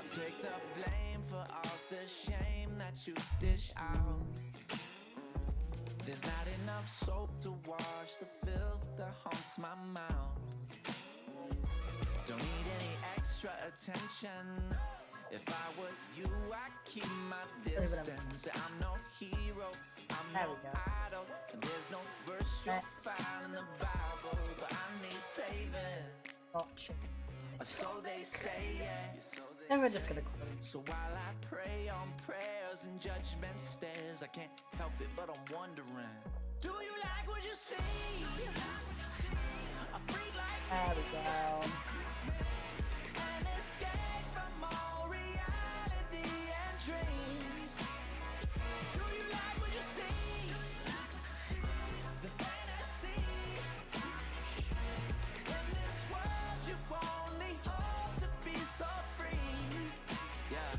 I'll take the blame for all the shame that you dish out. There's not enough soap to wash the filth that haunts my mouth. Don't need any extra attention. If I were you, I'd keep my distance. I'm no hero, I'm no idol, and there's no verse you'll find in the Bible, but I need saving. So they say, yeah. And we're just gonna quit. So while I pray on prayers and judgment stares, I can't help it, but I'm wondering, do you like what you see? A freak like me. There we go. An escape from all reality and dreams. Do you like what you see? The fantasy. In this world you only hope to be so free. Yeah,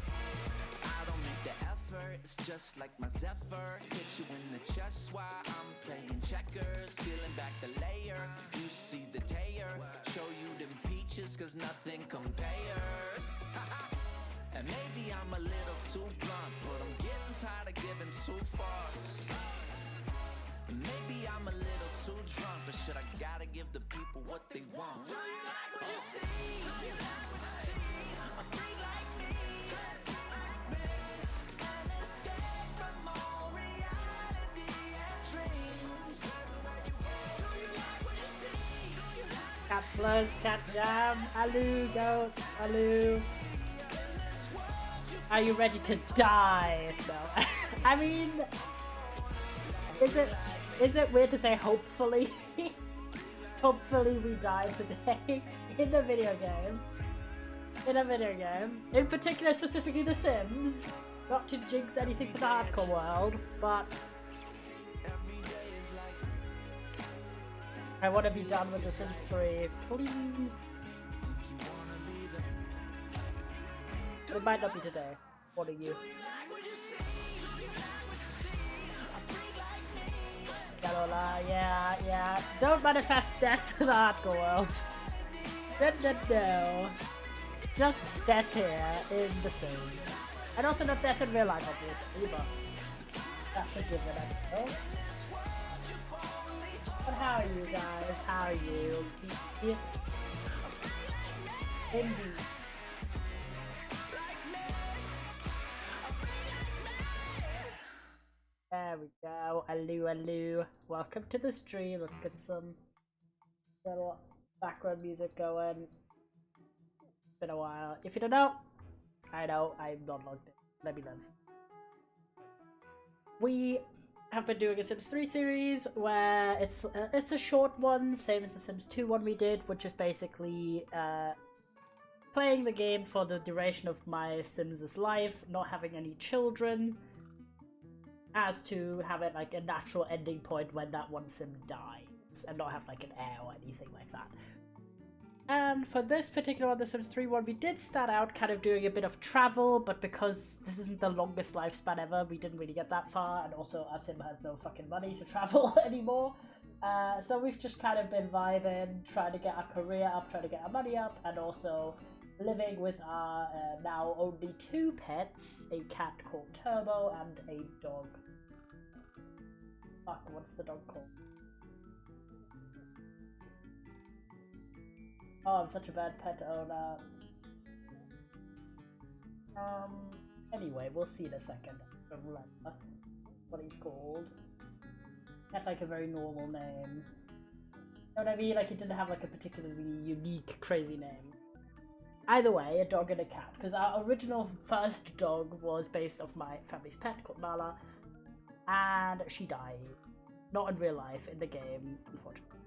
I don't make the effort, it's just like my Zephyr. Hit you in the chest while I'm playing checkers. Peeling back the layer, you see the tear. Show you them peaches cause nothing compares. And maybe I'm a little too blunt, but I'm getting tired of giving two fucks. Maybe I'm a little too drunk, but shit, I gotta give the people what they want. Do you like what you see? A freak like me. An escape from all reality and dreams. Do you like what you see? Cat plus, cat jam, alu, goats, alu. Are you ready to die? No. I mean, is it weird to say hopefully? Hopefully we die today in a video game. In a video game. In particular, specifically The Sims. Not to jinx anything for the hardcore world, but I want to be done with The Sims 3, please. It might not be today. What are you? Yalola, yeah. Don't manifest death to the hardcore world. No. Just death here in The Sims. And also not death in real life, obviously, but that's a given, I know. But how are you guys? How are you? Indeed. There we go. Hello. Welcome to the stream. Let's get some little background music going. It's been a while. If you don't know, I know I'm not logged in. Let me live. We have been doing a Sims 3 series where it's a short one, same as the Sims 2 one we did, which is basically playing the game for the duration of my Sims' life, not having any children, as to have it like a natural ending point when that one Sim dies, and not have like an heir or anything like that. And for this particular one, the Sims 3 one, we did start out kind of doing a bit of travel, but because this isn't the longest lifespan ever, we didn't really get that far, and also our Sim has no fucking money to travel anymore. So we've just kind of been vibing, trying to get our career up, trying to get our money up, and also living with our now only 2 pets, a cat called Turbo and a dog. Fuck, what's the dog called? Oh, I'm such a bad pet owner. Anyway, we'll see in a second. I don't remember what he's called. He had like a very normal name. You know what I mean? Like he didn't have like a particularly unique, crazy name. Either way, a dog and a cat. Because our original first dog was based off my family's pet called Nala. And she died. Not in real life, in the game, unfortunately.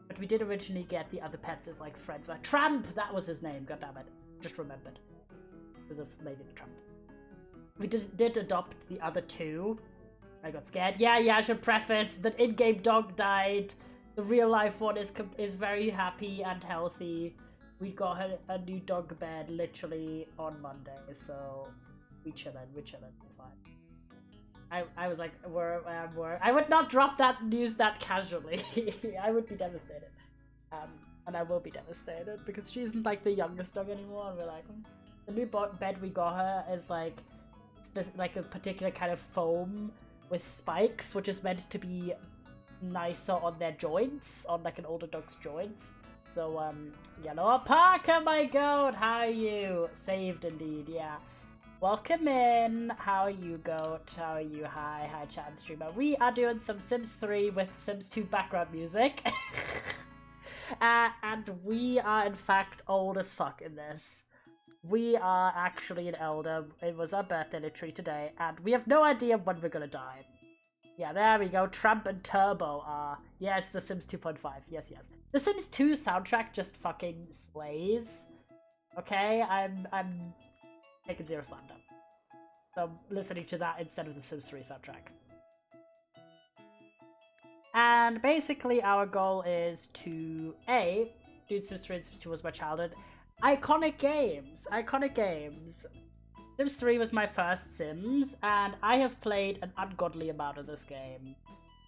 But we did originally get the other pets as like friends. But Tramp, that was his name, goddammit. Just remembered. Because of maybe the Tramp. We did adopt the other 2. I got scared. Yeah, I should preface that in-game dog died. The real life one is very happy and healthy. We got a new dog bed literally on Monday, so we chillin', it's fine. I was like, I would not drop that news that casually. I would be devastated. And I will be devastated because she isn't like the youngest dog anymore, and we're like, The new bed we got her is like a particular kind of foam with spikes, which is meant to be nicer on their joints, on like an older dog's joints. So Yellow Parker, my goat, how are you? Saved indeed, yeah. Welcome in. How are you, goat? How are you? Hi, chat streamer. We are doing some Sims 3 with Sims 2 background music. And we are in fact old as fuck in this. We are actually an elder. It was our birthday literally today, and we have no idea when we're gonna die. Yeah, there we go. Trump and Turbo are... Yes, The Sims 2.5. Yes. The Sims 2 soundtrack just fucking slays. Okay, I'm taking zero slander. So I'm listening to that instead of the Sims 3 soundtrack. And basically our goal is to do Sims 3 and Sims 2 was my childhood. Iconic games. Sims 3 was my first Sims, and I have played an ungodly amount of this game.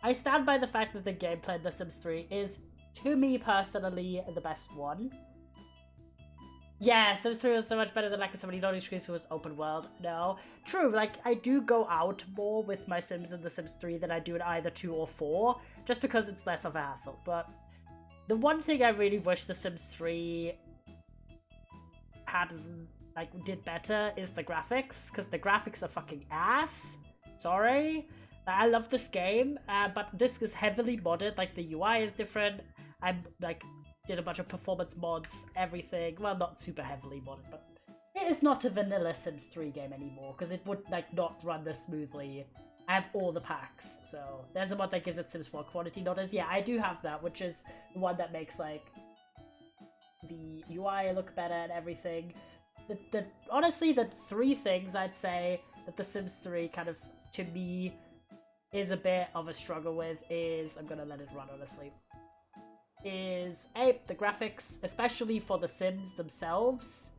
I stand by the fact that the gameplay in The Sims 3 is, to me personally, the best one. Yeah, Sims 3 was so much better than like somebody loading screens who was open world. No. True, like, I do go out more with my Sims in The Sims 3 than I do in either 2 or 4, just because it's less of a hassle. But the one thing I really wish The Sims 3 did better is the graphics, because the graphics are fucking ass. Sorry. I love this game, but this is heavily modded. Like, the UI is different. I'm like did a bunch of performance mods, everything. Well, not super heavily modded, but it is not a vanilla Sims 3 game anymore, because it would like not run this smoothly. I have all the packs, so there's a mod that gives it Sims 4 quality notice. Yeah, I do have that, which is the one that makes like the UI look better and everything. Honestly, the three things I'd say that The Sims 3 kind of, to me, is a bit of a struggle with is, I'm gonna let it run honestly, is the graphics, especially for the Sims themselves.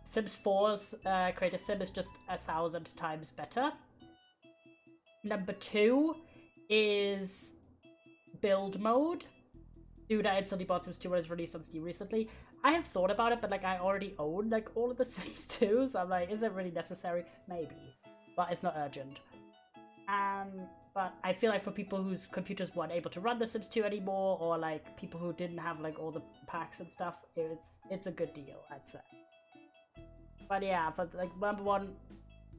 Sims 4's creator sim is just 1,000 times better. Number 2 is build mode. Dude, I instantly bought Sims 2 when it was released on Steam recently. I have thought about it, but like I already own like all of the Sims 2, so I'm like, is it really necessary? Maybe, but it's not urgent. But I feel like for people whose computers weren't able to run The Sims 2 anymore, or like people who didn't have like all the packs and stuff, it's a good deal, I'd say. But yeah, for like number 1,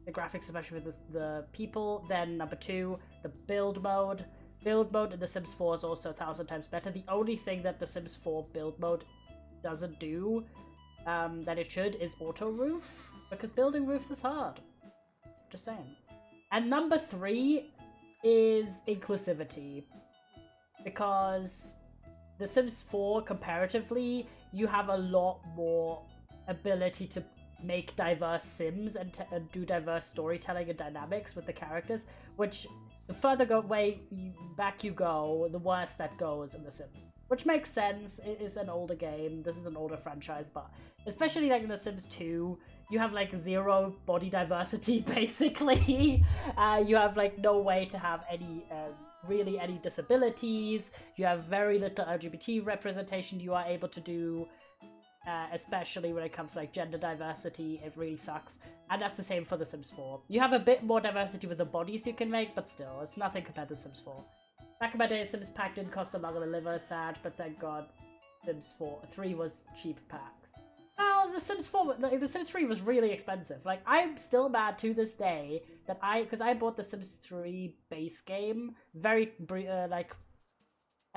the graphics, especially with the people. Then number 2, the build mode. Build mode in The Sims 4 is also 1,000 times better. The only thing that The Sims 4 build mode doesn't do that it should is auto roof, because building roofs is hard. Just saying. And number 3 is inclusivity, because The Sims 4 comparatively, you have a lot more ability to make diverse Sims and do diverse storytelling and dynamics with the characters, which the further back you go, the worse that goes in The Sims. Which makes sense. It is an older game. This is an older franchise, but especially like in The Sims 2, you have like 0 body diversity basically. You have like no way to have any really any disabilities. You have very little LGBT representation you are able to do. Especially when it comes to like gender diversity, it really sucks. And that's the same for The Sims 4. You have a bit more diversity with the bodies you can make, but still, it's nothing compared to Sims 4. Back in my day, Sims Pack didn't cost a lot of the liver, sad, but thank God Sims 3 was cheap packs. Oh, The Sims 3 was really expensive. Like, I'm still mad to this day that because I bought the Sims 3 base game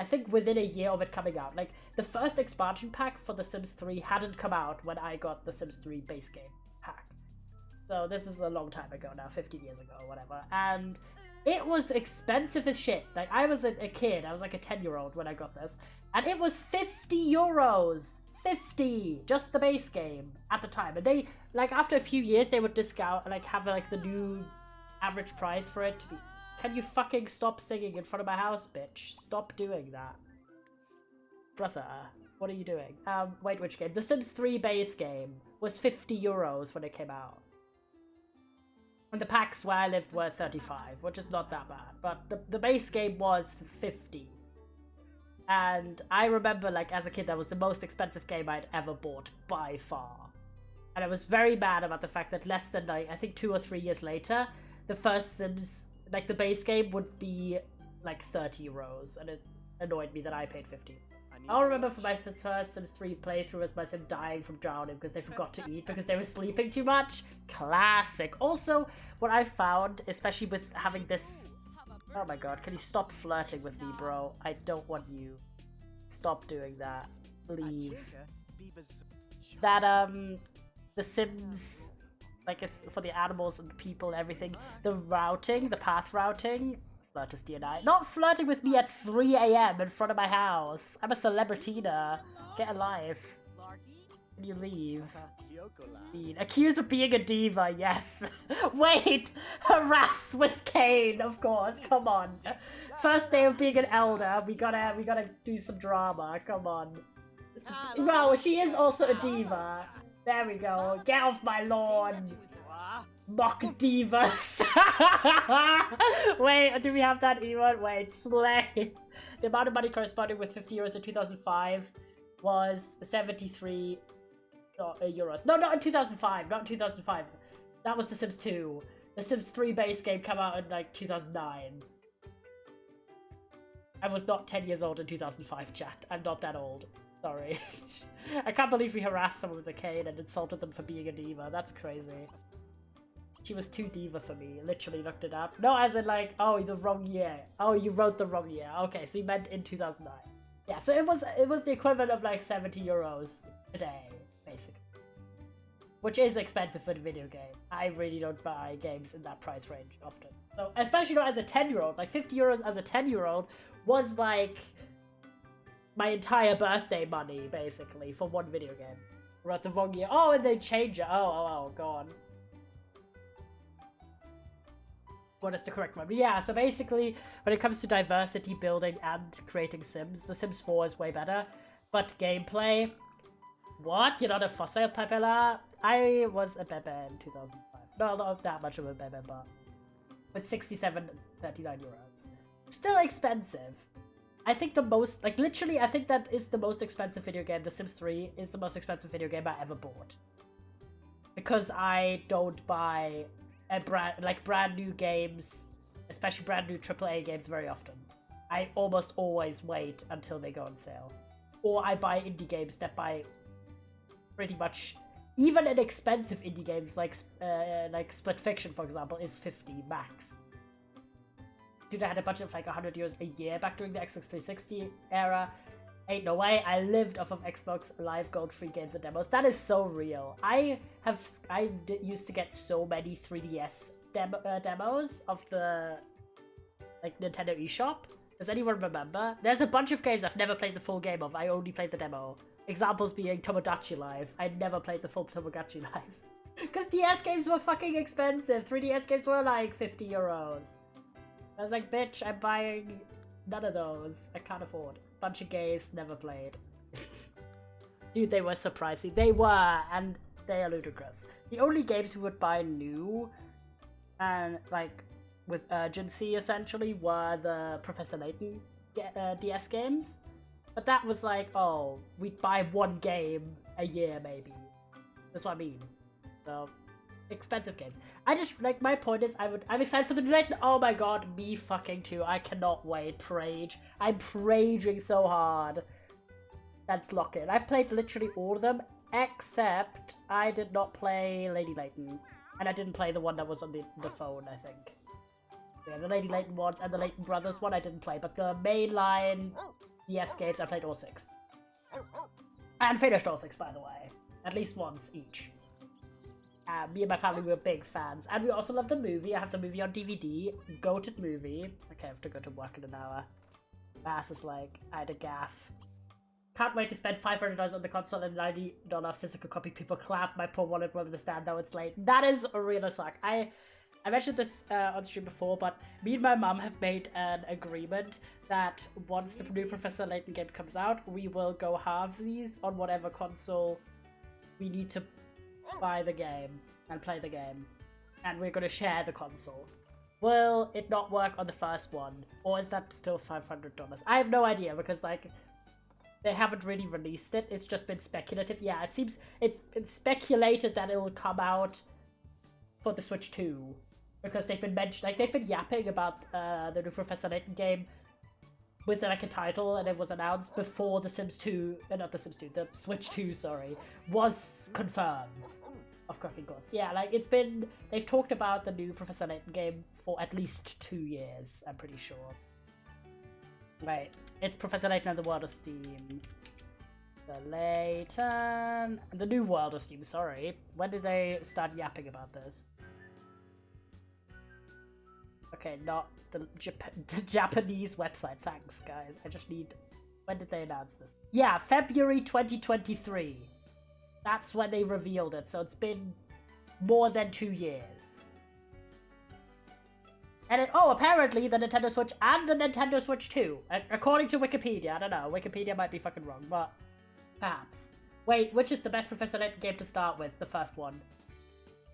I think within a year of it coming out. Like, the first expansion pack for The Sims 3 hadn't come out when I got the Sims 3 base game pack. So this is a long time ago now, 15 years ago or whatever. And it was expensive as shit. Like, I was a kid, I was like a 10-year-old when I got this. And it was 50 euros! 50! Just the base game at the time. And they, like, after a few years, they would discount, like, have, like, the new average price for it to be... Can you fucking stop singing in front of my house, bitch? Stop doing that. Brother, what are you doing? Wait, which game? The Sims 3 base game was 50 euros when it came out. And the packs where I lived were 35, which is not that bad. But the base game was 50. And I remember, like, as a kid, that was the most expensive game I'd ever bought, by far. And I was very mad about the fact that less than, like, I think 2 or 3 years later, the first Sims, like, the base game would be, like, 30 euros. And it annoyed me that I paid 50. I'll remember for my first Sims 3 playthrough as my Sim dying from drowning because they forgot to eat because they were sleeping too much. Classic. Also, what I found, especially with having this... Oh my god, can you stop flirting with me, bro? I don't want you. Stop doing that. Leave. That, the Sims, like, for the animals and the people and everything, the routing, the path routing... Flirtus DNI. Not flirting with me at 3 AM in front of my house. I'm a celebritina. Get a life. Can you leave? Accused of being a diva, yes. Wait! Harass with Kane, of course. Come on. First day of being an elder. We gotta do some drama. Come on. Well, she is also a diva. There we go. Get off my lawn. Mock divas. Wait, do we have that emote? Wait, slay. The amount of money corresponding with 50 euros in 2005 was 73 euros. No, not in 2005. Not in 2005. That was The Sims 2. The Sims 3 base game came out in, like, 2009. I was not 10 years old in 2005, chat. I'm not that old. Sorry. I can't believe we harassed someone with a cane and insulted them for being a diva. That's crazy. She was too diva for me. Literally looked it up. No, as in like, oh, the wrong year. Oh, you wrote the wrong year. Okay, so you meant in 2009. Yeah, so it was the equivalent of like 70 euros a day, basically. Which is expensive for the video game. I really don't buy games in that price range often. So, especially not as a 10-year-old. Like 50 euros as a 10-year-old was like my entire birthday money, basically, for one video game. Wrote the wrong year. Oh, and they change it. Oh, go on. What is the correct one? But yeah, so basically, when it comes to diversity building and creating Sims, The Sims 4 is way better. But gameplay... What? You're not a fossil, Pepela? I was a Bebe in 2005. No, not that much of a Bebe, but... With 67.39 euros. Still expensive. I think the most... Like, literally, I think that is the most expensive video game. The Sims 3 is the most expensive video game I ever bought. Because I don't buy... brand new games, especially brand new AAA games, very often. I almost always wait until they go on sale. Or I buy indie games that buy pretty much, even inexpensive indie games like Split Fiction, for example, is 50 max. Dude, I had a budget of like 100 euros a year back during the Xbox 360 era. Ain't no way. I lived off of Xbox Live Gold free games and demos. That is so real. I used to get so many 3DS demos of the like Nintendo eShop. Does anyone remember? There's a bunch of games I've never played the full game of. I only played the demo. Examples being Tomodachi Life. I never played the full Tomodachi Life. Because DS games were fucking expensive. 3DS games were like 50 euros. I was like, bitch, I'm buying none of those. I can't afford. Bunch of gays, never played. Dude, they were surprising. They were, and they are ludicrous. The only games we would buy new, and like with urgency essentially, were the Professor Layton DS games. But that was like, oh, we'd buy one game a year maybe. That's what I mean. So, expensive games. I just, like, my point is, I'm excited for the new Layton. Oh my god, me fucking too. I cannot wait. Prage. I'm praging so hard. That's lock-in. I've played literally all of them, except I did not play Lady Layton. And I didn't play the one that was on the phone, I think. Yeah, the Lady Layton one and the Layton Brothers one I didn't play, but the mainline DS games I played all 6. And finished all 6, by the way. At least once each. Me and my family were big fans. And we also love the movie. I have the movie on DVD. Goated movie. Okay, I have to go to work in an hour. My ass is like, I had a gaff. Can't wait to spend $500 on the console and $90 physical copy. People clap. My poor wallet won't understand though it's late. That is a real suck. I mentioned this on stream before, but me and my mom have made an agreement that once the new Professor Layton game comes out, we will go halvesies on whatever console we need to buy the game and play the game. And we're going to share the console. Will it not work on the first one? Or is that still $500? I have no idea, because like they haven't really released it. It's just been speculative. Yeah, it seems it's been speculated that it will come out for the Switch 2. Because they've been they've been yapping about the new Professor Layton game with like a title, and it was announced before the Sims 2, not the Sims 2, the Switch 2, sorry, was confirmed. Of course. Yeah, like they've talked about the new Professor Layton game for at least 2 years, I'm pretty sure. Right, it's Professor Layton and the World of Steam. The new World of Steam, sorry. When did they start yapping about this? Okay, not the Japanese website. Thanks, guys. I just need... When did they announce this? Yeah, February 2023. That's when they revealed it, so it's been more than 2 years. And apparently the Nintendo Switch and the Nintendo Switch 2. According to Wikipedia, I don't know. Wikipedia might be fucking wrong, but perhaps. Wait, which is the best Professor Layton game to start with? The first one.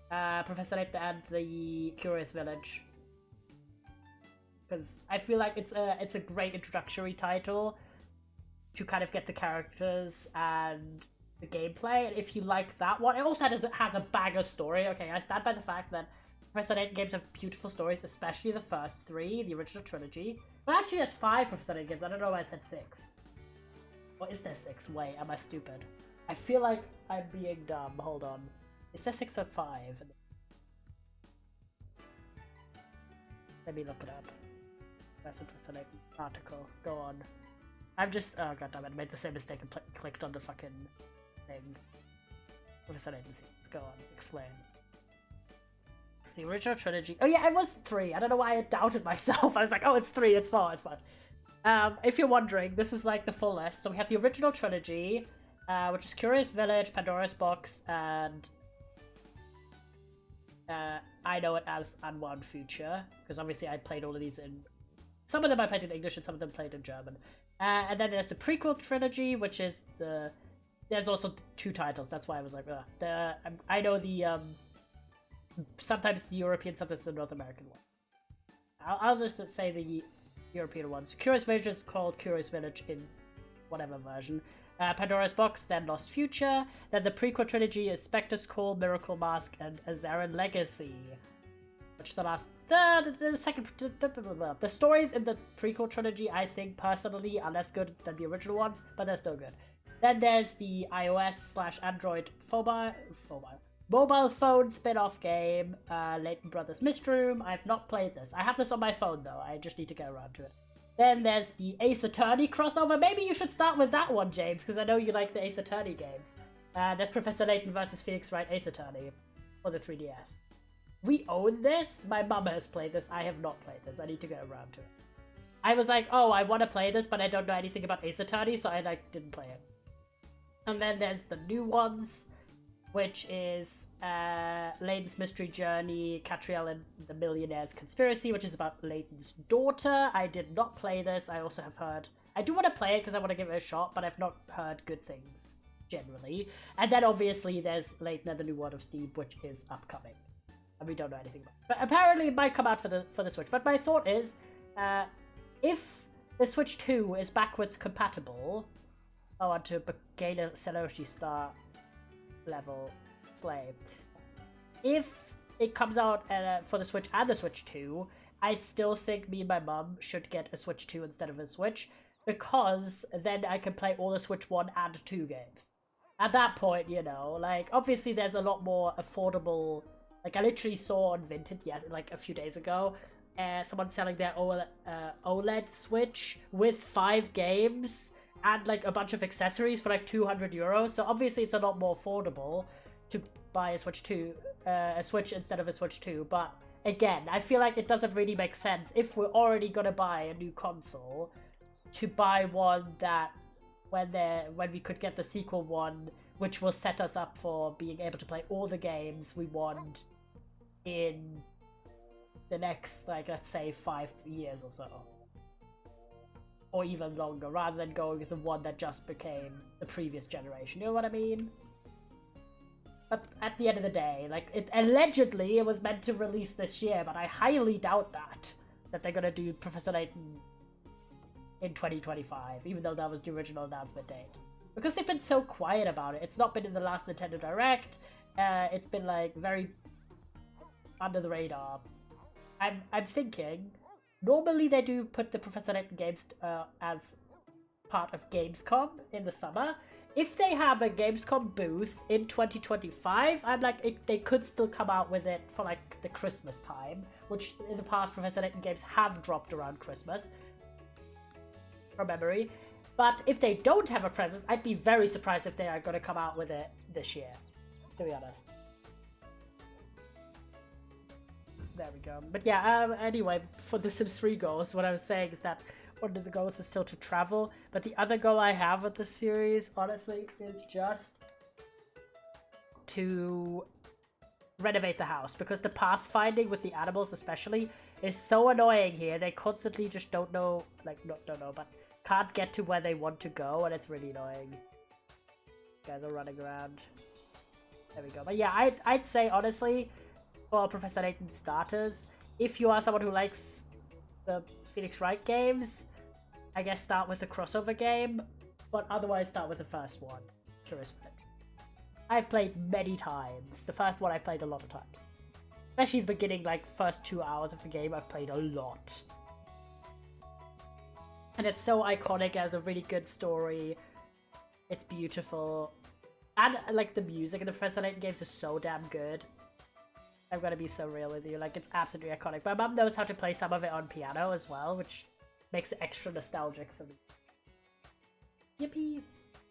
Professor Layton and the Curious Village. Because I feel like it's a great introductory title to kind of get the characters and the gameplay. And if you like that one, it also has a banger story. Okay, I stand by the fact that Professor Layton games have beautiful stories, especially the first 3, the original trilogy. Well, actually, there's 5 Professor Layton games. I don't know why I said 6. Or is there 6? Wait, am I stupid? I feel like I'm being dumb. Hold on. Is there 6 or 5? Let me look it up. That's a Professor Layton article. Go on. I'm just... Oh, goddammit. I made the same mistake and clicked on the fucking thing. Professor Layton. Let's go on. Explain. The original trilogy... Oh, yeah, it was 3. I don't know why I doubted myself. I was like, oh, it's 3. It's 4. It's fine. If you're wondering, this is like the full list. So we have the original trilogy, which is Curious Village, Pandora's Box, and... I know it as Unwound Future, because obviously I played all of these in... Some of them I played in English and some of them played in German. And then there's the prequel trilogy, which is the... There's also 2 titles, that's why I was like, I know the, sometimes the European, sometimes the North American one. I'll just say the European ones. Curious Village is called Curious Village in whatever version. Pandora's Box, then Lost Future. Then the prequel trilogy is Spectre's Call, Miracle Mask, and Azaran Legacy. Which the last... The second... The stories in the prequel trilogy, I think, personally, are less good than the original ones, but they're still good. Then there's the iOS/Android mobile phone spin-off game, Layton Brothers Mystery. I've not played this. I have this on my phone, though. I just need to get around to it. Then there's the Ace Attorney crossover. Maybe you should start with that one, James, because I know you like the Ace Attorney games. There's Professor Layton vs. Phoenix Wright Ace Attorney for the 3DS. We own this. My mum has played this. I have not played this. I need to get around to it. I was like, oh, I want to play this, but I don't know anything about Ace Attorney, so I didn't play it. And then there's the new ones, which is Layton's Mystery Journey, Catriel and the Millionaire's Conspiracy, which is about Layton's daughter. I did not play this. I also have heard... I do want to play it because I want to give it a shot, but I've not heard good things, generally. And then, obviously, there's Layton and the New World of Steam, which is upcoming. And we don't know anything about it. But apparently it might come out for the Switch. But my thought is, if the Switch 2 is backwards compatible... I want to gain a Celebrity Star level slave. If it comes out for the Switch and the Switch 2, I still think me and my mum should get a Switch 2 instead of a Switch, because then I can play all the Switch 1 and 2 games. At that point, you know, like, obviously there's a lot more affordable... Like, I literally saw on Vinted, like, a few days ago, someone selling their OLED Switch with 5 games... and like a bunch of accessories for like €200. So obviously it's a lot more affordable to buy a Switch 2, a Switch instead of a Switch 2. But again, I feel like it doesn't really make sense if we're already gonna buy a new console to buy one that when we could get the sequel one, which will set us up for being able to play all the games we want in the next, like, let's say 5 years or so. Or even longer, rather than going with the one that just became the previous generation. You know what I mean? But at the end of the day, like, allegedly it was meant to release this year, but I highly doubt that they're gonna do Professor Layton in 2025, even though that was the original announcement date. Because they've been so quiet about it. It's not been in the last Nintendo Direct. It's been like very under the radar. I'm thinking, normally they do put the Professor Layton games as part of Gamescom in the summer. If they have a Gamescom booth in 2025, I'm like, they could still come out with it for like the Christmas time, which in the past Professor Layton games have dropped around Christmas, from memory. But if they don't have a presence, I'd be very surprised if they are going to come out with it this year, to be honest. There we go. But yeah, anyway, for the Sims 3 goals, what I was saying is that one of the goals is still to travel, but the other goal I have with the series, honestly, is just to renovate the house, because the pathfinding with the animals especially is so annoying here. They constantly just don't know, like, not don't know, but can't get to where they want to go, and it's really annoying. Guys are running around. There we go. But yeah, I'd say, honestly, for Professor Layton starters, if you are someone who likes the Phoenix Wright games, I guess start with the crossover game, but otherwise start with the first one, Curious Village. I've played many times. The first one I played a lot of times. Especially the beginning, like, first 2 hours of the game, I've played a lot. And it's so iconic, it has a really good story. It's beautiful. And, like, the music in the Professor Layton games is so damn good. I'm gonna be so real with you, like, it's absolutely iconic. My mum knows how to play some of it on piano as well, which makes it extra nostalgic for me. Yippee!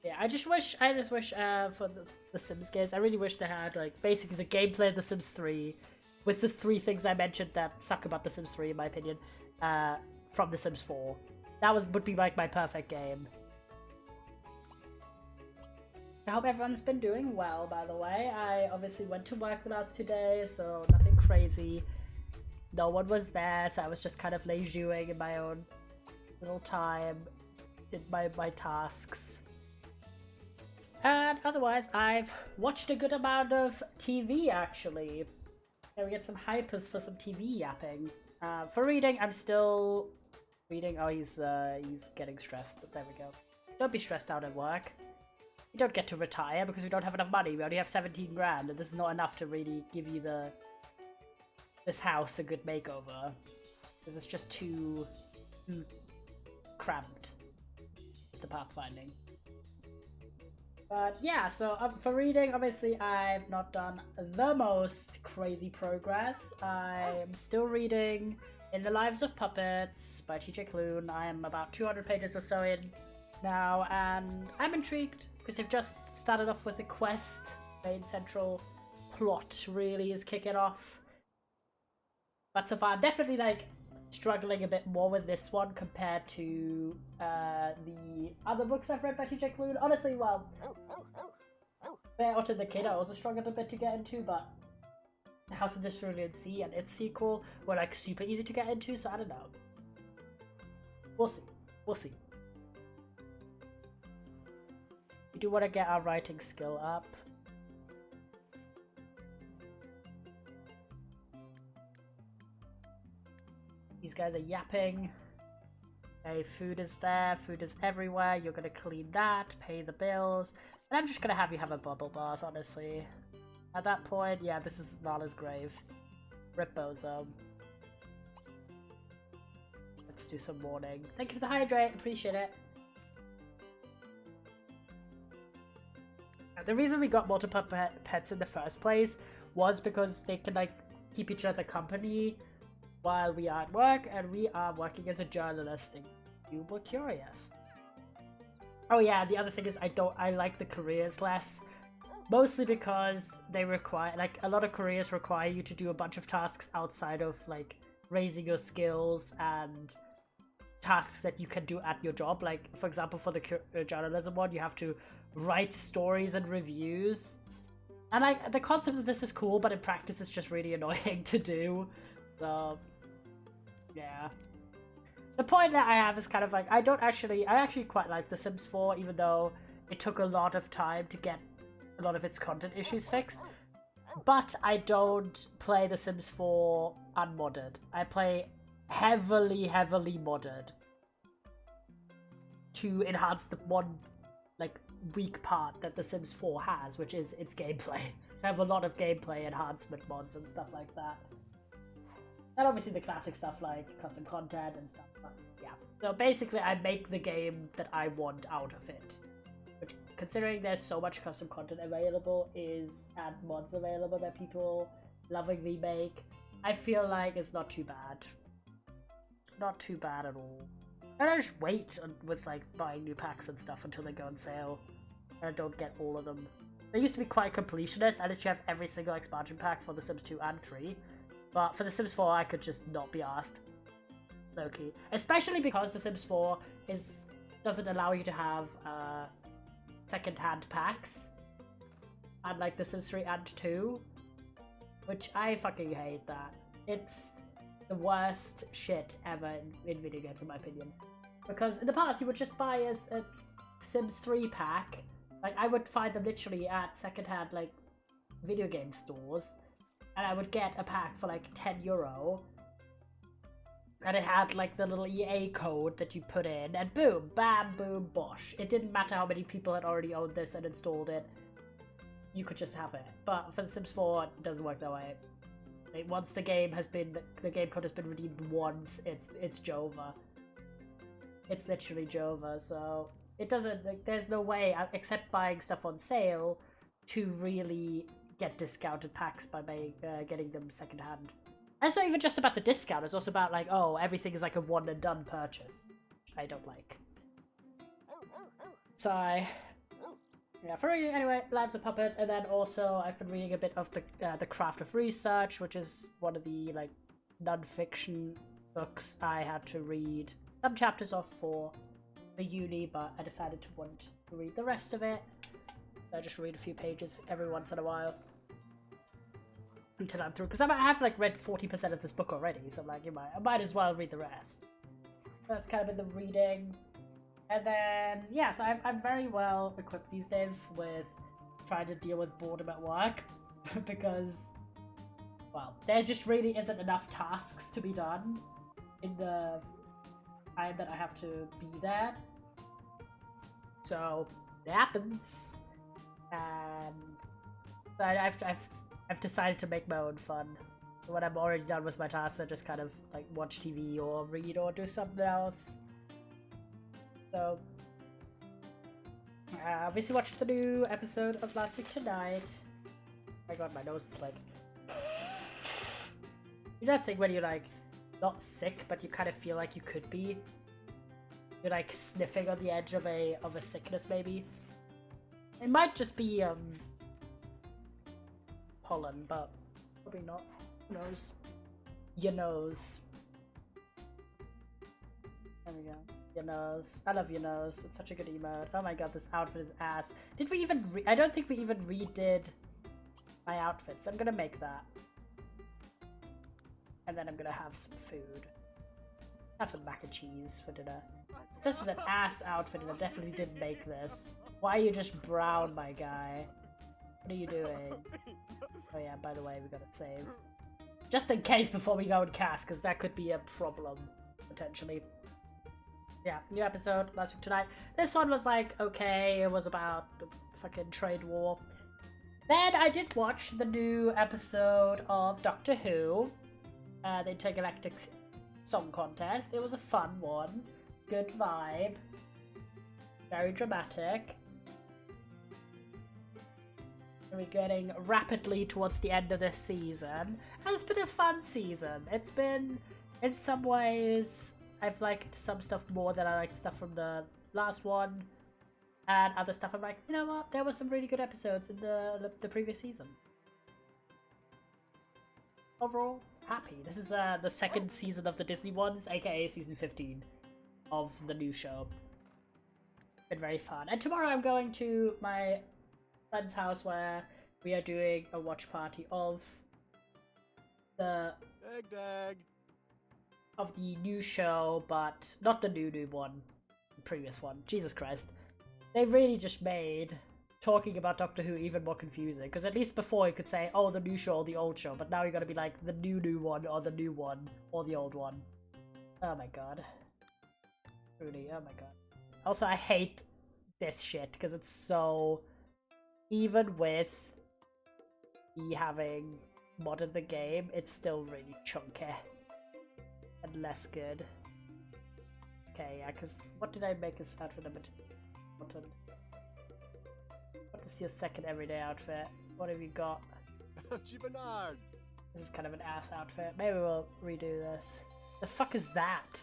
Yeah, I just wish for the Sims games, I really wish they had, like, basically the gameplay of the Sims 3, with the 3 things I mentioned that suck about the Sims 3, in my opinion, from the Sims 4. That would be, like, my perfect game. I hope everyone's been doing well, by the way. I obviously went to work the last 2 days, so nothing crazy. No one was there, so I was just kind of lazying in my own little time, did my tasks. And otherwise, I've watched a good amount of TV, actually. Can we get some hypers for some TV yapping? For reading, I'm still reading. Oh, he's getting stressed. There we go. Don't be stressed out at work. We don't get to retire because we don't have enough money. We only have 17 grand, and this is not enough to really give you this house a good makeover. This is just too cramped with the pathfinding. But yeah, so for reading, obviously I've not done the most crazy progress. I'm still reading In the Lives of Puppets by TJ Klune. I am about 200 pages or so in now, and I'm intrigued because they've just started off with a quest. Main central plot really is kicking off. But so far, I'm definitely like struggling a bit more with this one compared to the other books I've read by TJ Klune. Honestly, well, Bear Otter the Kid I also struggled a bit to get into, but The House of the Cerulean Sea and its sequel were like super easy to get into, so I don't know. We'll see. We'll see. We do want to get our writing skill up. These guys are yapping. Okay, food is there, food is everywhere. You're gonna clean that, pay the bills. And I'm just gonna have you have a bubble bath, honestly. At that point, yeah, this is Nala's grave. Rip Bozo. Let's do some mourning. Thank you for the hydrate, appreciate it. The reason we got multiple pets in the first place was because they can like keep each other company while we are at work, and we are working as a journalist, and you were curious. Oh yeah, the other thing is I like the careers less, mostly because they require, like, a lot of careers require you to do a bunch of tasks outside of like raising your skills and tasks that you can do at your job. Like, for example, for the journalism one, you have to write stories and reviews, and the concept of this is cool, but in practice it's just really annoying to do. So yeah, the point that I have is kind of like, I actually quite like The Sims 4, even though it took a lot of time to get a lot of its content issues fixed. But I don't play The Sims 4 unmodded. I play heavily modded. to enhance the one like weak part that The Sims 4 has, which is its gameplay. So I have a lot of gameplay enhancement mods and stuff like that. And obviously the classic stuff like custom content and stuff, but yeah. So basically I make the game that I want out of it. Which, considering there's so much custom content available and mods available that people lovingly make, I feel like it's not too bad. Not too bad at all. And I just wait with like buying new packs and stuff until they go on sale. And I don't get all of them. I used to be quite completionist. I literally have every single expansion pack for The Sims 2 and 3. But for The Sims 4, I could just not be asked. Low-key. Especially because The Sims 4 doesn't allow you to have second-hand packs. Unlike The Sims 3 and 2. Which I fucking hate that. It's the worst shit ever in video games, in my opinion. Because in the past, you would just buy a Sims 3 pack. Like, I would find them literally at second-hand, like, video game stores. And I would get a pack for, like, €10. And it had, like, the little EA code that you put in. And boom, bam, boom, bosh. It didn't matter how many people had already owned this and installed it. You could just have it. But for The Sims 4, it doesn't work that way. Like, once the game code has been redeemed once, it's Jova. It's literally Jova, so it doesn't, like, there's no way, except buying stuff on sale, to really get discounted packs by getting them secondhand. And it's not even just about the discount, it's also about, like, oh, everything is like a one and done purchase. I don't like. So yeah, for anyway, Lives of Puppets, and then also I've been reading a bit of the Craft of Research, which is one of the like non-fiction books I had to read some chapters of for uni, but I decided to want to read the rest of it. So I just read a few pages every once in a while until I'm through, because I have like read 40% of this book already, so I'm like, I might as well read the rest. That's kind of been the reading. And then, yeah, so I'm very well equipped these days with trying to deal with boredom at work because, well, there just really isn't enough tasks to be done in the time that I have to be there. So, it happens. And I've decided to make my own fun. When I'm already done with my tasks, I just kind of like watch TV or read or do something else. So, I obviously watched the new episode of Last Week Tonight. Oh my god, my nose is like... You know that thing when you're like, not sick, but you kind of feel like you could be? You're like sniffing on the edge of a sickness, maybe? It might just be, pollen, but probably not. Who knows? Your nose. There we go. Your nose. I love your nose. It's such a good emote. Oh my god, this outfit is ass. Did we even I don't think we even redid my outfits. I'm gonna make that. And then I'm gonna have some food. Have some mac and cheese for dinner. This is an ass outfit and I definitely didn't make this. Why are you just brown, my guy? What are you doing? Oh yeah, by the way, we gotta save. Just in case before we go and cast, because that could be a problem, potentially. Yeah, new episode, Last Week Tonight. This one was like, okay, it was about the fucking trade war. Then I did watch the new episode of Doctor Who, the Intergalactic Song Contest. It was a fun one, good vibe, very dramatic. And we're getting rapidly towards the end of this season. And it's been a fun season. It's been, in some ways, I've liked some stuff more than I liked stuff from the last one. And other stuff I'm like, you know what, there were some really good episodes in the previous season. Overall, happy. This is the second season of the Disney ones, aka season 15 of the new show. Been very fun. And tomorrow I'm going to my friend's house where we are doing a watch party of the new show, but not the new one, the previous one. Jesus Christ. They really just made talking about Doctor Who even more confusing, because at least before you could say, oh, the new show or the old show, but now you gotta be like, the new one, or the new one, or the old one. Oh my god. Really, oh my god. Also, I hate this shit because it's so... Even with me having modded the game, it's still really chunky and less good. Okay, yeah, because what did I make as outfit? What is your second everyday outfit? What have you got? This is kind of an ass outfit. Maybe we'll redo this. The fuck is that?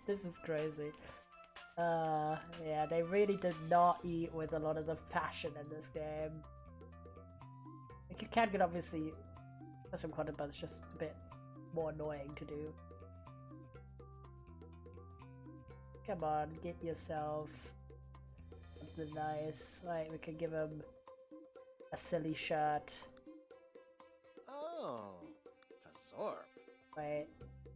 This is crazy. Yeah, they really did not eat with a lot of the fashion in this game. Like, you can get obviously custom content, but it's just a bit more annoying to do. Come on, get yourself something nice. Right, we can give him a silly shirt. Oh, Tazor. Wait,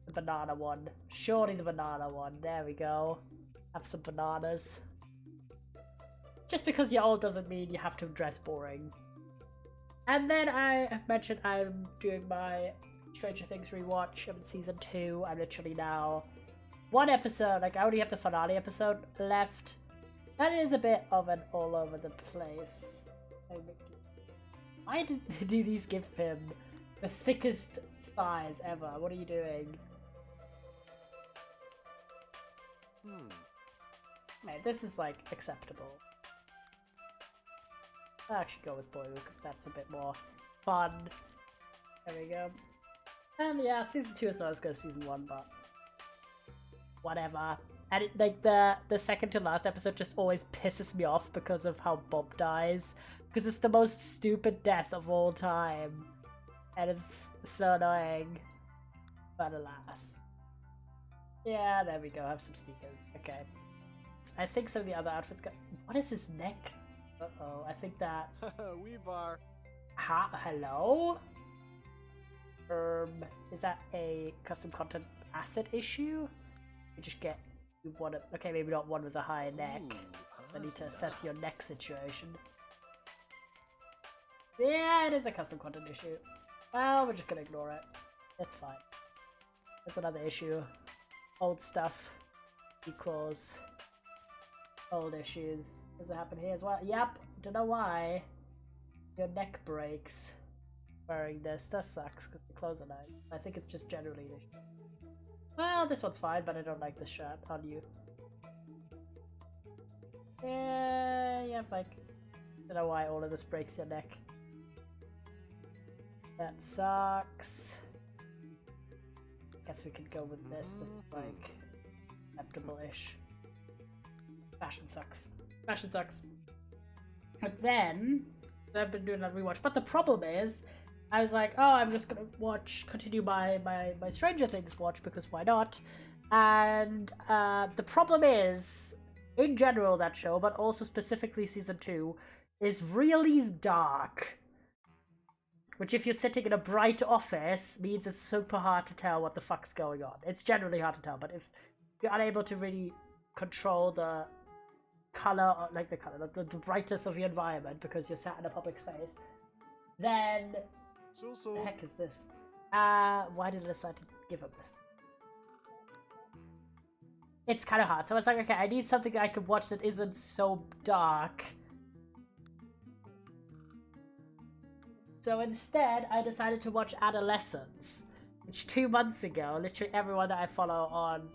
the banana one. Surely the banana one. There we go. Have some bananas. Just because you're old doesn't mean you have to dress boring. And then I have mentioned I'm doing my Stranger Things rewatch. I'm in season 2. I'm literally now one episode. Like, I only have the finale episode left. That is a bit of an all over the place. Why do these give him the thickest thighs ever? What are you doing? Okay, this is like acceptable. I'll actually go with blue because that's a bit more fun. There we go. And yeah, season 2 is not as good as season 1, but whatever. And it, like the second to last episode just always pisses me off because of how Bob dies. Because it's the most stupid death of all time. And it's so annoying. But alas. Yeah, there we go. Have some sneakers. Okay. So I think some of the other outfits got... What is his neck? Uh-oh. I think that... Weavar. Hello? Is that a custom content asset issue? You just get... You want it... Okay, maybe not one with a high neck. I need to assess your neck situation. Yeah, it is a custom content issue. Well, we're just gonna ignore it. It's fine. That's another issue. Old stuff equals old issues. Does it happen here as well? Yep. Don't know why. Your neck breaks wearing this. That sucks because the clothes are nice. I think it's just generally an issue. Well, this one's fine, but I don't like this shirt on you. Yeah, like, don't know why all of this breaks your neck. That sucks. Guess we could go with this. This is like acceptable-ish. Fashion sucks. Fashion sucks. But then I've been doing that rewatch. But the problem is, I was like, oh, I'm just gonna continue my Stranger Things watch because why not? And the problem is, in general, that show, but also specifically season 2, is really dark. Which, if you're sitting in a bright office, means it's super hard to tell what the fuck's going on. It's generally hard to tell, but if you're unable to really control the color, like the brightness of your environment because you're sat in a public space, then So. the heck is this? Why did I decide to give him this? It's kind of hard. So I was like, okay, I need something that I can watch that isn't so dark. So instead, I decided to watch Adolescence, which 2 months ago, literally everyone that I follow on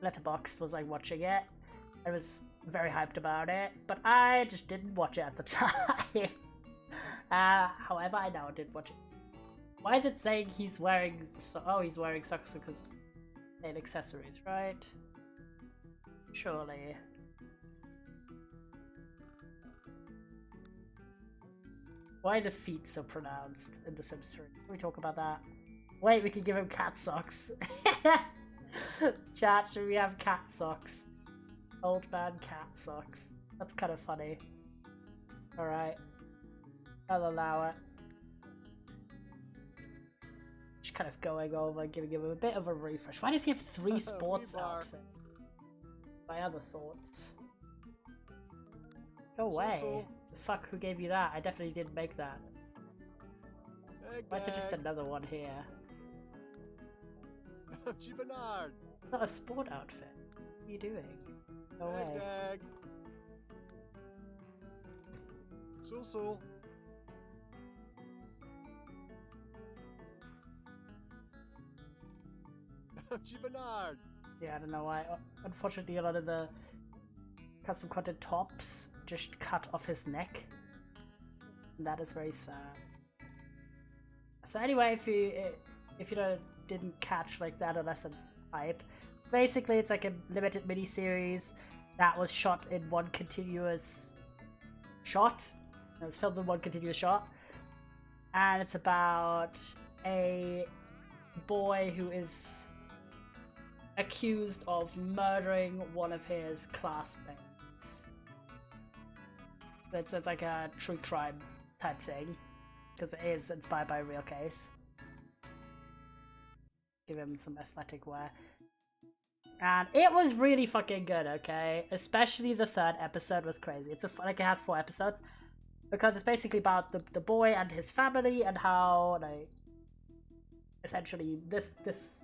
Letterboxd was like watching it. I was very hyped about it, but I just didn't watch it at the time. However, I now did watch it. Why is it saying he's wearing... Oh, he's wearing socks because they're accessories, right? Surely. Why are the feet so pronounced in The Sims 3? Can we talk about that? Wait, we can give him cat socks. Chat, should we have cat socks? Old man cat socks. That's kind of funny. Alright. I'll allow it. Just kind of going over, giving him a bit of a refresh. Why does he have 3 sports outfits? My other thoughts. Go away. The fuck, who gave you that? I definitely didn't make that. Why is there just another one here? Not a sport outfit. are you doing? Go Dag, away. dag. Sul. Bernard. Yeah, I don't know why. Unfortunately, a lot of the custom content tops just cut off his neck. And that is very sad. So anyway, if you didn't catch like that unless it's hype, basically it's like a limited mini-series that was shot in one continuous shot. It was filmed in one continuous shot. And it's about a boy who is accused of murdering one of his classmates. It's like a true crime type thing, because it is inspired by a real case. Give him some athletic wear. And it was really fucking good, okay? Especially the third episode was crazy. It's like it has 4 episodes, because it's basically about the boy and his family and how like essentially this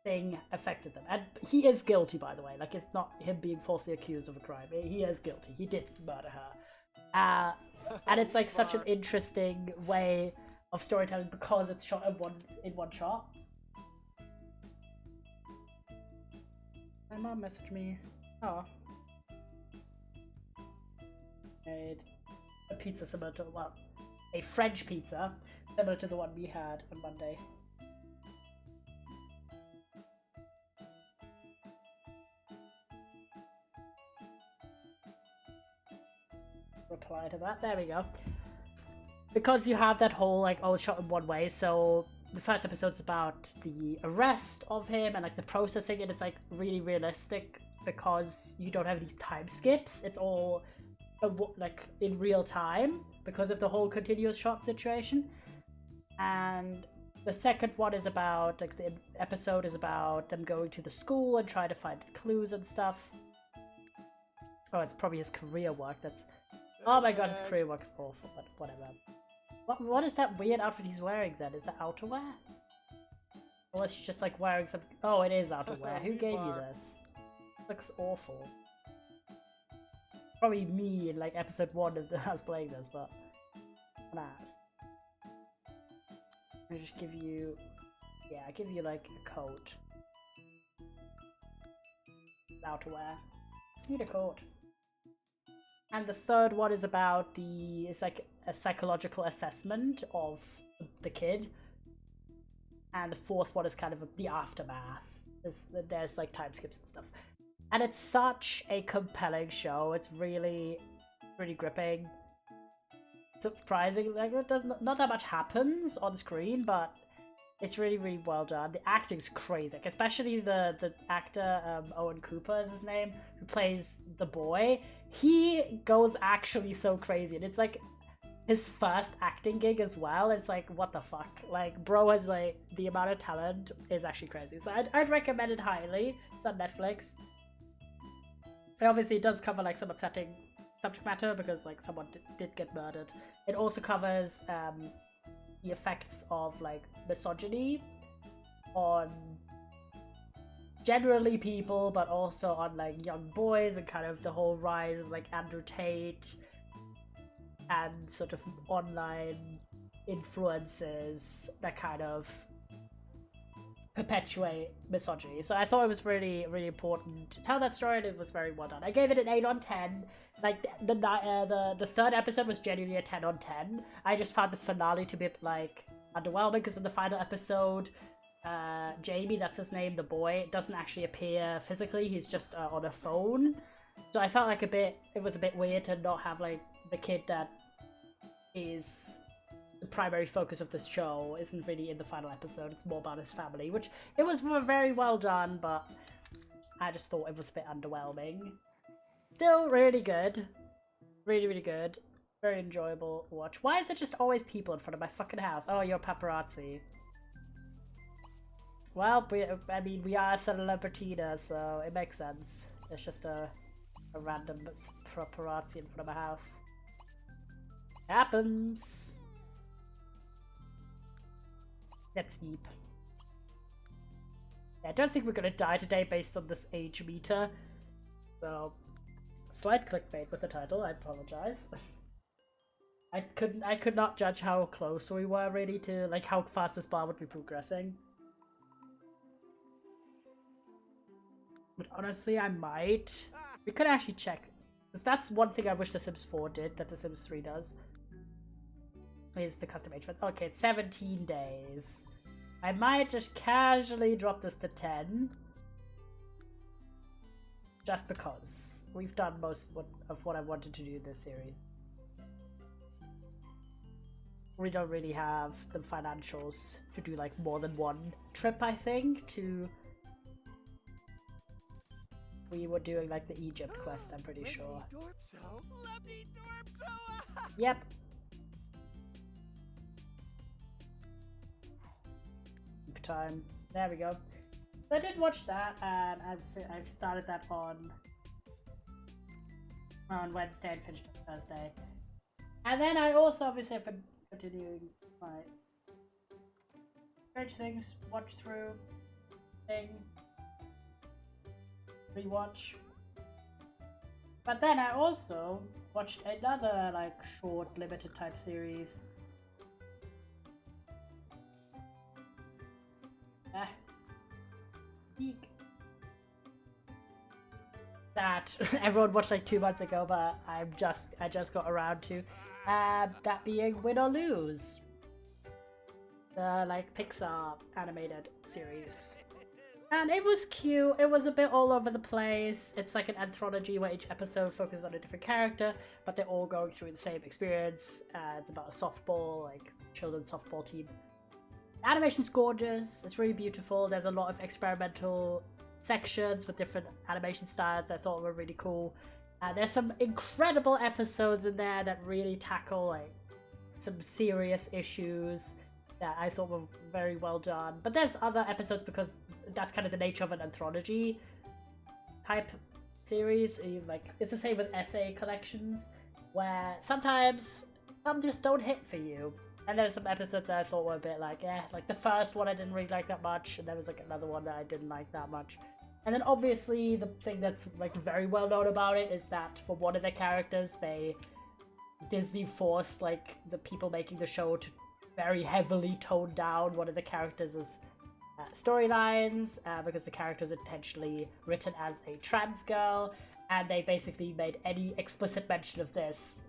thing affected them. And he is guilty, by the way. Like, it's not him being falsely accused of a crime. He is guilty. He did murder her. And it's like such an interesting way of storytelling because it's shot in one shot. My mom messaged me. Oh. Made a pizza similar to, well, a French pizza similar to the one we had on Monday. Reply to that. There we go. Because you have that whole like, oh, it's shot in one way, so the first episode's about the arrest of him and like the processing, and it's like really realistic because you don't have these time skips. It's all like in real time because of the whole continuous shot situation. And the second one is about like the episode is about them going to the school and trying to find clues and stuff. Oh, it's probably his career work. That's oh my god, his career work is awful, but whatever. What is that weird outfit he's wearing then? Is that outerwear? Or is he just like wearing some... Oh, it is outerwear. Who gave you this? It looks awful. Probably me in like episode 1 of us playing this, but... Alas. I just give you... Yeah, I give you like a coat. Outerwear. Need a coat. And the third one is about it's like a psychological assessment of the kid. And the fourth one is kind of the aftermath. There's like time skips and stuff. And it's such a compelling show. It's really, really gripping. Surprising, like not that much happens on screen, but it's really, really well done. The acting's crazy, like, especially the actor, Owen Cooper is his name, who plays the boy. He goes actually so crazy, and it's like his first acting gig as well. It's like, what the fuck? Like, bro has like, the amount of talent is actually crazy. So I'd recommend it highly. It's on Netflix. And obviously it does cover like some upsetting subject matter because like someone did get murdered. It also covers the effects of like misogyny on generally people, but also on like young boys, and kind of the whole rise of like Andrew Tate and sort of online influences that kind of perpetuate misogyny. So I thought it was really, really important to tell that story, and it was very well done. I gave it an 8 on 10. Like the third episode was genuinely a 10 on 10. I just found the finale to be like underwhelming because in the final episode, Jamie, that's his name, the boy, doesn't actually appear physically. He's just on a phone. So I felt like it was a bit weird to not have like the kid that is the primary focus of this show isn't really in the final episode. It's more about his family, which it was very well done, but I just thought it was a bit underwhelming. Still really good. Really, really good. Very enjoyable to watch. Why is there just always people in front of my fucking house? Oh, you're paparazzi. Well, I mean, we are celebritina, so it makes sense. There's just a random paparazzi in front of my house. Happens. Let's eat. I don't think we're gonna die today based on this age meter. So, slight clickbait with the title. I apologize. I could not judge how close we were really to like how fast this bar would be progressing. But honestly, I might. We could actually check. Because that's one thing I wish The Sims 4 did that The Sims 3 does. Is the custom age. Okay, it's 17 days. I might just casually drop this to 10. Just because. We've done most of what I wanted to do in this series. We don't really have the financials to do like more than one trip, I think, to... We were doing like the Egypt quest, I'm pretty sure. Yep. Time. There we go. So I did watch that, and I've started that on Wednesday and finished on Thursday. And then I also obviously have been continuing my Stranger Things watch through thing, rewatch. But then I also watched another like short limited type series. That everyone watched like 2 months ago, but I just got around to that being Win or Lose, the like Pixar animated series. And it was cute. It was a bit all over the place. It's like an anthology where each episode focuses on a different character, but they're all going through the same experience. It's about a softball, like children's softball team. The animation's gorgeous. It's really beautiful. There's a lot of experimental sections with different animation styles that I thought were really cool. There's some incredible episodes in there that really tackle like some serious issues that I thought were very well done. But there's other episodes because that's kind of the nature of an anthology type series. Like it's the same with essay collections, where sometimes some just don't hit for you. And there's some episodes that I thought were a bit like, like the first one I didn't really like that much, and there was like another one that I didn't like that much. And then obviously the thing that's like very well known about it is that for one of the characters, Disney forced like the people making the show to very heavily tone down one of the characters' storylines because the character is intentionally written as a trans girl, and they basically made any explicit mention of this.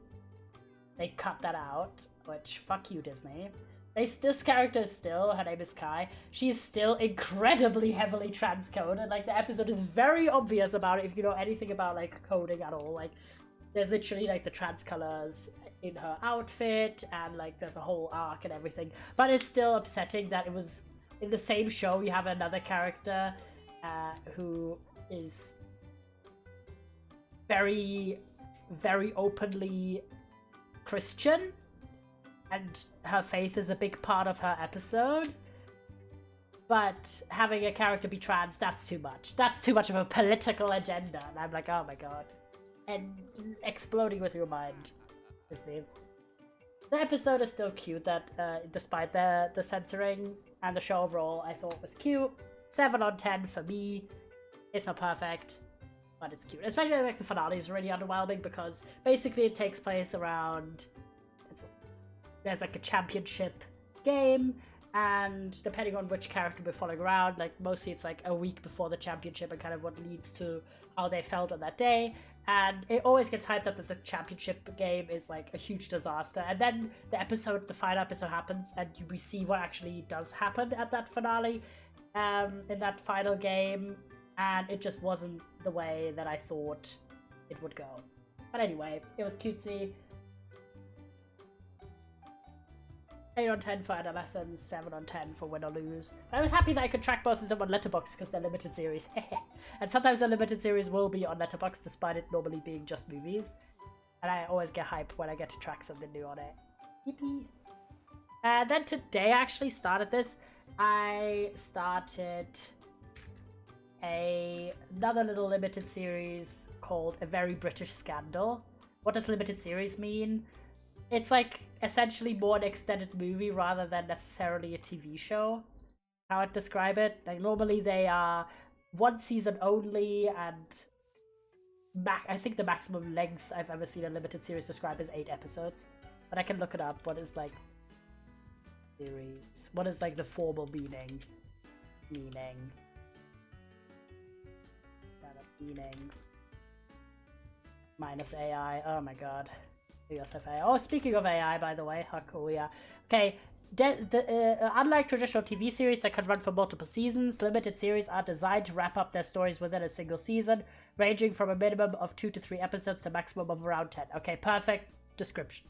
They cut that out, which fuck you, Disney. This character is still, her name is Kai, she's still incredibly heavily trans-coded. Like, the episode is very obvious about it if you know anything about, like, coding at all. Like, there's literally, like, the trans colors in her outfit, and, like, there's a whole arc and everything. But it's still upsetting that it was, in the same show, you have another character who is very, very openly Christian, and her faith is a big part of her episode, but having a character be trans, that's too much. That's too much of a political agenda, and I'm like, oh my god. And exploding with your mind, Disney. The episode is still cute, that despite the censoring, and the show overall I thought was cute. 7 on 10 for me. It's not perfect, but it's cute. Especially like the finale is really underwhelming because basically it takes place around... There's like a championship game, and depending on which character we're following around, like mostly it's like a week before the championship and kind of what leads to how they felt on that day. And it always gets hyped up that the championship game is like a huge disaster. And then the final episode happens, and we see what actually does happen at that finale, in that final game. And it just wasn't the way that I thought it would go. But anyway, it was cutesy. 8 on 10 for Adolescents, 7 on 10 for Win or Lose. I was happy that I could track both of them on Letterboxd because they're limited series. And sometimes the limited series will be on Letterboxd despite it normally being just movies. And I always get hyped when I get to track something new on it. Yippee! And then today I actually started this. I started another little limited series called A Very British Scandal. What does limited series mean? It's like essentially more an extended movie rather than necessarily a TV show. how I'd describe it. Like, normally they are one season only, and I think the maximum length I've ever seen a limited series described is 8 episodes. But I can look it up. What is, like, series? What is, like, the formal meaning? Meaning. Minus AI. Oh my god. Oh, speaking of AI, by the way, how cool, yeah. Okay, unlike traditional TV series that can run for multiple seasons, limited series are designed to wrap up their stories within a single season, ranging from a minimum of 2 to 3 episodes to a maximum of around 10. Okay, perfect description.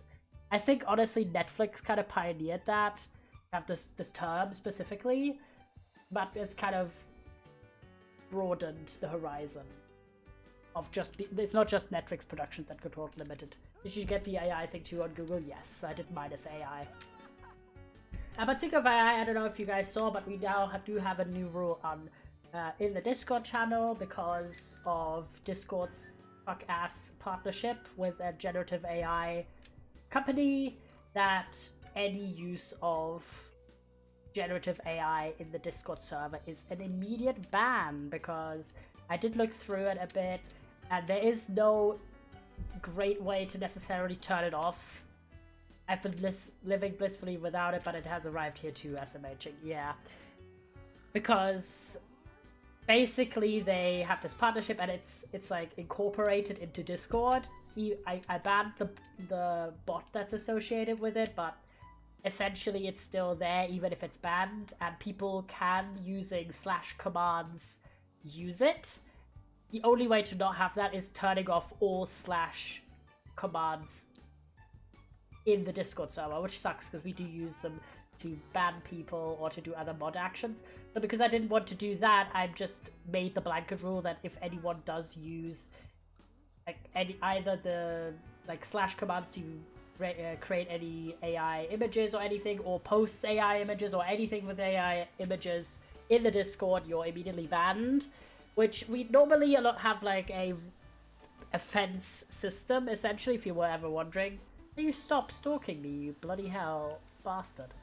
I think, honestly, Netflix kind of pioneered that, have this term specifically, but it's kind of broadened the horizon of it's not just Netflix productions that control limited. Did you get the AI thing too on Google? Yes, I did minus AI. But speaking of AI, I don't know if you guys saw, but we now do have a new rule on in the Discord channel because of Discord's fuck-ass partnership with a generative AI company, that any use of generative AI in the Discord server is an immediate ban, because I did look through it a bit, and there is no great way to necessarily turn it off. I've been living blissfully without it, but it has arrived here too, SMHing, yeah. Because basically they have this partnership, and it's like incorporated into Discord. I banned the bot that's associated with it, but essentially it's still there even if it's banned, and people can, using / commands, use it. The only way to not have that is turning off all / commands in the Discord server, which sucks because we do use them to ban people or to do other mod actions. But because I didn't want to do that, I've just made the blanket rule that if anyone does use like either the like / commands to create any AI images or anything, or posts AI images or anything with AI images in the Discord, you're immediately banned. Which we normally not have like a offense system, essentially, if you were ever wondering. You stop stalking me, you bloody hell bastard.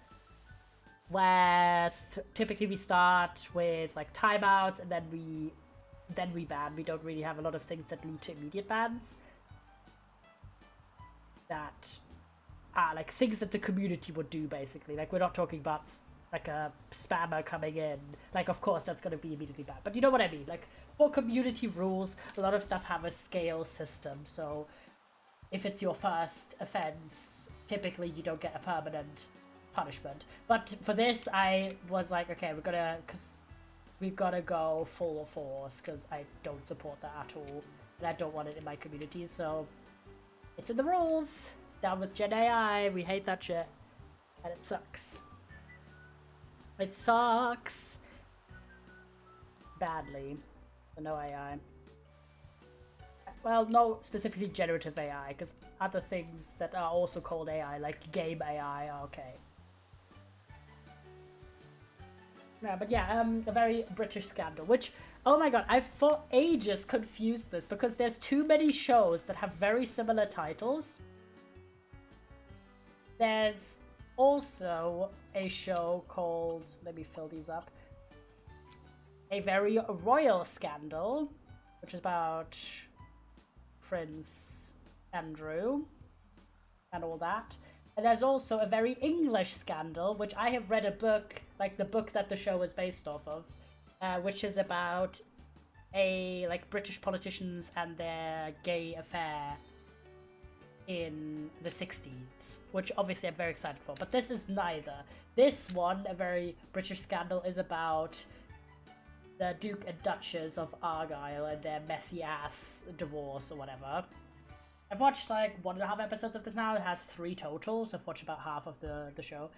Where typically we start with like timeouts, and then we ban. We don't really have a lot of things that lead to immediate bans. That are like things that the community would do, basically. Like, we're not talking about like a spammer coming in. Like, of course that's going to be immediately banned, but you know what I mean. Like, for community rules, a lot of stuff have a scale system, so if it's your first offense, typically you don't get a permanent punishment. But for this, I was like, okay, we've gotta go full force, because I don't support that at all, and I don't want it in my community, so it's in the rules. Down with Gen AI, we hate that shit, and it sucks. It sucks badly for no AI. Well, no, specifically generative AI, because other things that are also called AI, like game AI, are okay. Yeah, but yeah, a very British scandal, which, oh my god, I've for ages confused this, because there's too many shows that have very similar titles. There's also a show called, let me fill these up, A Very Royal Scandal, which is about Prince Andrew and all that. And there's also A Very English Scandal, which I have read a book, like the book that the show is based off of, which is about like British politicians and their gay affair in the 60s, which obviously I'm very excited for. But this is neither. This one, A Very British Scandal, is about the Duke and Duchess of Argyll and their messy ass divorce or whatever. I've watched like 1.5 episodes of this now. It has 3 total, so I've watched about half of the show.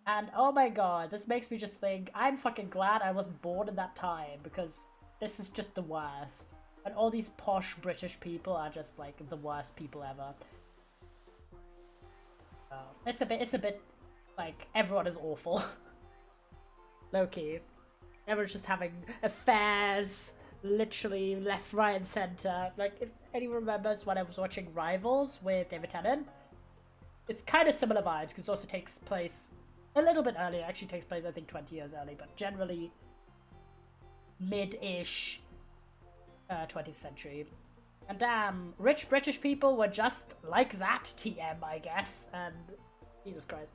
And oh my god, this makes me just think, I'm fucking glad I wasn't born in that time, because this is just the worst. And all these posh British people are just like the worst people ever. It's a bit like everyone is awful. Low-key. Everyone's just having affairs, literally left, right, and center. Like, if anyone remembers when I was watching Rivals with David Tennant, it's kind of similar vibes, because it also takes place a little bit earlier. It actually takes place, I think, 20 years early, but generally mid-ish 20th century. And damn, rich British people were just like that, TM, I guess. And Jesus Christ.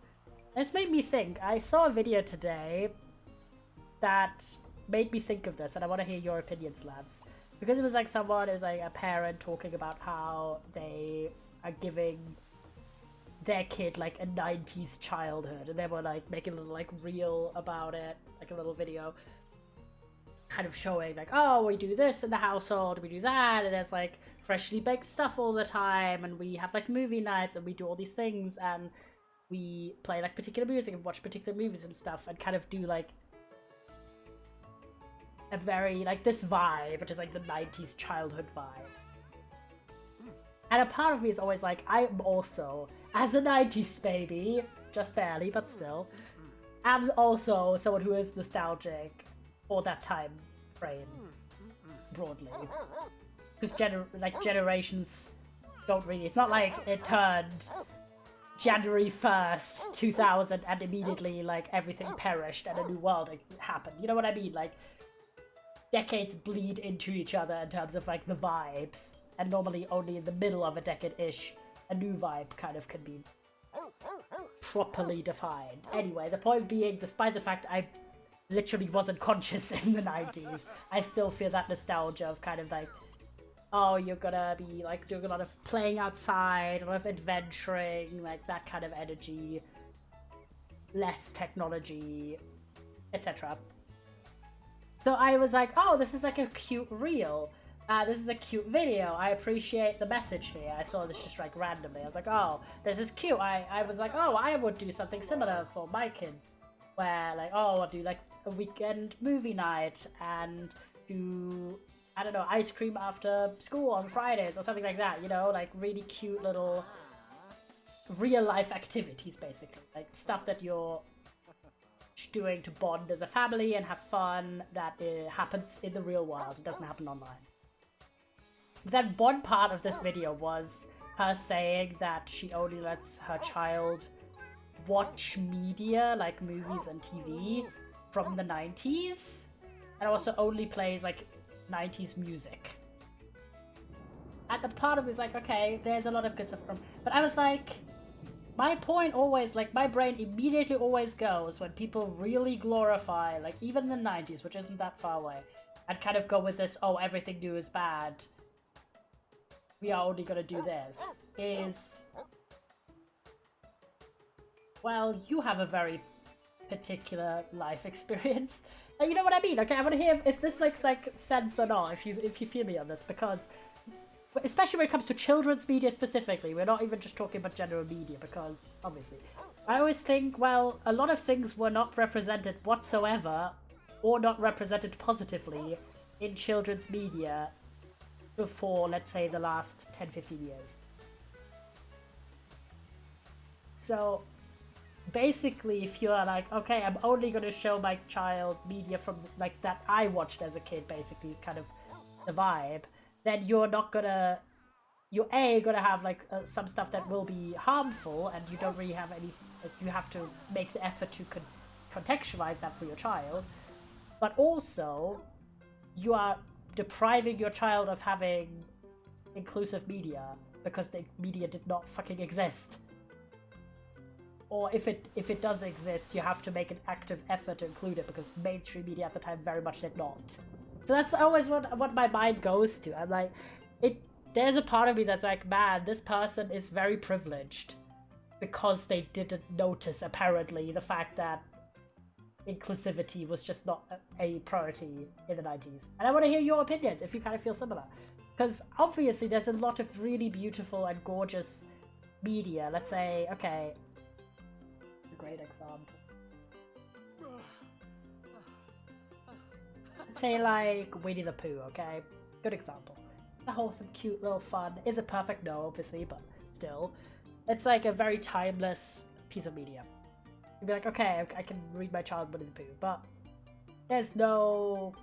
This made me think. I saw a video today that made me think of this, and I want to hear your opinions, lads. Because it was like someone, it was like a parent talking about how they are giving their kid like a 90s childhood, and they were like making a little like reel about it, like a little video kind of showing like, oh, we do this in the household, we do that, and there's like freshly baked stuff all the time, and we have like movie nights, and we do all these things, and we play like particular music and watch particular movies and stuff, and kind of do like a very like this vibe, which is like the 90s childhood vibe. And a part of me is always like, I'm also, as a 90s baby, just barely, but still, am also someone who is nostalgic for that time frame, broadly. Because generations don't really, it's not like it turned January 1st, 2000, and immediately, like, everything perished and a new world happened. You know what I mean? Like, decades bleed into each other in terms of, like, the vibes. And normally only in the middle of a decade-ish, a new vibe kind of can be properly defined. Anyway, the point being, despite the fact I literally wasn't conscious in the 90s, I still feel that nostalgia of kind of like, oh, you're gonna be like doing a lot of playing outside, a lot of adventuring, like that kind of energy, less technology, etc. So I was like, oh, this is like a cute reel. This is a cute video. I appreciate the message here. I saw this just like randomly. I was like, oh, this is cute. I was like, oh, I would do something similar for my kids. Where like, oh, I'll do like a weekend movie night and do, I don't know, ice cream after school on Fridays or something like that. You know, like really cute little real life activities basically. Like stuff that you're doing to bond as a family and have fun that happens in the real world. It doesn't happen online. Then one part of this video was her saying that she only lets her child watch media like movies and TV from the 90s, and also only plays like 90s music. And the part of me is like, okay, there's a lot of good stuff from, but I was like, my point always, like my brain immediately always goes when people really glorify like even the 90s, which isn't that far away, and kind of go with this, oh, everything new is bad, we are only gonna do this, is, well, you have a very particular life experience. You know what I mean? Okay, I want to hear if this makes like sense or not, if you feel me on this, because especially when it comes to children's media specifically, we're not even just talking about general media, because obviously I always think, well, a lot of things were not represented whatsoever or not represented positively in children's media before, let's say, the last 10-15 years. So basically, if you're like, okay, I'm only going to show my child media from like that I watched as a kid, basically is kind of the vibe, then you're not gonna, you're gonna have like some stuff that will be harmful, and you don't really have any, like, you have to make the effort to contextualize that for your child, but also you are depriving your child of having inclusive media because the media did not fucking exist. Or if it does exist, you have to make an active effort to include it because mainstream media at the time very much did not. So that's always what my mind goes to. I'm like, there's a part of me that's like, man, this person is very privileged because they didn't notice, apparently, the fact that inclusivity was just not a priority in the 90s. And I want to hear your opinions if you kind of feel similar. Because obviously there's a lot of really beautiful and gorgeous media. Let's say, okay, a great example. Let's say like Winnie the Pooh, okay? Good example. A wholesome, cute, little fun. Is it perfect? No, obviously, but still. It's like a very timeless piece of media. You'd be like, okay, I can read my child Winnie the Pooh, but there's still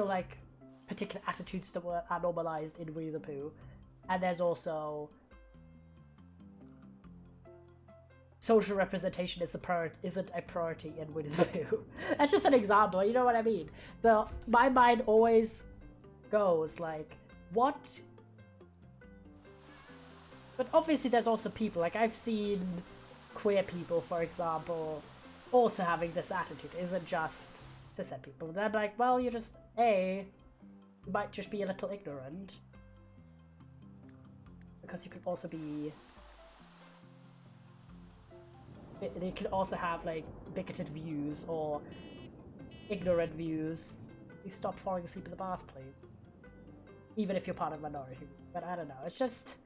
like particular attitudes that are normalized in Winnie the Pooh, and there's also social representation isn't a priority in Winnie the Pooh. That's just an example, you know what I mean? So my mind always goes like, what? But obviously there's also people, like I've seen queer people, for example, also having this attitude. It isn't just cishet people. They're like, well, you might just be a little ignorant. Because you could also be... They can also have, like, bigoted views or ignorant views. Please stop falling asleep in the bath, please. Even if you're part of a minority. But I don't know. It's just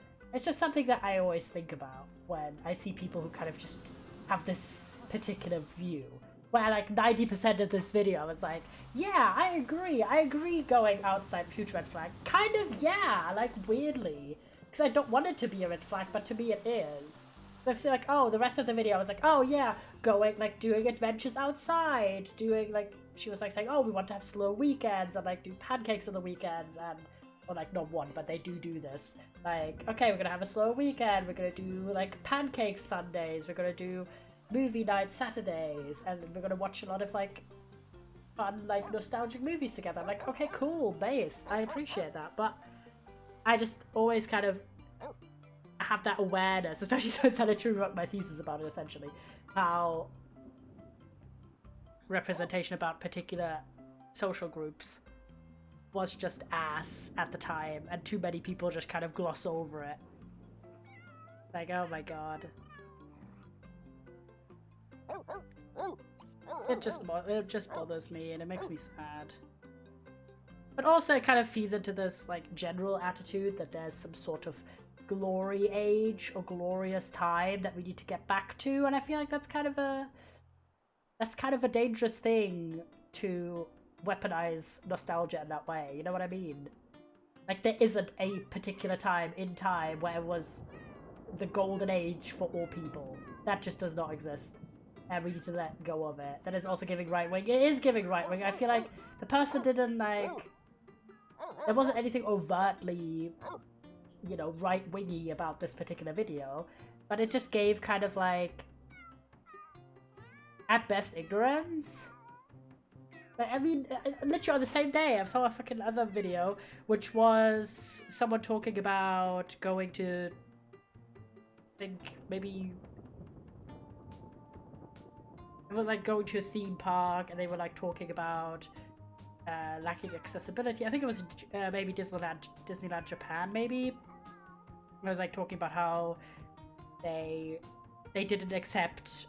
something that I always think about when I see people who kind of just have this particular view. Where, like, 90% of this video is like, yeah, I agree going outside huge red flag. Kind of, yeah, like, weirdly. Because I don't want it to be a red flag, but to me it is. I've seen, like, oh, the rest of the video I was like, oh yeah, going, like, doing adventures outside, doing, like, she was like saying, oh, we want to have slow weekends and, like, do pancakes on the weekends, and, or, like, not one, but they do this. Like, okay, we're gonna have a slow weekend, we're gonna do, like, pancakes Sundays, we're gonna do movie night Saturdays, and we're gonna watch a lot of, like, fun, like, nostalgic movies together. I'm like, okay, cool, base, I appreciate that, but I just always kind of have that awareness, especially since I literally wrote my thesis about it, essentially, how representation about particular social groups was just ass at the time, and too many people just kind of gloss over it. Like, oh my god. It just bothers me, and it makes me sad. But also it kind of feeds into this, like, general attitude that there's some sort of glory age or glorious time that we need to get back to, and I feel like that's kind of a dangerous thing to weaponize nostalgia in that way, you know what I mean? Like, there isn't a particular time in time where it was the golden age for all people. That just does not exist, and we need to let go of it. That is also giving right wing. It is giving right wing. I feel like the person didn't, like, there wasn't anything overtly, you know, right-wingy about this particular video, but it just gave kind of, like, at best, ignorance. Like, I mean, literally on the same day, I saw a fucking other video, which was someone talking about going to, I think, maybe, it was, like, going to a theme park, and they were, like, talking about lacking accessibility. I think it was maybe Disneyland Japan, maybe. I was, like, talking about how they didn't accept,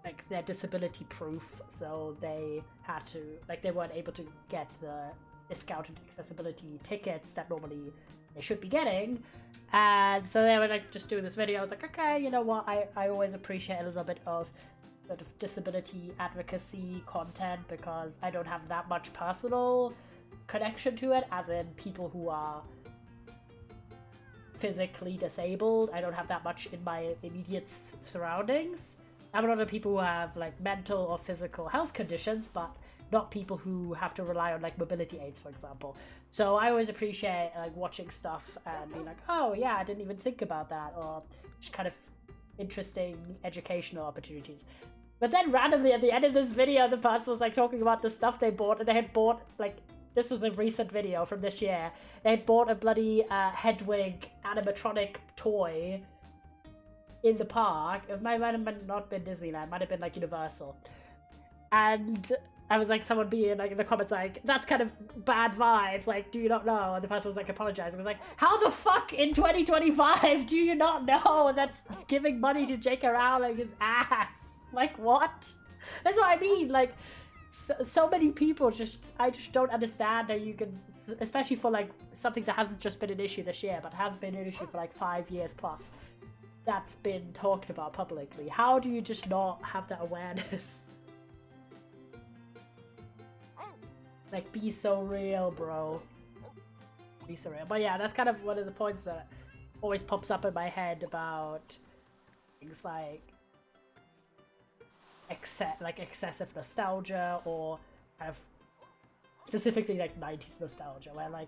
like, their disability proof, so they had to, like, they weren't able to get the discounted accessibility tickets that normally they should be getting, and so they were, like, just doing this video. I was like, okay, you know what, I always appreciate a little bit of sort of disability advocacy content, because I don't have that much personal connection to it, as in people who are physically disabled. I don't have that much in my immediate surroundings. I have a lot of people who have, like, mental or physical health conditions, but not people who have to rely on, like, mobility aids, for example. So I always appreciate, like, watching stuff and being like, oh yeah, I didn't even think about that, or just kind of interesting educational opportunities. But then randomly at the end of this video, the person was, like, talking about the stuff they bought, and they had bought, like, this was a recent video from this year, they had bought a bloody Hedwig animatronic toy in the park. It might have not been Disneyland, might have been, like, Universal. And I was like, someone being, like, in the comments, like, that's kind of bad vibes, like, do you not know? And the person was, like, apologizing. I was like, how the fuck in 2025 do you not know that's giving money to J.K. Rowling's ass? Like, what? That's what I mean, like, so many people I just don't understand how you can, especially for, like, something that hasn't just been an issue this year, but has been an issue for, like, 5 years plus, that's been talked about publicly. How do you just not have that awareness? Like, be so real, bro. Be so real. But yeah, that's kind of one of the points that always pops up in my head about things like excessive nostalgia, or kind of specifically, like, 90s nostalgia, where, like,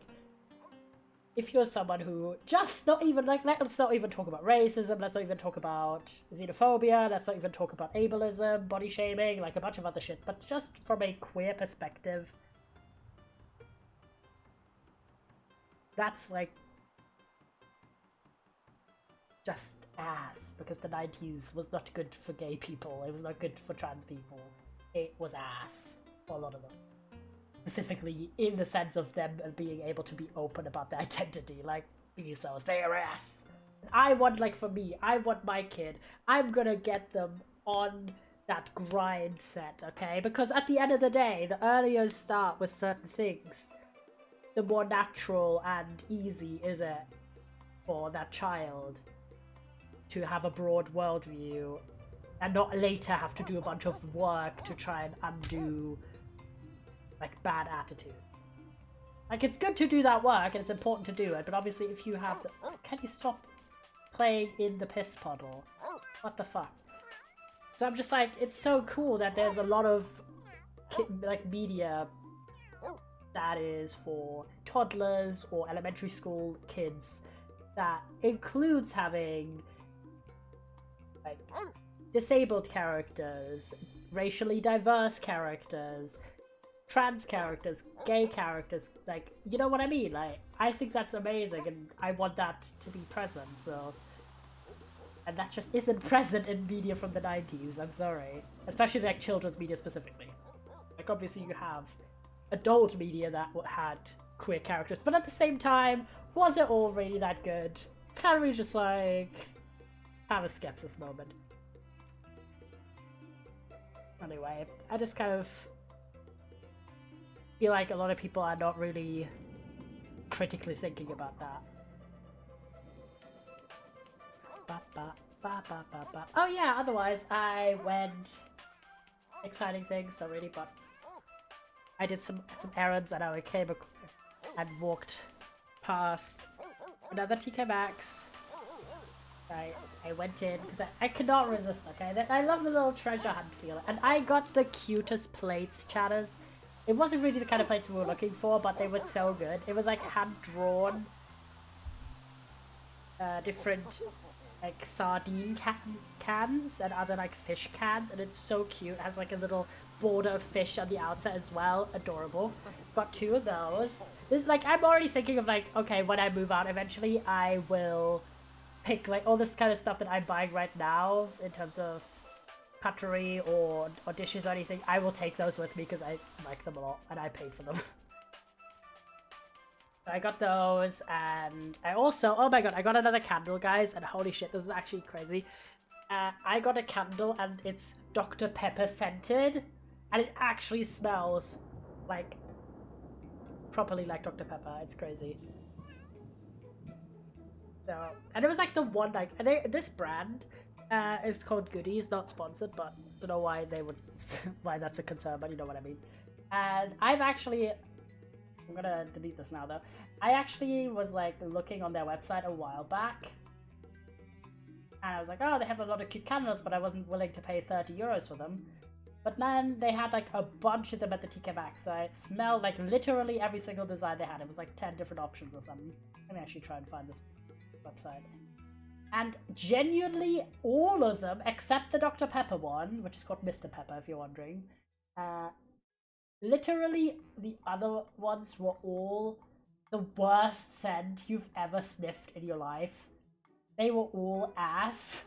if you're someone who just not even like, let's not even talk about racism, let's not even talk about xenophobia, let's not even talk about ableism, body shaming, like a bunch of other shit, but just from a queer perspective, that's like just ass, because the 90s was not good for gay people, it was not good for trans people, it was ass for a lot of them. Specifically in the sense of them being able to be open about their identity, like, be so serious. I want, like, for me, I want my kid, I'm gonna get them on that grind set, okay? Because at the end of the day, the earlier you start with certain things, the more natural and easy is it for that child to have a broad worldview and not later have to do a bunch of work to try and undo like bad attitudes. Like, it's good to do that work and it's important to do it, but obviously if you have the... Can you stop playing in the piss puddle? What the fuck? So I'm just like, it's so cool that there's a lot of like media that is for toddlers or elementary school kids that includes having like disabled characters, racially diverse characters, trans characters, gay characters, like, you know what I mean? Like, I think that's amazing and I want that to be present, so... And that just isn't present in media from the 90s, I'm sorry. Especially, like, children's media specifically. Like, obviously you have adult media that had queer characters, but at the same time, was it all really that good? Can't we just, like, have a skepsis moment? Anyway, I just kind of feel like a lot of people are not really critically thinking about that. Oh yeah, otherwise I went exciting things, not really, but I did some errands and I came and walked past another TK Maxx. I went in because I could not resist, okay? I love the little treasure hunt feel, and I got the cutest plates, chatters. It wasn't really the kind of plates we were looking for, but they were so good. It was like hand-drawn, different like sardine cans and other like fish cans, and it's so cute. It has like a little border of fish on the outside as well. Adorable. Got 2 of those. This, like, I'm already thinking of like, okay, when I move out eventually, I will pick like all this kind of stuff that I'm buying right now in terms of cutlery or dishes or anything. I will take those with me because I like them a lot and I paid for them. I got those, and I also, oh my god, I got another candle, guys, and holy shit, this is actually crazy. I got a candle and it's Dr. Pepper scented, and it actually smells like properly like Dr. Pepper. It's crazy. So, and it was like the one, like, this brand is called Goodies, not sponsored, but I don't know why they would, why that's a concern, but you know what I mean. And I've actually, I'm gonna delete this now though. I actually was like looking on their website a while back, and I was like, oh, they have a lot of cute candles, but I wasn't willing to pay 30 euros for them. But then they had like a bunch of them at the TK Maxx, so it smelled like literally every single design they had. It was like 10 different options or something. Let me actually try and find this website. And genuinely all of them, except the Dr. Pepper one, which is called Mr. Pepper if you're wondering, literally the other ones were all the worst scent you've ever sniffed in your life. They were all ass,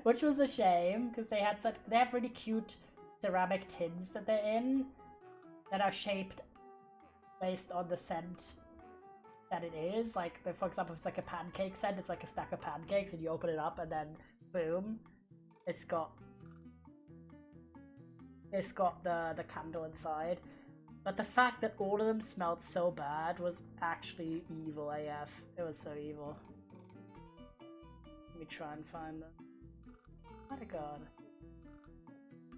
which was a shame because they have really cute ceramic tins that they're in that are shaped based on the scent that it is. Like, for example, if it's like a pancake scent, it's like a stack of pancakes and you open it up and then boom, it's got the candle inside. But the fact that all of them smelled so bad was actually evil AF. It was so evil. Let me try and find them. Oh my god.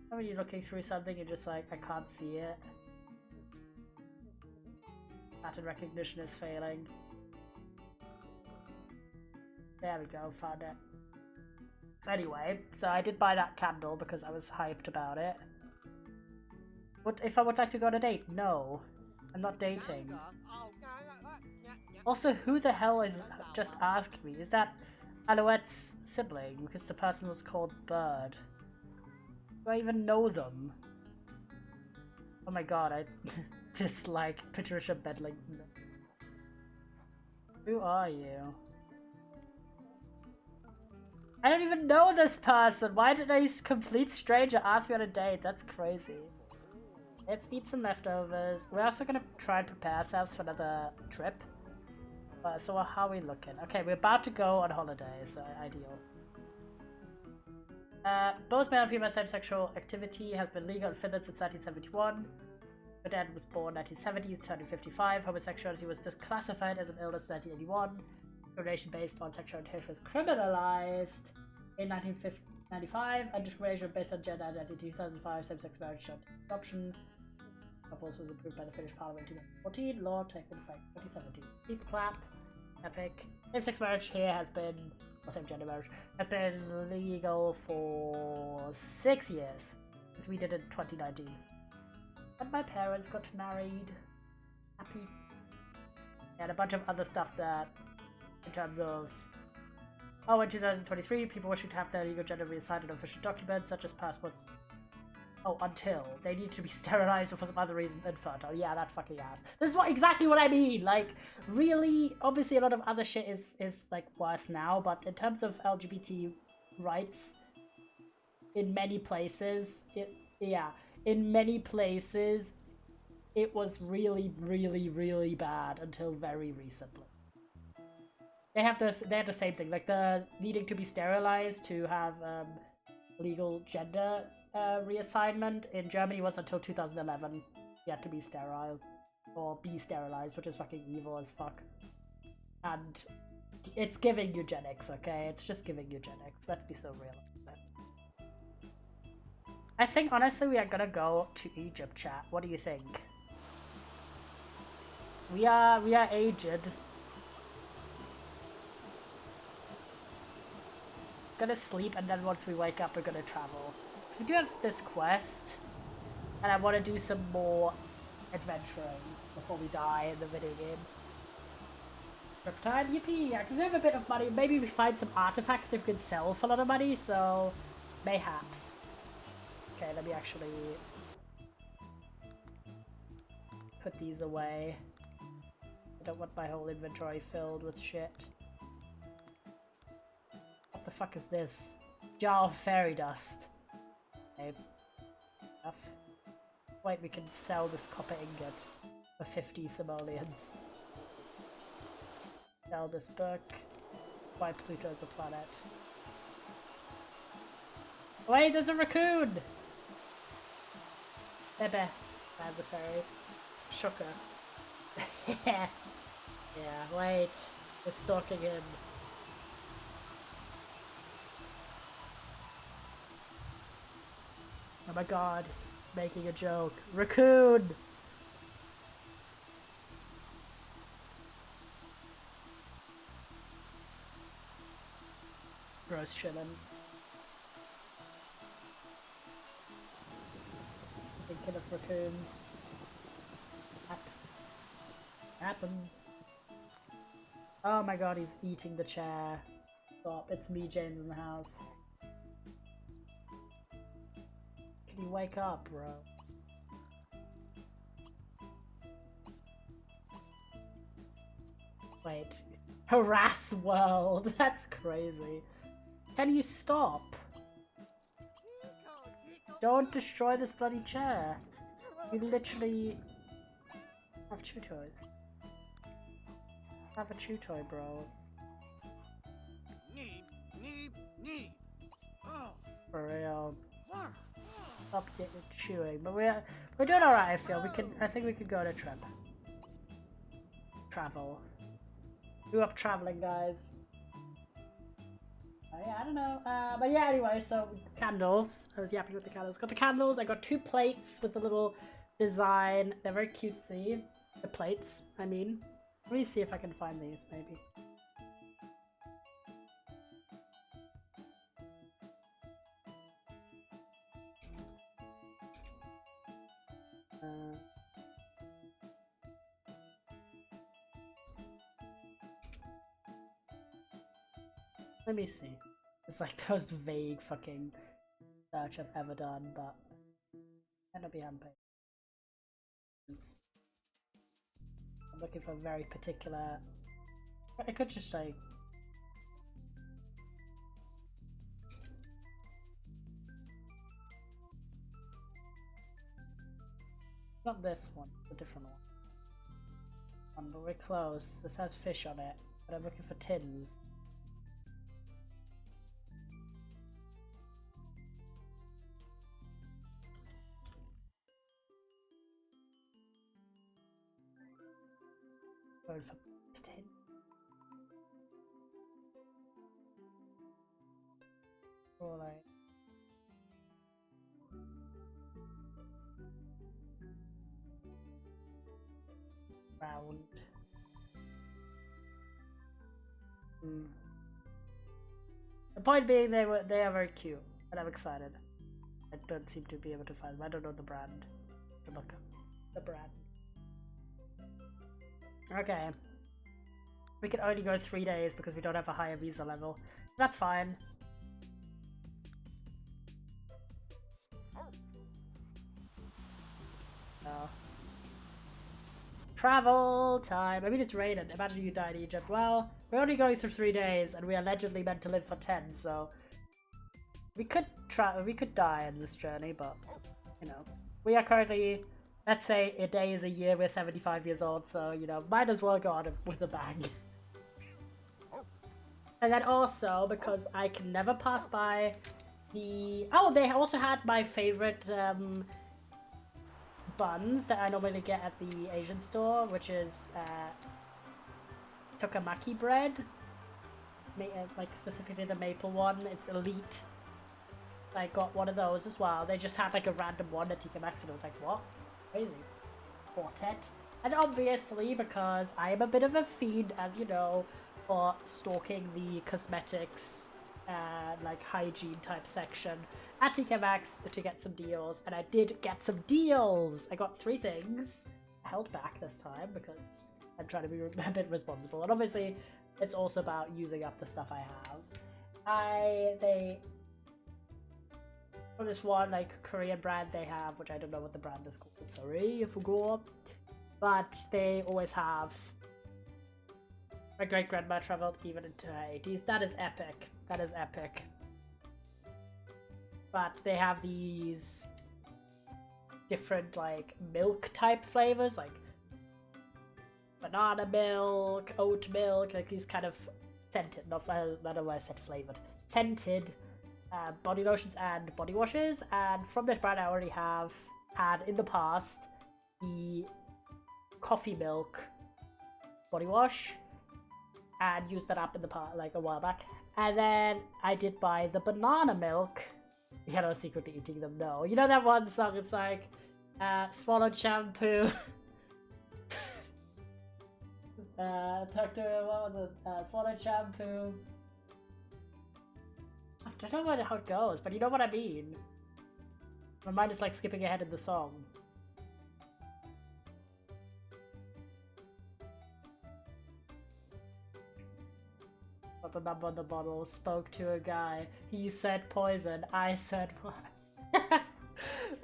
When you're looking through something, you're just like, I can't see it. Pattern recognition is failing. There we go, found it. Anyway, so I did buy that candle because I was hyped about it. What if I would like to go on a date? No. I'm not dating. Also, who the hell is just asked me? Is that Alouette's sibling? Because the person was called Bird. Do I even know them? Oh my god, I dislike Patricia Bedlington. Who are you? I don't even know this person! Why did a complete stranger ask me on a date? That's crazy. Let's eat some leftovers. We're also gonna try and prepare ourselves for another trip. So how are we looking? Okay, we're about to go on holiday, so ideal. Both male and female same-sexual activity has been legal in Finland since 1971. Her dad was born 1970, turning 55. Homosexuality was disclassified as an illness in 1981. Discrimination based on sexual orientation was criminalized in 1995. And discrimination based on gender identity in 2005. Same-sex marriage showed adoption. Proposal was approved by the Finnish Parliament in 2014. Law taken effect 2017. Deep clap. Epic. Same-sex marriage here has been, or same-gender marriage, has been legal for 6 years. Because we did it in 2019. But my parents got married. Happy. And a bunch of other stuff that, in terms of... Oh, in 2023, people wishing to have their legal gender reassigned on official documents, such as passports. Oh, until. They need to be sterilized or for some other reason infertile. Yeah, that fucking ass. This is exactly what I mean! Like, really, obviously a lot of other shit is like, worse now, but in terms of LGBT rights, in many places, in many places, it was really, really, really bad until very recently. They have the same thing, like the needing to be sterilized to have legal gender reassignment in Germany was until 2011. You had to be sterile or be sterilized, which is fucking evil as fuck. And it's giving eugenics, okay? It's just giving eugenics. Let's be so real. I think honestly we are gonna go to Egypt, chat. What do you think? So we are aged. Gonna sleep, and then once we wake up we're gonna travel. So we do have this quest, and I want to do some more adventuring before we die in the video game. Trip time, yippee! Because we have a bit of money. Maybe we find some artifacts that we can sell for a lot of money. So mayhaps. Okay, let me actually put these away. I don't want my whole inventory filled with shit. What the fuck is this? Jar of fairy dust. Okay. Enough. Wait, we can sell this copper ingot for 50 simoleons. Sell this book. Why Pluto's a planet. Wait, there's a raccoon! Bebe. That's a fairy. Shook her. Yeah, wait. We're stalking him. Oh my god. It's making a joke. Raccoon! Bro's chillin'. Thinking of raccoons. Happens. Oh my god, he's eating the chair. Stop, it's me, James, in the house. Can you wake up, bro? Wait. Harass world! That's crazy. Can you stop? Don't destroy this bloody chair. You literally have chew toys. Have a chew toy, bro. Need. Oh. For real. Stop chewing. But we're doing alright, I feel. I think we could go on a trip. Travel. Grew up traveling, guys. Yeah, I don't know. But yeah, anyway, so candles. I was yapping with the candles. Got the candles. I got 2 plates with a little design. They're very cutesy. The plates, I mean. Let me see if I can find these, maybe. Let me see. It's like the most vague fucking search I've ever done, but end up behind pages. I'm looking for a very particular. I could just like. Not this one, it's a different one. But we're close. This has fish on it, but I'm looking for tins. Going for tin. Or like. Round. The point being, they are very cute, and I'm excited. I don't seem to be able to find them. I don't know the brand. To look up the brand. Okay. We can only go 3 days because we don't have a higher visa level. That's fine. Travel time. I mean, it's raining. Imagine you die in Egypt. Well, we're only going through 3 days, and we are allegedly meant to live for 10. So we could die in this journey, but you know, we are currently. Let's say a day is a year. We're 75 years old, so you know, might as well go on with a bang. And then also because I can never pass by the. Oh, they also had my favorite. Buns that I normally get at the Asian store, which is tokamaki bread, like specifically the maple one. It's elite. I got one of those as well. They just had like a random one at TK Maxx, and I was like, what? Crazy. Quartet. And obviously, because I am a bit of a fiend, as you know, for stalking the cosmetics like hygiene type section at TK Maxx to get some deals, and I did get some deals. I got 3 things. I held back this time because I'm trying to be a bit responsible, and obviously it's also about using up the stuff I have. For this one like Korean brand they have, which I don't know what the brand is called, sorry, I forgot, but they always have. My great grandma traveled even into her 80s. That is epic. That is epic. But they have these different like milk type flavors, like banana milk, oat milk, like these kind of scented, not why I said flavored, scented body lotions and body washes. And from this brand I already have had in the past the coffee milk body wash and used that up in the past like a while back. And then I did buy the banana milk. Yeah, I was secretly eating them. No, you know that one song? It's like swallowed shampoo. Talk to what was it? Swallowed shampoo. I don't know how it goes, but you know what I mean. My mind is like skipping ahead in the song. Got the number on the bottle. Spoke to a guy. He said poison. I said what?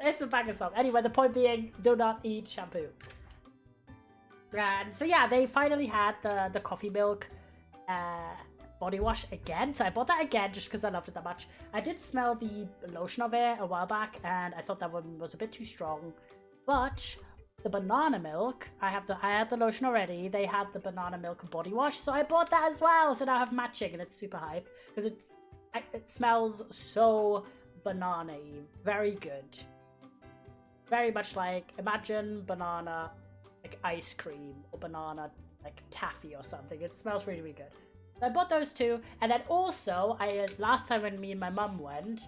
It's a banger song. Anyway, the point being, do not eat shampoo. And so yeah, they finally had the coffee milk body wash again. So I bought that again just because I loved it that much. I did smell the lotion of it a while back, and I thought that one was a bit too strong. But the banana milk, I had the lotion already. They had the banana milk body wash, so I bought that as well. So now I have matching, and it's super hype because it smells so banana-y. Very good. Very much like, imagine banana like ice cream or banana like taffy or something. It smells really, really good. So I bought those 2, and then also last time when me and my mum went,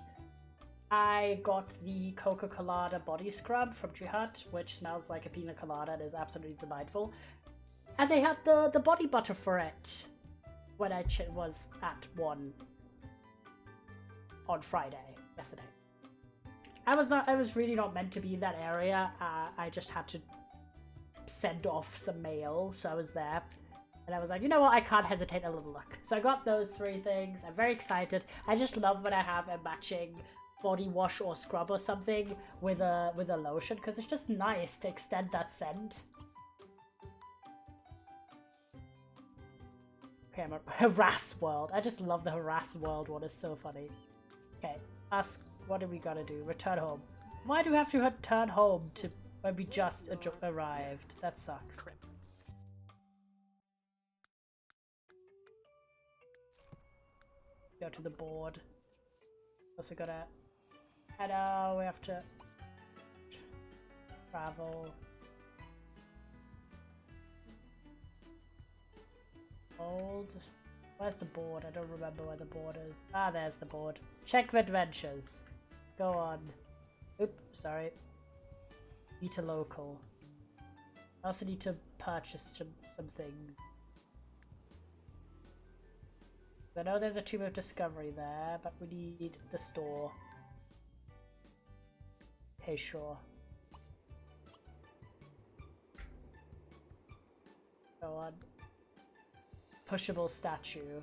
I got the Coca-Colada body scrub from Tree Hut, which smells like a pina colada and is absolutely delightful. And they had the body butter for it when I was at one on Friday, yesterday. I was really not meant to be in that area. I just had to send off some mail, so I was there. And I was like, you know what, I can't hesitate a little look. So I got those 3 things. I'm very excited. I just love when I have a matching body wash or scrub or something with a lotion, because it's just nice to extend that scent. Okay, I'm a harass world. I just love the harass world one. It's so funny. Okay, ask, what do we gotta do? Return home. Why do we have to return home to when we just arrived? That sucks. Go to the board. Also gotta... I know, we have to travel. Old. Where's the board? I don't remember where the board is. Ah, there's the board. Check adventures. Go on. Oop, sorry. Need to local. I also need to purchase some things. I know there's a Tomb of Discovery there, but we need the store. Okay, sure. Go on. Pushable statue.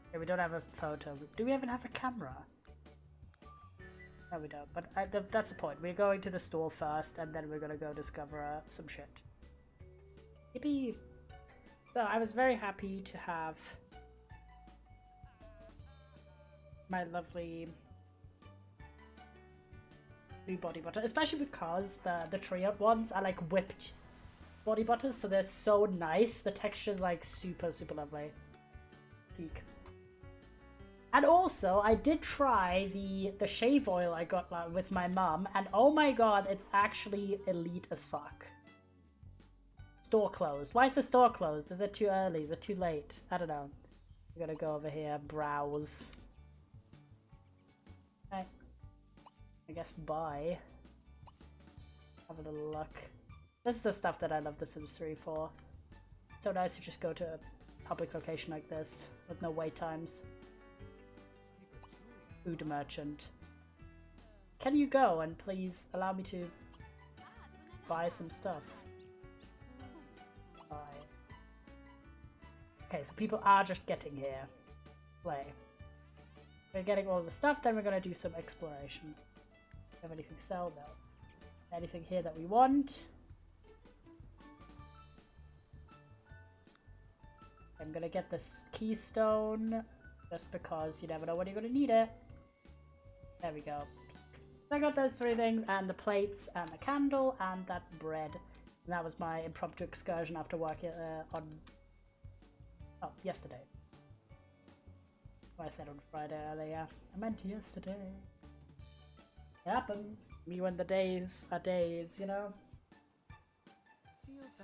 Okay, we don't have a photo. Do we even have a camera? No, we don't. But that's the point. We're going to the store first, and then we're gonna go discover some shit. Yippee! So I was very happy to have my lovely new body butter, especially because the trio ones are like whipped body butters, so they're so nice. The texture's like super lovely. Peak. And also, I did try the shave oil I got with my mum, and oh my god, it's actually elite as fuck. Store closed. Why is the store closed? Is it too early? Is it too late? I don't know. We gotta go over here, browse. Okay. I guess bye. Have a little look. This is the stuff that I love The Sims 3 for. It's so nice to just go to a public location like this with no wait times. Food merchant. Can you go and please allow me to buy some stuff? Bye. Okay, so people are just getting here. Play. We're getting all the stuff, then we're gonna do some exploration. Do we have anything to sell though? Anything here that we want? I'm gonna get this keystone just because you never know when you're gonna need it. There we go. So I got those 3 things, and the plates, and the candle, and that bread. And that was my impromptu excursion after work yesterday. I said on Friday earlier. I meant yesterday. It happens. Me when the days are days, you know?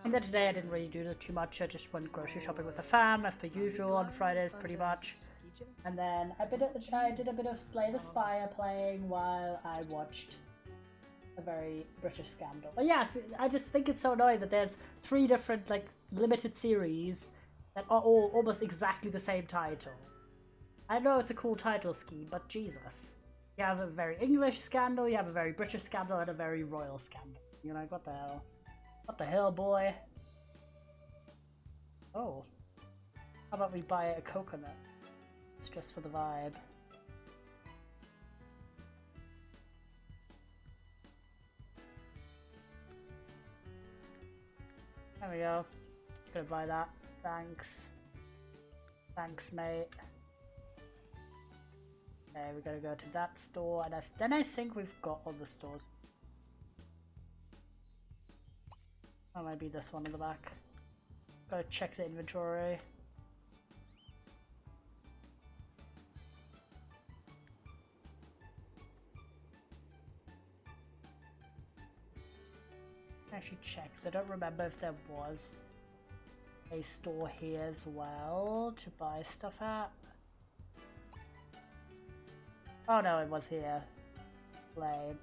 And then today I didn't really do too much. I just went grocery shopping with the fam, as per usual on Fridays, pretty much. And then I did a bit of Slay the Spire playing while I watched a very British scandal. But yes, I just think it's so annoying that there's 3 different like limited series that are all almost exactly the same title. I know it's a cool title scheme, but Jesus. You have a very English scandal, you have a very British scandal, and a very royal scandal. You're like, what the hell? What the hell, boy? Oh. How about we buy a coconut? It's just for the vibe. There we go. Gonna buy that. Thanks. Thanks, mate. Okay, we gotta go to that store, and then I think we've got all the stores. That might be this one in the back. Gotta check the inventory. Actually check, 'cause I don't remember if there was a store here as well to buy stuff at. Oh no, it was here. Play.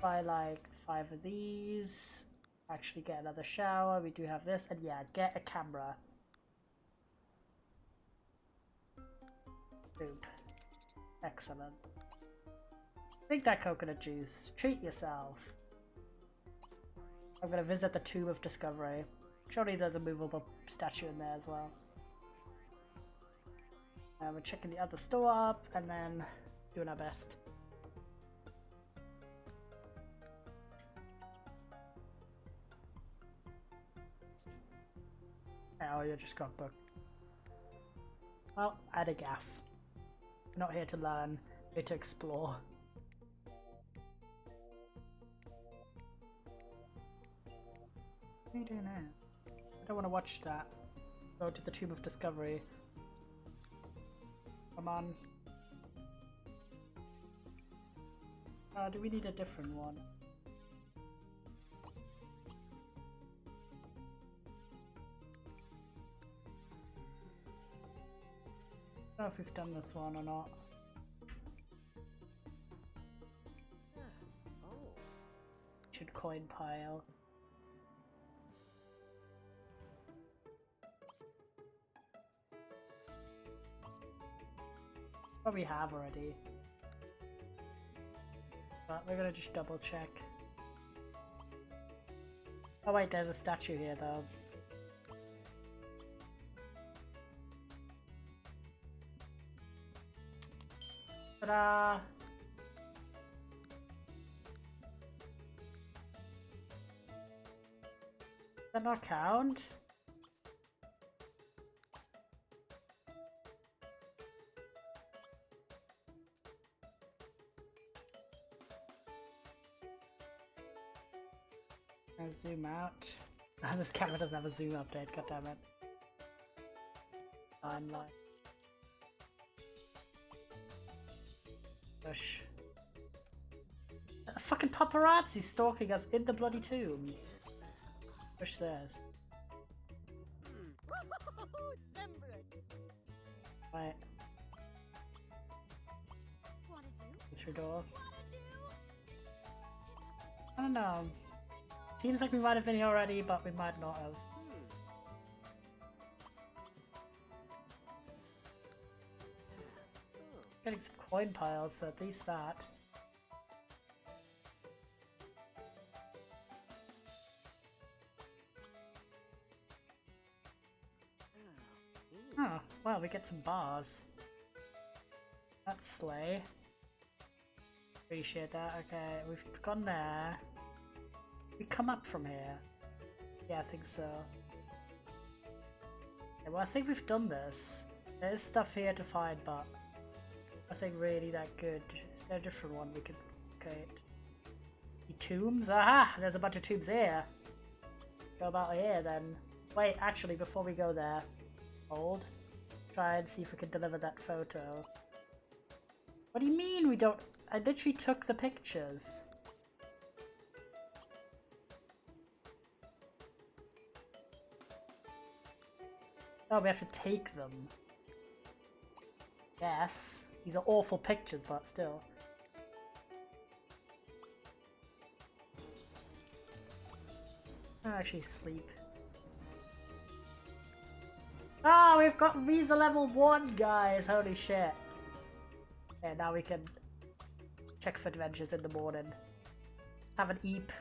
Buy like 5 of these. Actually get another shower. We do have this. And yeah, get a camera. Soup. Excellent. Drink that coconut juice. Treat yourself. I'm gonna visit the Tomb of Discovery. Surely there's a movable statue in there as well. We're checking the other store up and then doing our best. Oh, you just got booked. Well, add a gaff. We're not here to learn, we're here to explore. What are you doing now? I don't want to watch that. Go to the Tomb of Discovery. Come on. Do we need a different one? I don't know if we've done this one or not. Should coin pile. Probably have already. But we're gonna just double check. Oh wait, there's a statue here though. Ta-da! Does that not count? I'll zoom out. This camera doesn't have a zoom update, goddammit. Timeline. Push. A fucking paparazzi stalking us in the bloody tomb. Push this. Right. Through door. I don't know. Seems like we might have been here already, but we might not have. Getting some coin piles, so at least that. Oh, well, we get some bars. That's slay. Appreciate that. Okay, we've gone there. We come up from here. Yeah, I think so. Okay, well, I think we've done this. There's stuff here to find, but nothing really that good. Is there a different one we could create? The tombs? Aha! There's a bunch of tombs here. Go about here then. Wait, actually, before we go there, hold. Try and see if we can deliver that photo. What do you mean we don't? I literally took the pictures. Oh, we have to take them. Yes. These are awful pictures, but still. I'll actually sleep. Ah, we've got visa level 1, guys. Holy shit. Okay, now we can check for adventures in the morning. Have an eep.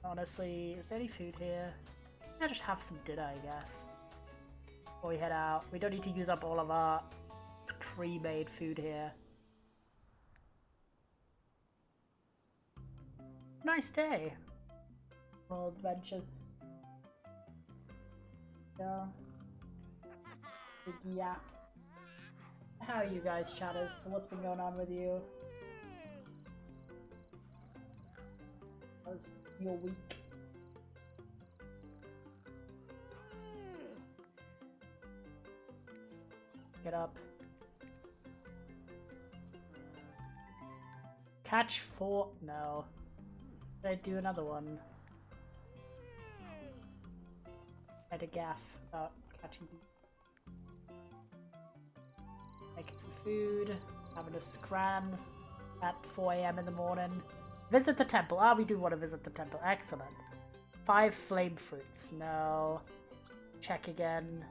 Honestly, is there any food here? Yeah, just have some dinner, I guess. Before we head out. We don't need to use up all of our pre-made food here. Nice day. All adventures. Yeah. Yeah. How are you guys, chatters? So what's been going on with you? How's your week? Get up. Catch 4? No. Did I do another one? I had a gaff about catching people. Making some food. Having a scram at 4 AM in the morning. Visit the temple. Ah, we do want to visit the temple. Excellent. 5 flame fruits. No. Check again.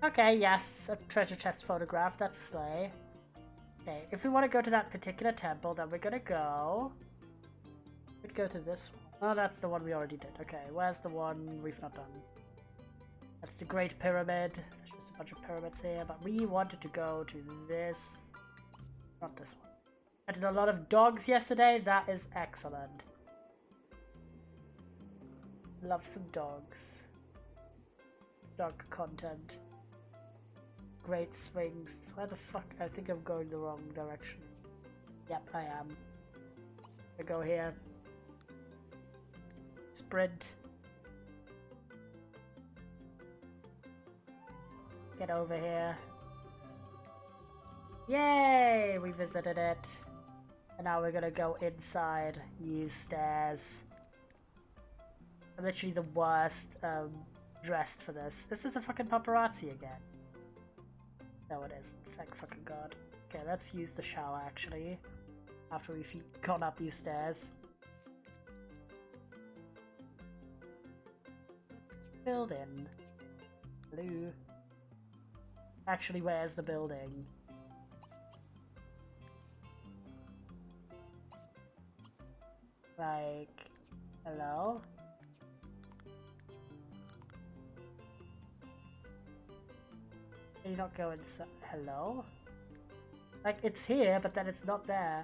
Okay, yes, a treasure chest photograph, that's slay. Okay, if we want to go to that particular temple, then we're gonna go... We'd go to this one. Oh, that's the one we already did. Okay, where's the one we've not done? That's the Great Pyramid. There's just a bunch of pyramids here, but we wanted to go to this... Not this one. I did a lot of dogs yesterday, that is excellent. Love some dogs. Dog content. Great swings. Where the fuck? I think I'm going the wrong direction. Yep, I am. I go here. Sprint. Get over here. Yay! We visited it. And now we're gonna go inside. Use stairs. I'm literally the worst dressed for this. This is a fucking paparazzi again. No, it isn't. Thank fucking god. Okay, let's use the shower actually. After we've gone up these stairs. Building. Blue. Actually, where's the building? Like, hello? Can you not go inside? Hello? Like, it's here, but then it's not there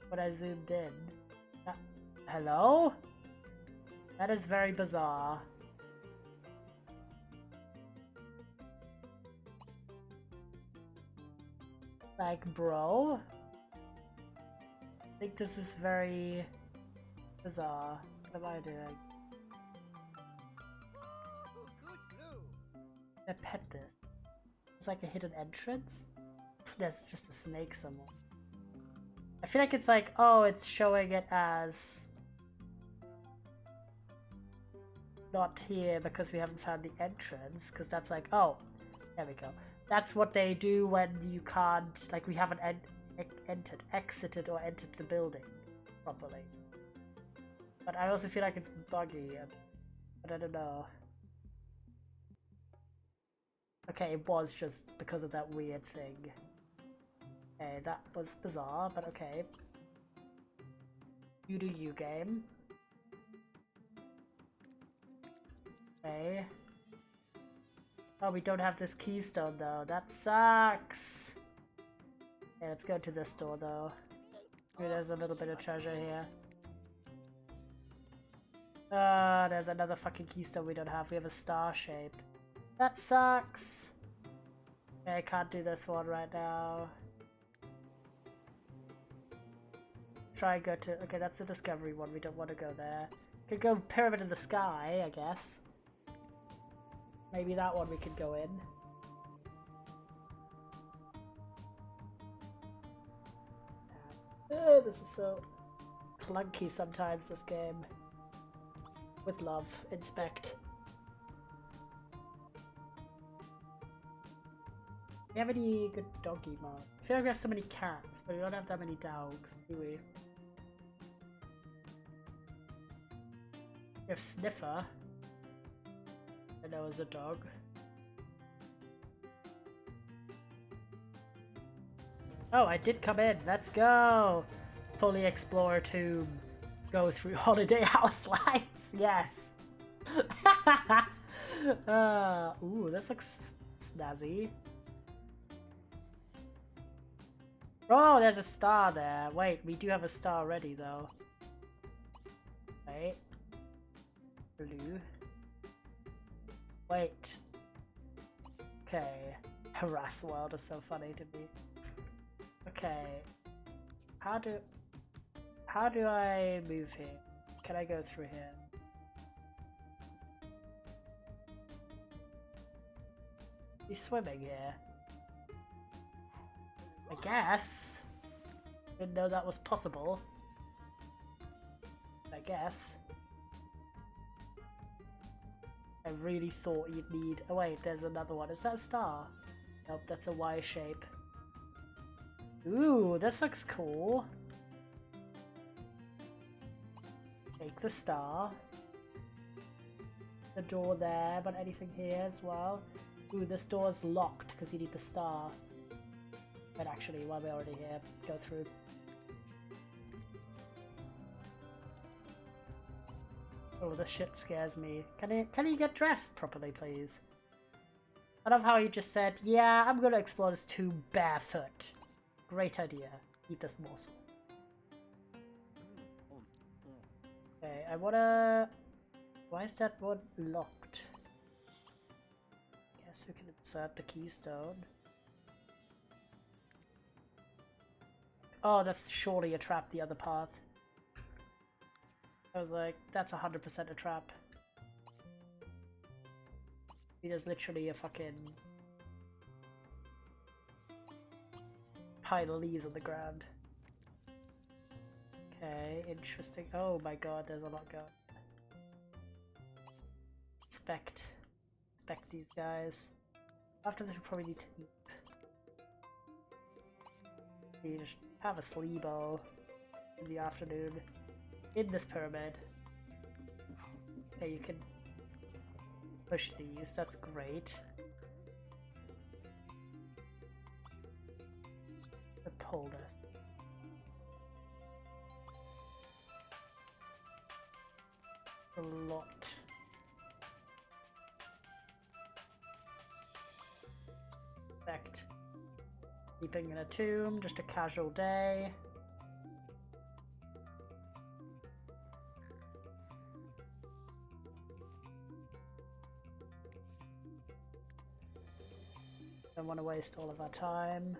when I zoomed in. Hello? That is very bizarre. Like, bro? I think this is very bizarre. What am I doing? I pet this. It's like a hidden entrance? There's just a snake somewhere. I feel like it's like, oh, it's showing it as not here because we haven't found the entrance, because that's like, oh, there we go. That's what they do when you can't, like, we haven't exited or entered the building properly. But I also feel like it's buggy, but I don't know. Okay, it was just because of that weird thing. Okay, that was bizarre, but okay. You do you, game. Okay. Oh, we don't have this keystone though. That sucks. Okay, let's go to this door though. Maybe there's a little bit of treasure here. There's another fucking keystone we don't have. We have a star shape. That sucks. Okay, I can't do this one right now. Try and go to... Okay, that's the discovery one. We don't want to go there. Could go pyramid in the sky, I guess. Maybe that one we could go in. This is so clunky sometimes, this game. With love. Inspect. Do we have any good doggy mode? I feel like we have so many cats, but we don't have that many dogs, do we? We have Sniffer. I know is a dog. Oh, I did come in. Let's go! Fully explore tomb. Go through holiday house lights. Yes! Ooh, this looks snazzy. Oh, there's a star there. Wait, we do have a star already though. Wait. Blue. Wait. Okay. Harass world is so funny to me. Okay. How do I move here? Can I go through here? He's swimming here. I guess. Didn't know that was possible. I guess. I really thought you'd need... Oh wait, there's another one. Is that a star? Nope, that's a Y shape. Ooh, this looks cool. Take the star. The door there, but anything here as well. Ooh, this door's locked because you need the star. But actually, while we're already here, go through. Oh, this shit scares me. Can you get dressed properly, please? I love how he just said, yeah, I'm gonna explore this too barefoot. Great idea. Eat this morsel. Okay, I wanna... Why is that one locked? Guess we can insert the keystone. Oh, that's surely a trap, the other path. I was like, that's 100% a trap. There's literally a fucking pile of leaves on the ground. Okay, interesting. Oh my god, there's a lot going. Inspect these guys. After this, we probably need to eat. You just have a sleepo in the afternoon in this pyramid. Okay, you can push these, that's great. Pull this. A lot. Perfect. Sleeping in a tomb, just a casual day. Don't want to waste all of our time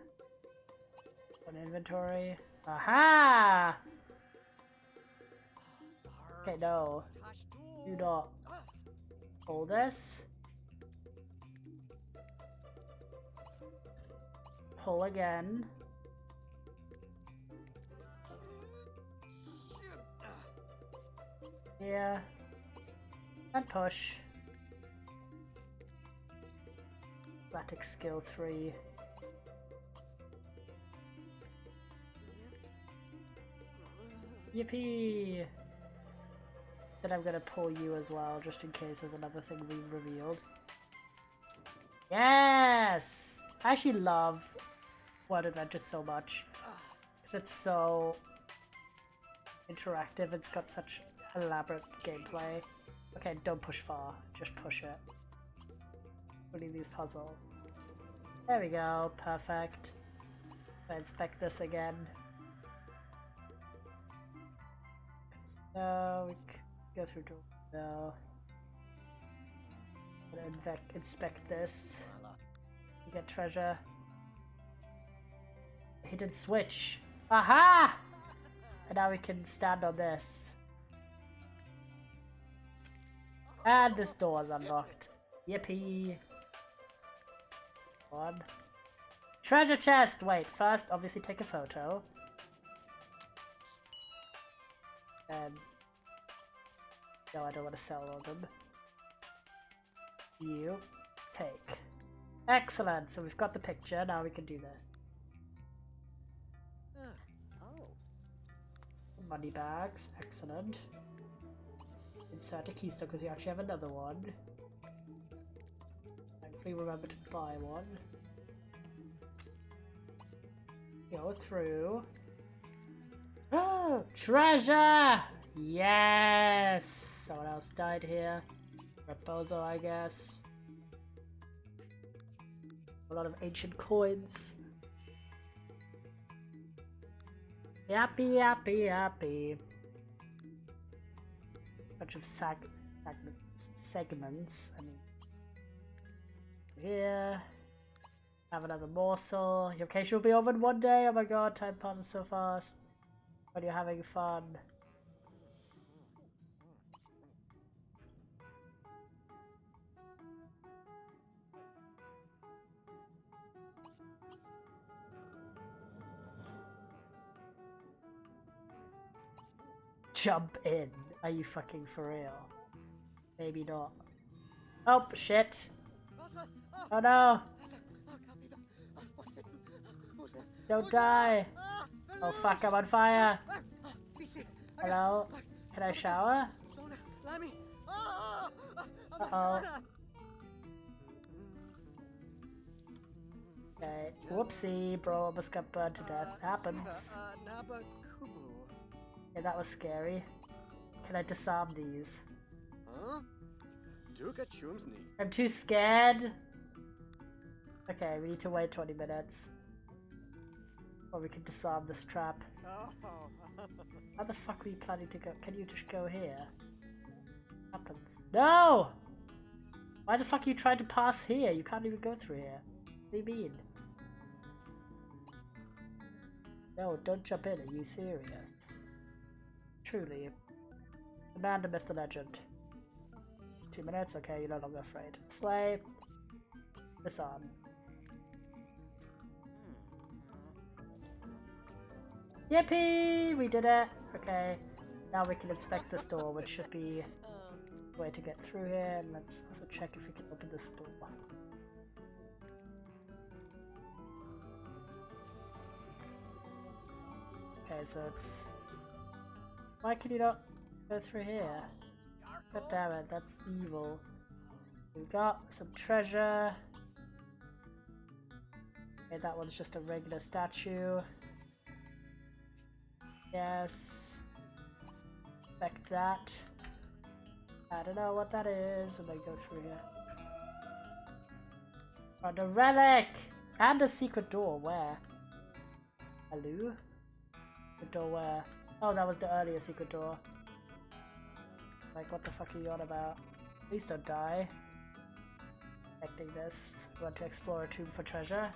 on inventory. Aha! Okay, no. Do not pull this. Pull again. Yeah. And push. Athletics skill 3. Yippee! Then I'm gonna pull you as well, just in case there's another thing being revealed. Yes! I actually love Word Adventure so much. Because it's so interactive, it's got such elaborate gameplay. Okay, don't push far, just push it. Putting these puzzles. There we go, perfect. I inspect this again. So we can go through door. No. I'm gonna inspect this. You get treasure. Hidden switch. Aha! And now we can stand on this. And this door is unlocked. Yippee! On. Treasure chest! Wait, first obviously take a photo. And no, I don't want to sell all of them. You take. Excellent! So we've got the picture, now we can do this. Money bags, excellent. Insert a keystone because we actually have another one. Thankfully remember to buy one. Go through. Oh, treasure! Yes! Someone else died here. Raposo, I guess. A lot of ancient coins. Yappy, yappy, yappy. Bunch of segments. I mean, here. Have another morsel. Your vacation will be over in one day. Oh my god, time passes so fast. When you're having fun. Jump in. Are you fucking for real? Maybe not. Oh, shit. Oh no. Don't die. Oh fuck, I'm on fire. Hello? Can I shower? Uh-oh. Okay, whoopsie, bro, almost got burned to death. Happens. Okay, that was scary. Can I disarm these? Huh? Duka Chumsny. I'm too scared. Okay, we need to wait 20 minutes. Or we can disarm this trap. Oh. How the fuck are you planning to go? Can you just go here? Happens. No! Why the fuck are you trying to pass here? You can't even go through here. What do you mean? No, don't jump in. Are you serious? Truly. The man, the myth, the legend. 2 minutes? Okay, you're no longer afraid. Slay. Disarm. Yippee! We did it! Okay. Now we can inspect this door, which should be a way to get through here. And let's also check if we can open this door. Okay, so it's... Why can you not go through here? God damn it, that's evil. We got some treasure. Okay, that one's just a regular statue. Yes. Inspect that. I don't know what that is, and then go through here. Oh, the relic! And a secret door, where? Hello? The door where? Oh, that was the earlier secret door. Like, what the fuck are you on about? Please don't die. Expecting this. Want to explore a tomb for treasure?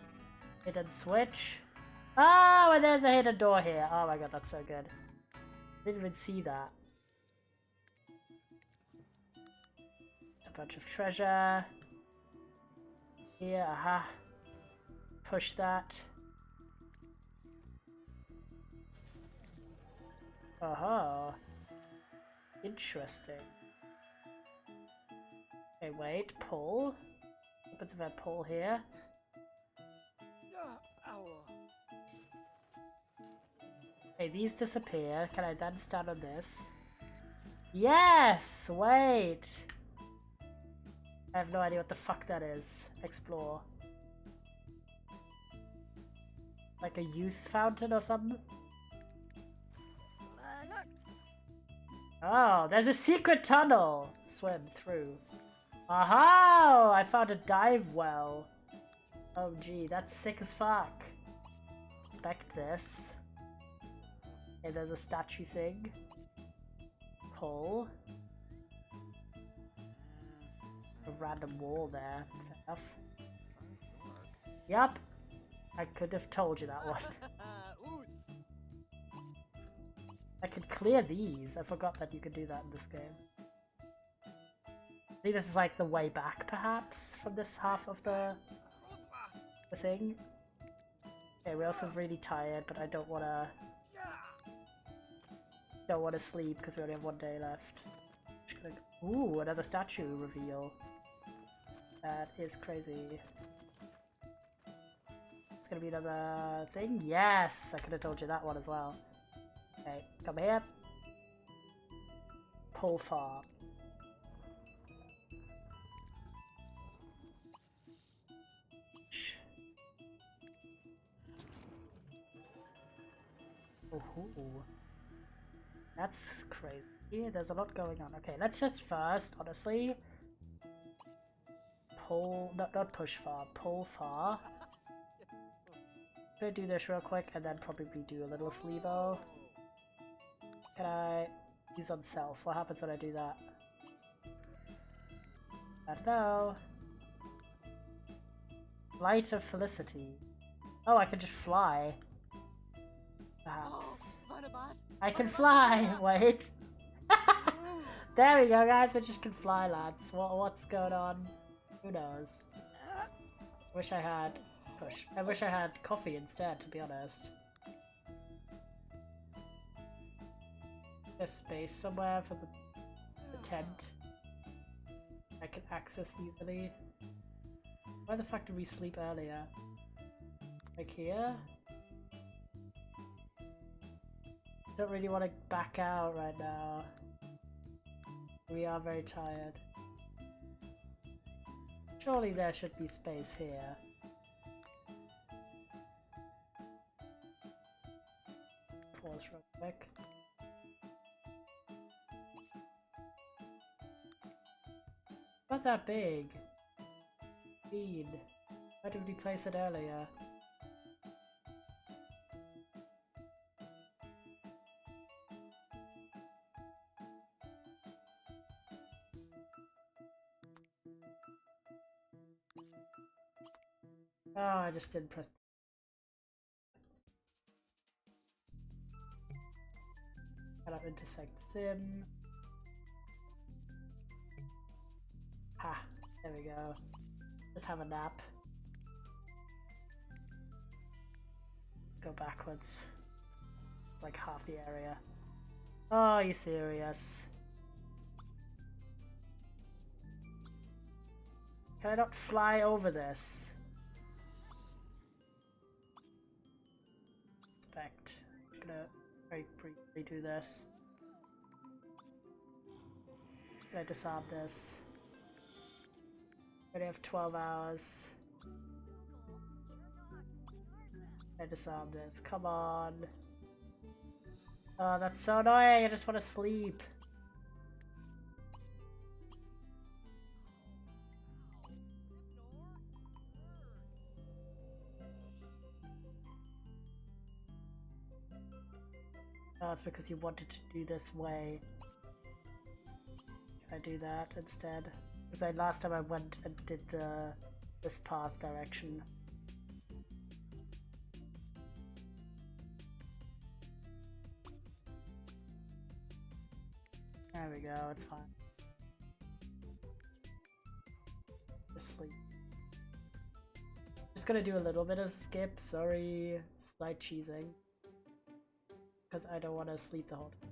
Hidden switch. Oh, and there's a hidden door here. Oh my god, that's so good. Didn't even see that. A bunch of treasure. Here, aha. Push that. Oh, interesting. Okay, wait, pull. What happens if I pull here? Okay, these disappear. Can I then stand on this? Yes! Wait! I have no idea what the fuck that is. Explore. Like a youth fountain or something? Oh, there's a secret tunnel! Swim through. Aha! I found a dive well. Oh gee, that's sick as fuck. Inspect this. Okay, there's a statue thing. Pull. A random wall there. Fair enough. Yup. I could have told you that one. I could clear these. I forgot that you could do that in this game. I think this is like the way back, perhaps, from this half of the thing. Okay, we're also really tired, but I don't wanna sleep because we only have 1 day left. Ooh, another statue reveal. That is crazy. It's gonna be another thing. Yes, I could have told you that one as well. Okay, come here. Pull far. Ooh. That's crazy. Yeah, there's a lot going on. Okay, let's just first, honestly, pull, not push far, pull far. Gonna do this real quick and then probably do a little sleevo. Can I use on self? What happens when I do that? I don't know. Flight of Felicity. Oh, I can just fly. Perhaps. I can fly! Wait. There we go, guys. We just can fly, lads. What's going on? Who knows? Wish I had... Push. I wish I had coffee instead, to be honest. There's space somewhere for the tent. I can access easily. Why the fuck did we sleep earlier? Like here? Don't really want to back out right now. We are very tired. Surely there should be space here. Back. Not that big. Speed. Why did we place it earlier? Oh, I just didn't press. Gotta intersect sim. Ah, there we go. Just have a nap. Go backwards. It's like half the area. Oh, are you serious? Can I not fly over this? Inspect. I'm gonna very briefly do this. Can I disarm this? I only have 12 hours. I disarm this. Come on. Oh, that's so annoying. I just want to sleep. Oh, it's because you wanted to do this way. Can I do that instead? Because last time I went and did this path direction. There we go, it's fine. Just sleep. Just gonna do a little bit of skip, sorry. Slight cheesing. Because I don't want to sleep the whole time.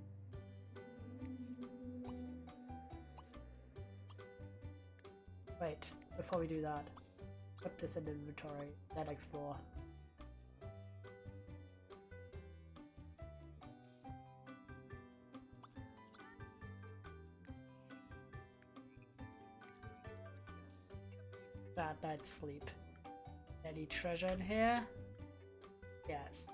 Wait, before we do that, put this in inventory, then explore. Bad night's sleep. Any treasure in here? Yes.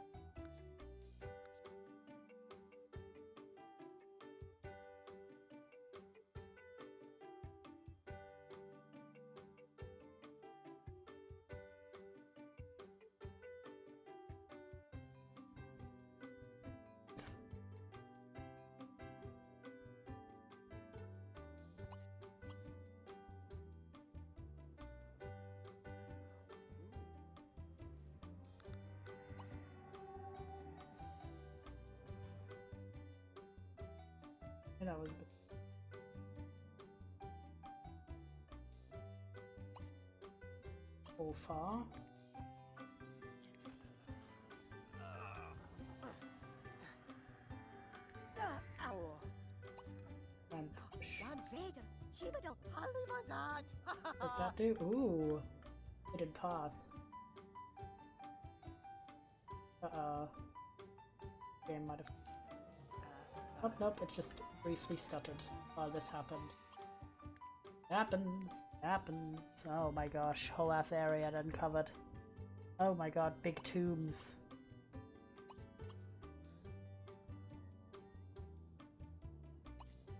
And that was so far. And push. What's that do? Ooh, hidden path. Uh-oh. Game might have. Oh, nope, it just briefly stuttered while this happened. Happens. Oh my gosh, whole ass area uncovered. Oh my god, big tombs.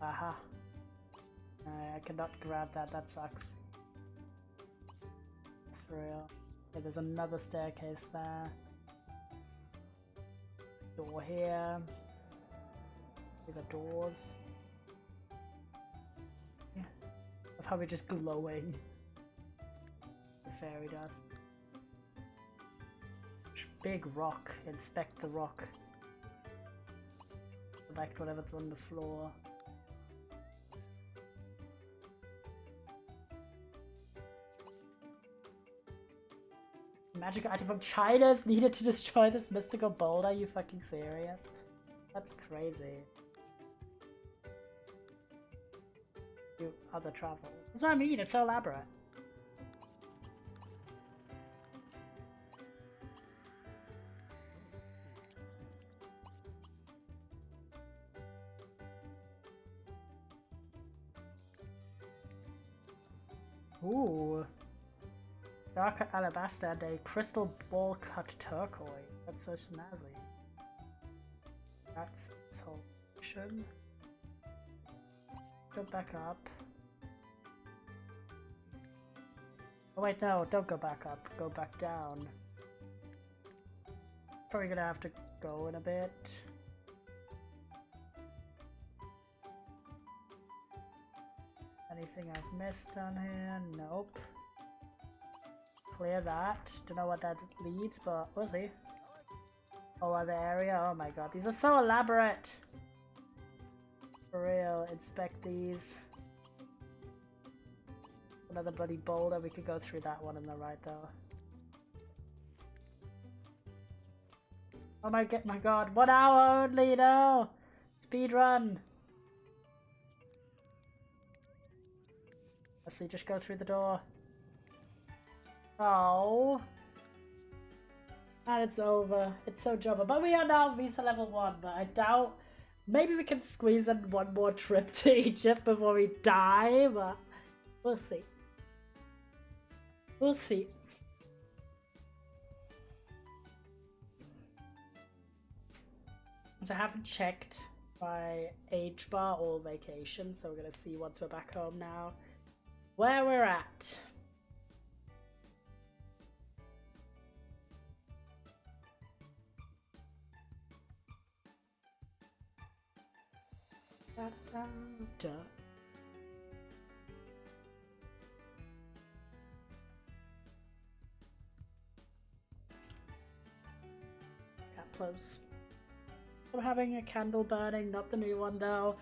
Aha. I cannot grab that, that sucks. It's for real. Okay, there's another staircase there. Door here. These are doors. Yeah. Of how we're just glowing. The fairy dust. Big rock. Inspect the rock. Select whatever's on the floor. Magic item from China is needed to destroy this mystical boulder. Are you fucking serious? That's crazy. Do other travels. That's what I mean, it's so elaborate. Ooh. Dark alabaster and a crystal ball cut turquoise. That's so snazzy. That's location. Go back up. Oh wait, no, don't go back up. Go back down. Probably gonna have to go in a bit. Anything I've missed on here? Nope. Clear that. Don't know what that leads, but we'll see. Oh, other area. Oh my god, these are so elaborate. For real, inspect these. Another bloody boulder. We could go through that one on the right though. Oh my god, 1 hour only, no! Speed run! Leslie, just go through the door. Oh. And it's over. It's so jumbo. But we are now visa level 1, but I doubt maybe we can squeeze in one more trip to Egypt before we die, but we'll see. We'll see. So I haven't checked my age bar or vacation, so we're gonna see once we're back home now where we're at. Plus, I'm having a candle burning, not the new one though.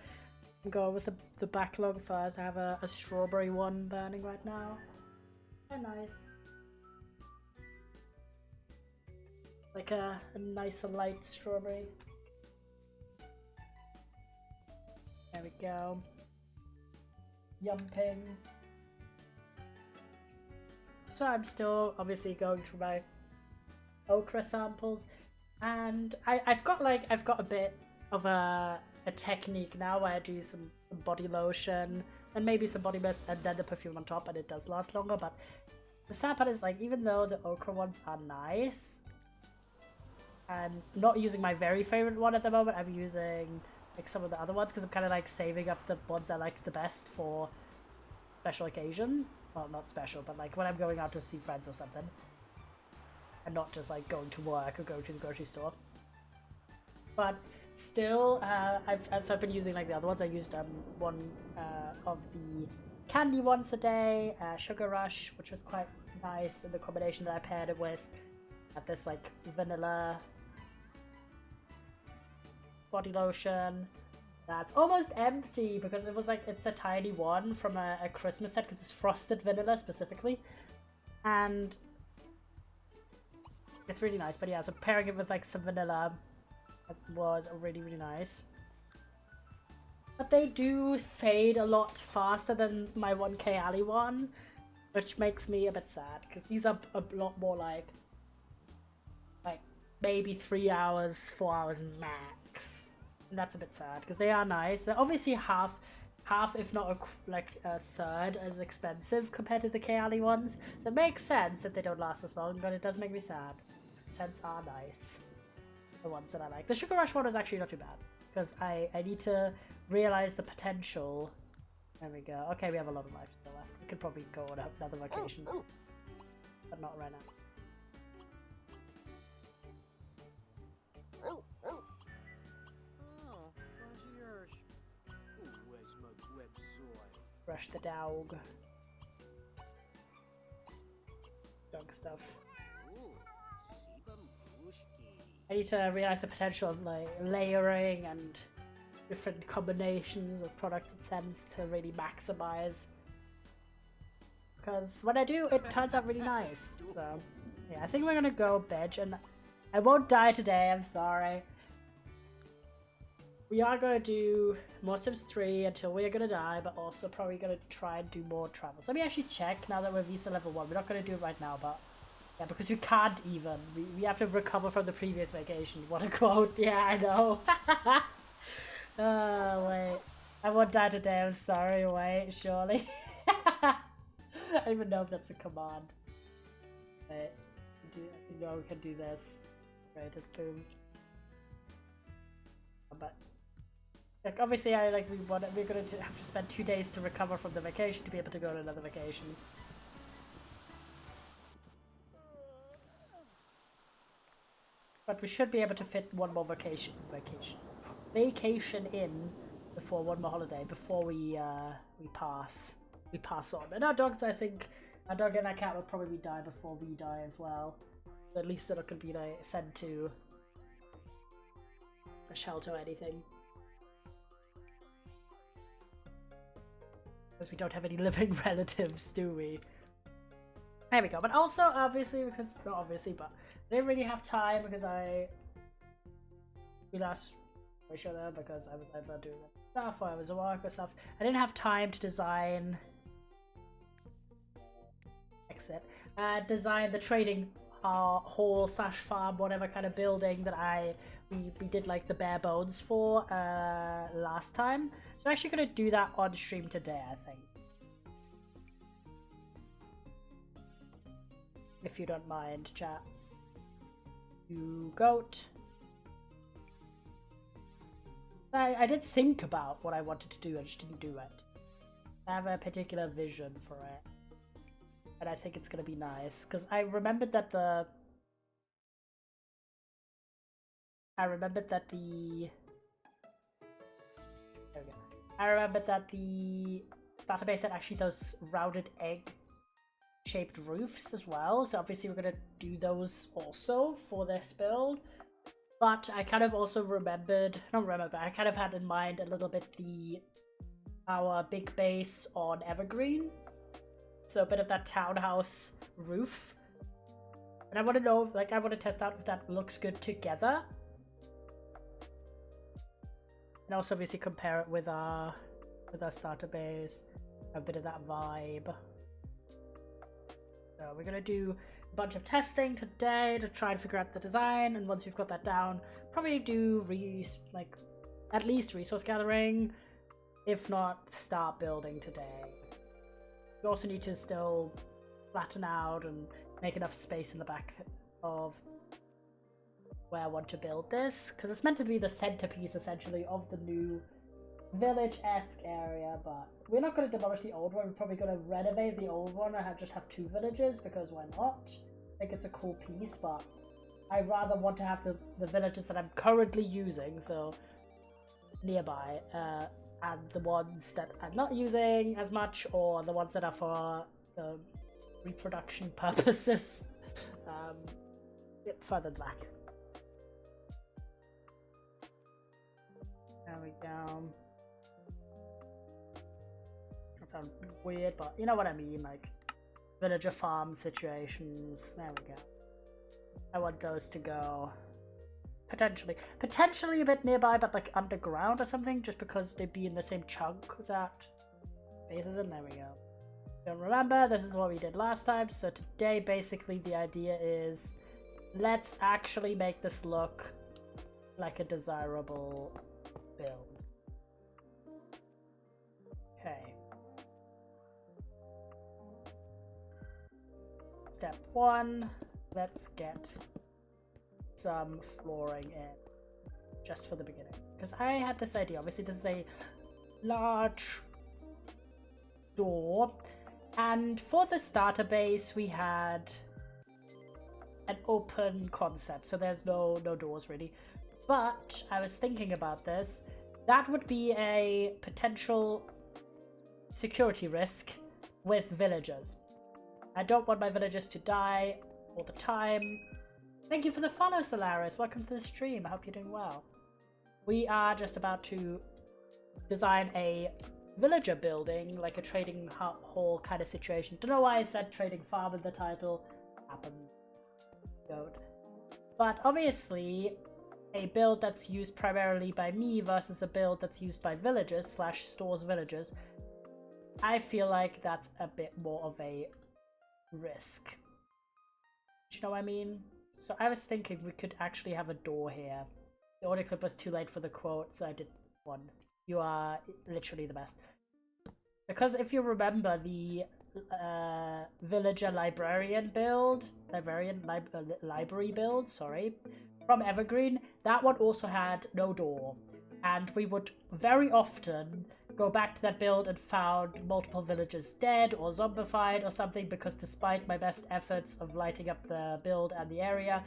I'll go with the backlog first. I have a strawberry one burning right now. Very nice. Like a nice and light strawberry. There we go. Yumping. So I'm still obviously going through my okra samples, and I've got a bit of a technique now where I do some body lotion and maybe some body mist and then the perfume on top, and it does last longer. But the sad part is, like, even though the okra ones are nice, I'm not using my very favorite one at the moment. I'm using like some of the other ones because I'm kind of like saving up the ones I like the best for special occasion. Well, not special, but like when I'm going out to see friends or something, and not just like going to work or going to the grocery store. But still, I've been using like the other ones. I used one of the candy once a day, Sugar Rush, which was quite nice, and the combination that I paired it with at this like vanilla body lotion that's almost empty because it was like, it's a tiny one from a Christmas set because it's frosted vanilla specifically, and it's really nice. But yeah, so pairing it with like some vanilla was really nice. But they do fade a lot faster than my 1K Ali one, which makes me a bit sad because these are a lot more like maybe 3 hours, 4 hours max. And that's a bit sad because they are nice. They're obviously half if not a third as expensive compared to the K Ali ones. So it makes sense that they don't last as long, but it does make me sad. The scents are nice. The ones that I like. The Sugar Rush one is actually not too bad because I need to realize the potential. There we go. Okay, we have a lot of life still left. We could probably go on another vacation, but not right now. Brush the dog. Dog stuff. I need to realize the potential of like layering and different combinations of products and scents to really maximize. Because when I do, it turns out really nice. So yeah, I think we're gonna go veg, and I won't die today, I'm sorry. We are going to do more Sims 3 until we are going to die, but also probably going to try and do more travels. Let me actually check now that we're visa level 1. We're not going to do it right now, but yeah, because we can't even. We have to recover from the previous vacation. What a quote. Yeah, I know. Oh, wait. I won't die today, I'm sorry. Wait, surely. I don't even know if that's a command. Wait. No, we can do this. Right, boom. But Like, obviously, we're gonna have to spend 2 days to recover from the vacation to be able to go on another vacation. But we should be able to fit one more vacation in before one more holiday, before we pass on. And our dogs, I think, our dog and our cat will probably die before we die as well. At least they're not going to be like sent to a shelter or anything. Because we don't have any living relatives, do we? There we go. But also, obviously, because not obviously, but I didn't really have time because we last each other because I was either doing stuff or I was at work or stuff. I didn't have time to design design the trading hall / farm, whatever kind of building that we did like the bare bones for last time. So I'm actually gonna do that on stream today, I think. If you don't mind, chat. You goat. I did think about what I wanted to do, I just didn't do it. I have a particular vision for it. And I think it's gonna be nice, because I remembered that the starter base had actually those rounded egg shaped roofs as well, so obviously we're gonna do those also for this build. But I kind of also I kind of had in mind a little bit our big base on Evergreen. So a bit of that townhouse roof. And I want to know, like, I want to test out if that looks good together. And also obviously compare it with our starter base. A bit of that vibe. So we're gonna do a bunch of testing today to try and figure out the design, and once we've got that down, probably do at least resource gathering, if not start building today. We also need to still flatten out and make enough space in the back of where I want to build this, because it's meant to be the centerpiece essentially of the new village-esque area, but we're not going to demolish the old one. We're probably going to renovate the old one and just have 2 villages, because why not? I think it's a cool piece, but I rather want to have the villages that I'm currently using, so nearby, and the ones that I'm not using as much, or the ones that are for reproduction purposes, a bit further back. There we go. That sounds weird, but you know what I mean, like villager farm situations. There we go. I want those to go potentially a bit nearby, but like underground or something, just because they'd be in the same chunk that base is in. There we go. Don't remember, this is what we did last time. So today basically the idea is, let's actually make this look like a desirable build. Okay. Step 1, let's get some flooring in, just for the beginning. Because I had this idea, obviously this is a large door, and for the starter base we had an open concept, so there's no doors really. But I was thinking about this, that would be a potential security risk with villagers. I don't want my villagers to die all the time. Thank you for the follow, Solaris. Welcome to the stream. I hope you're doing well. We are just about to design a villager building, like a trading hall kind of situation. Don't know why I said trading farm in the title. Happened. But obviously, a build that's used primarily by me versus a build that's used by villagers / stores villagers, I feel like that's a bit more of a risk. Do you know what I mean? So I was thinking we could actually have a door here. The audio clip was too late for the quote, so I did one. You are literally the best. Because if you remember the villager library build, sorry, from Evergreen, that one also had no door. and we would very often go back to that build and found multiple villagers dead or zombified or something, because despite my best efforts of lighting up the build and the area,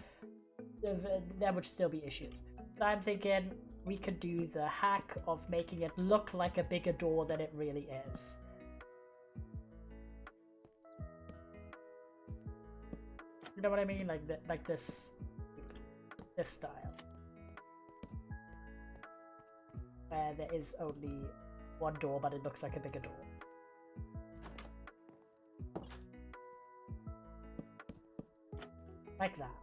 there would still be issues. So I'm thinking we could do the hack of making it look like a bigger door than it really is. You know what I mean? Like this style, where there is only one door, but it looks like a bigger door. Like that.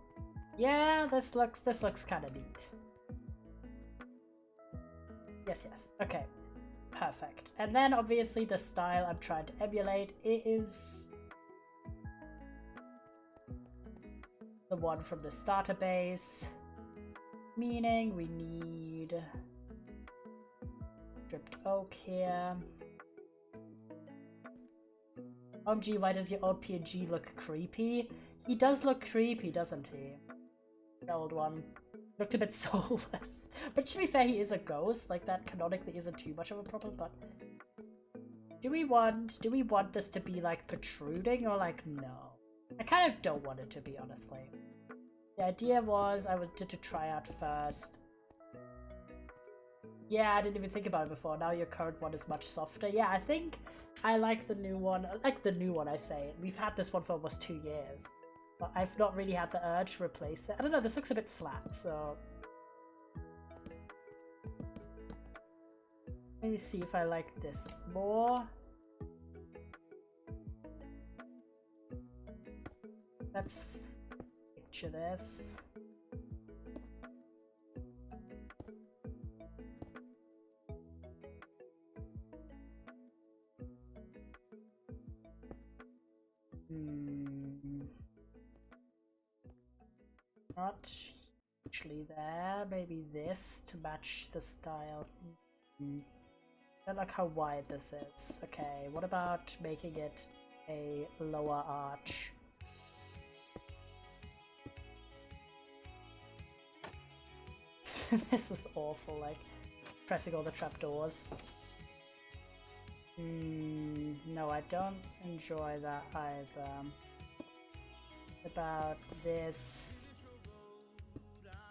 Yeah, this looks kind of neat. Yes. Okay. Perfect. And then obviously the style I'm trying to emulate is the one from the starter base, meaning we need stripped oak here. OMG, why does your old PNG look creepy? He does look creepy, doesn't he? The old one looked a bit soulless. But to be fair, he is a ghost. Like, that canonically isn't too much of a problem, but do we want this to be like protruding, or like no? I kind of don't want it to be, honestly. The idea was I wanted to try out first. Yeah, I didn't even think about it before. Now your current one is much softer. Yeah, I think I like the new one. Like the new one, I say. We've had this one for almost 2 years. But I've not really had the urge to replace it. I don't know, this looks a bit flat, so... Let me see if I like this more. Let's picture this. Not actually there. Maybe this to match the style. I don't like how wide this is. Okay, what about making it a lower arch? This is awful, like pressing all the trapdoors. No, I don't enjoy that either. About this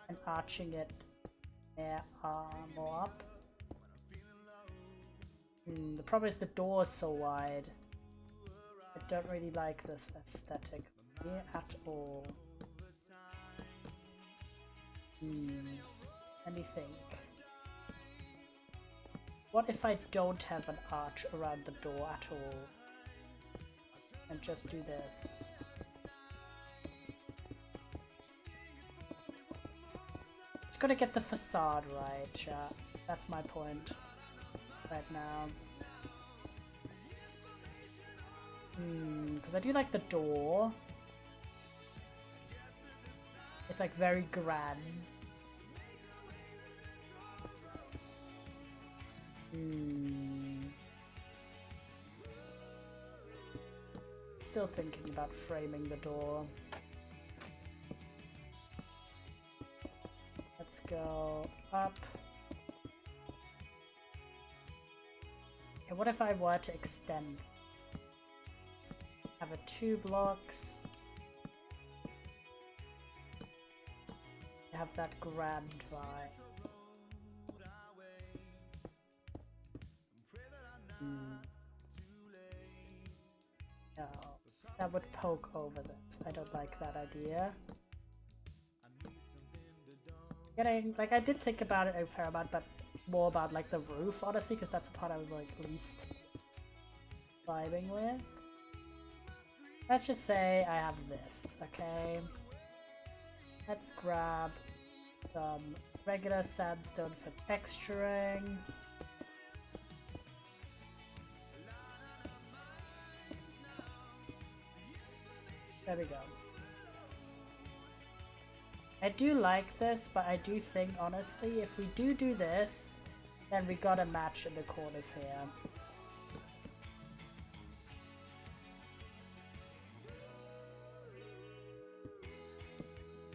and arching it more up. The problem is the door is so wide. I don't really like this aesthetic at all. Let me think. What if I don't have an arch around the door at all? And just do this. Just gotta get the facade right, chat. That's my point right now. Because I do like the door. It's like very grand. Still thinking about framing the door. Let's go up. Okay, what if I were to extend? Have a 2 blocks. Have that grand vibe. No, that would poke over this. I don't like that idea. Like, I did think about it a fair amount, but more about like the roof, honestly, because that's the part I was like least vibing with. Let's just say I have this, okay? Let's grab some regular sandstone for texturing. There we go. I do like this, but I do think, honestly, if we do this, then we gotta match in the corners here.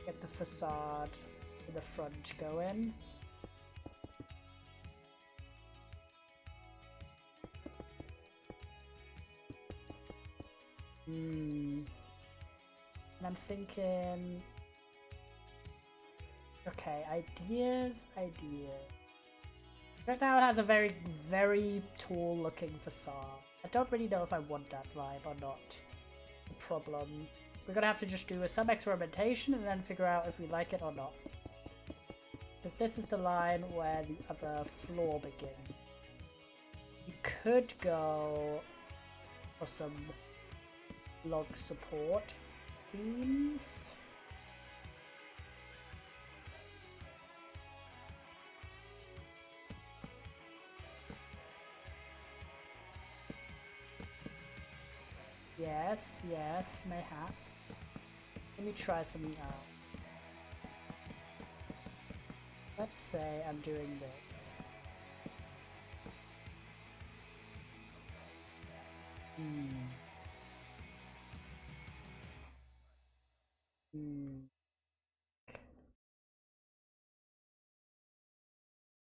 Get the facade to the front going. And I'm thinking... Okay, ideas. Right now it has a very, very tall looking facade. I don't really know if I want that vibe or not. The problem. We're gonna have to just do some experimentation and then figure out if we like it or not. Because this is the line where the other floor begins. You could go for some log support beams. Yes, mayhaps. Let me try something out. Let's say I'm doing this.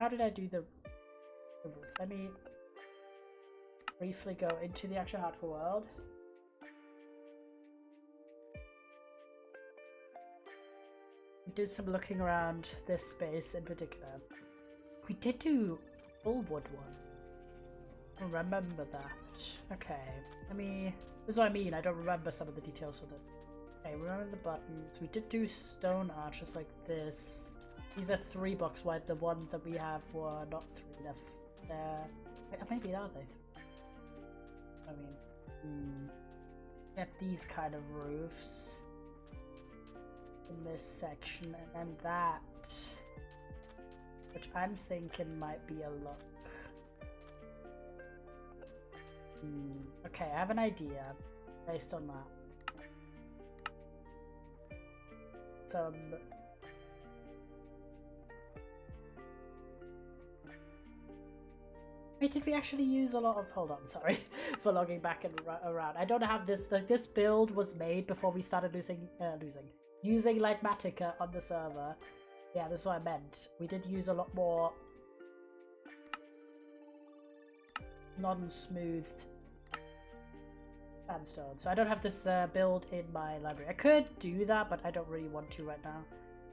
How did I do the roof? Let me briefly go into the actual hardcore world. Do some looking around this space in particular. We did do full wood one. I remember that. Okay, this is what I mean, I don't remember some of the details for this. Okay, remember the buttons. We did do stone arches like this. These are 3 blocks wide. The ones that we have were not 3, they're maybe are they 3? Get these kind of roofs in this section, and then that, which I'm thinking might be a look. Okay, I have an idea based on that. Wait, did we actually use a lot of... Hold on, sorry for logging back and around. I don't have this... Like, this build was made before we started using Litematica on the server. Yeah, that's what I meant. We did use a lot more non-smoothed sandstone. So I don't have this build in my library. I could do that, but I don't really want to right now.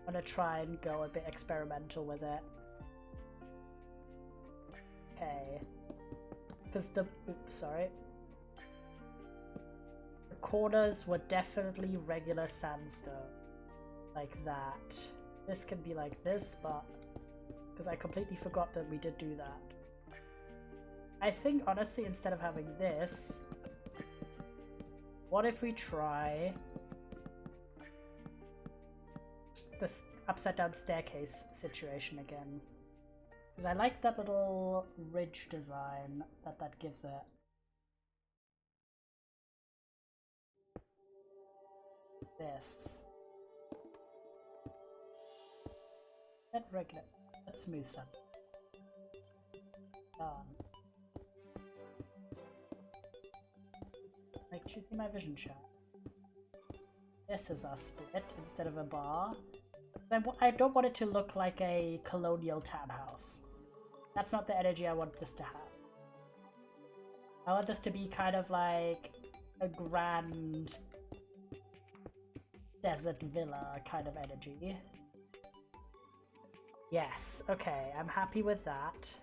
I'm gonna try and go a bit experimental with it. Okay. Because the... Oops, sorry. The corners were definitely regular sandstone. Like that. This can be like this, but... Because I completely forgot that we did do that. I think, honestly, instead of having this... What if we try... this upside down staircase situation again? Because I like that little ridge design that gives it. This. That regular. That's smooth stuff. Like, do you see my vision chat? This is our split instead of a bar. I don't want it to look like a colonial townhouse. That's not the energy I want this to have. I want this to be kind of like a grand desert villa kind of energy. Yes, okay, I'm happy with that.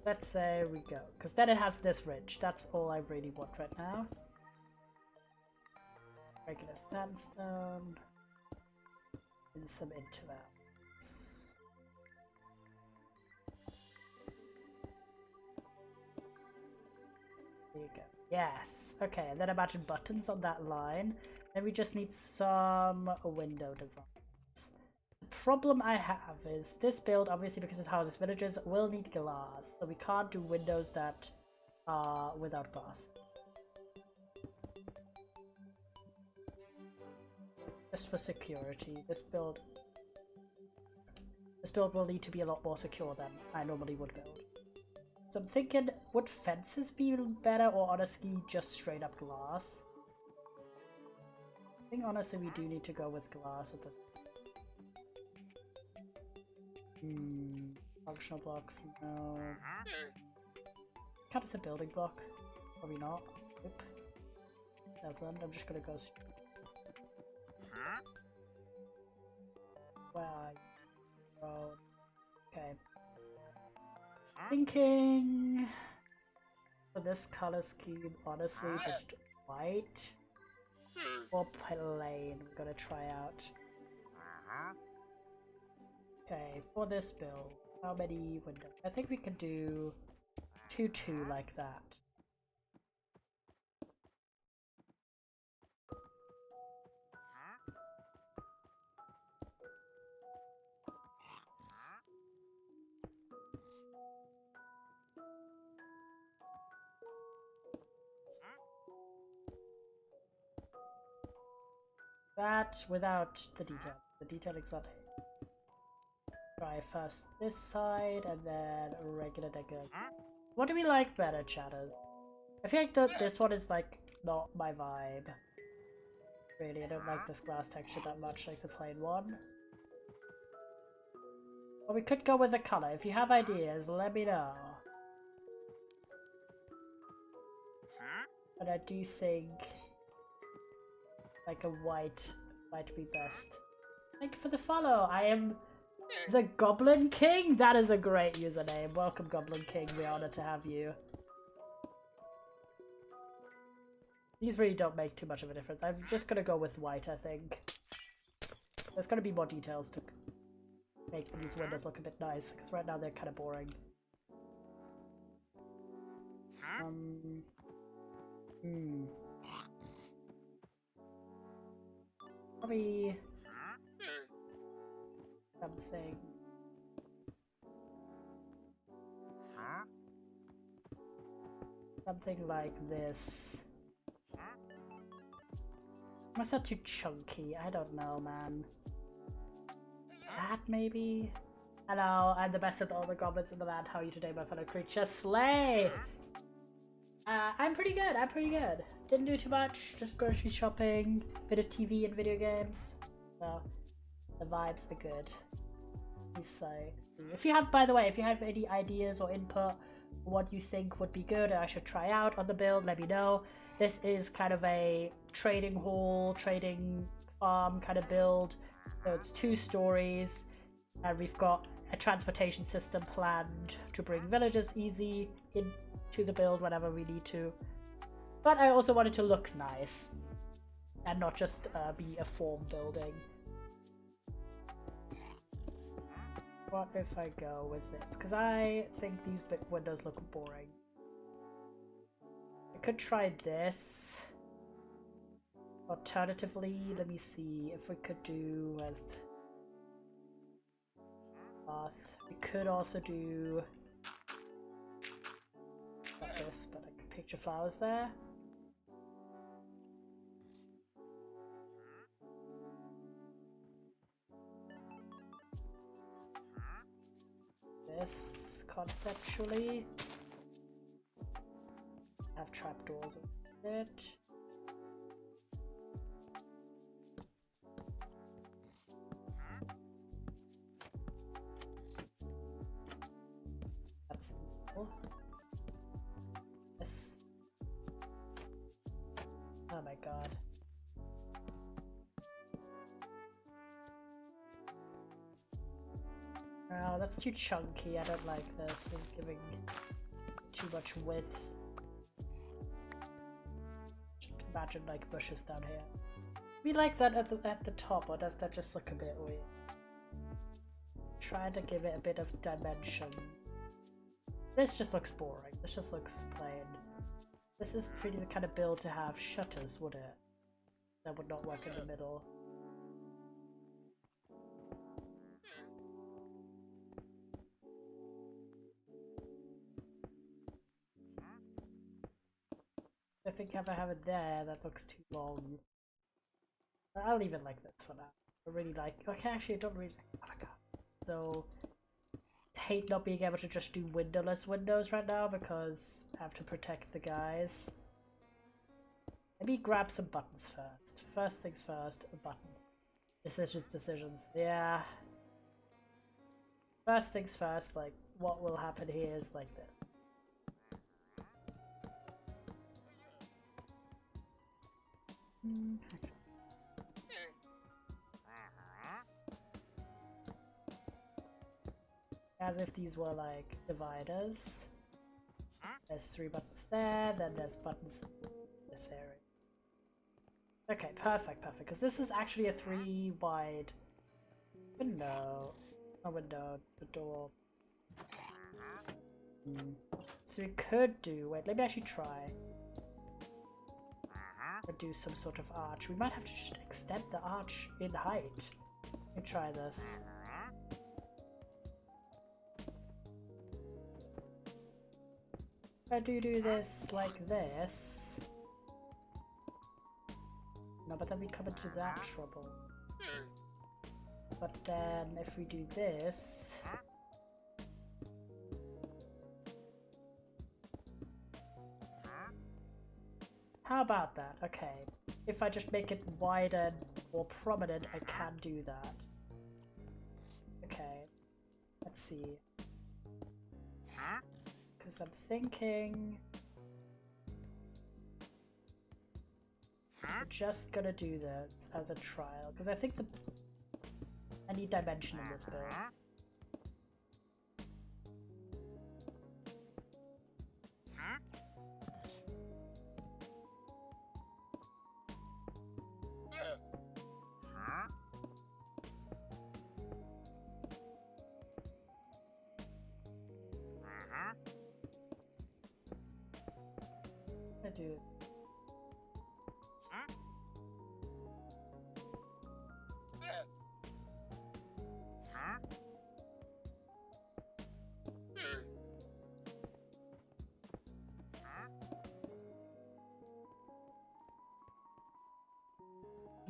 Let's say we go, because then it has this ridge. That's all I really want right now. Regular sandstone. And some intervalls. There you go. Yes. Okay, and then imagine buttons on that line. Then we just need some window designs. The problem I have is this build, obviously because it houses villagers, will need glass. So we can't do windows that are without glass. Just for security, this build will need to be a lot more secure than I normally would build. So I'm thinking, would fences be better, or honestly just straight up glass? I think honestly we do need to go with glass at this point. Functional blocks, no. Count as a building block? Probably not. Nope. Doesn't. I'm just gonna go. Where are you? Oh, okay. Thinking for this color scheme, honestly, just white or plain. We're gonna try out. Okay, for this build, how many windows? I think we can do 2 like that. That without the detail. The detail exotic. Try first this side and then regular decker. What do we like better, chatters? I feel like this one is like not my vibe. Really, I don't like this glass texture that much, like the plain one. Or we could go with the color. If you have ideas, let me know. But I do think like a white might be best. Thank you for the follow. I am the Goblin King. That is a great username. Welcome, Goblin King. We're honored to have you. These really don't make too much of a difference. I'm just gonna go with white, I think. There's gonna be more details to make these windows look a bit nice, because right now they're kind of boring. Probably something. Something like this. Was that too chunky? I don't know, man. That maybe? Hello, I'm the best of all the goblins in the land. How are you today, my fellow creature? Slay! I'm pretty good, I'm pretty good. Didn't do too much, just grocery shopping, bit of TV and video games. So, the vibes are good. So, if you have, by the way, if you have any ideas or input, what you think would be good or I should try out on the build, let me know. This is kind of a trading hall, trading farm kind of build. So it's 2 stories, and we've got a transportation system planned to bring villagers easy into the build whenever we need to. But I also want it to look nice and not just be a form building. What if I go with this? Because I think these big windows look boring. I could try this. Alternatively, let me see if we could do as path. We could also do not this, but like picture flowers there. This conceptually have trapdoors with it. That's cool. This. Oh my god. Oh, that's too chunky. I don't like this. It's giving too much width. Just imagine like bushes down here. We like that at the top, or does that just look a bit weird? Trying to give it a bit of dimension. This just looks boring. This just looks plain. This is really the kind of build to have shutters, would it? That would not work in the middle. I think if I have it there, that looks too long. I'll leave it like this for now. I really like. Okay, actually, I don't really. Oh my god. So, hate not being able to just do windowless windows right now because I have to protect the guys. Maybe grab some buttons first. First things first, a button. Decisions. Yeah. First things first, like, what will happen here is like this. Okay. As if these were like dividers. There's 3 buttons there, then there's buttons in this area. Okay, perfect, perfect. Because this is actually a 3 wide window. A window, the door. So we could do. Wait, let me actually try. Or do some sort of arch. We might have to just extend the arch in height. Let me try this. If I do this like this. No, but then we come into that trouble. But then if we do this. How about that? Okay. If I just make it wider, more prominent, I can do that. Okay. Let's see. Because I'm thinking... we're just gonna do this as a trial. Because I think I need dimension in this build. Do it.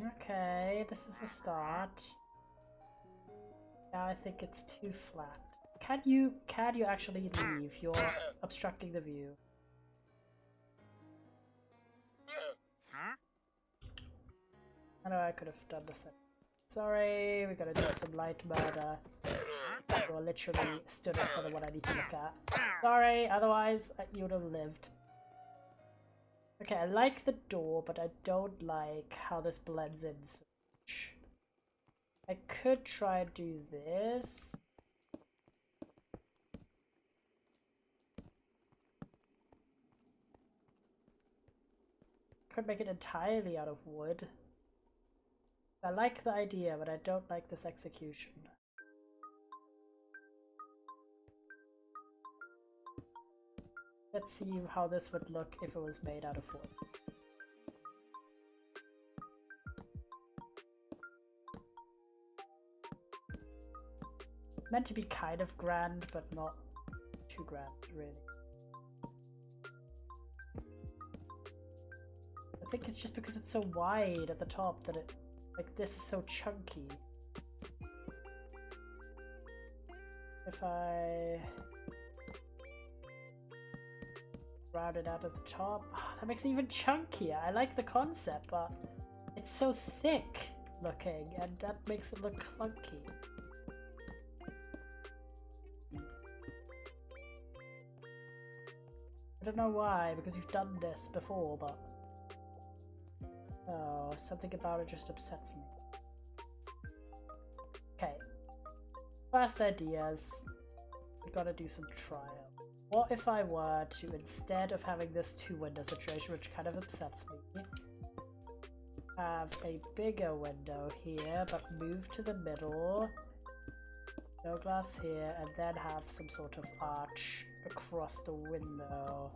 Okay, this is a start. Now I think it's too flat. Can you actually leave? You're obstructing the view. I know I could have done this. Sorry, we gotta do some light murder. Or literally stood in front of what I need to look at. Sorry, otherwise you would have lived. Okay, I like the door, but I don't like how this blends in so much. I could try and do this. Could make it entirely out of wood. I like the idea, but I don't like this execution. Let's see how this would look if it was made out of wood. Meant to be kind of grand, but not too grand, really. I think it's just because it's so wide at the top that it, like, this is so chunky. If I round it out at the top, that makes it even chunkier. I like the concept, but it's so thick looking, and that makes it look clunky. I don't know why, because we've done this before, but oh, something about it just upsets me. Okay, first ideas, we gotta do some trial. What if I were to, instead of having this 2-window situation, which kind of upsets me, have a bigger window here, but move to the middle, no glass here, and then have some sort of arch across the window.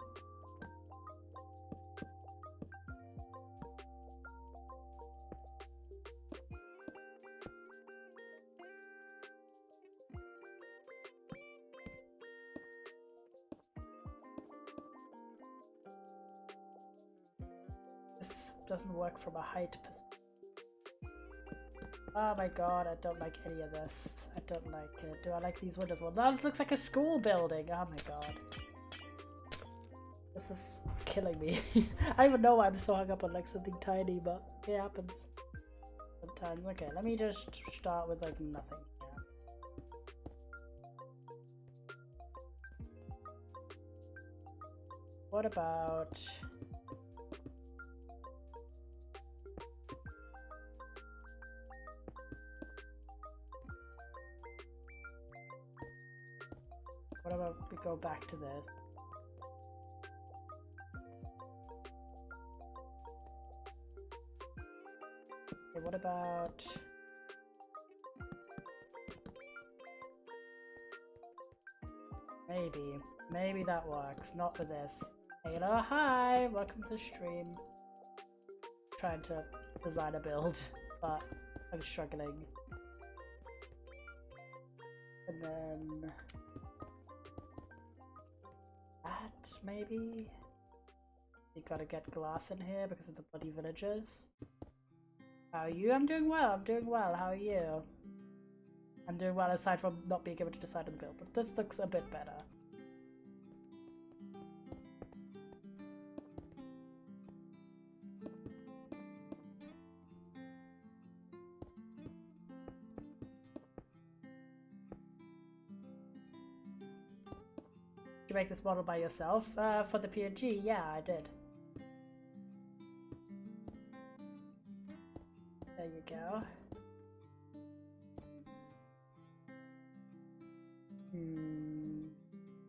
This doesn't work from a height perspective. Oh my god, I don't like any of this. I don't like it. Do I like these windows? Well, no, this looks like a school building. Oh my god. This is killing me. I don't even know why I'm so hung up on like something tiny, but it happens sometimes. Okay, let me just start with like nothing. What about... What about we go back to this? Okay, what about... Maybe that works. Not with this. Hello, hi! Welcome to the stream. Trying to design a build, but I'm struggling. And then... that, maybe? You gotta get glass in here because of the bloody villagers. How are you? I'm doing well, How are you? I'm doing well aside from not being able to decide on the build, but this looks a bit better. Did you make this model by yourself? For the PNG? Yeah, I did. There you go.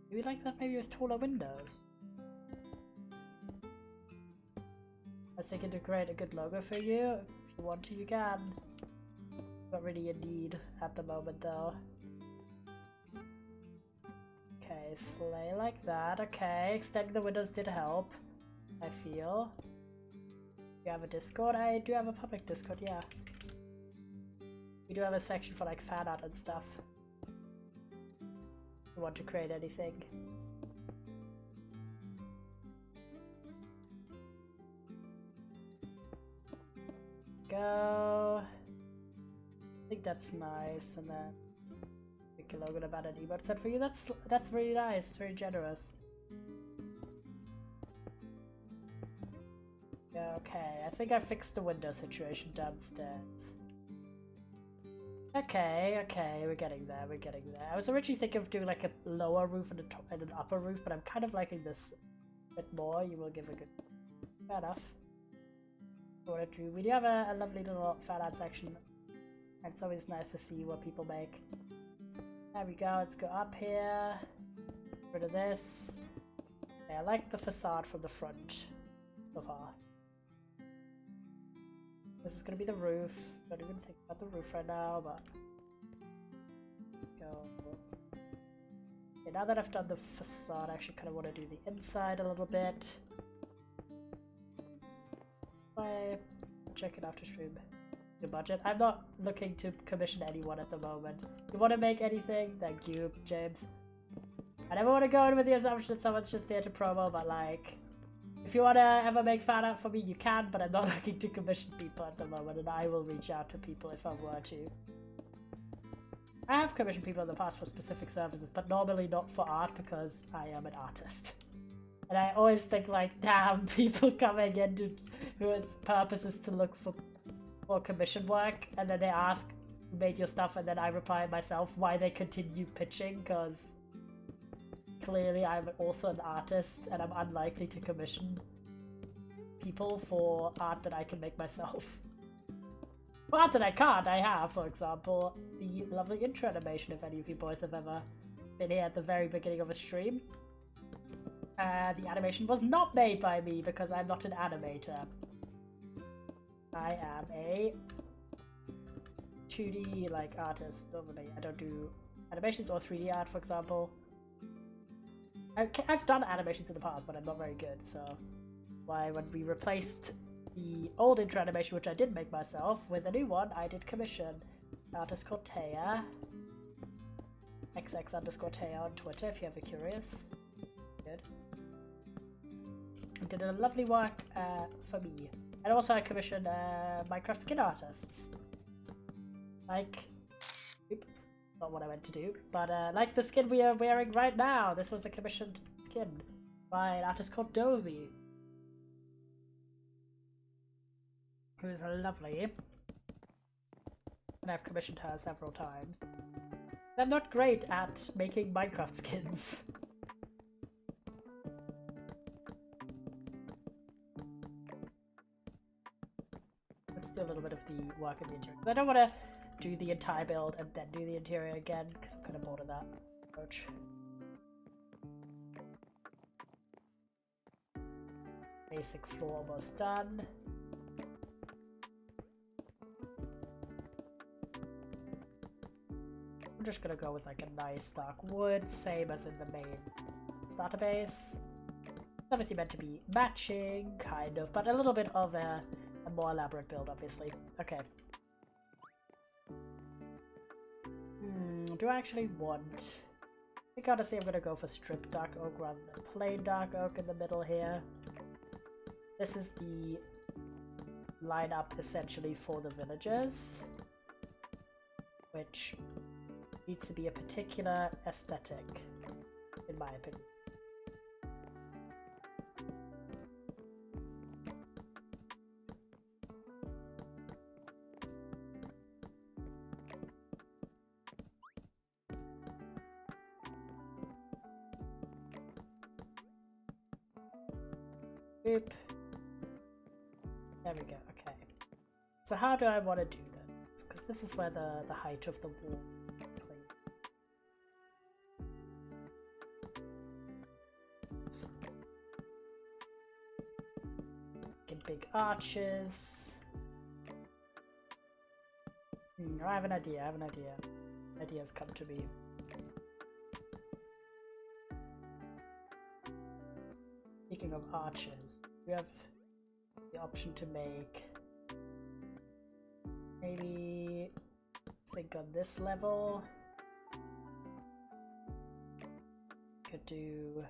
Maybe like that, maybe with taller windows. I was thinking to create a good logo for you. If you want to, you can. Not really in need at the moment though. Okay, slay like that. Okay, extending the windows did help, I feel. You have a Discord? I do have a public Discord, yeah. We do have a section for like fan art and stuff. You want to create anything. Go. I think that's nice, and then make a logo about an emote set for you. That's really nice. It's very generous. Okay, I think I fixed the window situation downstairs. Okay, we're getting there, I was originally thinking of doing like a lower roof and an upper roof, but I'm kind of liking this a bit more. You will give a good... Fair enough. We do have a lovely little fan art section, and it's always nice to see what people make. There we go, let's go up here. Get rid of this. Yeah, I like the facade from the front so far. This is gonna be the roof. Don't even think about the roof right now, but go. Okay, now that I've done the facade, I actually kind of want to do the inside a little bit. I'll check it after stream. The budget. I'm not looking to commission anyone at the moment. You want to make anything? Thank you, James. I never want to go in with the assumption that someone's just here to promo, but like, if you want to ever make fan art for me, you can, but I'm not looking to commission people at the moment, and I will reach out to people if I were to. I have commissioned people in the past for specific services, but normally not for art because I am an artist. And I always think like, damn, people coming in whose purpose is to look for commission work, and then they ask who made your stuff, and then I reply myself why they continue pitching, because clearly I'm also an artist and I'm unlikely to commission people for art that I can make myself. For art that I can't, I have, for example, the lovely intro animation, if any of you boys have ever been here at the very beginning of a stream. The animation was not made by me because I'm not an animator. I am a 2D like artist normally. I don't do animations or 3D art, for example. I've done animations in the past, but I'm not very good, so why when we replaced the old intro animation, which I did make myself, with a new one, I did commission an artist called Taya. XX_Taya on Twitter if you're ever curious. Good. And did a lovely work for me. And also I commissioned Minecraft skin artists. Like, oops, not what I meant to do, but like the skin we are wearing right now. This was a commissioned skin by an artist called Dovey, who is lovely. And I've commissioned her several times. I'm not great at making Minecraft skins. Let's do a little bit of the work in the interior. I don't want to do the entire build and then do the interior again, because I'm kind of bored of that approach. basic floor almost done. I'm just gonna go with like a nice dark wood, same as in the main starter base. It's obviously meant to be matching, kind of, but a little bit of a more elaborate build, obviously. Okay. Do I actually want... I think honestly I'm gonna go for strip dark oak rather than plain dark oak in the middle here. This is the lineup essentially for the villagers, which needs to be a particular aesthetic, in my opinion. Boop. There we go, okay. So how do I want to do this? Because this is where the height of the wall plays. Get big arches. I have an idea, Ideas come to me. Speaking of arches, we have the option to make maybe think on this level. Could do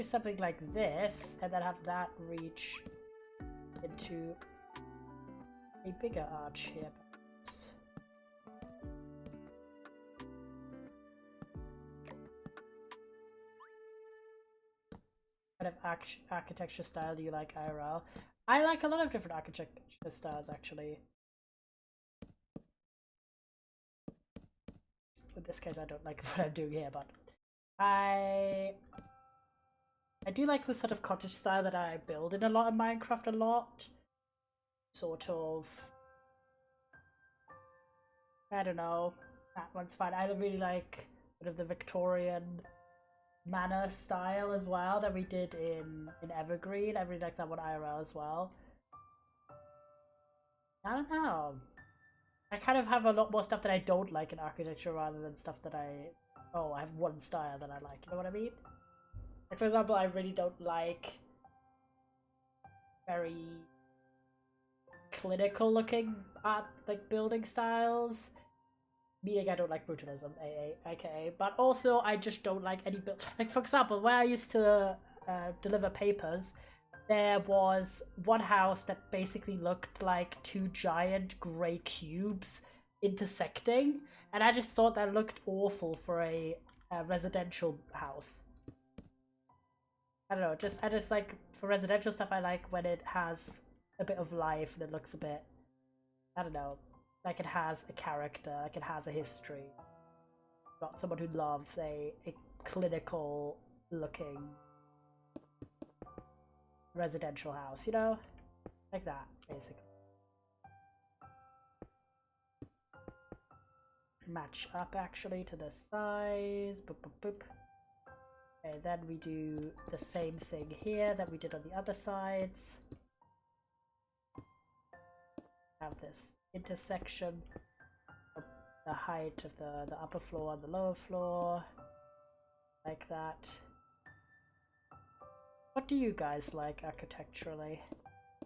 something like this and then have that reach into a bigger arch here. What kind of architecture style do you like, IRL? I like a lot of different architecture styles, actually. In this case, I don't like what I'm doing here, but I do like the sort of cottage style that I build in a lot of Minecraft a lot. Sort of, I don't know, that one's fine. I really like sort of the Victorian manor style as well that we did in Evergreen. I really like that one IRL as well. I don't know. I kind of have a lot more stuff that I don't like in architecture rather than stuff that I have one style that I like. You know what I mean? Like, for example, I really don't like very clinical looking art, like building styles. Meaning I don't like brutalism, aka. But also I just don't like any build. Like, for example, where I used to deliver papers, there was one house that basically looked like two giant grey cubes intersecting, and I just thought that looked awful for a residential house. I don't know, I just like, for residential stuff, I like when it has a bit of life and it looks a bit, I don't know, like it has a character, like it has a history. Not someone who loves a clinical looking residential house, you know? Like that, basically. Match up actually to the size. Boop, boop, boop. Okay, then we do the same thing here that we did on the other sides. Have this intersection of the height of the upper floor and the lower floor. Like that. What do you guys like architecturally?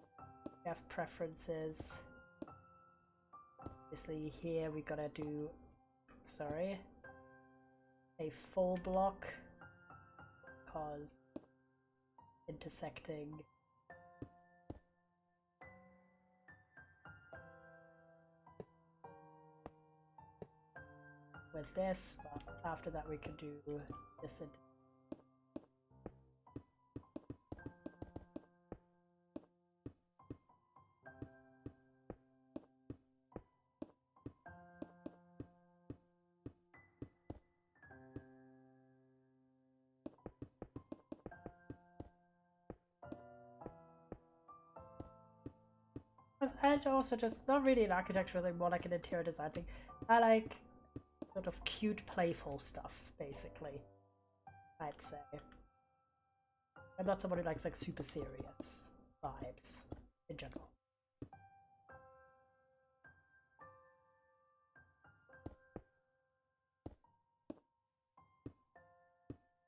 You have preferences. Obviously here we gotta do, a full block, because intersecting with this, but after that we can do this. I also just, not really an architectural thing, more like an interior design thing. I like sort of cute, playful stuff, basically, I'd say. I'm not someone who likes like super serious vibes in general.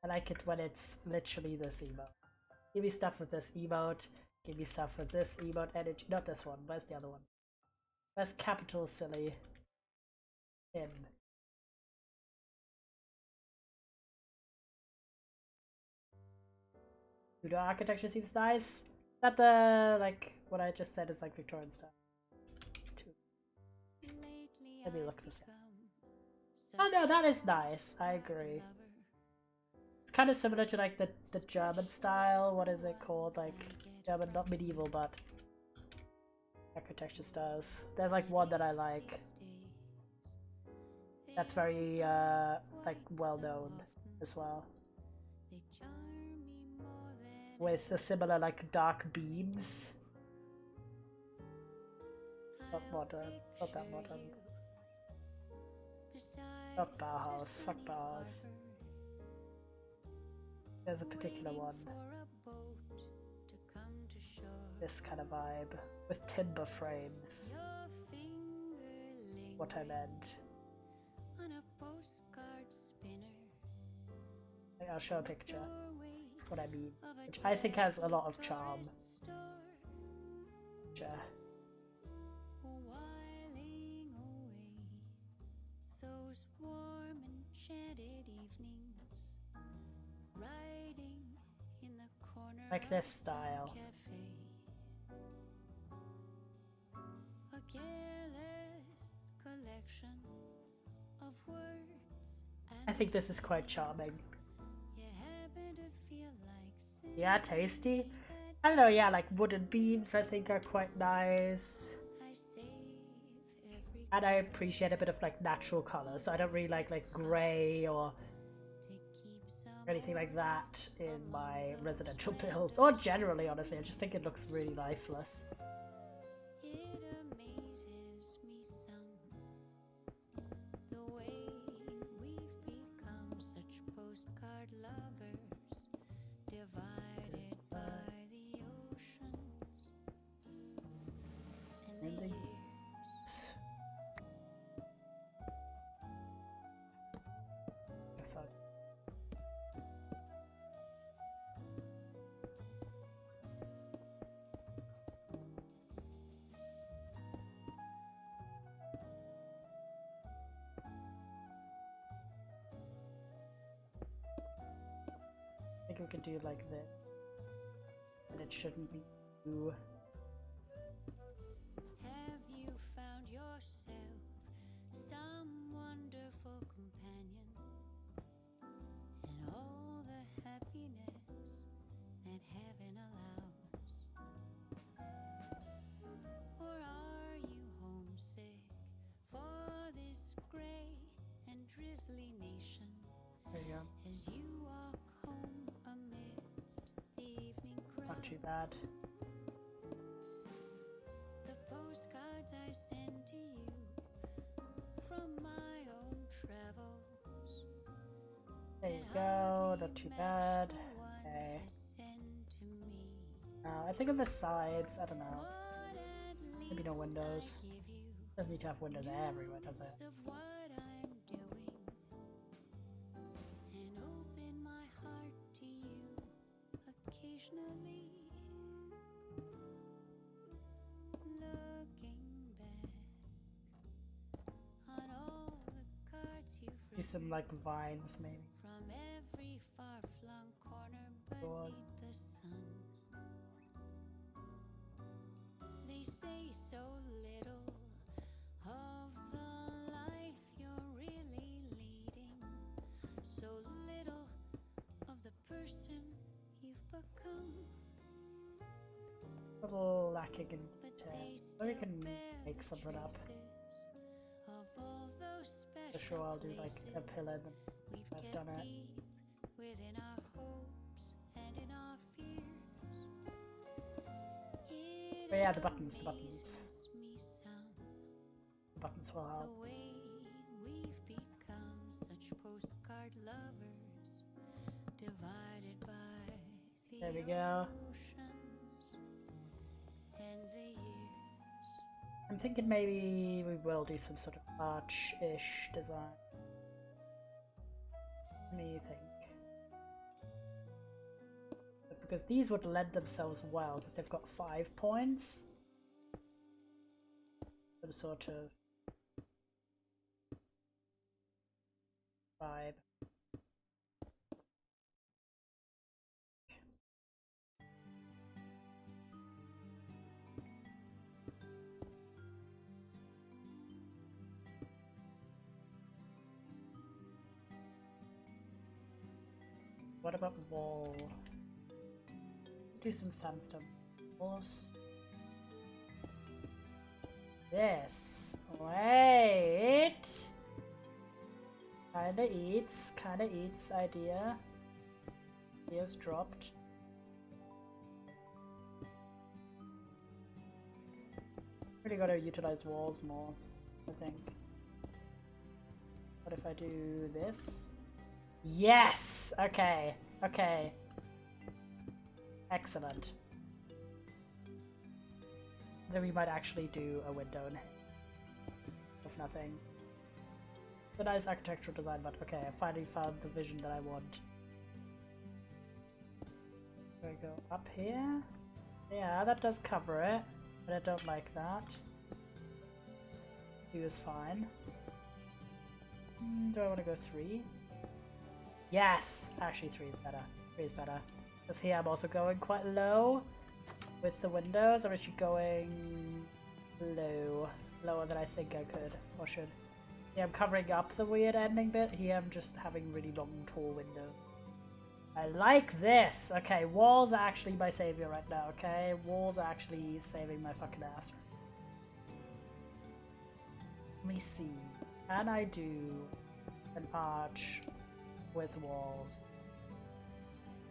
I like it when it's literally this emote. Give me stuff with this emote, give me stuff with this emote energy. Not this one, where's the other one? Where's capital silly? Him. Tudor architecture seems nice. Not the, like, what I just said is like Victorian style. Let me look this up. Oh no, that is nice. I agree. It's kind of similar to like the German style. What is it called? Like German, not medieval, but architecture styles. There's like one that I like. That's very like well known as well. With a similar like dark beams. Not modern. Not that modern. Not Bauhaus. Fuck Bauhaus. There's a particular one. This kind of vibe. With timber frames. What I meant. I'll show a picture. What I mean. Which I think has a lot of charm. Yeah. Like this style. I think this is quite charming. Yeah, tasty. I don't know, yeah, like wooden beams I think are quite nice. And I appreciate a bit of like natural colors. So I don't really like grey or anything like that in my residential builds. Or generally, honestly, I just think it looks really lifeless. I think we could do like this, and it shouldn't be too. Have you found yourself some wonderful companion and all the happiness that heaven allows? Or are you homesick for this gray and drizzly nation? There you go. As you walk home amidst the evening crowd. Not too bad. The postcards I send to you from my own travels. There you go. Not too bad. Okay. I think on the sides, I don't know. Maybe no windows. Doesn't need to have windows everywhere, does it? Do some like vines, maybe. From every far-flung corner Doors. beneath the sun. They say so little of the life you're really leading, so little of the person you've become. A little lacking in detail. Or we can make something up. For sure, I'll do like a pillar when I've done it. Within our hopes and in our fears. But yeah, the buttons, the buttons. This will help. The way we've become such postcard lovers, divided by the There we go. oceans and the years. I'm thinking maybe we will do some sort of arch-ish design. What do you think? Because these would lend themselves well, because they've got 5 points. Some sort of vibe. What about the wall? Do some sandstone walls. This. Wait. Kinda eats idea. Idea's dropped. Really gotta utilize walls more, I think. What if I do this? Yes! Okay. Okay. Excellent. Then we might actually do a window in if nothing. It's a nice architectural design, but okay, I finally found the vision that I want. Do I go up here? Yeah, that does cover it, but I don't like that. 2 is fine. Do I want to go 3? Yes! Actually 3 is better. 3 is better. Because here I'm also going quite low with the windows. I'm actually going low. Lower than I think I could or should. Yeah, I'm covering up the weird ending bit. Here I'm just having really long, tall windows. I like this! Okay, walls are actually my savior right now, okay? Walls are actually saving my fucking ass. Let me see. Can I do an arch with walls?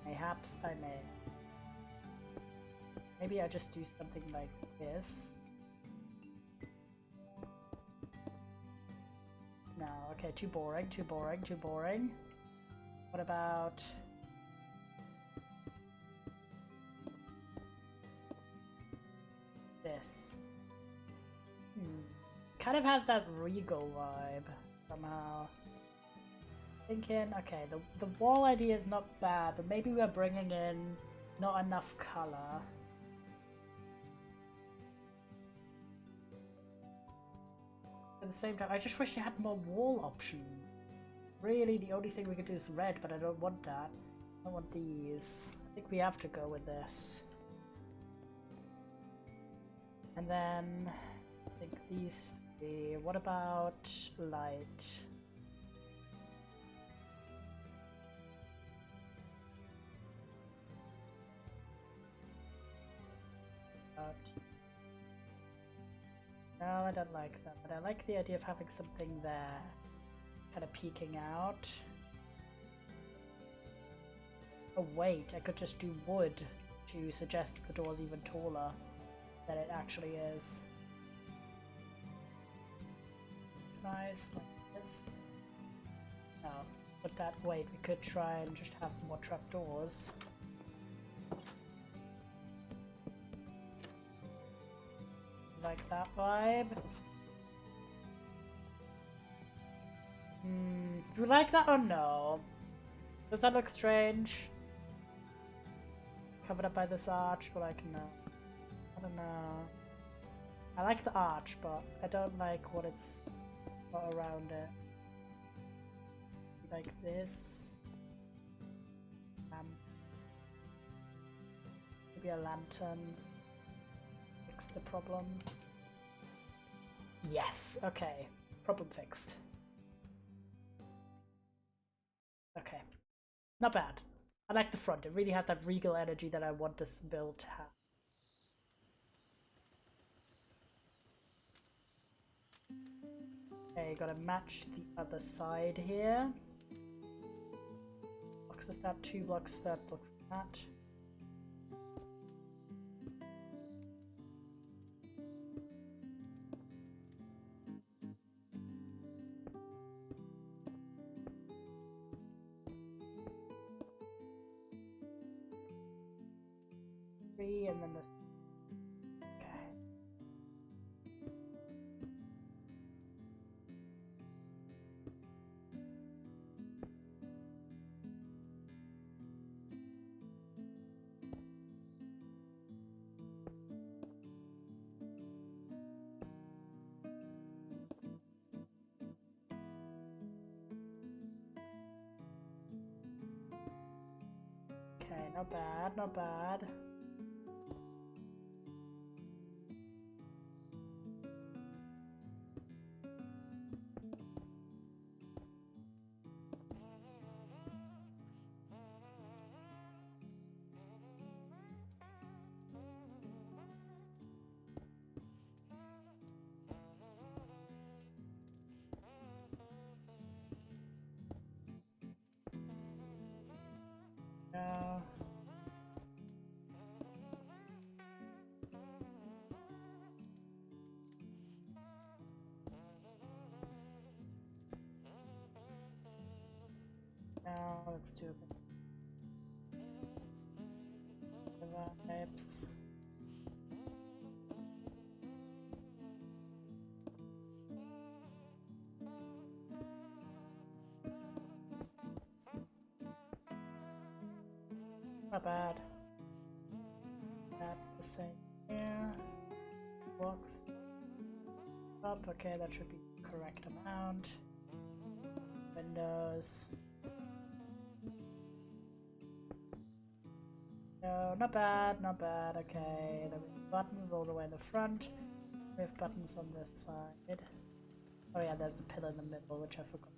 Mayhaps I may. Maybe I just do something like this. No, okay, too boring, too boring, too boring. What about... this? Kind of has that regal vibe, somehow. Thinking, okay, the wall idea is not bad, but maybe we're bringing in not enough color. At the same time, I just wish they had more wall option. Really, the only thing we could do is red, but I don't want that. I don't want these. I think we have to go with this. And then, I think these three. What about light? No, I don't like that, but I like the idea of having something there, kind of peeking out. Oh wait, I could just do wood to suggest that the door's even taller than it actually is. Nice, like this. No, but that, wait, we could try and just have more trapdoors. Like that vibe. Do you like that or no? Does that look strange? Covered up by this arch, but like no. I don't know. I like the arch, but I don't like what it's got around it. Like this. Maybe a lantern. The problem. Yes, okay. Problem fixed. Okay. Not bad. I like the front. It really has that regal energy that I want this build to have. Okay, gotta match the other side here. Blocks is that 2 blocks that look like that. 3 and then this. Okay. Okay, not bad, not bad. No. Now let's do a bit of vibes. Not bad. That's the same here. Blocks up. Okay, that should be the correct amount. Windows. No, not bad, not bad. Okay, then we have buttons all the way in the front. We have buttons on this side. Oh yeah, there's a pillar in the middle, which I forgot.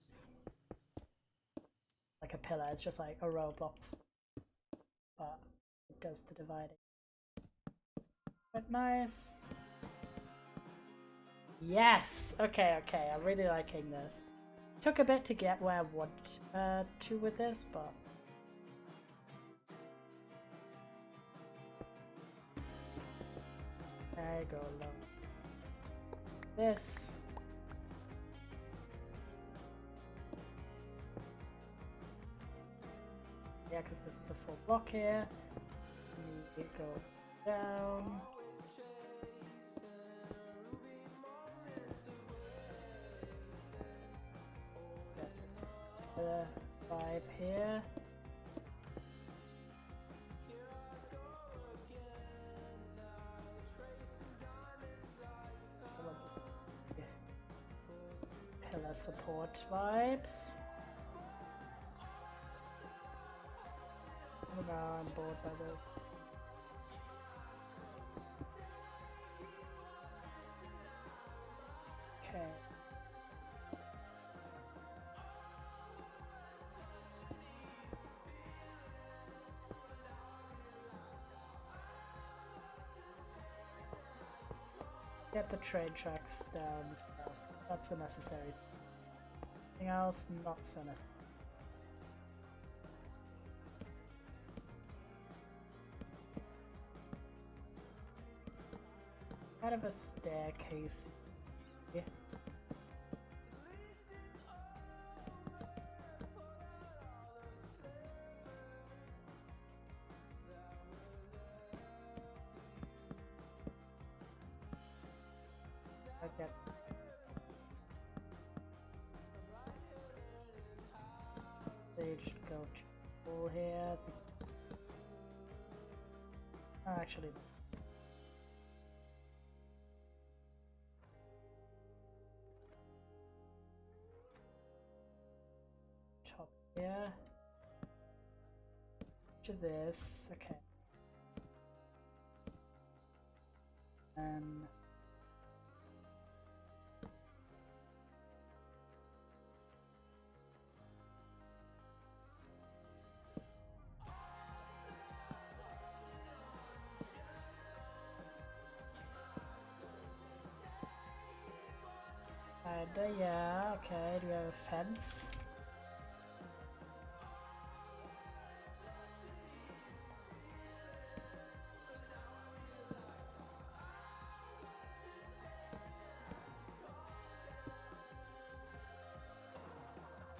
It's like a pillar, it's just like a row of blocks. But it does the dividing. But nice. Yes! Okay, okay, I'm really liking this. Took a bit to get where I want to with this, but there you go, low. This. Yeah, because this is a full block here. We go down. The vibe here. Pillar support vibes. Oh no, I'm bored by this. Okay. Get the train tracks down first. That's a necessary. Anything else? Not so necessary. Kind of a staircase. Yeah. Okay. So you just go all here. Oh, actually. Top here. To this. Okay. Yeah, okay, do we have a fence?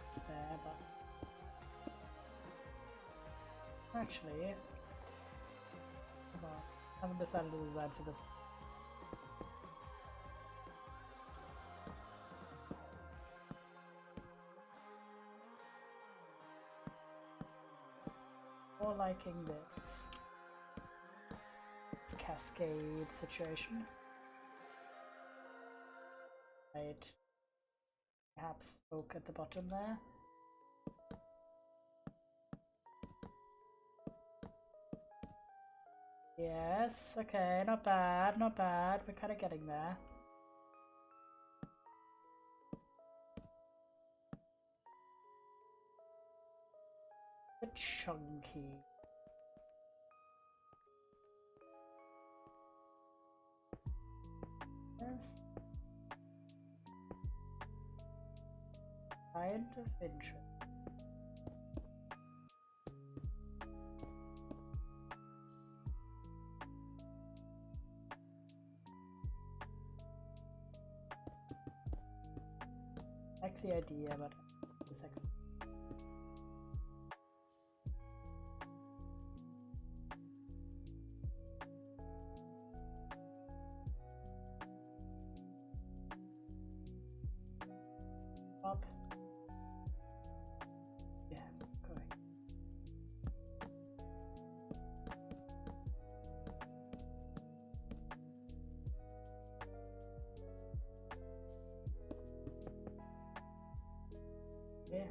It's there, but Actually, come on. I haven't decided to design for this. More liking this cascade situation. Right. Perhaps oak at the bottom there. Yes, okay, not bad, not bad. We're kind of getting there. A bit chunky. Yes. Kind of interest. I like the idea, but it's excellent. Up. Yeah, correct. Yeah.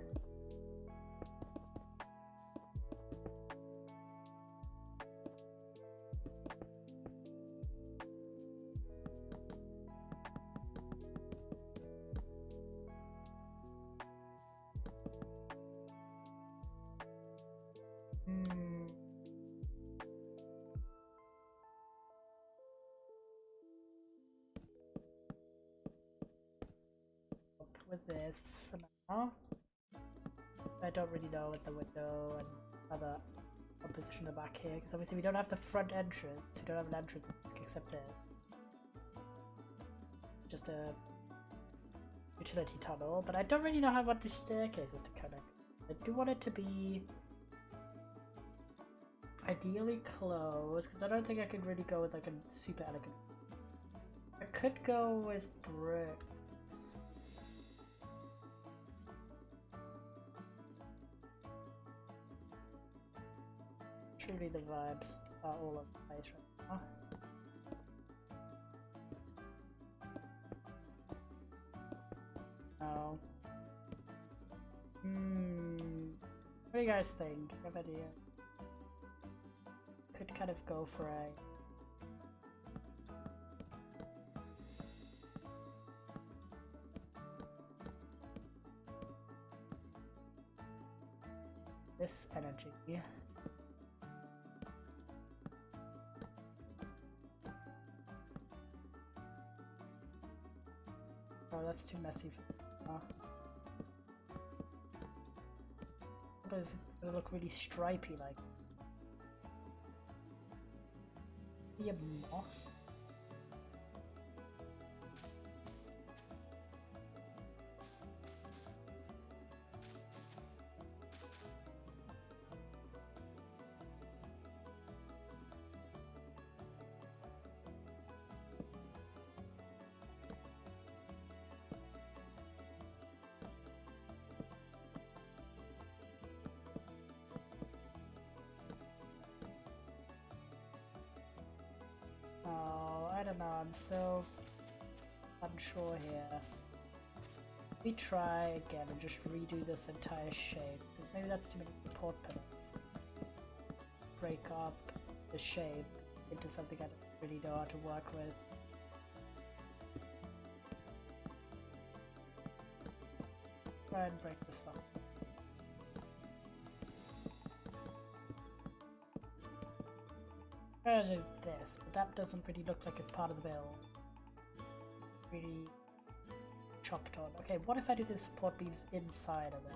Up with this for now. I don't really know with the window and other position the back here, because obviously we don't have the front entrance. We don't have an entrance except there. Just a utility tunnel, but I don't really know how I want the staircases to connect. I do want it to be ideally closed, because I don't think I could really go with like a super elegant. I could go with bricks. Truly the vibes are all over the place right now. Oh. What do you guys think? I have an idea. Could kind of go for a this energy. Oh, that's too messy for It's gonna look really stripy, like. Be a moss? I don't know, I'm so unsure here. We try again and just redo this entire shape, because maybe that's too many support pillars. Break up the shape into something I don't really know how to work with. Try and break this up. Try to do this, but that doesn't really look like it's part of the build. Really chalked on. Okay, what if I do the support beams inside of it?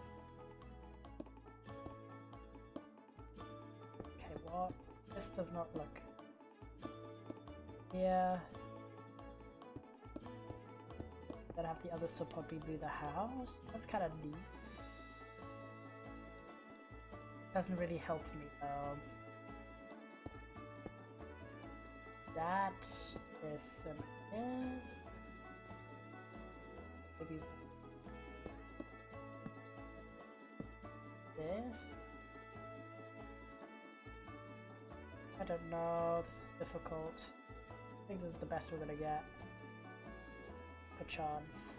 Okay, what? This does not look. Yeah. Then have the other support beam do the house. That's kind of neat. Doesn't really help me though. That, this, and this. Maybe this. I don't know. This is difficult. I think this is the best we're gonna get. A chance.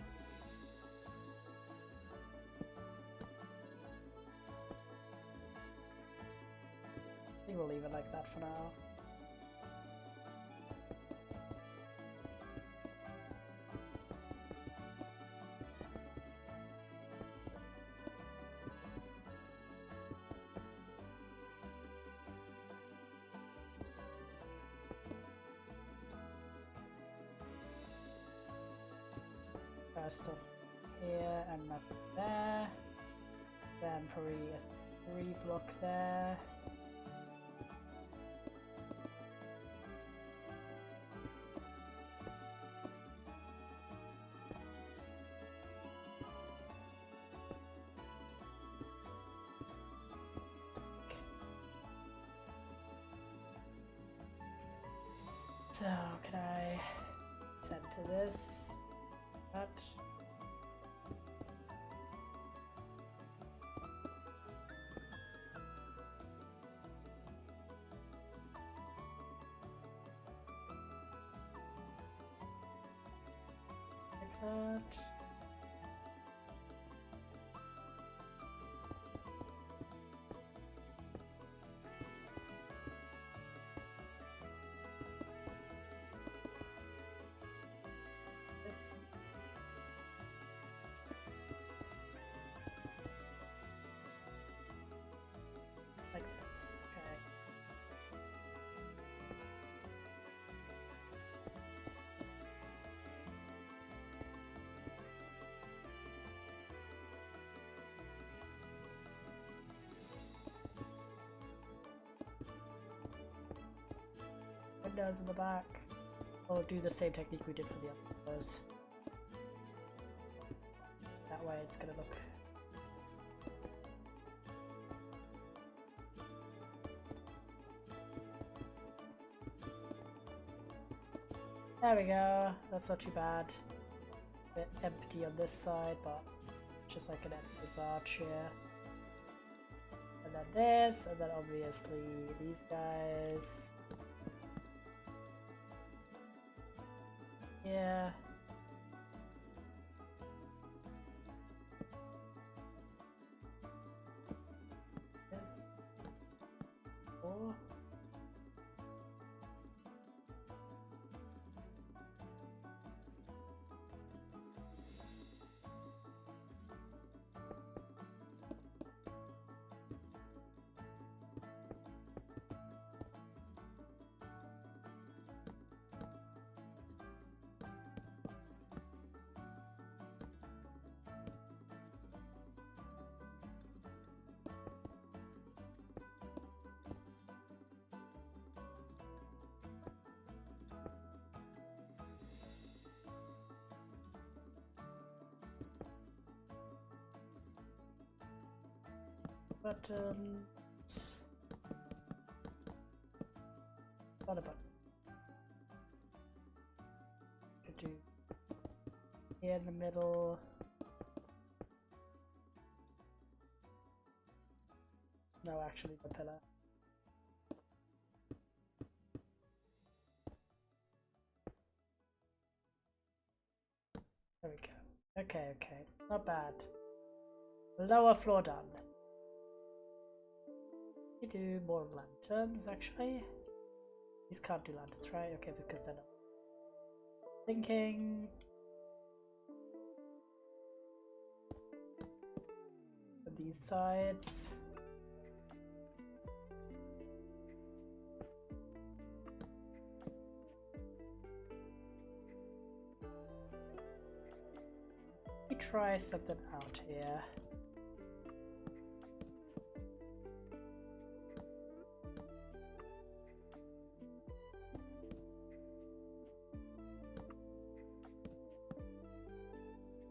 I think we'll leave it like that for now. Stuff here and nothing there. Then probably a 3 block there. So can I send to this? That. Like that. Like this, okay. Windows in the back. Or do the same technique we did for the other windows. That way it's gonna look. There we go, that's not too bad. A bit empty on this side, but just like an entrance arch here. And then this, and then obviously these guys. Yeah. This. Four. Buttons. Not a button. Could do here in the middle. No, actually the pillar. There we go. Okay, okay. Not bad. Lower floor done. We do more lanterns actually. These can't do lanterns, right? Okay, because they're not thinking. On these sides. Let me try something out here.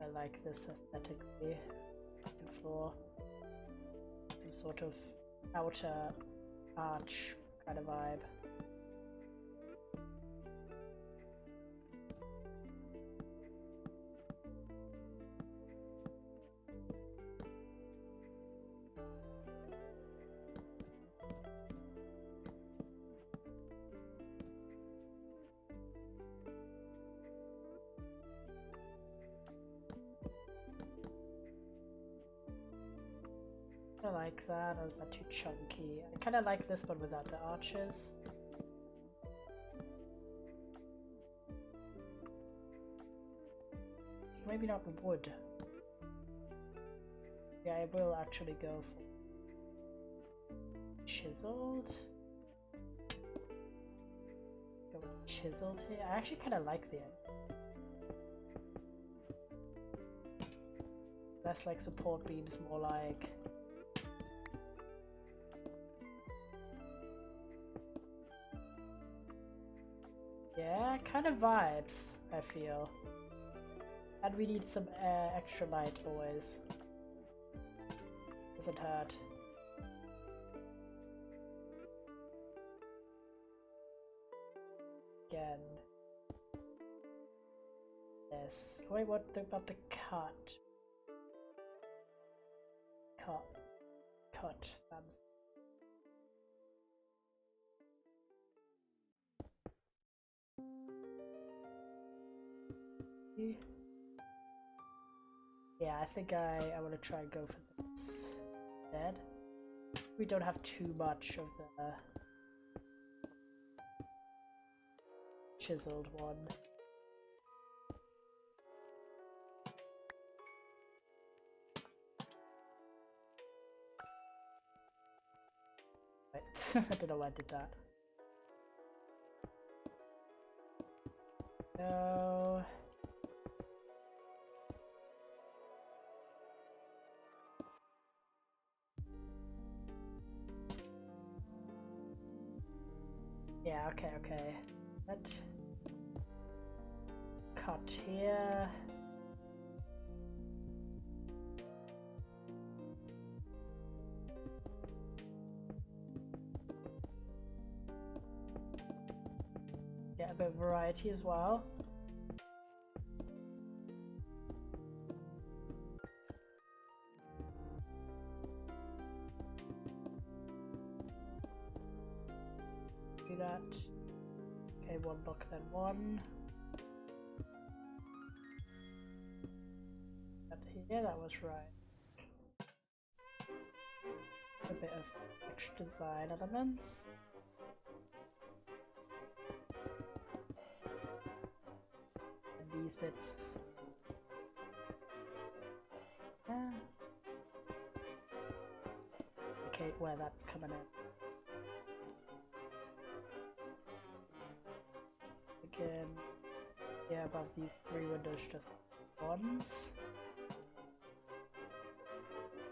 I like this aesthetically. Second floor. Some sort of outer arch kind of vibe. I like that, or is that too chunky? I kind of like this one without the arches. Maybe not wood. Yeah, I will actually go for chiseled. Go with chiseled here. I actually kind of like the end. Less like support beams, more like yeah, kind of vibes, I feel. And we need some extra light always. Doesn't hurt. Again. Yes. Wait, what about the cut? Cut. That's yeah, I think I want to try and go for this instead. We don't have too much of the chiseled one. Wait, I don't know why I did that. No. Yeah, okay. Let's cut here. Get a bit of variety as well. Do that. Okay, one block, then one. That here, that was right. A bit of extra design elements. And these bits. Okay, where that's coming in. Again, yeah, above these three windows, just ones.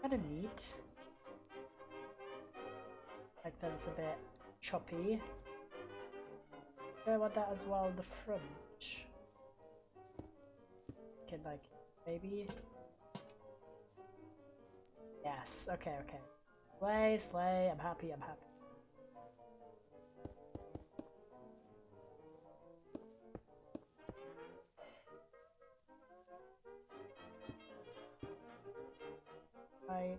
Kinda neat. Like that's a bit choppy. Do I want that as well in the front? Can like maybe. Yes. Okay. Slay. I'm happy. Right.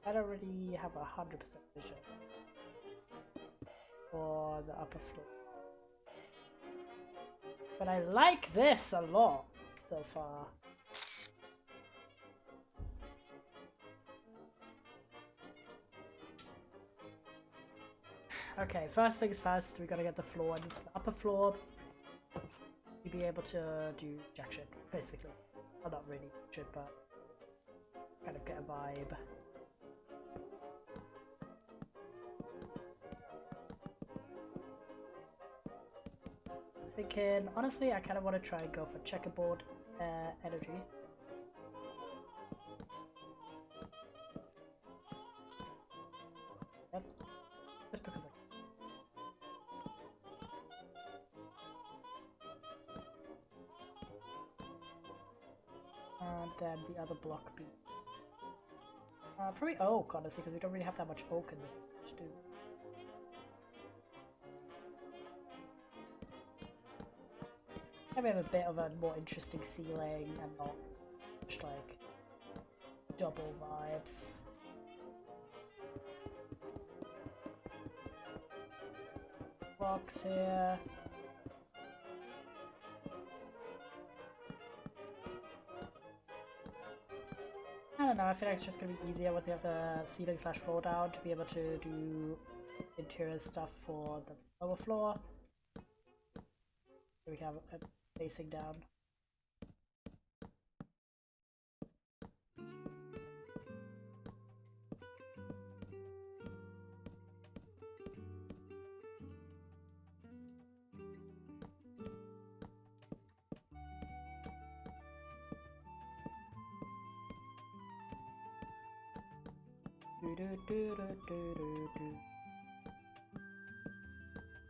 I don't really have 100% vision for the upper floor, but I like this a lot so far. Okay, first things first, we gotta get the floor in. For the upper floor, you'll be able to do jack shit, basically. Well, not really shit, but kind of get a vibe. Thinking, honestly, I kind of want to try and go for checkerboard energy. Yep, just because I and then the other block be probably oak, honestly, because we don't really have that much oak in this village, do we? Maybe have a bit of a more interesting ceiling and not just like double vibes. Blocks here. I don't know, I feel like it's just gonna be easier once you have the ceiling slash floor down to be able to do interior stuff for the lower floor. So we can have it facing down.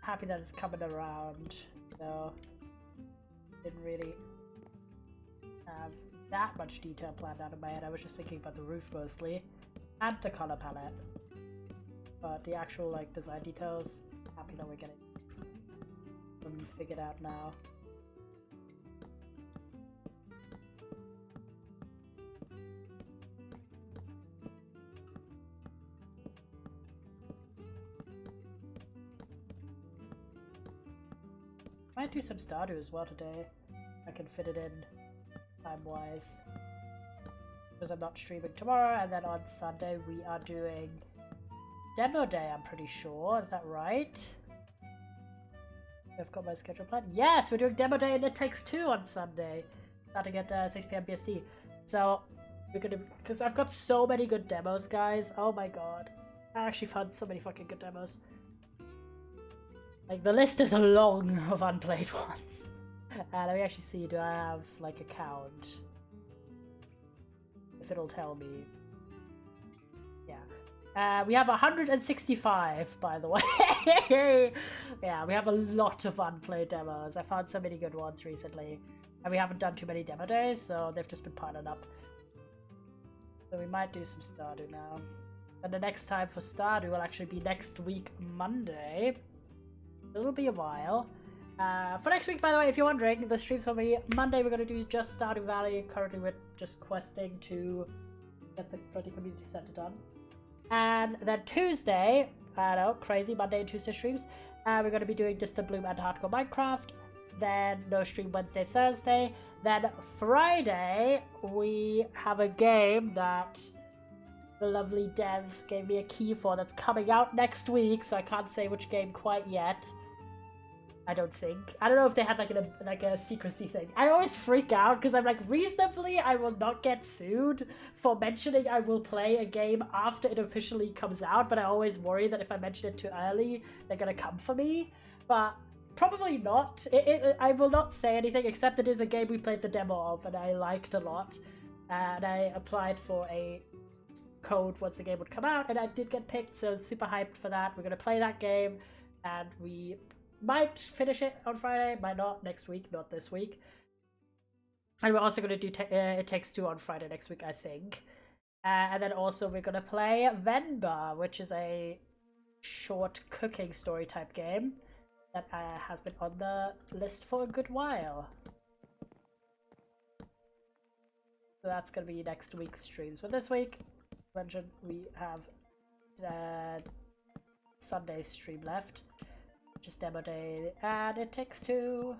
Happy that it's coming around, so didn't really have that much detail planned out in my head. I was just thinking about the roof mostly and the color palette, but the actual like design details, happy that we're getting them figured out now. Might do some Stardew as well today. I can fit it in time-wise. Because I'm not streaming tomorrow, and then on Sunday we are doing Demo Day, I'm pretty sure. Is that right? I've got my schedule planned. Yes, we're doing Demo Day and It Takes Two on Sunday. Starting at 6 PM BST. So, we're gonna... Because I've got so many good demos, guys. Oh my god. I actually found so many fucking good demos. Like, the list is long of unplayed ones. Let me actually see, do I have, like, a count? If it'll tell me. Yeah. We have 165, by the way. Yeah, we have a lot of unplayed demos. I found so many good ones recently. And we haven't done too many demo days, so they've just been piling up. So we might do some Stardew now. And the next time for Stardew will actually be next week, Monday. It'll be a while. For next week, by the way, if you're wondering, the streams will be Monday. We're going to do just Stardew Valley. Currently, we're just questing to get the bloody community center done. And then Tuesday, I know, crazy Monday and Tuesday streams. We're going to be doing Distant Bloom and Hardcore Minecraft. Then no stream Wednesday, Thursday. Then Friday, we have a game that the lovely devs gave me a key for that's coming out next week, so I can't say which game quite yet. I don't think. I don't know if they had like a secrecy thing. I always freak out because I'm like, reasonably I will not get sued for mentioning I will play a game after it officially comes out, but I always worry that if I mention it too early, they're gonna come for me. But probably not. I will not say anything except it is a game we played the demo of and I liked a lot. And I applied for a code once the game would come out and I did get picked, so super hyped for that. We're gonna play that game and we might finish it on Friday, might not next week, not this week. And we're also going to do It Takes Two on Friday next week, I think. And then also we're going to play Venba, which is a short cooking story type game that has been on the list for a good while. So that's going to be next week's streams. But this week, mentioned, we have Sunday stream left. Just Demo Day, and It Takes Two.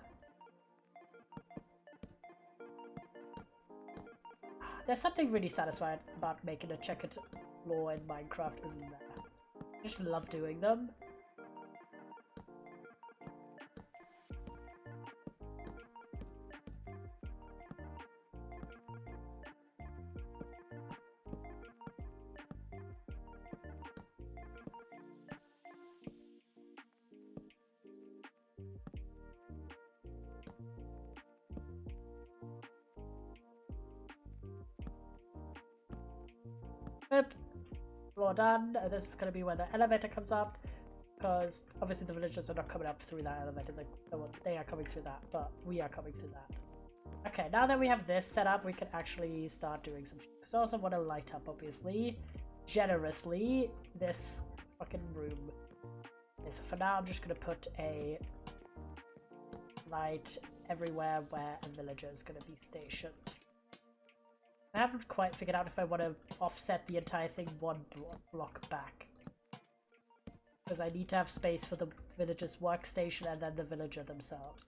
There's something really satisfying about making a checkered floor in Minecraft, isn't there? I just love doing them. Floor done. This is going to be when the elevator comes up, because obviously the villagers are not coming up through that elevator. They are coming through that, but we are coming through that. Okay, now that we have this set up, we can actually start doing some shit. Because I also want to light up, obviously, generously, this fucking room. Okay, so for now, I'm just going to put a light everywhere where a villager is going to be stationed. I haven't quite figured out if I want to offset the entire thing one block back. Because I need to have space for the villager's workstation and then the villager themselves.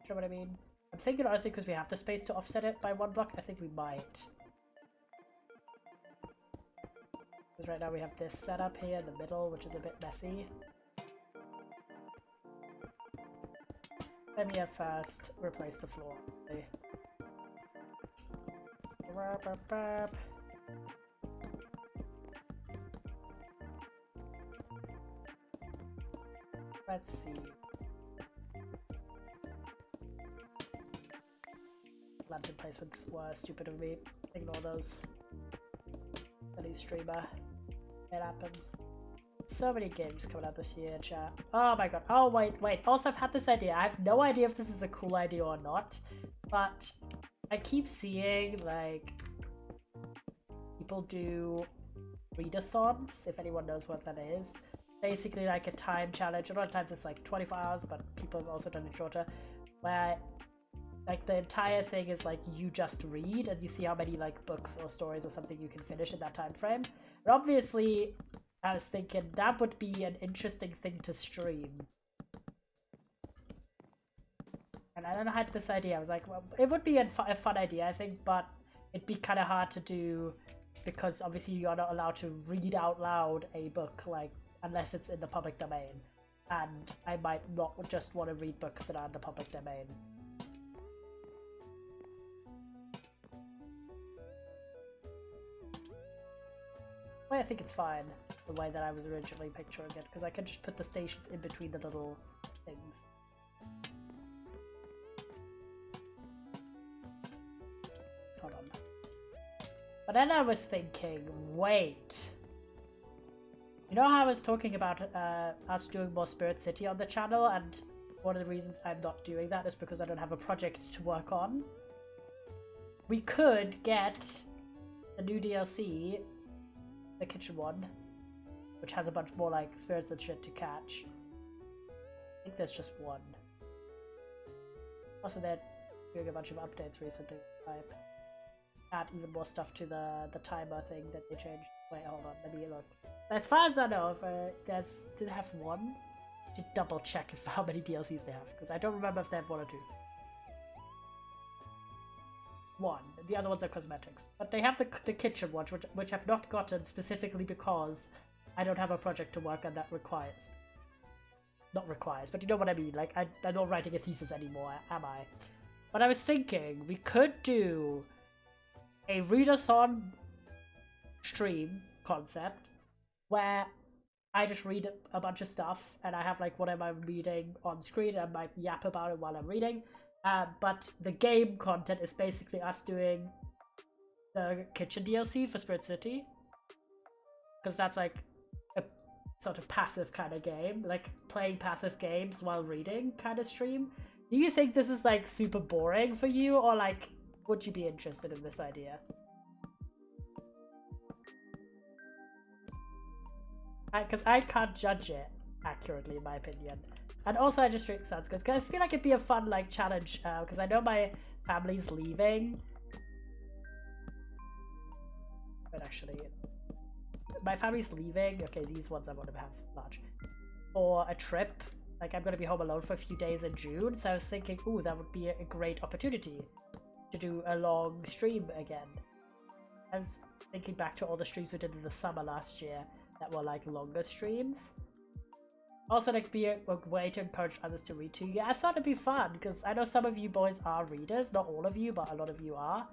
Sure what I mean? I'm thinking honestly because we have the space to offset it by one block, I think we might. Because right now we have this set up here in the middle, which is a bit messy. Let me first replace the floor. Let's see. Lantern placements were stupid of me. Ignore those. Any streamer. It happens. So many games coming out this year, chat. Oh my god. Oh, wait. Also, I've had this idea. I have no idea if this is a cool idea or not. But I keep seeing, like, people do readathons, if anyone knows what that is. Basically, like a time challenge. A lot of times it's like 24 hours, but people have also done it shorter. Where, like, the entire thing is, like, you just read and you see how many, like, books or stories or something you can finish in that time frame. But obviously, I was thinking that would be an interesting thing to stream. And I don't know, I had this idea. I was like, well, it would be a fun idea, I think, but it'd be kind of hard to do because obviously you're not allowed to read out loud a book, like, unless it's in the public domain. And I might not just want to read books that are in the public domain. Well, I think it's fine, the way that I was originally picturing it, because I can just put the stations in between the little things. Hold on. But then I was thinking, wait. You know how I was talking about us doing more Spirit City on the channel, and one of the reasons I'm not doing that is because I don't have a project to work on? We could get the new DLC, the kitchen one, which has a bunch more like spirits and shit to catch. I think there's just one. Also, they're doing a bunch of updates recently. Like, add even more stuff to the timer thing that they changed. Wait, hold on, let me look. As far as I know, if did they have one? I should double check if how many DLCs they have, because I don't remember if they have one or two. One. The other ones are cosmetics. But they have the kitchen ones, which I've not gotten specifically because I don't have a project to work on that requires. Not requires, but you know what I mean. Like, I'm not writing a thesis anymore, am I? But I was thinking, we could do a readathon stream concept where I just read a bunch of stuff and I have like whatever I'm reading on screen and I might yap about it while I'm reading. But the game content is basically us doing the kitchen DLC for Spirit City. Because that's like a sort of passive kind of game. Like playing passive games while reading kind of stream. Do you think this is like super boring for you, or like would you be interested in this idea? Because I can't judge it accurately in my opinion. And also I just think it sounds good, because I feel like it'd be a fun like challenge, because I know my family's leaving. But actually, my family's leaving. Okay, these ones I want to have large. For a trip. Like, I'm going to be home alone for a few days in June, so I was thinking, ooh, that would be a great opportunity to do a long stream again. I was thinking back to all the streams we did in the summer last year that were like longer streams. Also, like, be a way to encourage others to read too. Yeah, I thought it'd be fun, because I know some of you boys are readers. Not all of you, but a lot of you are.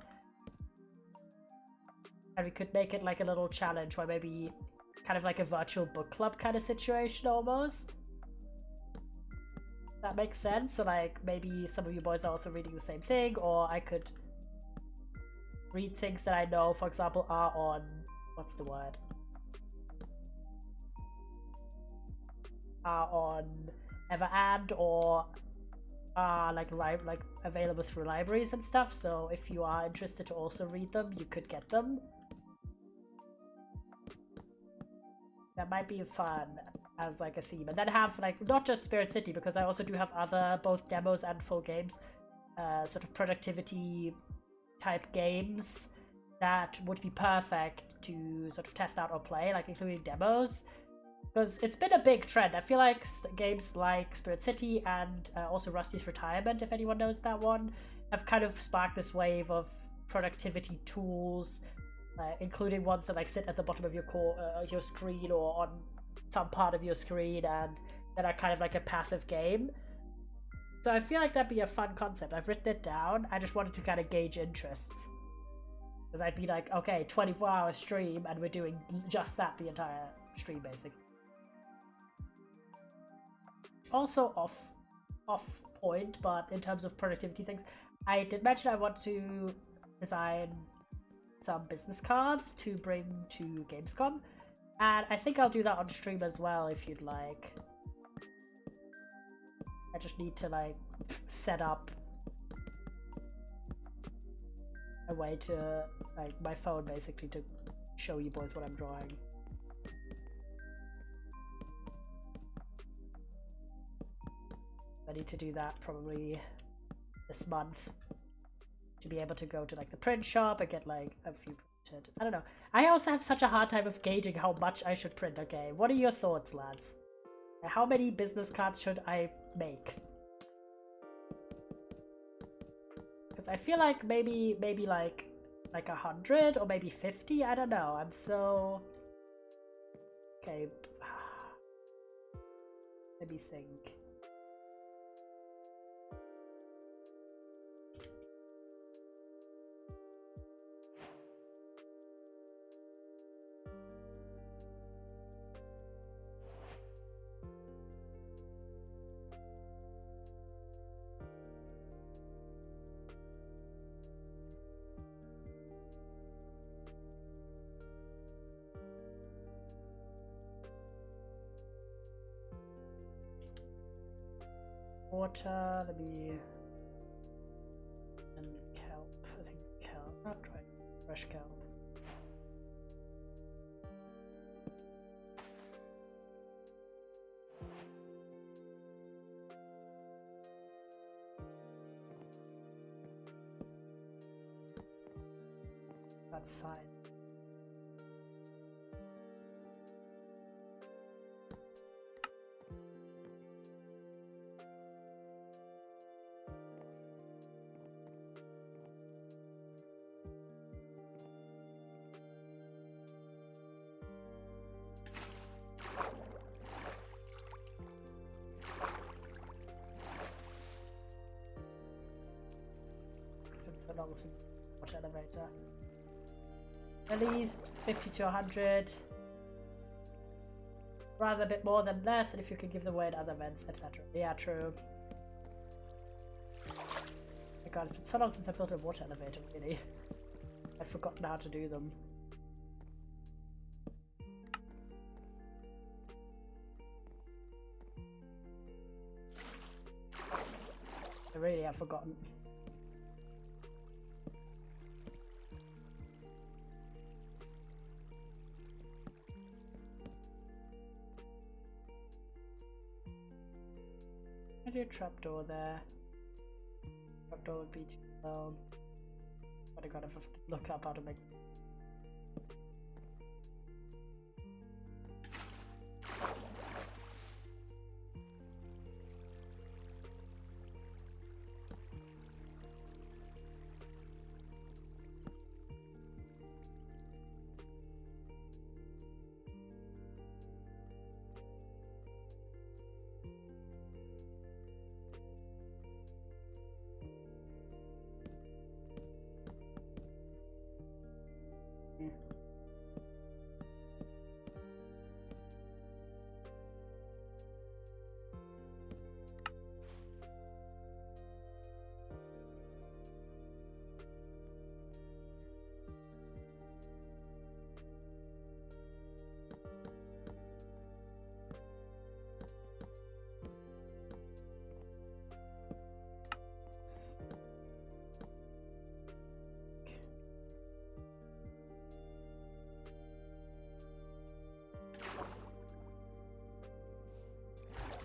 And we could make it like a little challenge where maybe kind of like a virtual book club kind of situation almost. That makes sense. So like maybe some of you boys are also reading the same thing, or I could read things that I know, for example, are on, what's the word? Are on Ever And, or are like available through libraries and stuff. So if you are interested to also read them, you could get them. That might be fun as like a theme, and then have like not just Spirit City, because I also do have other both demos and full games, sort of productivity type games that would be perfect to sort of test out or play, like including demos. Because it's been a big trend. I feel like games like Spirit City and also Rusty's Retirement, if anyone knows that one, have kind of sparked this wave of productivity tools, including ones that like sit at the bottom of your screen or on some part of your screen, and that are kind of like a passive game. So I feel like that'd be a fun concept. I've written it down. I just wanted to kind of gauge interests. Because I'd be like, okay, 24-hour stream, and we're doing just that the entire stream, basically. Also off point, but in terms of productivity things, I did mention I want to design some business cards to bring to Gamescom, and I think I'll do that on stream as well if you'd like. I just need to like set up a way to like my phone basically to show you boys what I'm drawing. I need to do that probably this month to be able to go to like the print shop and get like a few printed. I don't know. I also have such a hard time of gauging how much I should print. Okay, what are your thoughts, lads? How many business cards should I make? Because I feel like maybe like 100 or maybe 50. I don't know. I'm so okay. Let me think. Water, let me, and kelp, I think kelp, not right, fresh kelp. That side. So long since water elevator. At least 50 to 100. Rather a bit more than less, and if you can give them away at other events, etc. Yeah, true. Oh my god, it's been so long since I built a water elevator, really. I've forgotten how to do them. I really have forgotten. I do a trapdoor there. Trapdoor would be too low. But I gotta look up how to make.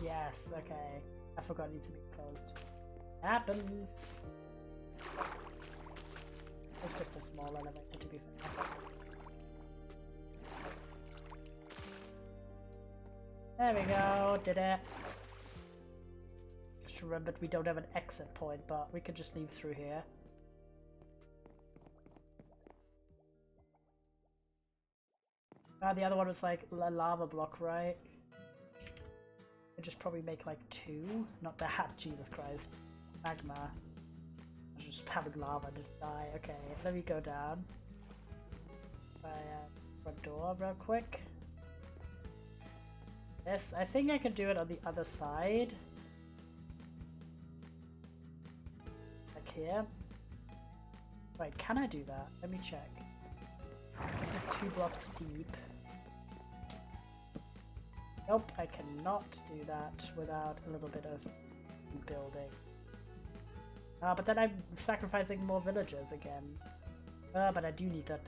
Yes, okay. I forgot it needs to be closed. Happens. It's just a small elevator to be fair. There we go, did it. Just remembered we don't have an exit point, but we could just leave through here. The other one was like a lava block, right? I'd just probably make like 2. Not that, Jesus Christ. Magma. I was just having lava just die. Okay, let me go down. By front door real quick. Yes, I think I can do it on the other side. Like here. Wait, can I do that? Let me check. This is 2 blocks deep. Nope, I cannot do that without a little bit of building. But then I'm sacrificing more villagers again. But I do need that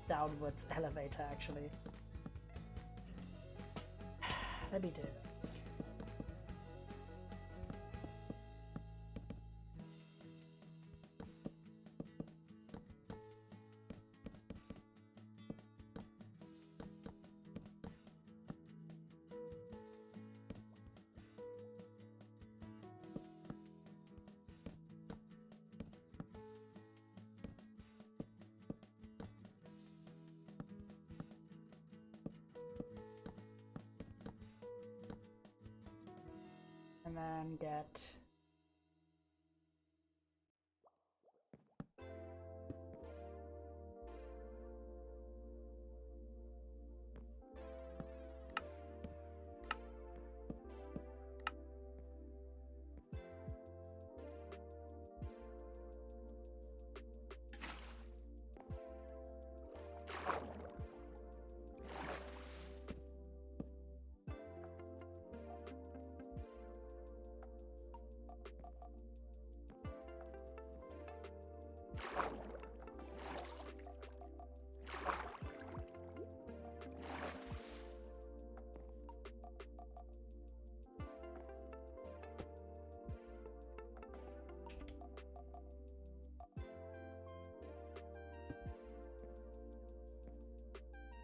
downwards elevator actually. Let me do it. And then get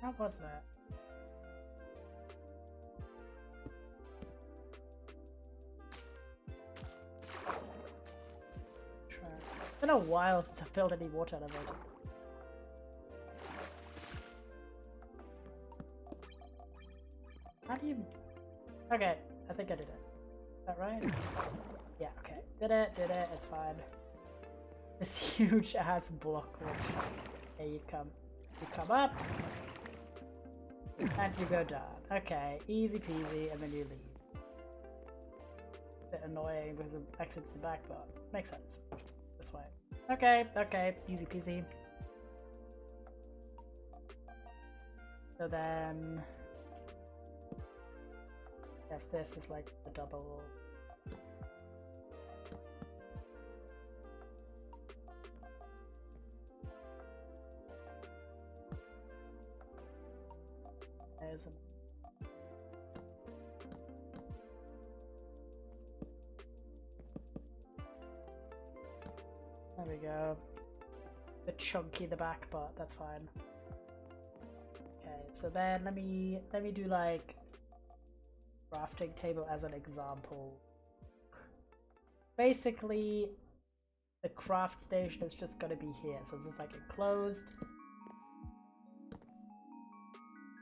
how was that? It's been a while since I've built any water elevator. How do you... Okay, I think I did it. Is that right? Yeah, okay. Did it, it's fine. This huge ass block which... Okay, you come up. And you go down. Okay, easy peasy, and then you leave. Bit annoying because it exits the back, but makes sense. This way. Okay, easy peasy. So then... if this is like a double... There's a... There we go. A bit chunky in the back, but that's fine. Okay, so then let me do like crafting table as an example. Basically, the craft station is just gonna be here. So this is like enclosed.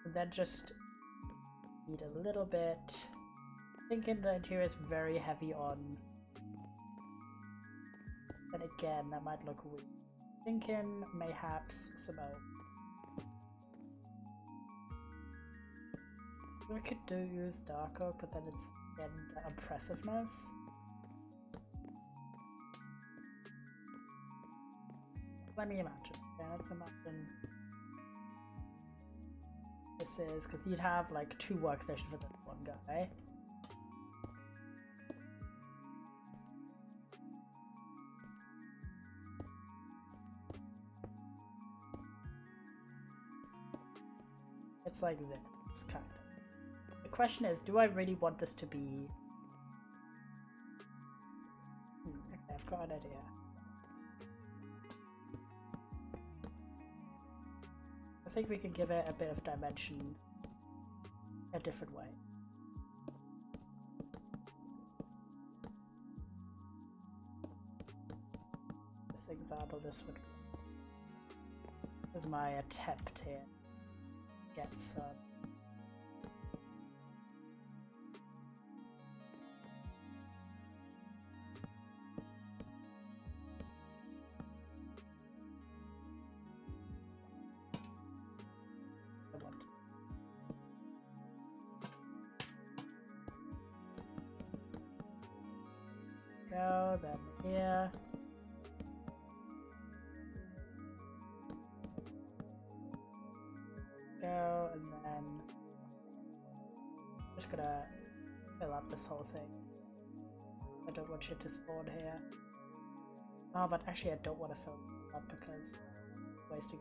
And then just need a little bit. Thinking the interior is very heavy on. And again, that might look weird. Thinking mayhaps some oak. We could use dark oak, but then it's again the oppressiveness. Let me imagine. Okay, let's imagine this is because you'd have like 2 workstations for that one guy. It's like this, kind of. The question is, do I really want this to be... okay, I've got an idea. I think we can give it a bit of dimension a different way. This example, this would is my attempt here. Get some. Go, then here. Go, and then I'm just gonna fill up this whole thing. I don't want shit to spawn here. Oh, but actually I don't want to fill it up because it's wasting.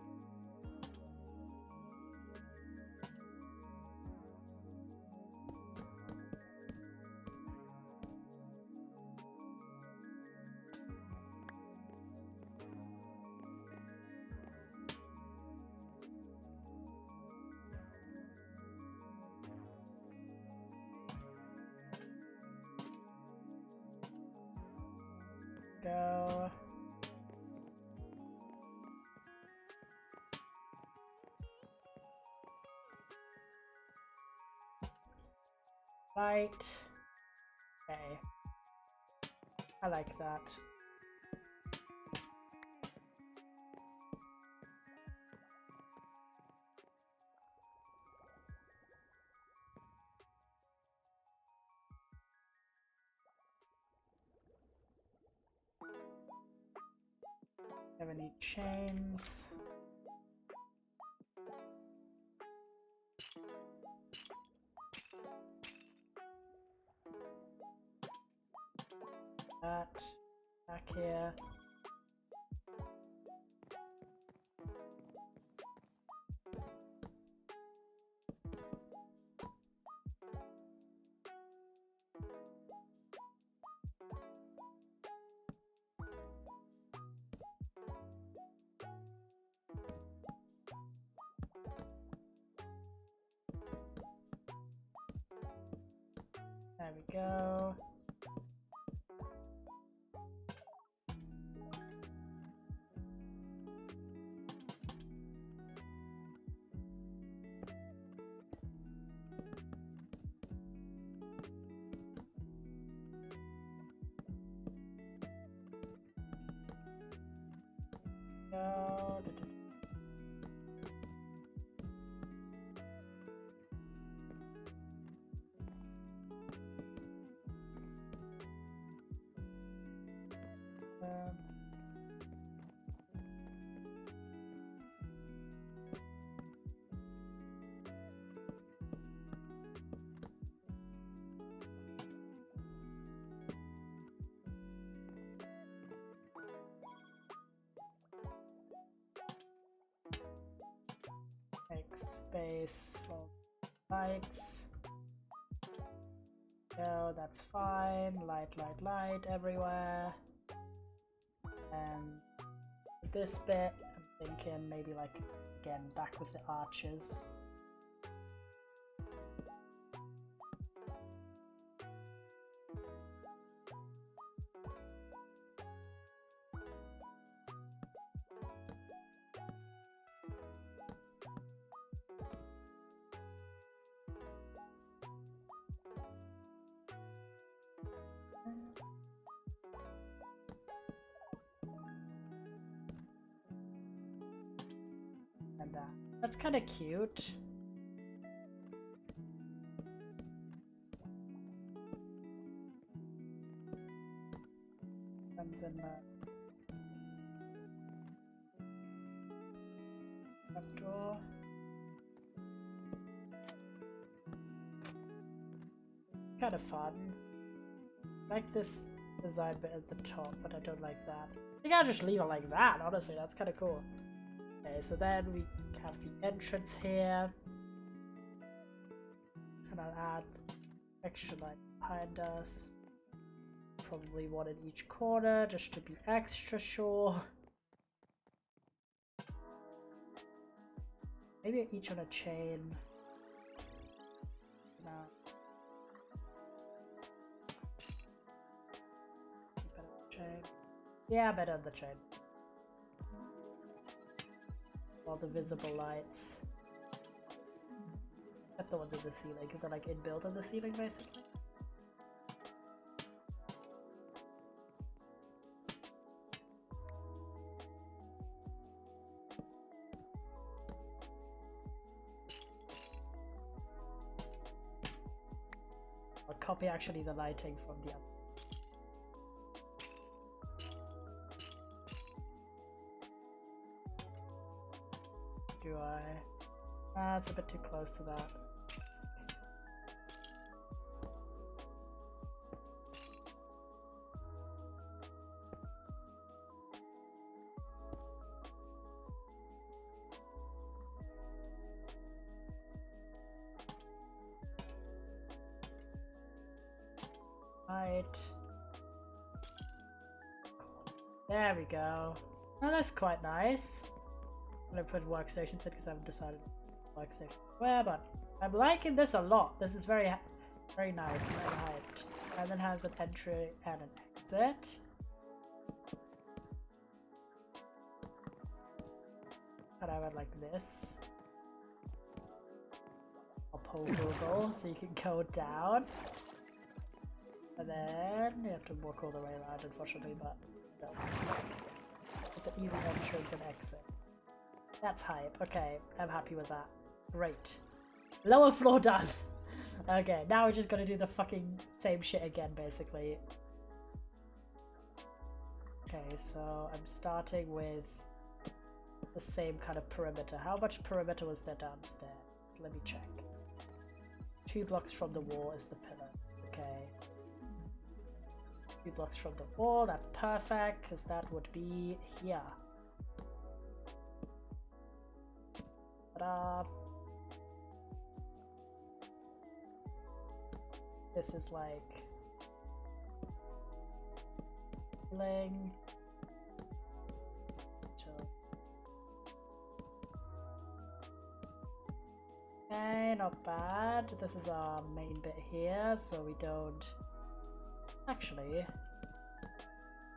Go. Right. Okay. I like that. Have any chains? That back here. There we go. Go. Make space for lights. Go, that's fine. Light, light, light everywhere. And this bit, I'm thinking maybe like, again, back with the arches. And that's kind of cute. And then that door. Kind of fun. I like this design bit at the top, but I don't like that. I think I'll just leave it like that, honestly, that's kind of cool. Okay, so then we have the entrance here. And I'll add extra light behind us. Probably one in each corner just to be extra sure. Maybe each on a chain. No. Better on the chain. Yeah, better on the chain. All the visible lights. Except the ones in the ceiling. Is it like inbuilt in the ceiling basically? I'll copy actually the lighting from the other. Do I? It's a bit too close to that. Right. There we go. Oh, that's quite nice. I'm gonna put workstations in because I haven't decided workstation where, but I'm liking this a lot. This is very nice and hyped. And then has an entry and an exit. And I went like this. I'll pull Google so you can go down. And then you have to walk all the way around, unfortunately, but no. It's an easy entrance and exit. That's hype. Okay, I'm happy with that. Great. Lower floor done. Okay, now we're just gonna do the fucking same shit again, basically. Okay, so I'm starting with the same kind of perimeter. How much perimeter was there downstairs? Let me check. 2 blocks from the wall is the pillar. Okay. 2 blocks from the wall, that's perfect, because that would be here. Ta-da! This is like bling. Okay, not bad. This is our main bit here, so we don't actually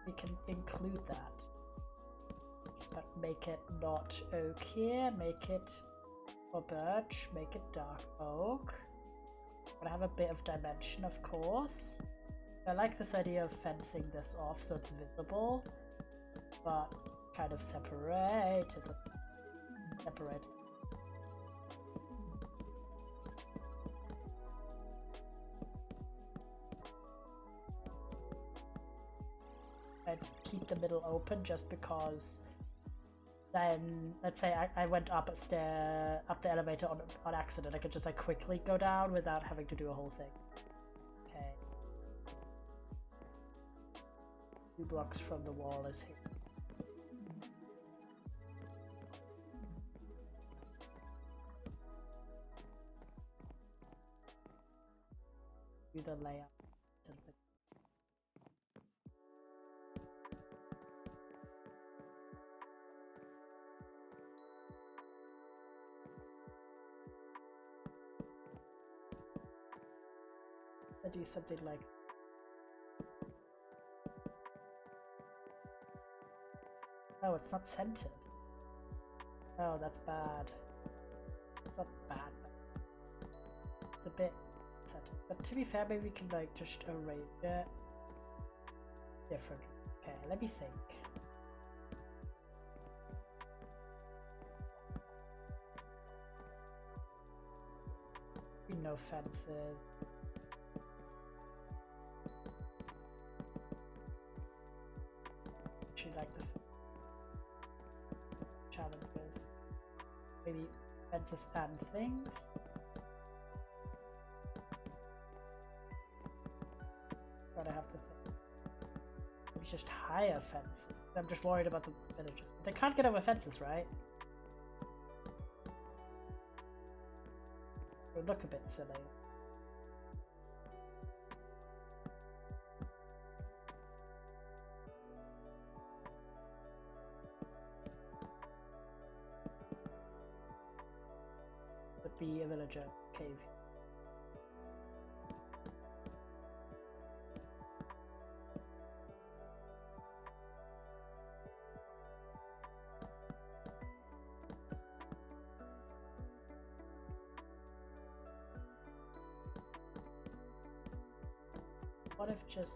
we can include that. But make it not oak here, make it or birch, make it dark oak. Gotta have a bit of dimension, of course. I like this idea of fencing this off so it's visible, but kind of separate. I'd keep the middle open just because then, let's say I went up the elevator on accident, I could just like quickly go down without having to do a whole thing. Okay. 2 blocks from the wall is here. Do the layout. I do something like oh, it's not centered. Oh, that's bad. It's not bad, but it's a bit centered. But to be fair, maybe we can like just arrange it differently. Okay, let me think. No fences. Actually, like the challenges. Maybe fences and things. Gotta have the thing. Maybe just higher fences. I'm just worried about the villagers. They can't get over fences, right? It would look a bit silly. be a villager cave. What if just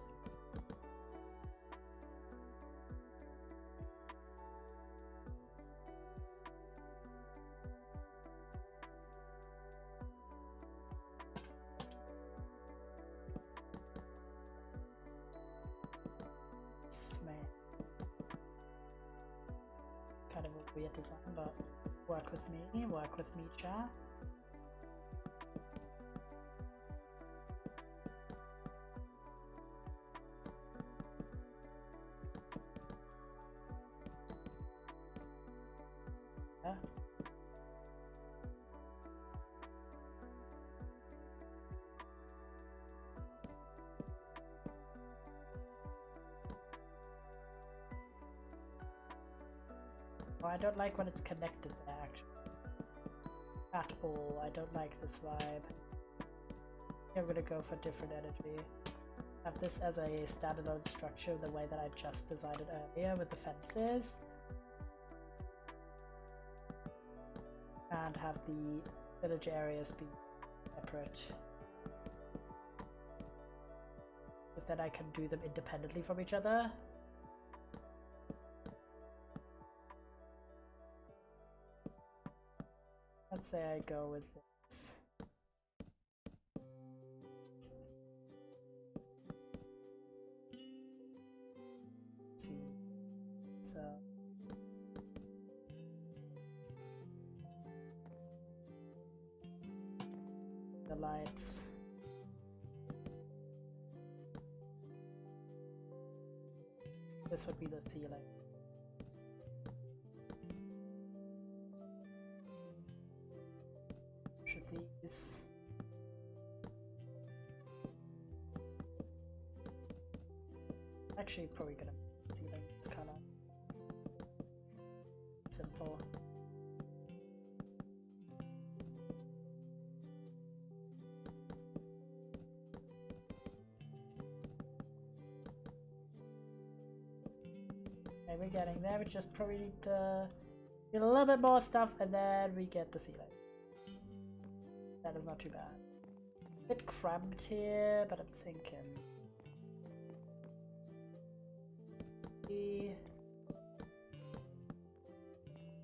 kind of a weird design, but work with me, chat. Yeah. Oh, I don't like when it's connected there, actually. At all. I don't like this vibe. I'm gonna go for different energy. Have this as a standalone structure the way that I just designed it earlier with the fences. And have the village areas be separate. Because then I can do them independently from each other. Let's say I go with this. Let's see. So the lights. This would be the ceiling. These actually probably gonna see them. It's kind of simple. Okay, we're getting there. We just probably need to get a little bit more stuff, and then we get the ceiling. That is not too bad. A bit cramped here, but I'm thinking.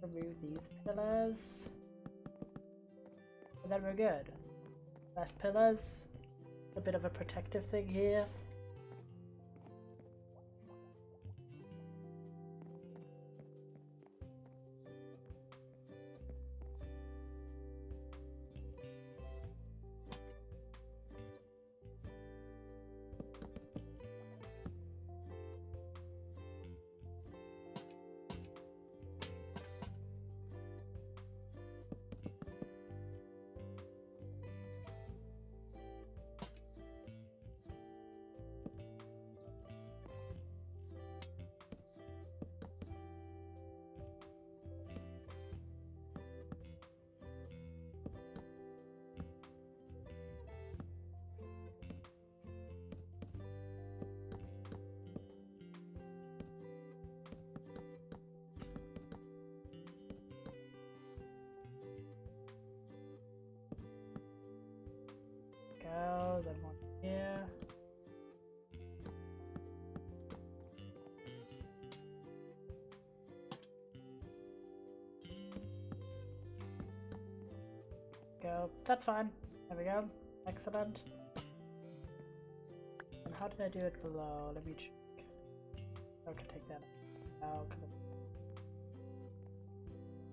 Remove these pillars. And then we're good. Less pillars. A bit of a protective thing here. Go, then one here. Go. That's fine. There we go. Excellent. And how did I do it below? Let me check. Okay, take that out because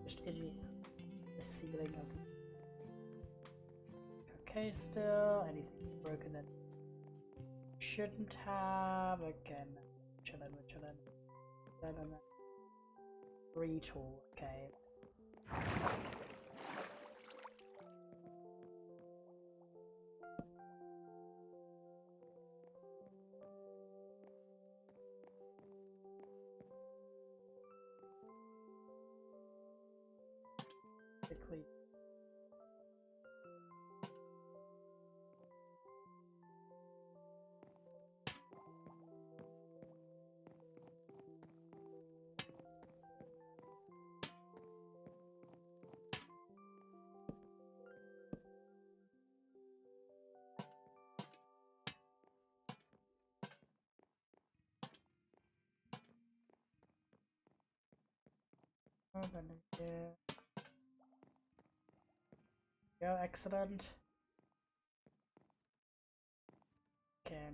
I'm just in the ceiling of the. Okay, still anything broken that shouldn't have. Again, chillin', we're chillin'. Then retool. Okay. Quickly. Go, excellent. Okay.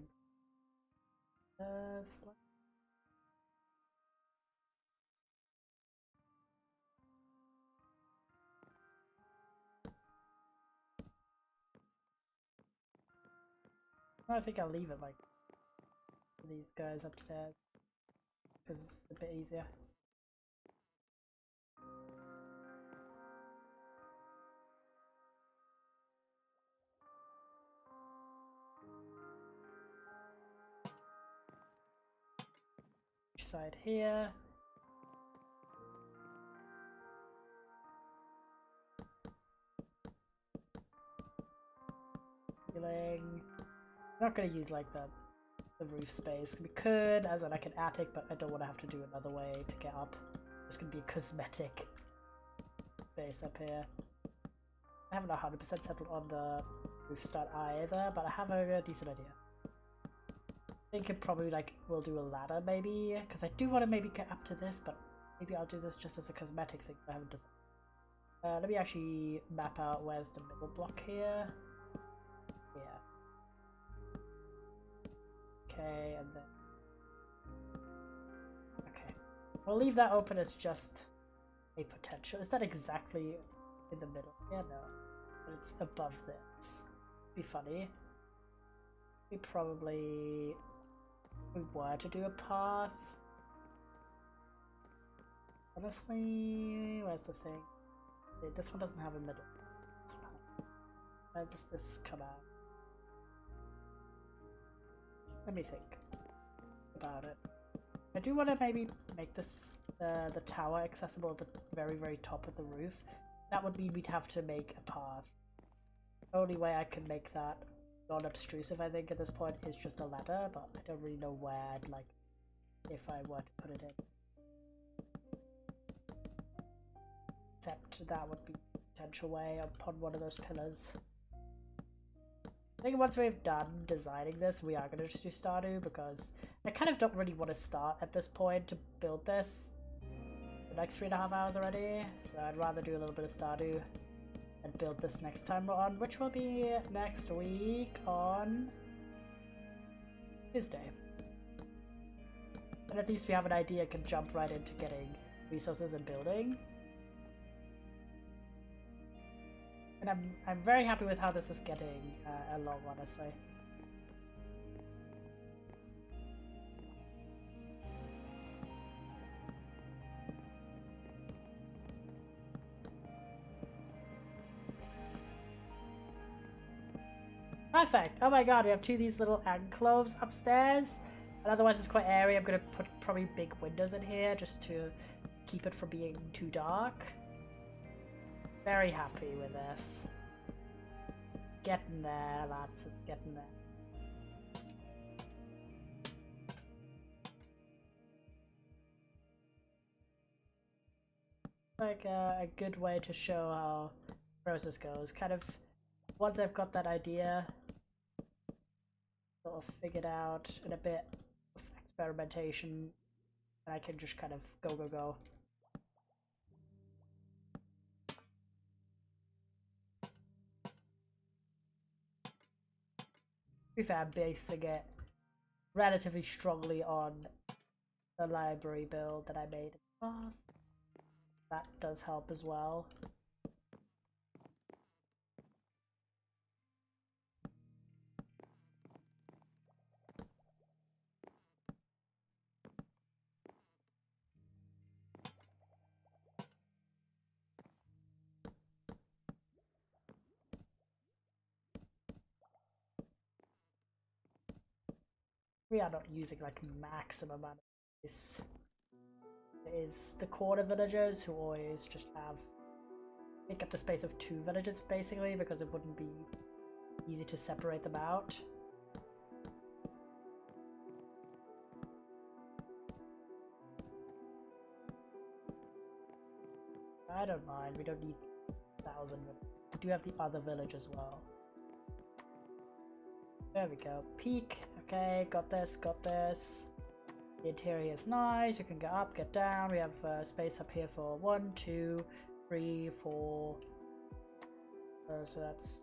I think I'll leave it like for these guys upstairs because it's a bit easier. Side here. I'm not gonna use like the roof space. We could as like an attic, but I don't want to have to do another way to get up. It's gonna be a cosmetic base up here. I haven't 100% settled on the roof start either, but I have a decent idea. I think it probably like we'll do a ladder maybe, because I do want to maybe get up to this, but maybe I'll do this just as a cosmetic thing. I haven't done. Let me actually map out where's the middle block here. Yeah. Okay, and then okay, we'll leave that open as just a potential. Is that exactly in the middle? Yeah, no, but it's above this. Be funny. We probably. We were to do a path. Honestly, where's the thing? This one doesn't have a middle. Where does this come out? Let me think about it. I do want to maybe make this the tower accessible at the very, very top of the roof. That would mean we'd have to make a path. The only way I can make that non-obtrusive, I think, at this point is just a ladder, but I don't really know where I'd like if I were to put it in. Except that would be a potential way upon one of those pillars. I think once we've done designing this, we are going to just do Stardew, because I kind of don't really want to start at this point to build this. We're like 3.5 hours already, so I'd rather do a little bit of Stardew and build this next time on, which will be next week on Tuesday. And at least we have an idea, can jump right into getting resources and building. And I'm very happy with how this is getting along, honestly. Perfect! Oh my god, we have two of these little enclaves upstairs. And otherwise it's quite airy. I'm gonna put probably big windows in here just to keep it from being too dark. Very happy with this. Getting there, lads. It's getting there. Like a good way to show how the process goes. Kind of once I've got that idea sort of figured out in a bit of experimentation, I can just kind of go. To be fair, I'm basing it relatively strongly on the library build that I made in the past. That does help as well. We are not using like maximum amount of this. It is the corner villagers who always just take up the space of two villages basically, because it wouldn't be easy to separate them out. I don't mind, we don't need 1,000. We do have the other village as well. There we go. Peak. Okay, got this, got this. The interior is nice. You can get up, get down. We have space up here for 1, 2, 3, 4. So that's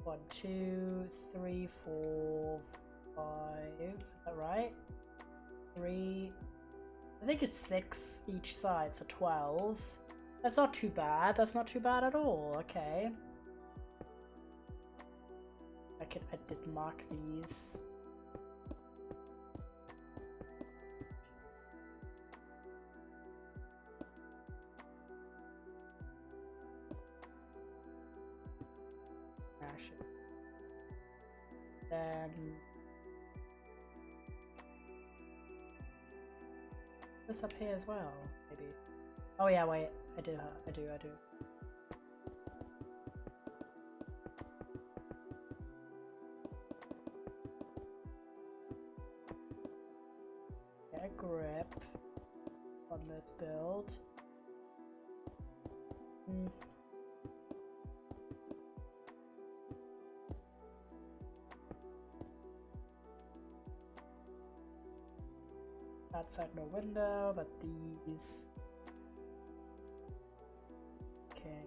1, 2, 3, 4, 5. Is that right? 3. I think it's 6 each side, so 12. That's not too bad. That's not too bad at all. Okay. I did mark these. Then this up here as well, maybe. Oh yeah, wait, I do. Get a grip on this build. That side no window, but these. Okay.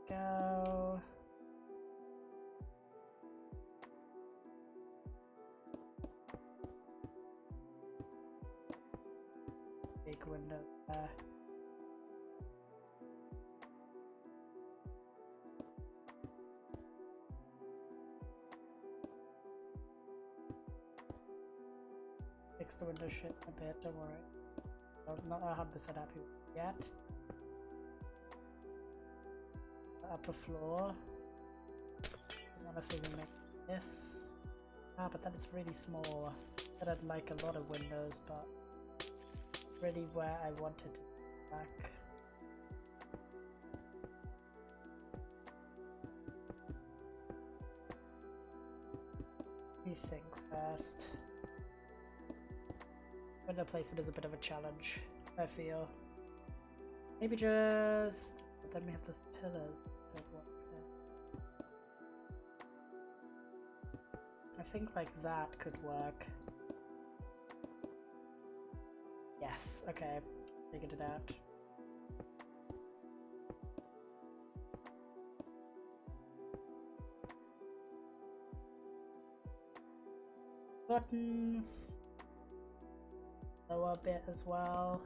Go. Big window there. Fix the window shit a bit, don't worry. I'm not 100% happy with it yet. Upper floor. Honestly, we make this. But then it's really small. But I'd like a lot of windows, but really where I wanted to back. Let me think first. Window placement is a bit of a challenge, I feel. Maybe just. But then we have those pillars. I think like that could work. Yes, okay, figured it out. Buttons. Lower bit as well.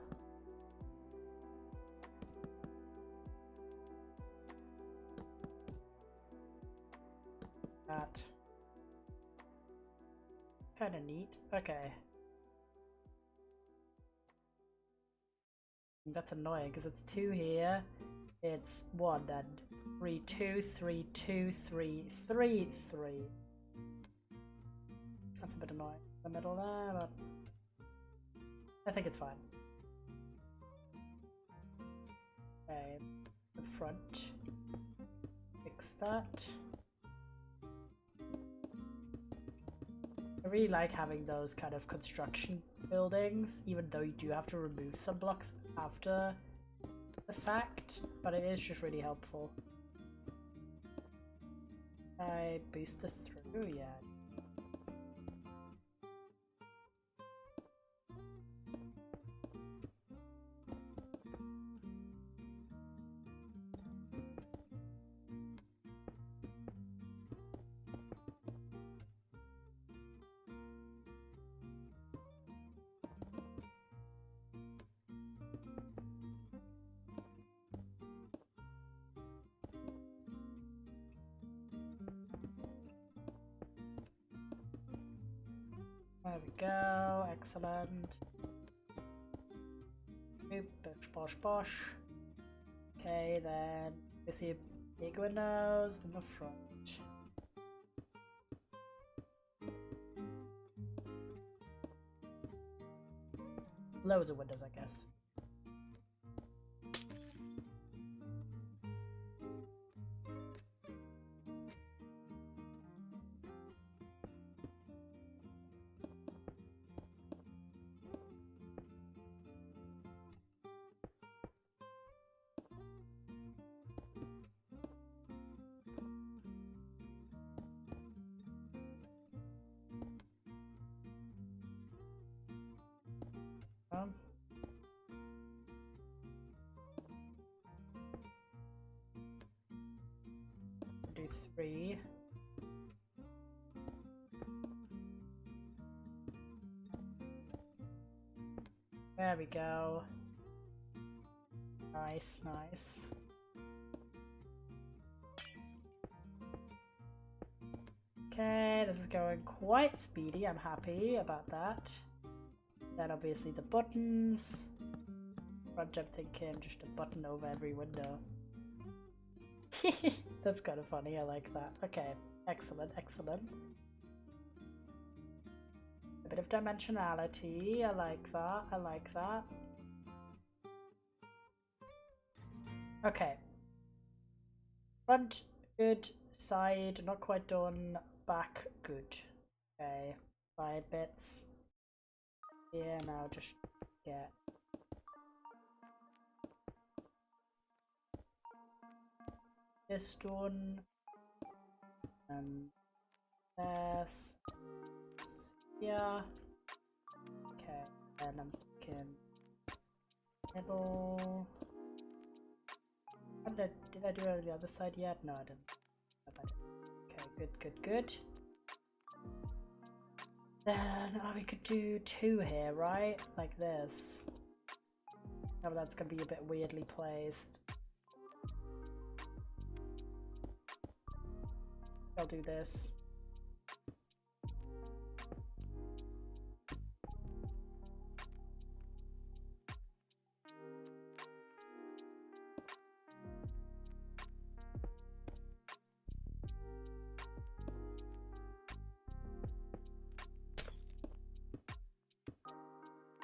That. Kind of neat. Okay. That's annoying because it's 2 here. It's 1 then 3, 2, 3, 2, 3, 3, 3. That's a bit annoying. The middle there, but I think it's fine. Okay, the front. Fix that. I really like having those kind of construction buildings, even though you do have to remove some blocks after the fact, but it is just really helpful. I boost this through, yeah. There we go, excellent. Boop, bosh, bosh, bosh. Okay, then we see big windows in the front. Loads of windows, I guess. 3. There we go. Nice, nice. Okay, this is going quite speedy. I'm happy about that. Then obviously the buttons. I'm thinking just a button over every window. That's kind of funny. I like that. Okay, excellent, excellent. A bit of dimensionality. I like that. I like that. Okay. Front, good. Side, not quite done. Back, good. Okay. Side bits. Yeah, now just get this done. And this. Yeah. Okay. And I'm thinking middle. Did I do it on the other side yet? No, I didn't. Okay, good, good, good. Then we could do 2 here, right? Like this. Oh, that's gonna be a bit weirdly placed. I'll do this.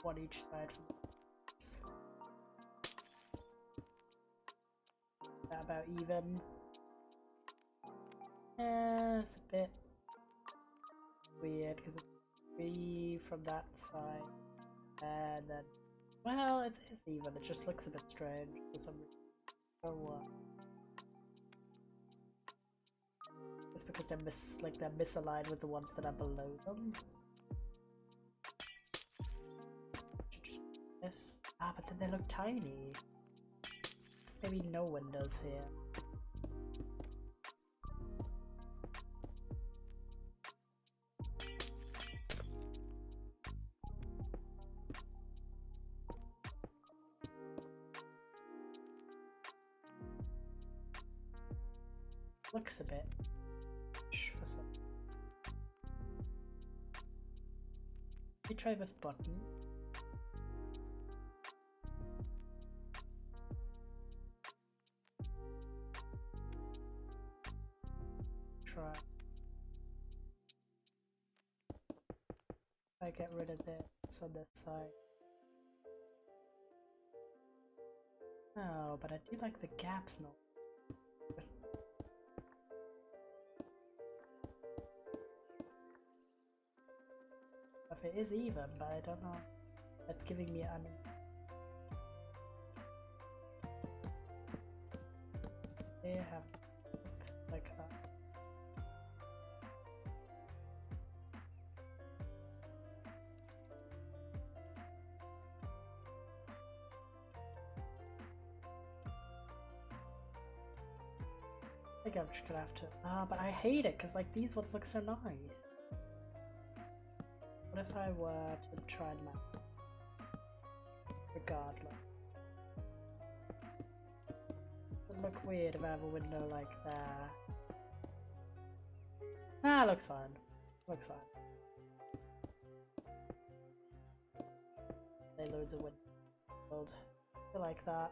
One each side from that about even. Yeah, it's a bit weird because it's 3 from that side, and then well, it's even. It just looks a bit strange for some reason. Oh what? It's because they're misaligned with the ones that are below them. This. Ah, but then they look tiny. Maybe no windows here. Looks a bit for some. Let me try with button. Try. I get rid of this on this side. Oh, but I do like the gaps now. If it is even, but I don't know. That's giving me an. They have like that. I think I'm just gonna have to. Ah, but I hate it because like these ones look so nice. What if I were to try and map? Regardless. It would look weird if I have a window like that. Ah, looks fine. Looks fine. They loads of windows. I like that.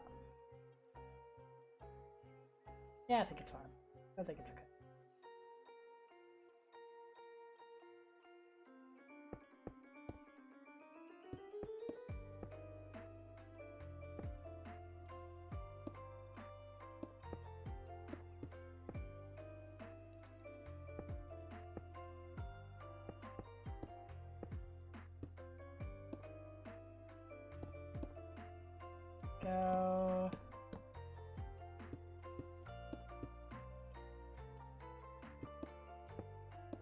Yeah, I think it's fine. I think it's okay. Go.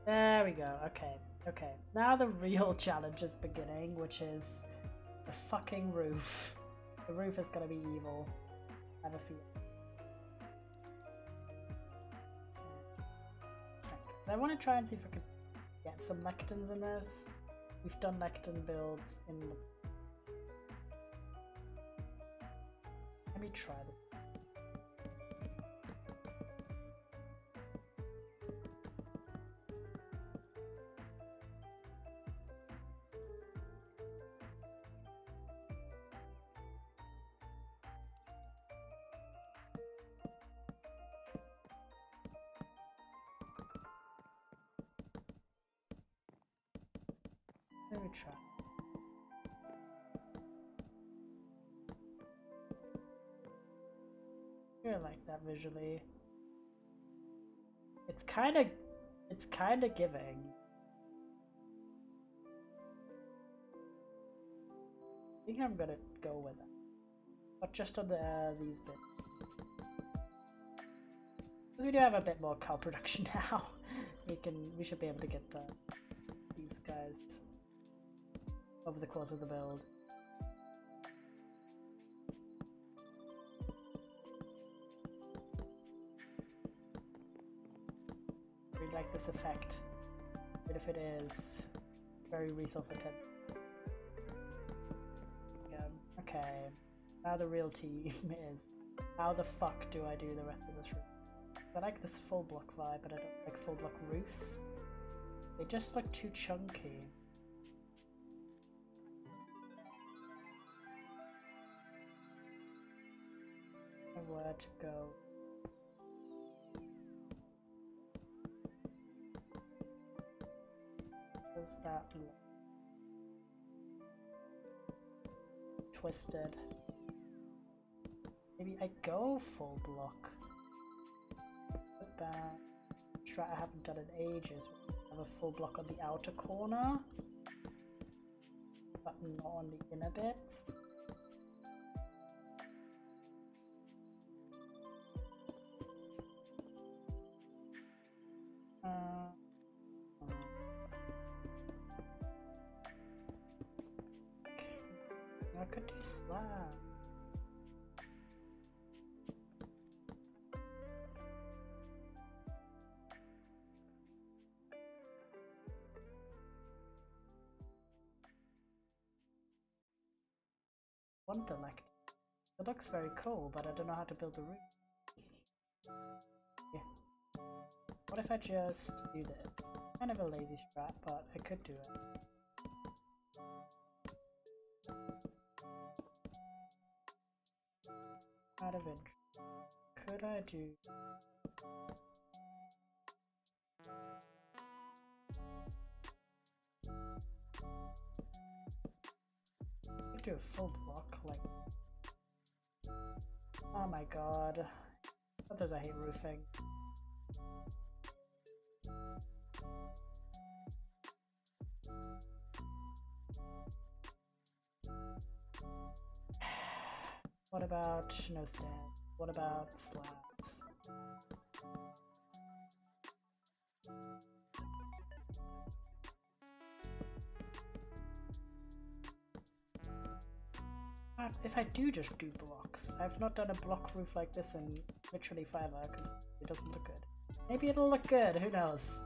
There we go. Okay. Okay. Now the real challenge is beginning, which is the fucking roof. The roof is gonna be evil. I have a feeling. I want to try and see if I could get some lectins in this. We've done lectin builds in the... Let me try this. Let me try. I like that visually. It's kind of giving. I think I'm gonna go with it, but just on the these bits. Because we do have a bit more cow production now. We should be able to get these guys over the course of the build. I really like this effect, but if it is very resource intensive. Okay, now the real team is how the fuck do I do the rest of this room? I like this full block vibe, but I don't like full block roofs. They just look too chunky. Where to go? Does that look twisted? Maybe I go full block. Put that. Strat I haven't done in ages. I have a full block on the outer corner, but not on the inner bits. I could do slab. Want the lectern. It looks very cool, but I don't know how to build the roof. Yeah. What if I just do this? Kind of a lazy strat, but I could do it. Out of interest, could I do... I could do a full block, like... Oh my god. Sometimes I hate roofing. What about no stand? What about slabs? If I do just do blocks, I've not done a block roof like this in literally forever because it doesn't look good. Maybe it'll look good, who knows?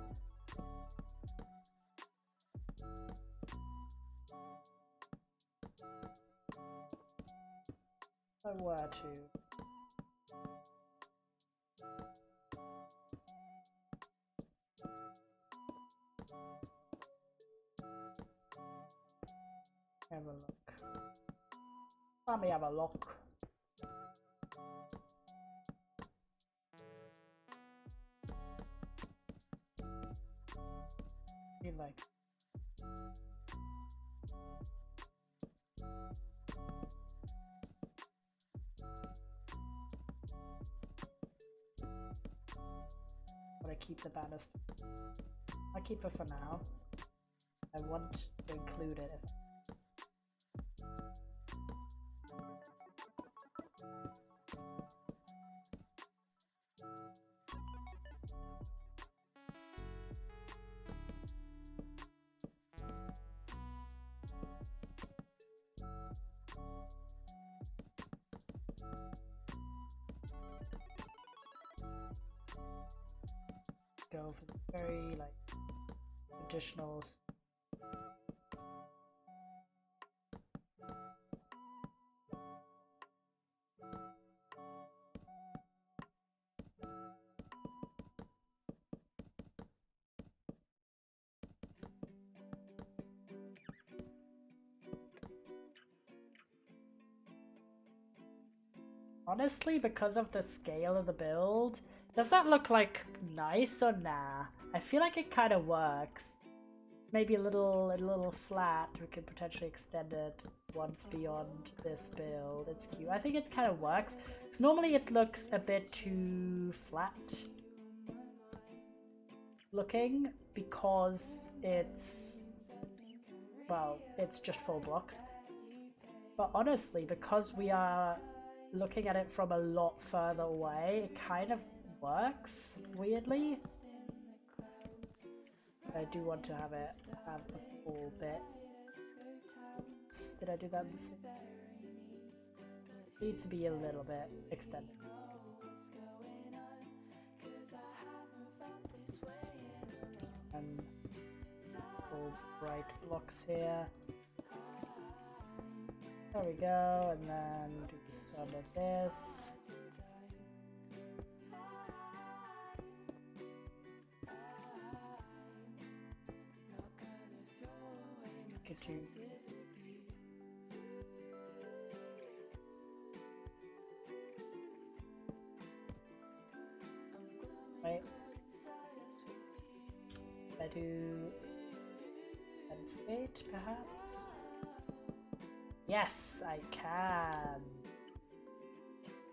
If I were to... have a look. Let me have a look. You like? But I keep the banister. I'll keep it for now. I want to include it if go for the very like traditional. Honestly, because of the scale of the build, does that look like nice or nah? I feel like it kind of works. Maybe a little flat. We could potentially extend it once beyond this build. It's cute. I think it kind of works. Because normally it looks a bit too flat looking because it's, well, it's just 4 blocks. But honestly, because we are looking at it from a lot further away, it kind of works weirdly. I do want to have it have a full bit. Did I do that in the same? It needs to be a little bit extended. And full bright blocks here. There we go, and then do some of this. Get you. Right. I do landscape, perhaps. Yes, I can.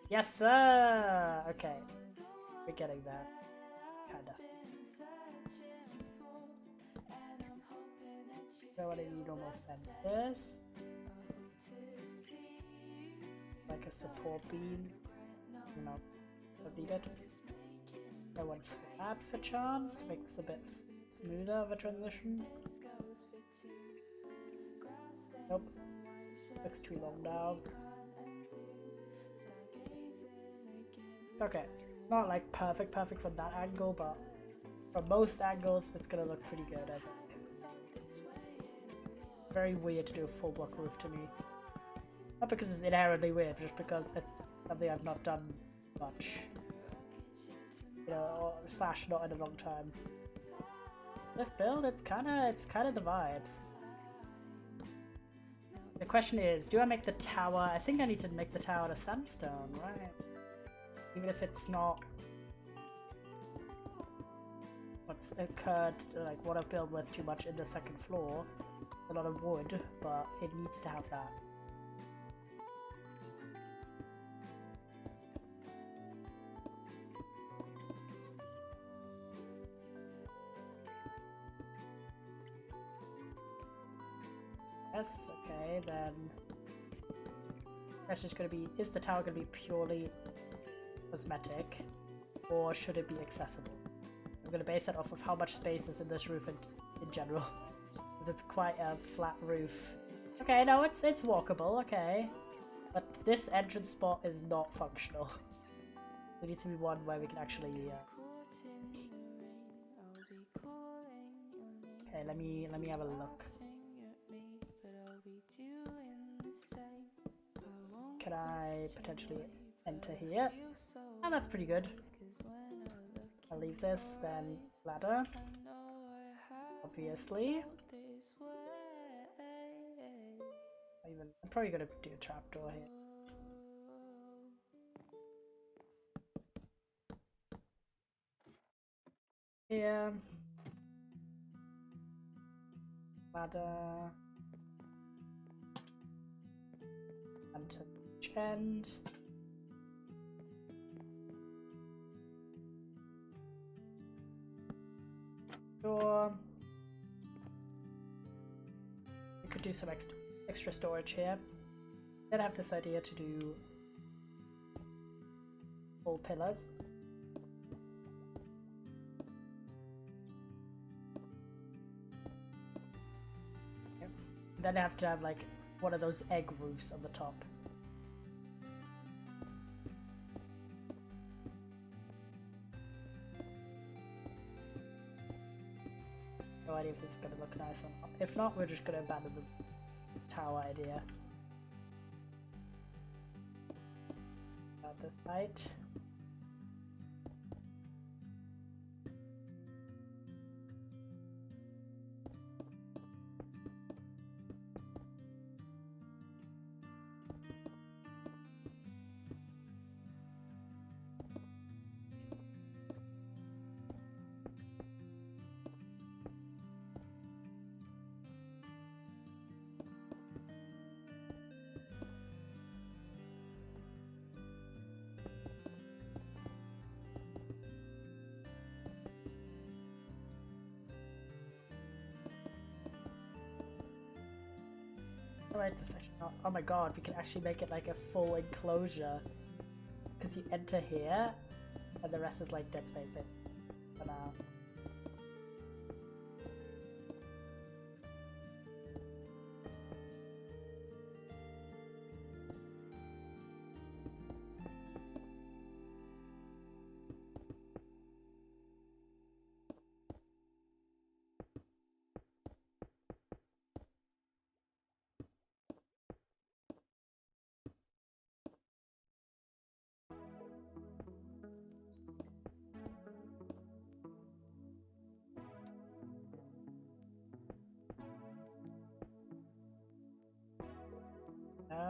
Yes, sir. Okay, we're getting there. Kinda. So what do you need? Normal fences, like a support beam. No, don't need it. I want slabs for charms to make this a bit smoother of a transition. Nope. Looks too long now. Okay, not like perfect from that angle, but from most angles it's gonna look pretty good, I think. Very weird to do a full block roof to me. Not because it's inherently weird, just because it's something I've not done much. You know, or slash not in a long time. This build, it's kinda the vibes. The question is, do I make the tower? I think I need to make the tower to sandstone, right? Even if it's not what's occurred, like what I've built with too much in the second floor. A lot of wood, but it needs to have that. Yes, okay, then that's just gonna be, is the tower gonna be purely cosmetic, or should it be accessible? I'm gonna base it off of how much space is in this roof in general, because it's quite a flat roof. Okay, no, it's walkable, okay, but this entrance spot is not functional. There needs to be one where we can actually okay, let me have a look. Can I potentially enter here? Oh, that's pretty good. I'll leave this, then ladder. Obviously. I'm probably gonna do a trapdoor here. Here. Ladder. And to each end. Door. We could do some extra storage here. Then I have this idea to do full pillars. Yep. Then I have to have like one of those egg roofs on the top. no idea if this is gonna look nice or not. If not, we're just gonna abandon the tower idea. About this height. Right, that's actually not, oh my god, we can actually make it like a full enclosure. Because you enter here, and the rest is like dead space bit for now.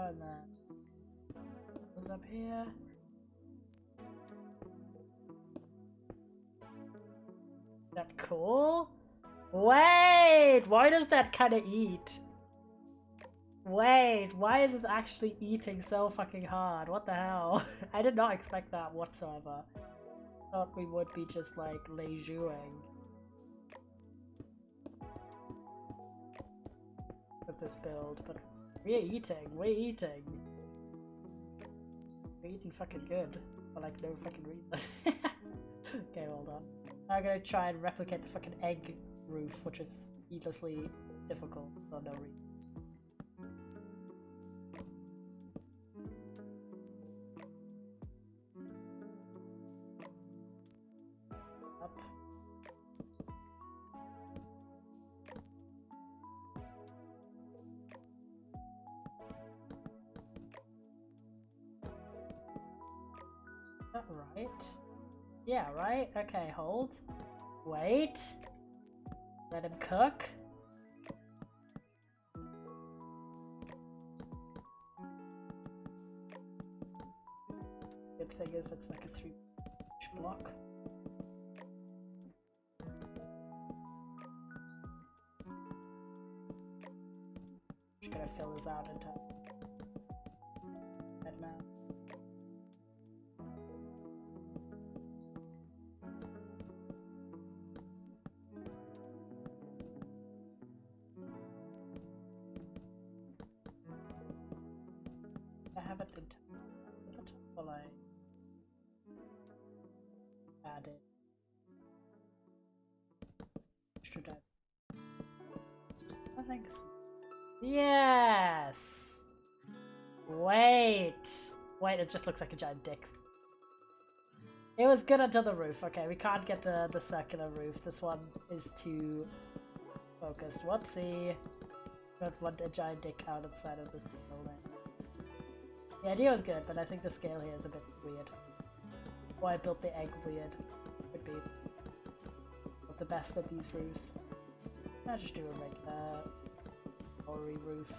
And then goes up here. Is that cool? Wait, why does that kind of eat? Wait, why is this actually eating so fucking hard? What the hell? I did not expect that whatsoever. Thought we would be just like leijuing with this build, but we're eating, we're eating. We're eating fucking good. For like no fucking reason. Okay, hold on. I'm gonna try and replicate the fucking egg roof, which is needlessly difficult for no reason. Up. Is that right? Yeah, right? Okay, hold. Wait. Let him cook. Good thing is it's like a 3-inch block. Just gonna fill this out into bed now. I have it in the top while I add it. Should I? I think so. Yes! Wait! Wait, it just looks like a giant dick. It was good until the roof. Okay, we can't get the circular roof. This one is too focused. Whoopsie. Don't want a giant dick outside of this building. The idea was good, but I think the scale here is a bit weird. Or I built the egg weird. Could be. Not the best of these roofs. I'll just do a regular glory roof.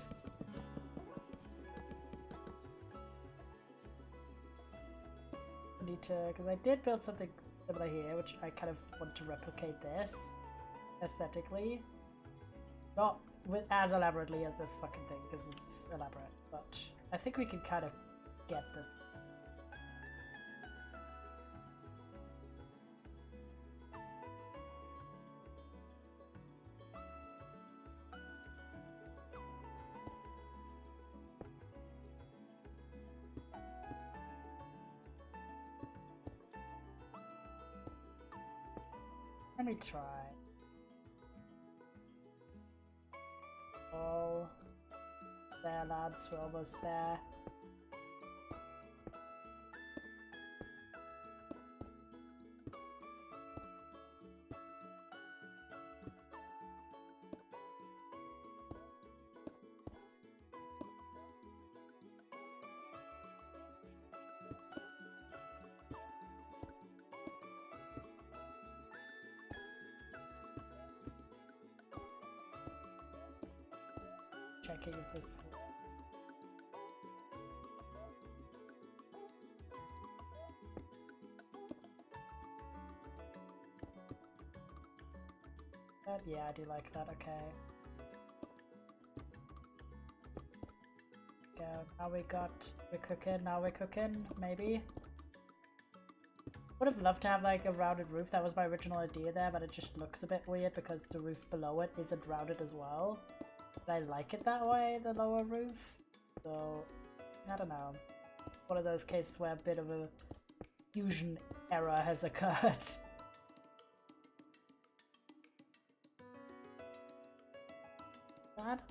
I need to, because I did build something similar here, which I kind of want to replicate this aesthetically. Not with as elaborately as this fucking thing, because it's elaborate, but I think we can kind of get this. Let me try. All there, lads, we're almost there. checking if this. Yeah, I do like that. Okay. Go. Now we're cooking. Now we're cooking. Maybe. Would have loved to have like a rounded roof. That was my original idea there, but it just looks a bit weird because the roof below it isn't rounded as well. But I like it that way, the lower roof. So, I don't know. One of those cases where a bit of a fusion error has occurred.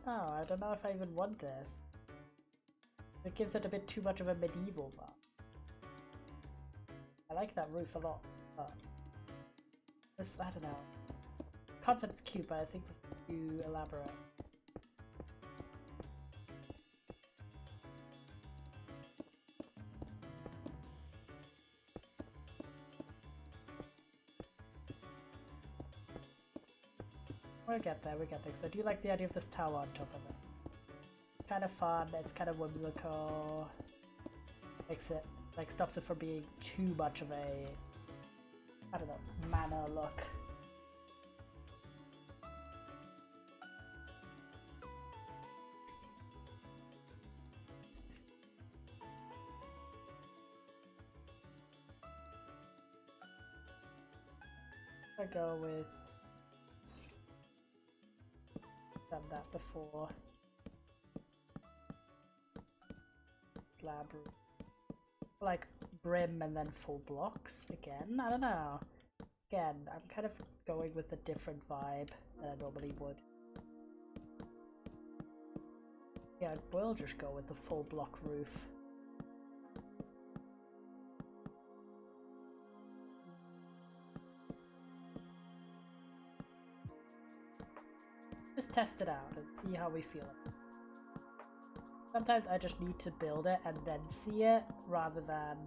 I don't know if I even want this. It gives it a bit too much of a medieval vibe. I like that roof a lot, but this, I don't know. Concept's cute, but I think this is too elaborate. We'll get there, because I do like the idea of this tower on top of it. Kind of fun, it's kind of whimsical. Makes it, like, stops it from being too much of a, I don't know, manor look. I go with, done that before. Slab roof. Like brim and then full blocks again. I don't know. Again, I'm kind of going with a different vibe than I normally would. Yeah, I will just go with the full block roof. Just test it out and see how we feel. Sometimes I just need to build it and then see it rather than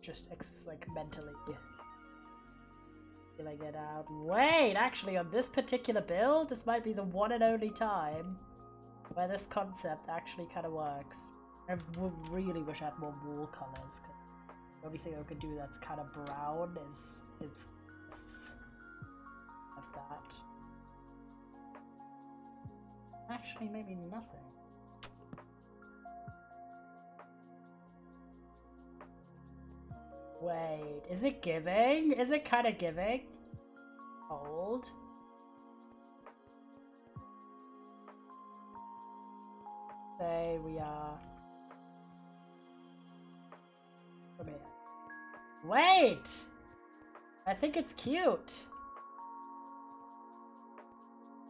just like mentally feeling it out. Wait, actually on this particular build, this might be the one and only time where this concept actually kind of works. I really wish I had more wall colors. The only thing I could do that's kind of brown is like that. Actually, maybe nothing. Wait, is it giving? Is it kind of giving? Hold. Say we are. Come here. Wait! I think it's cute.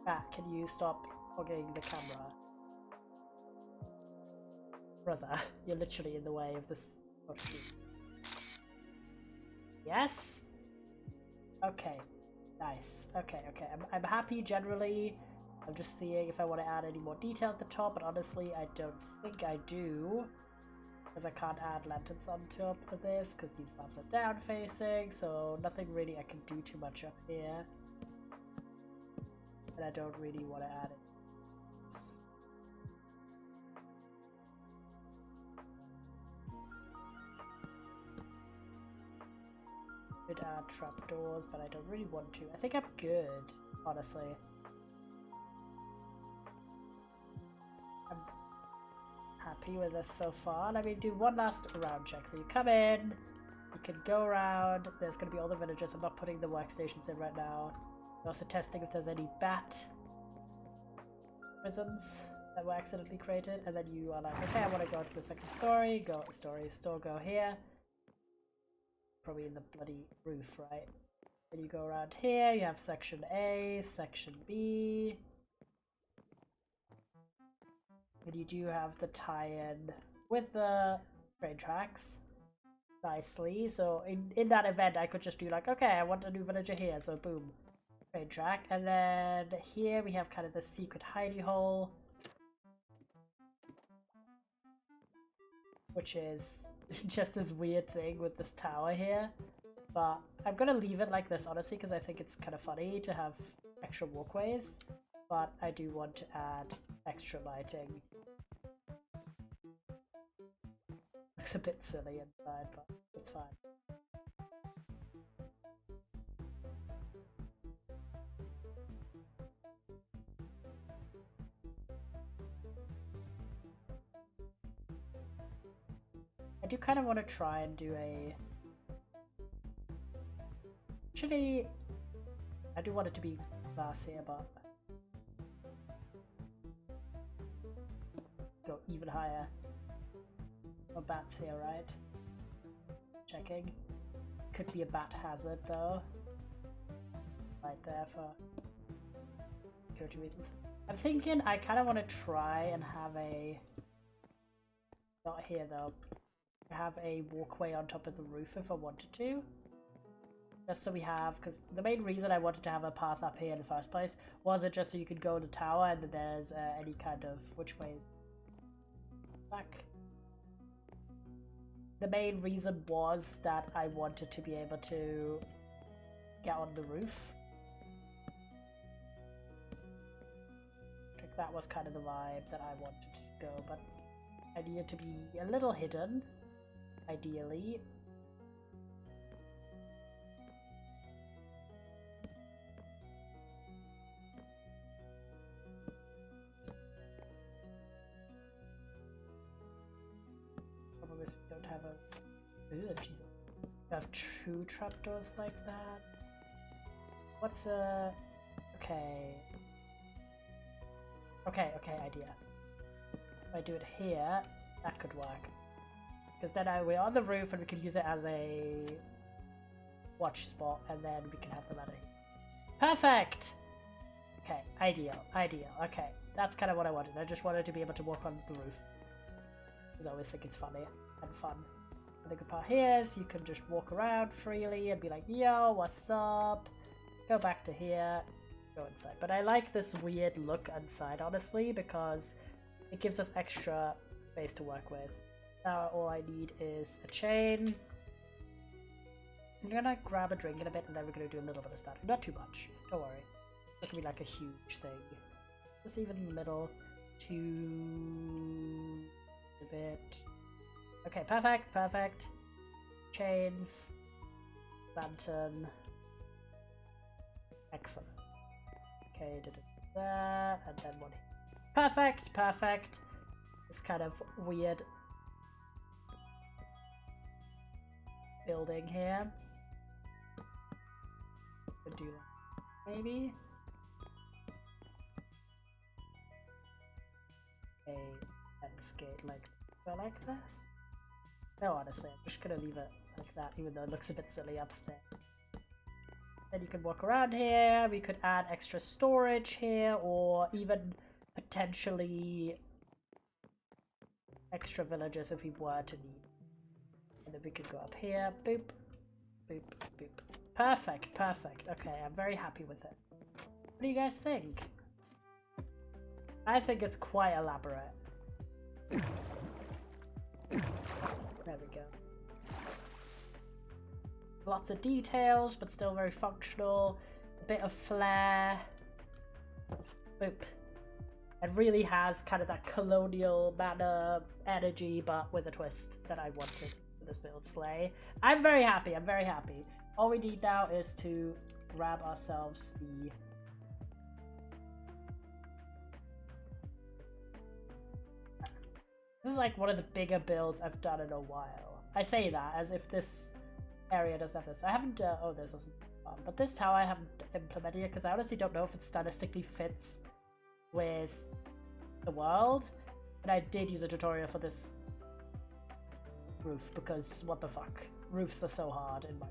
Matt, can you stop hogging the camera? Brother, you're literally in the way of this. Yes? Okay. Nice. Okay, okay. I'm happy generally. I'm just seeing if I want to add any more detail at the top, but honestly, I don't think I do. Because I can't add lanterns on top of this, because these slabs are down facing, so nothing really I can do too much up here. And I don't really want to add it. Could add trapdoors, but I don't really want to. I think I'm good, honestly. I'm happy with this so far. Let me do one last round check. So you come in, you can go around. There's going to be all the villagers. I'm not putting the workstations in right now. I'm also testing if there's any bat prisons that were accidentally created. And then you are like, okay, I want to go to the second story. Go store, go here. Probably in the bloody roof, right? Then you go around here, you have section A, section B. And you do have the tie-in with the train tracks. Nicely. So in that event, I could just do like, okay, I want a new villager here, so boom. Train track. And then here we have kind of the secret hidey hole. Which is just this weird thing with this tower here, but I'm gonna leave it like this honestly because I think it's kind of funny to have extra walkways, but I do want to add extra lighting. Looks a bit silly inside, but it's fine. I do kind of want to try and do a... Actually, I do want it to be glass here, but... Go even higher. No bats here, right? Checking. Could be a bat hazard, though. Right there for security reasons. I'm thinking I kind of want to try and have a... Not here, though. Have a walkway on top of the roof if I wanted to. Just so we have, because the main reason I wanted to have a path up here in the first place was it just so you could go to the tower and then there's any kind of, which way is back? The main reason was that I wanted to be able to get on the roof. I think that was kind of the vibe that I wanted to go, but I needed to be a little hidden. Ideally. Problem is we don't have a... Ooh, Jesus. We have true trapdoors like that. What's a... Okay. Okay, idea. If I do it here, that could work. Because then we're on the roof and we can use it as a watch spot and then we can have the ladder. Perfect! Okay, ideal. Okay, that's kind of what I wanted. I just wanted to be able to walk on the roof. Because I always think it's funny and fun. And the good part here is you can just walk around freely and be like, yo, what's up? Go back to here, go inside. But I like this weird look inside, honestly, because it gives us extra space to work with. Now all I need is a chain. I'm gonna grab a drink in a bit and then we're gonna do a little bit of stuff. Not too much, don't worry. It's gonna be like a huge thing. Just even in the middle. A bit. Okay, perfect. Chains. Lantern. Excellent. Okay, did it there, and then one here. Perfect. This kind of weird building here. Could do that, maybe. A skate like this. No, honestly, I'm just gonna leave it like that, even though it looks a bit silly upstairs. Then you can walk around here. We could add extra storage here, or even potentially extra villagers if we were to need. And then we could go up here. Boop, boop, boop. Perfect. Okay, I'm very happy with it. What do you guys think? I think it's quite elaborate. There we go. Lots of details, but still very functional. A bit of flair. Boop. It really has kind of that colonial manor energy, but with a twist that I wanted for this build sleigh. I'm very happy. All we need now is to grab ourselves the... This is like one of the bigger builds I've done in a while. I say that as if this area does have this. I haven't, oh, this wasn't fun. But this tower I haven't implemented yet because I honestly don't know if it stylistically fits with the world. And I did use a tutorial for this roof because what the fuck. Roofs are so hard in my...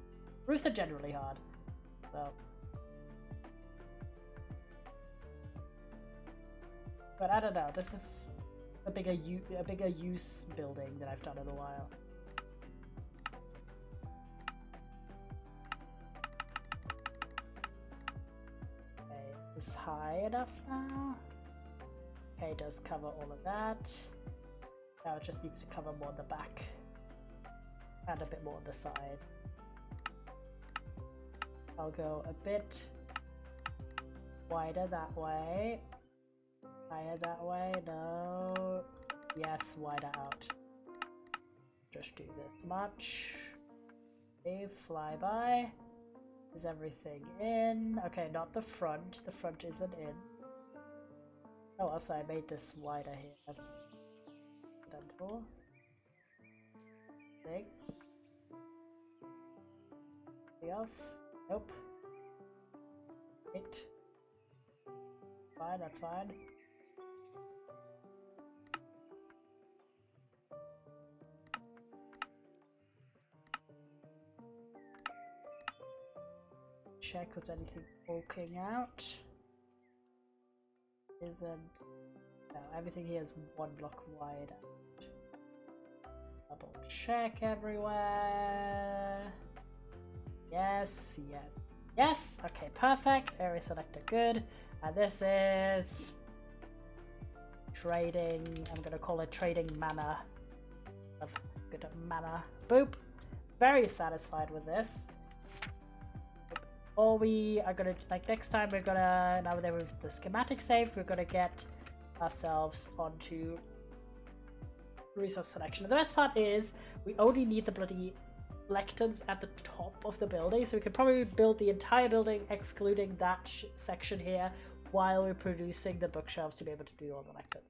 Roofs are generally hard. So... But I don't know, this is a bigger use building that I've done in a while. Okay, is high enough now? Okay, it does cover all of that. Now it just needs to cover more on the back. And a bit more on the side. I'll go a bit wider that way. Higher that way. No. Yes, wider out. Just do this much. Okay, flyby. Is everything in? Okay, not the front. The front isn't in. Oh, also I made this wider here. Done for. Thing. Anything else? Nope. Wait. Fine, that's fine. Check was anything poking out. Isn't. No, everything here is one block wide. Double check everywhere. Yes, yes, yes. Okay, perfect. Area selector, good. And this is trading. I'm gonna call it trading mana. Good mana. Boop. Very satisfied with this. All we are gonna, like next time we're gonna, now that we've the schematic saved, we're gonna get ourselves onto resource selection. And the best part is we only need the bloody lecterns at the top of the building, so we can probably build the entire building excluding that section here while we're producing the bookshelves to be able to do all the lecterns.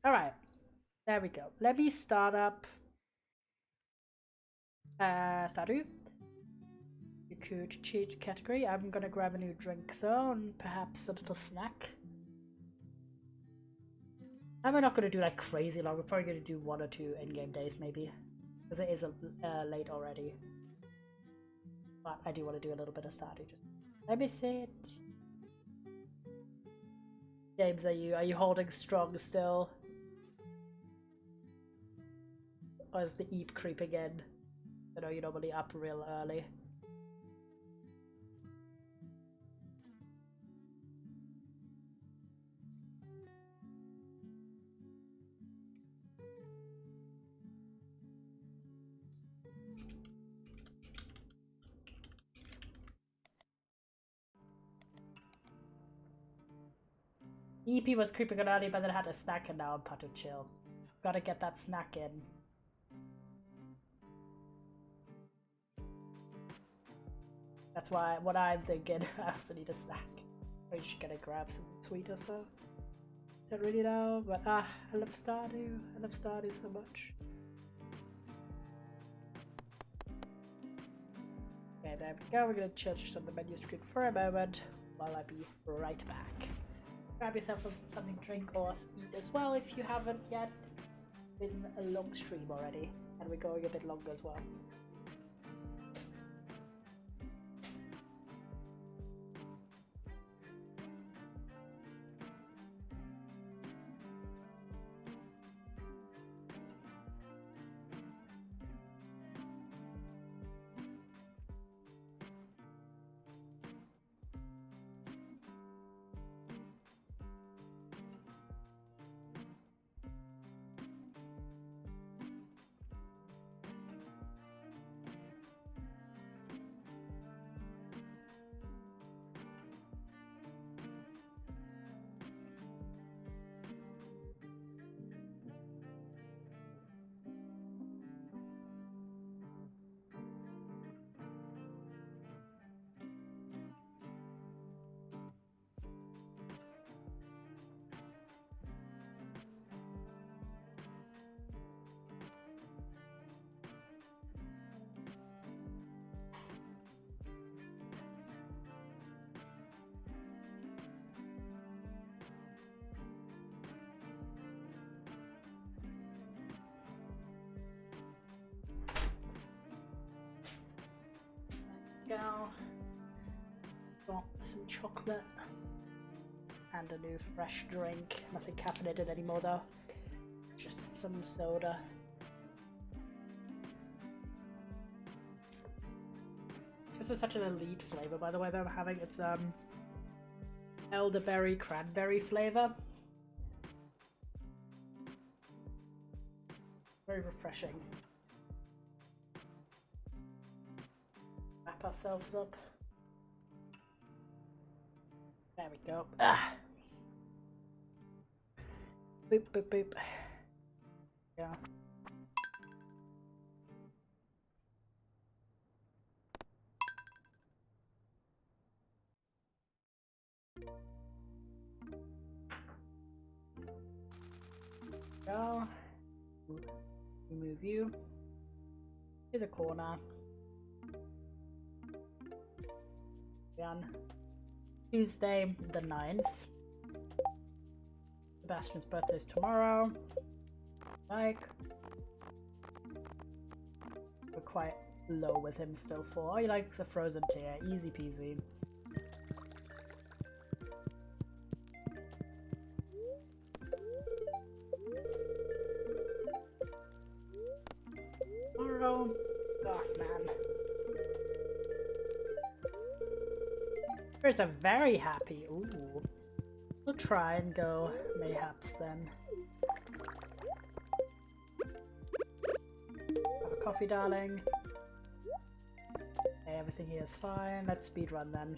All right, there we go. Let me start up Stardew. You could change category. I'm gonna grab a new drink though, and perhaps a little snack. And we're not gonna do like crazy long. We're probably gonna do 1 or 2 in-game days maybe, because it is late already. But I do want to do a little bit of Stardew. Let me see it. James, are you holding strong still? Or is the eep creeping in? I know you're normally up real early. EP was creeping on early, but then had a snack and now I'm part of chill. Gotta get that snack in. That's why what I'm thinking. I also need a snack. I'm just gonna grab something sweet or so. Don't really know, but I love Stardew. I love Stardew so much. Okay, there we go. We're gonna chill just on the menu screen for a moment while I be right back. Grab yourself something to drink or eat as well if you haven't yet. Been a long stream already, and we're going a bit longer as well. Go. Got some chocolate and a new fresh drink. Nothing caffeinated anymore though. Just some soda. This is such an elite flavor, by the way, that I'm having. It's elderberry cranberry flavor. Very refreshing. Wrap ourselves up. There we go. Ah. Boop, boop, boop. Yeah. Go. Remove you to the corner. On Tuesday the 9th. Sebastian's birthday is tomorrow. Like, we're quite low with him still for. Oh, he likes a frozen tier. Easy peasy. Tomorrow. God, man. Spirits are very happy. Ooh. We'll try and go mayhaps then. Have a coffee, darling. Okay, everything here is fine. Let's speedrun then.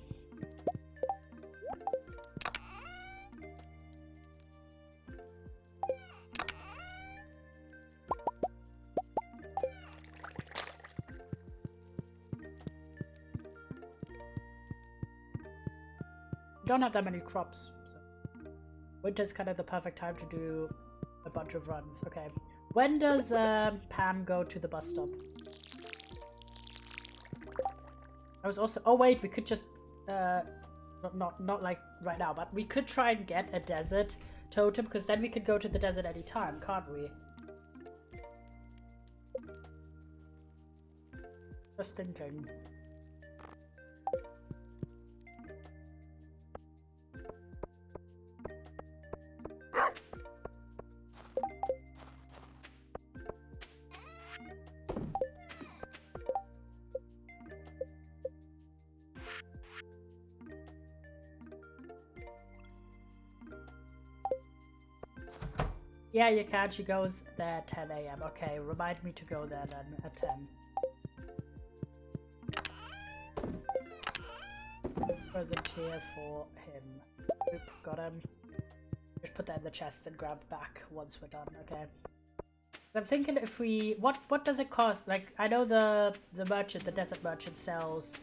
Don't have that many crops, so winter's kind of the perfect time to do a bunch of runs. Okay, when does Pam go to the bus stop? I was also, oh wait, we could just not like right now, but we could try and get a desert totem, because then we could go to the desert anytime, can't we? Just thinking. Yeah, you can. She goes there at 10 AM. Okay, remind me to go there then at 10. Present here for him. Oop, got him. Just put that in the chest and grab back once we're done. Okay. I'm thinking if we, what does it cost? Like, I know the merchant, the desert merchant sells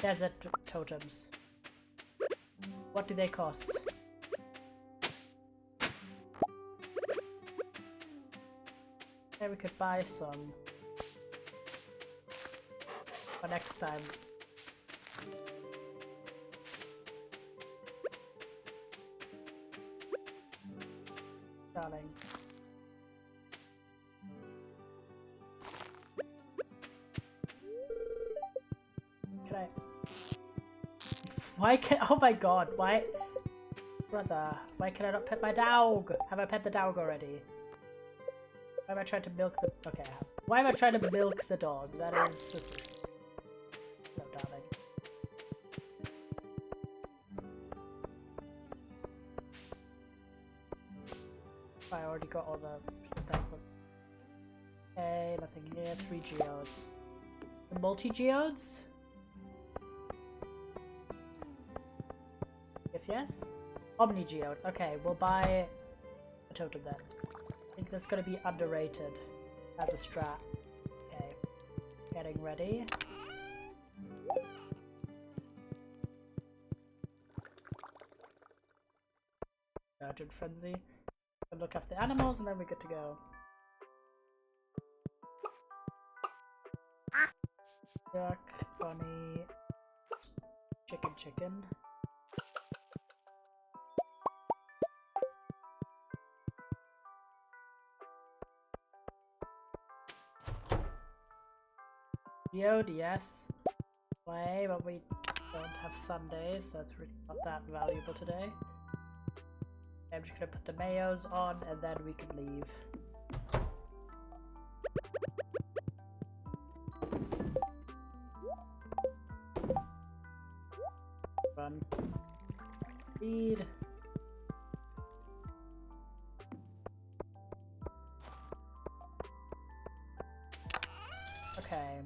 desert totems. What do they cost? Okay, we could buy some for next time. Darling. Can I? Why can? Oh my god! Why, brother? Why can I not pet my dog? Have I pet the dog already? Why am I trying to milk the? Okay, I have. Why am I trying to milk the dog? That is suspicious. No, darling. I already got all the. Okay, nothing here. 3 geodes. The multi-geodes? Yes? Omni geodes. Okay, we'll buy a totem then. I think that's gonna be underrated as a strat. Okay. Getting ready. Urgent frenzy. We'll look after the animals and then we're good to go. Duck, bunny, chicken. Geode, yes. Way, but we don't have Sundays, so it's really not that valuable today. I'm just gonna put the mayos on and then we can leave. Run. Feed. Okay.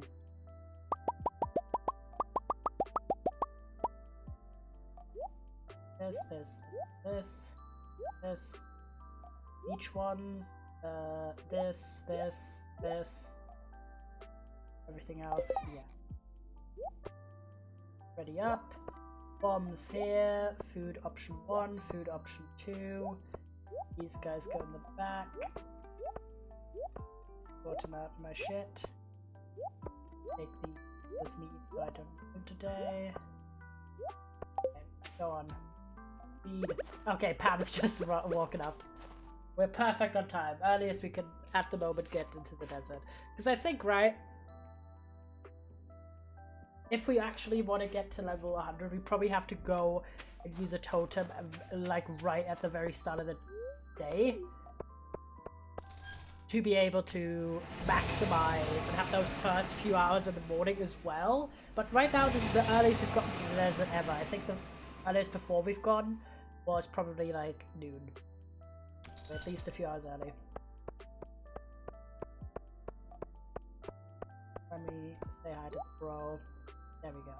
this, this. Each one's this. Everything else, yeah. Ready up. Bombs here. Food option 1, food option 2. These guys go in the back. Sort them out my shit. Take these with me if I don't need today. Okay, go on. Feed. Okay, Pam's just walking up. We're perfect on time. Earliest we can, at the moment, get into the desert. Because I think, right, if we actually want to get to level 100, we probably have to go and use a totem, like, right at the very start of the day. To be able to maximize and have those first few hours in the morning as well. But right now, this is the earliest we've gotten to the desert ever. I think the earliest before we've gone was probably, like, noon. At least a few hours early. Let me say hi to bro. There we go.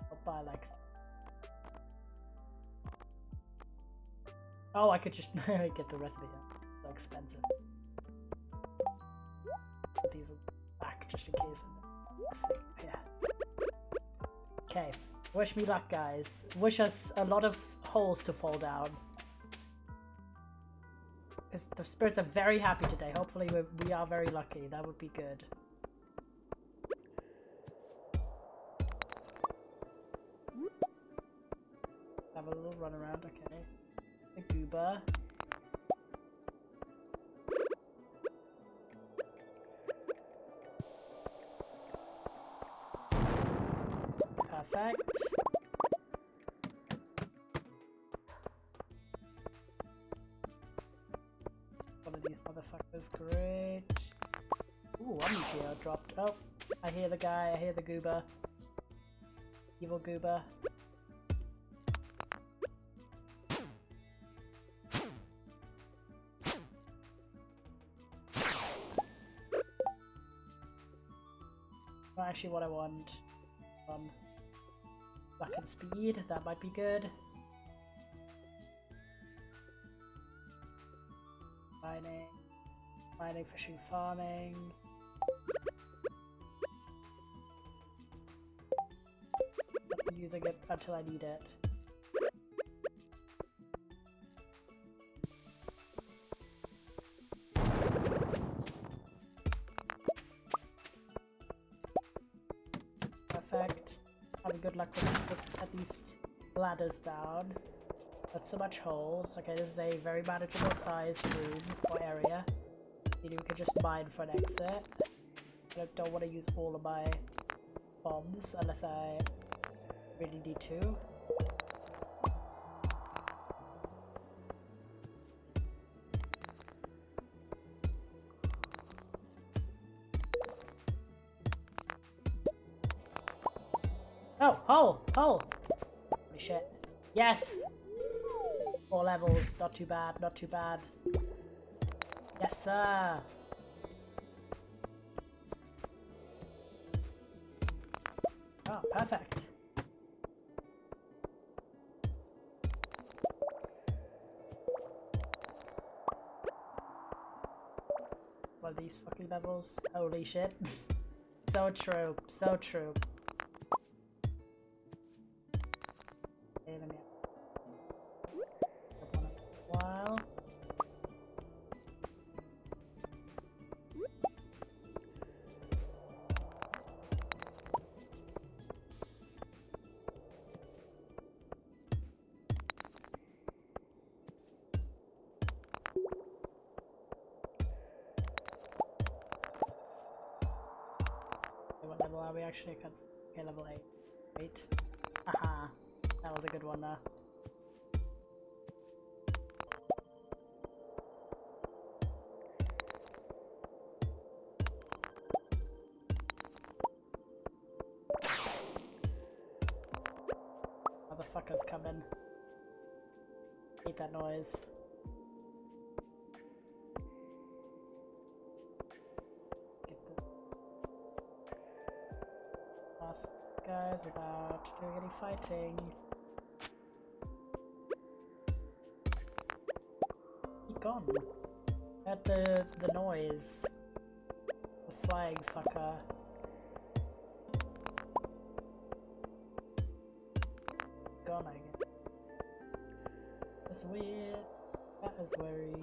I'll buy like. Oh, I could just get the recipe here. So expensive. Put these back just in case. Yeah. Okay. Wish me luck, guys. Wish us a lot of holes to fall down. Because the spirits are very happy today. Hopefully we are very lucky. That would be good. Have a little run around, okay. A goober. Perfect. One of these motherfuckers, great. Ooh, I'm here, dropped. Oh, I hear the guy, I hear the goober. Evil goober. Not actually what I want. Luck and speed, that might be good. Mining, fishing, farming. I've been using it until I need it. Perfect. Having good luck with at least ladders down. Not so much holes. Okay, this is a very manageable sized room or area. You can just mine for an exit. I don't want to use all of my bombs unless I really need to. Oh, hole! Hole! Holy shit. Yes! 4 levels, not too bad, not too bad. Yes, sir! Oh, perfect. One of these fucking levels. Holy shit. So true, so true. Okay, let me while. What level are we actually? Okay, level 8. Wait. Aha. That was a good one there. Motherfuckers coming. Hate that noise. Get the last guys, without doing any fighting. He gone. At the noise. The flying fucker. Gone, I guess. That's weird. That is very...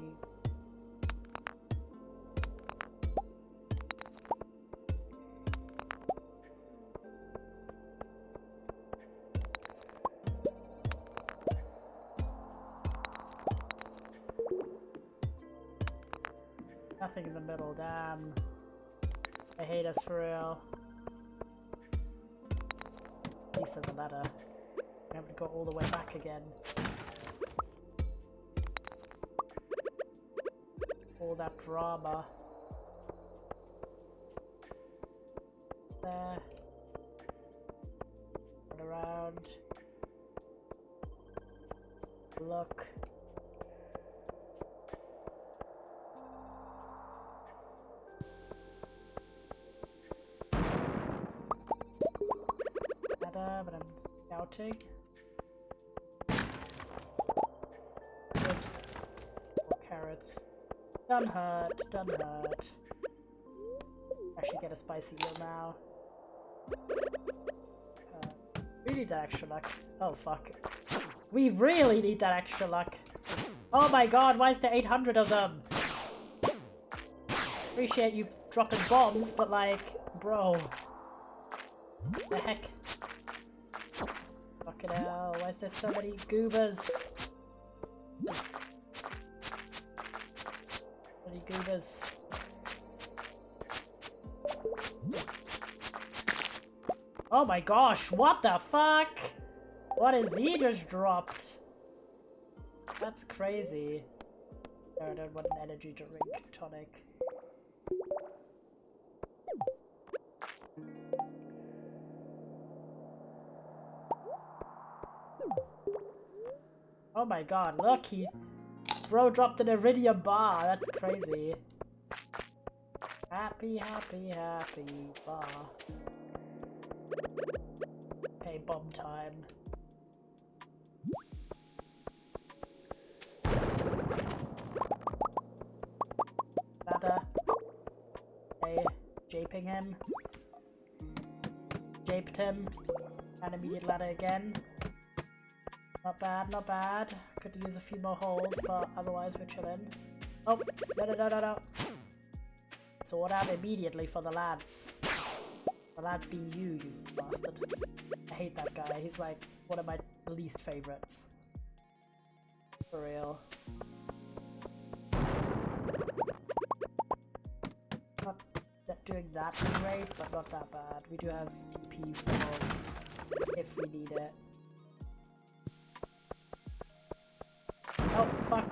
Nothing in the middle, damn. I hate us for real. At least there's a ladder. I have to go all the way back again. All that drama. There. Run around. Look. But I'm scouting. Good. More carrots. Done hurt, done hurt. Actually get a spicy eel now. We need that extra luck. Oh fuck. We really need that extra luck. Oh my god, why is there 800 of them? Appreciate you dropping bombs, but like, bro. The heck? Fucking hell, why is there so many goobers? Many goobers. Oh my gosh, what the fuck? What is he just dropped? That's crazy. No, I don't want an energy drink tonic. Oh my god, look, bro dropped an iridium bar, that's crazy. Happy, happy, happy bar. Okay, bomb time. Ladder. Okay, japing him. Japed him. And immediate ladder again. Not bad, not bad. Could use a few more holes, but otherwise we're chilling. Oh, no. Sword out immediately for the lads. The lads being you bastard. I hate that guy. He's like one of my least favorites. For real. Not doing that great, but not that bad. We do have TP for if we need it. Oh, fuck.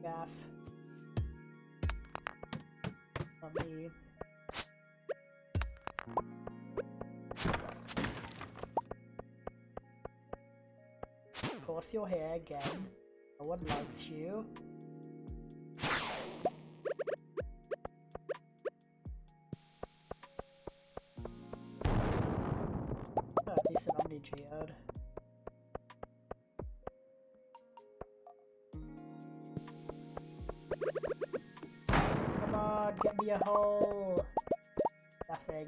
Gaff. Not me. Of course you're here again. No one likes you. Decent omni-geode. Come on, get me a hole! Nothing.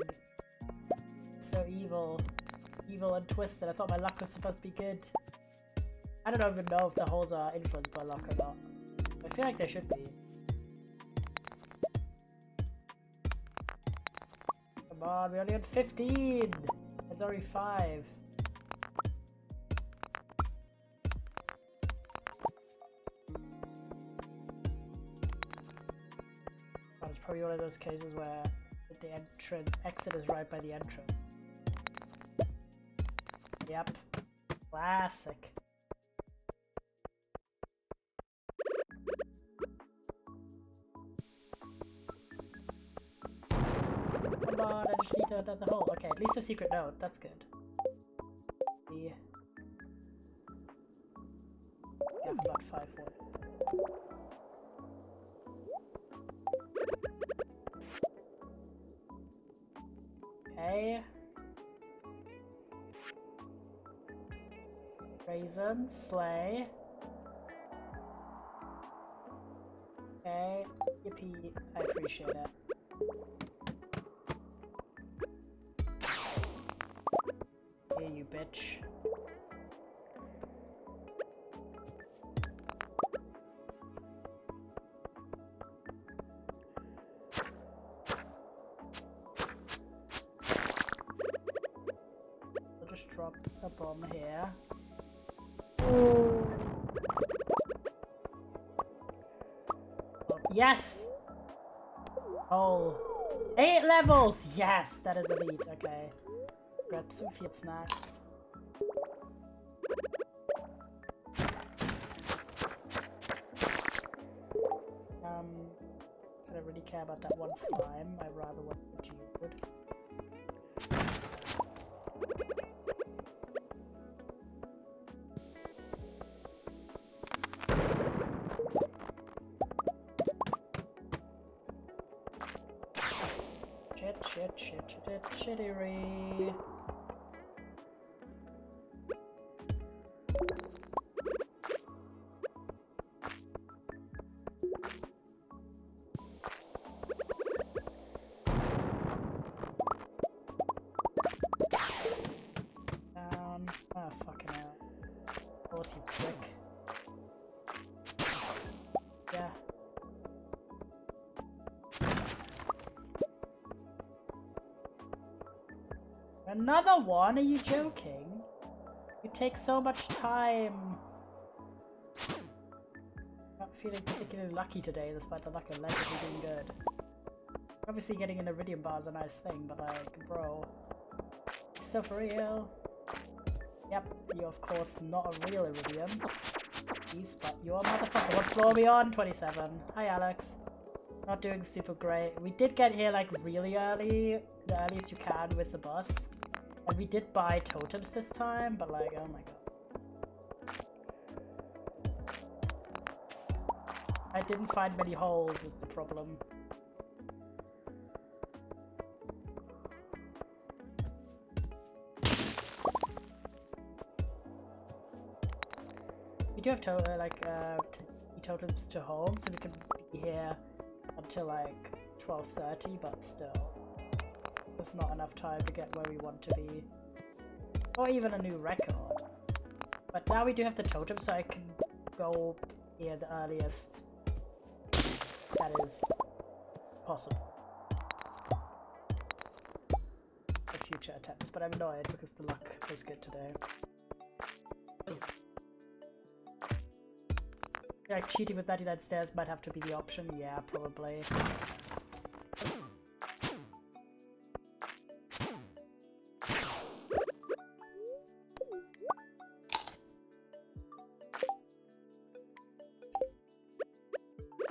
So evil. Evil and twisted. I thought my luck was supposed to be good. I don't even know if the holes are influenced by luck or not. I feel like they should be. Come on, we only had 15! It's already 5. It's probably one of those cases where the exit is right by the entrance. Yep. Classic. Come on, I just need to open the hole. Okay, at least a secret note. That's good. Yeah, about 5 more. Okay. Raisin, slay. Okay. Yippee. I appreciate it. Here, you bitch. I'll just drop a bomb here. Yes! Oh. 8 levels! Yes! That is elite. Okay. Grab some feed snacks. I don't really care about that one slime. I rather want the geode. Shittery. Down. Oh, fucking hell. Of course, you prick. Yeah. Another one? Are you joking? You take so much time. Not feeling particularly lucky today, despite the luck allegedly being good. Obviously getting an iridium bar is a nice thing, but like, bro. So for real? Yep, you're of course not a real iridium. Please, but you're a motherfucker. What floor are we on? 27. Hi, Alex. Not doing super great. We did get here like really early, the earliest you can with the bus. And we did buy totems this time, but like, oh my god. I didn't find many holes is the problem. We do have totems to home, so we can be here until like 12:30, but still. There's not enough time to get where we want to be. Or even a new record. But now we do have the totem, so I can go here the earliest that is possible. For future attempts, but I'm annoyed because the luck was good today. Like cheating with 99 stairs might have to be the option. Yeah, probably.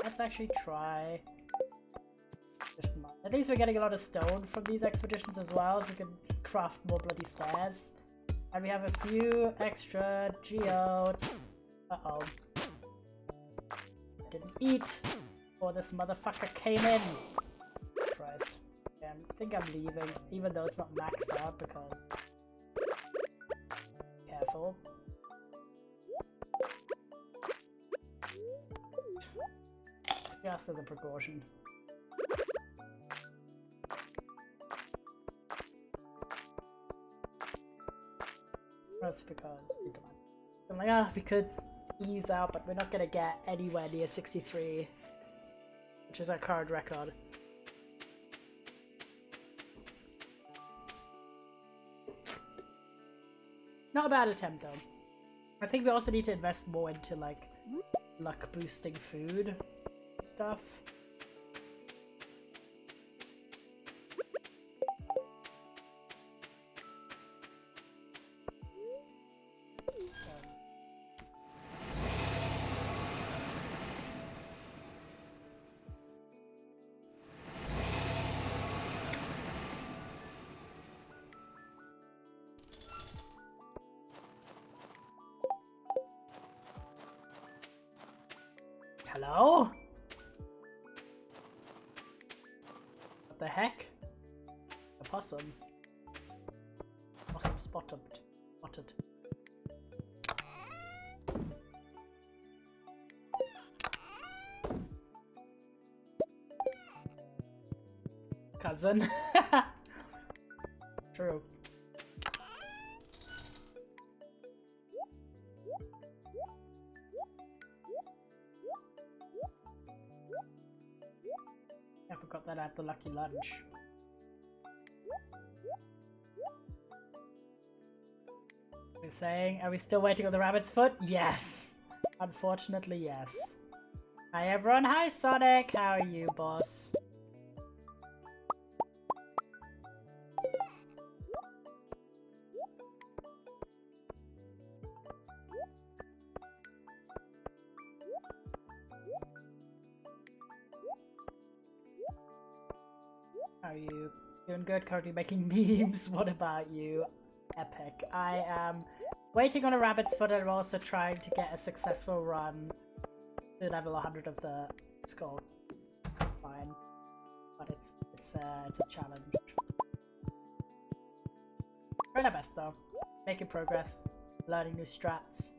Let's actually try. At least we're getting a lot of stone from these expeditions as well, so we can craft more bloody stairs. And we have a few extra geodes. Uh-oh. Didn't eat before this motherfucker came in. Christ. Yeah, I think I'm leaving, even though it's not maxed out because... Careful. Just as a precaution. Just because I'm like, we could ease out, but we're not gonna get anywhere near 63, which is our current record. Not a bad attempt though. I think we also need to invest more into like luck boosting food stuff. Hello? What the heck? A possum. Spotted. Cousin. True. I forgot that I had the lucky lunch. We're saying, are we still waiting on the rabbit's foot? Yes! Unfortunately, yes. Hi everyone, hi Sonic! How are you, boss? How are you? Doing good, currently making memes. What about you? Epic. I am waiting on a rabbit's foot and I'm also trying to get a successful run to level 100 of the skull. Fine. But it's a challenge. Trying our best though. Making progress. Learning new strats.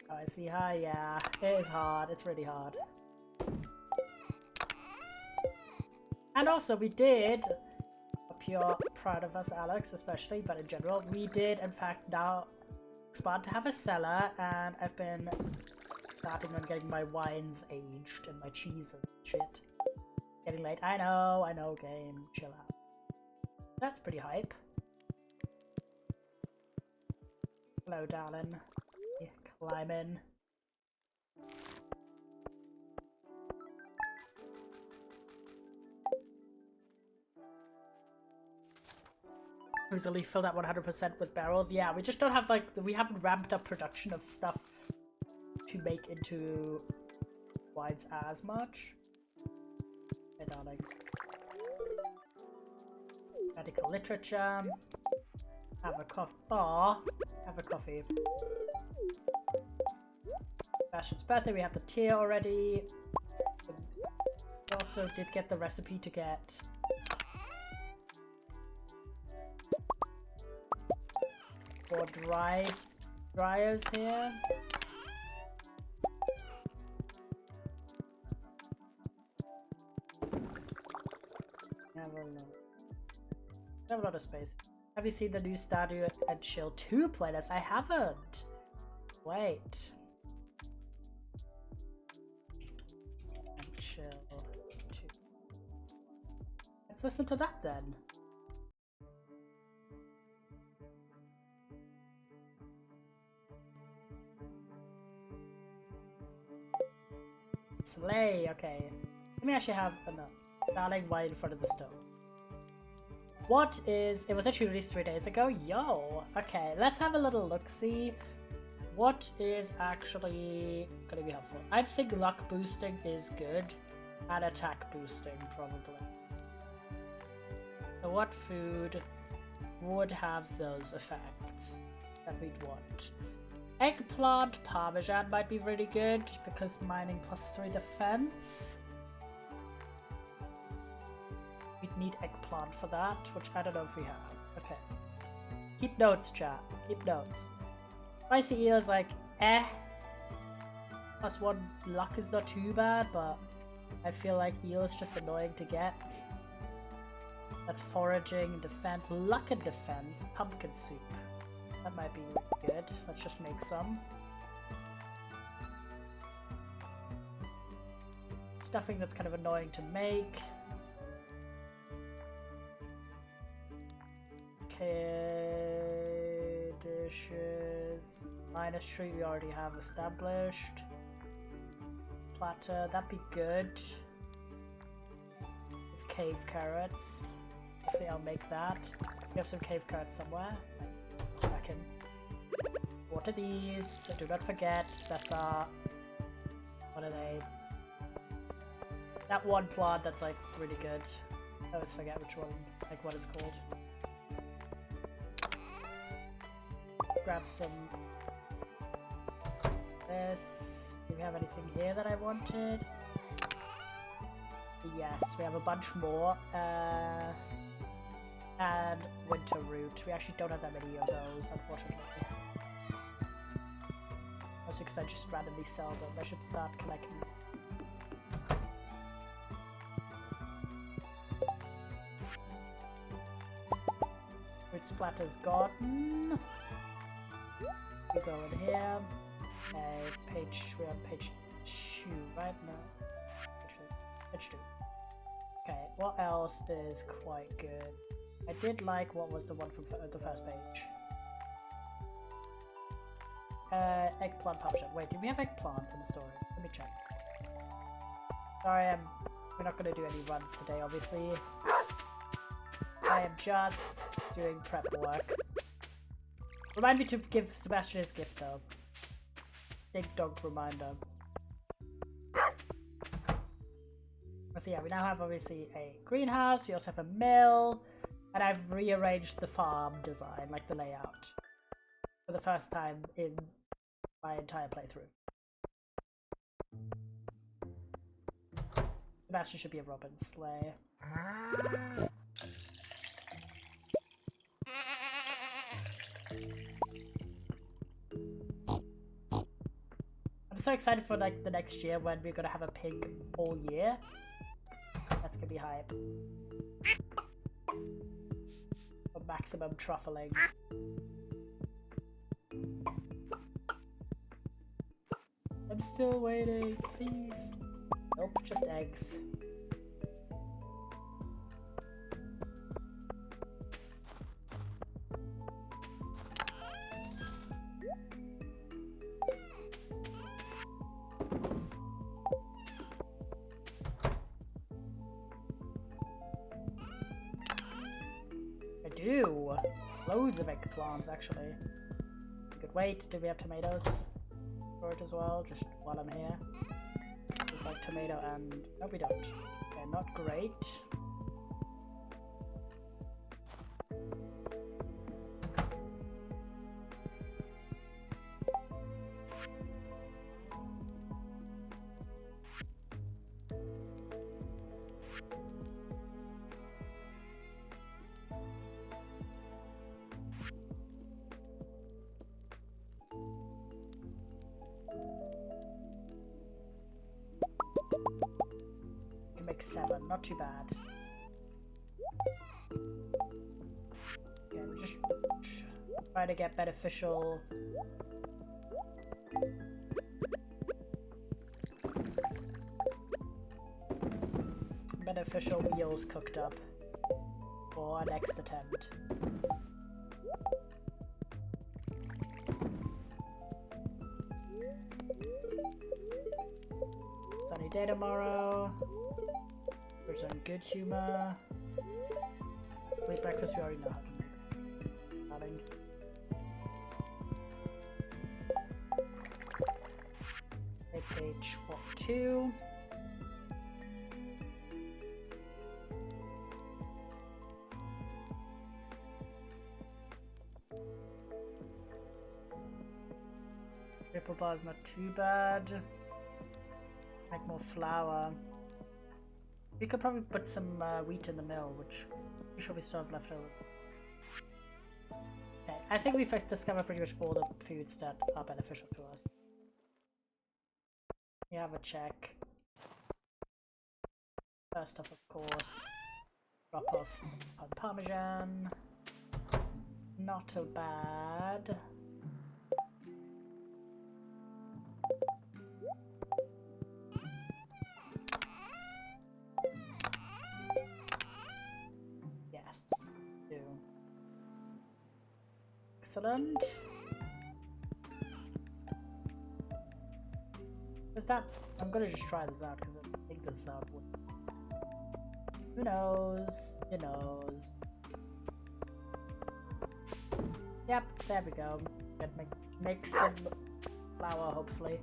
Oh, I see. Hi, yeah. It is hard. It's really hard. And also, we did, pure proud of us, Alex, especially, but in general, we did, in fact, now expand to have a cellar, and I've been starting on getting my wines aged and my cheese and shit. Getting late. I know, game. Chill out. That's pretty hype. Hello, darling. Yeah, climb in. Easily filled at 100% with barrels. Yeah, we just don't have like, we haven't ramped up production of stuff to make into wines as much. Hey darling. Medical literature. Have a coffee. Aww. Have a coffee. Bastion's birthday, we have the tier already. We also did get the recipe to get more dryers here. Have a lot of space. Have you seen the new Stardew and Chill 2 playlist? I haven't. Wait. And Chill 2. Let's listen to that then. Slay, okay. Let me actually have enough. Darling, why in front of the stove? What is... It was actually released 3 days ago? Yo! Okay, let's have a little look-see. What is actually gonna be helpful? I think luck boosting is good. And attack boosting, probably. So what food would have those effects that we'd want? Eggplant parmesan might be really good because mining +3 defense. We'd need eggplant for that, which I don't know if we have. Okay. Keep notes, chat. Keep notes. Spicy eel is like, eh. +1 luck is not too bad, but I feel like eel is just annoying to get. That's foraging, defense, luck and defense, pumpkin soup. That might be good. Let's just make some. Stuffing that's kind of annoying to make. Okay, dishes. Minus tree we already have established. Platter, that'd be good. With cave carrots. Let's see, I'll make that. We have some cave carrots somewhere. Water these, do not forget, that's our, what are they? That one plant that's like really good. I always forget which one, like what it's called. Grab some this. Do we have anything here that I wanted? Yes, we have a bunch more. And winter root. We actually don't have that many of those, unfortunately. Also because I just randomly sell them. I should start collecting them. Fruit splatter's gone. We go in here. We're on page 2, right? No. Page 2. Okay, what else is quite good? I did like what was the one from the first page. Eggplant publisher. Wait, do we have eggplant in the story? Let me check. Sorry, we're not going to do any runs today, obviously. I am just doing prep work. Remind me to give Sebastian his gift, though. Big dog reminder. So yeah, we now have obviously a greenhouse, we also have a mill, and I've rearranged the farm design, like the layout, for the first time in my entire playthrough. Sebastian should be a robin sleigh. I'm so excited for like the next year when we're gonna have a pig all year. That's gonna be hype. For maximum truffling. I'm still waiting, please. Nope, just eggs. Do loads of eggplants actually. Good wait, do we have tomatoes for it as well? Just while I'm here. It's like tomato and no we don't. Okay, not great. Can make 7, not too bad. Okay, we just try to get beneficial. Beneficial meals cooked up for our next attempt. Sunny day tomorrow. We're in good humor. Late breakfast we already know how to make. Darling. Okay, page 2. Triple bar is not too bad. Make more flour. We could probably put some wheat in the mill, which I'm sure we still have left over. Okay, I think we've discovered pretty much all the foods that are beneficial to us. We have a check. First off, of course, drop off on Parmesan. Not so bad. Yes, do. Excellent. Is that? I'm gonna just try this out because I think this out would. Who knows? Who knows? Yep, there we go. Make some flour, hopefully.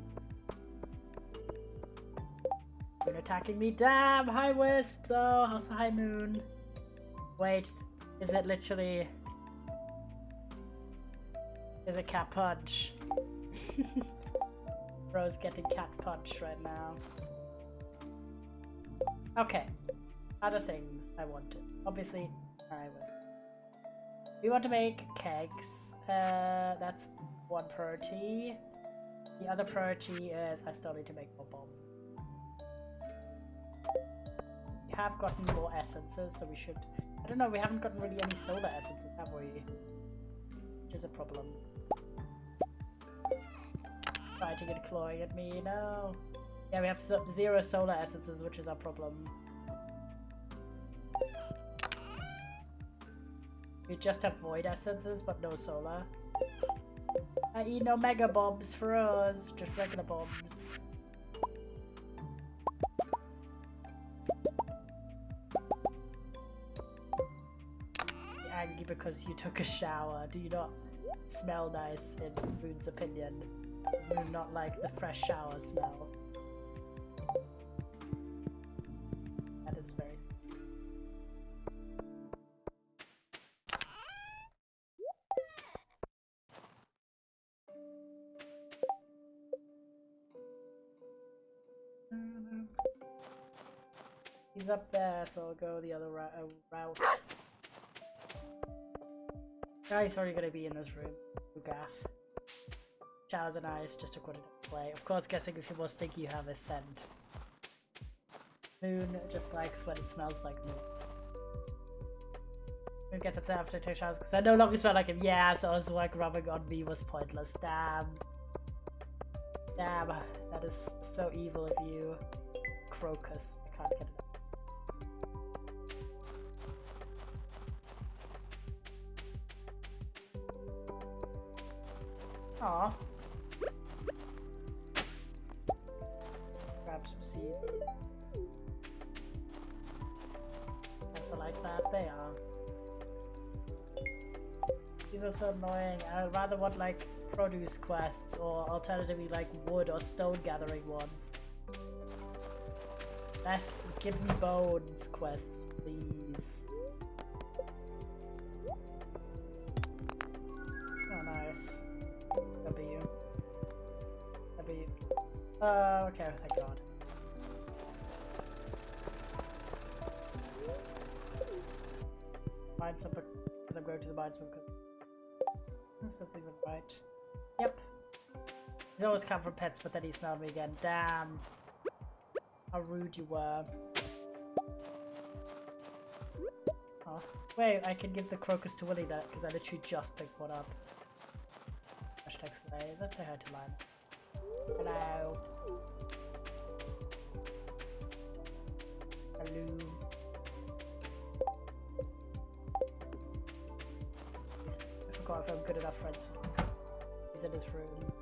Moon attacking me. Damn! Hi Wisp though. How's the high moon? Wait, is it literally? Is it cat punch? Bro's getting cat punch right now. Okay. Other things I wanted. Obviously, I was We want to make kegs. That's one priority. The other priority is I still need to make more bombs. We have gotten more essences, so we should... I don't know, we haven't gotten really any solar essences, have we? Which is a problem. Fighting and clawing at me, no! Yeah, we have 0 solar essences, which is our problem. We just have void essences, but no solar. I.e. no mega bombs for us, just regular bombs. Angry because you took a shower. Do you not smell nice in Moon's opinion? Does Moon not like the fresh shower smell? That is very... He's up there, so I'll go the other route. Oh, he's already gonna be in this room. Gaff. Showers are nice, just according to display. Of course, guessing if you're more stinky, you have a scent. Moon just likes when it smells like moon. Moon gets upset after 2 showers because I no longer smell like him. Yeah, so I was like rubbing on me was pointless. Damn. Damn, that is so evil of you. Crocus. I can't get it up. Aww. Grab some seed. That's like that. They are. These are so annoying. I'd rather want like produce quests or alternatively like wood or stone gathering ones. Less give me bones quests, please. Oh, nice. W. Okay, thank God. Mines up because I'm going to the mines because that's nothing but right. Yep. He's always come from pets, but then he smelled me again. Damn. How rude you were. Oh. Wait, I can give the crocus to Willy that because I literally just picked one up. Hashtag slay. Let's say hi to Lime. Hello. Hello. I forgot if I'm good enough friends. He's in his room.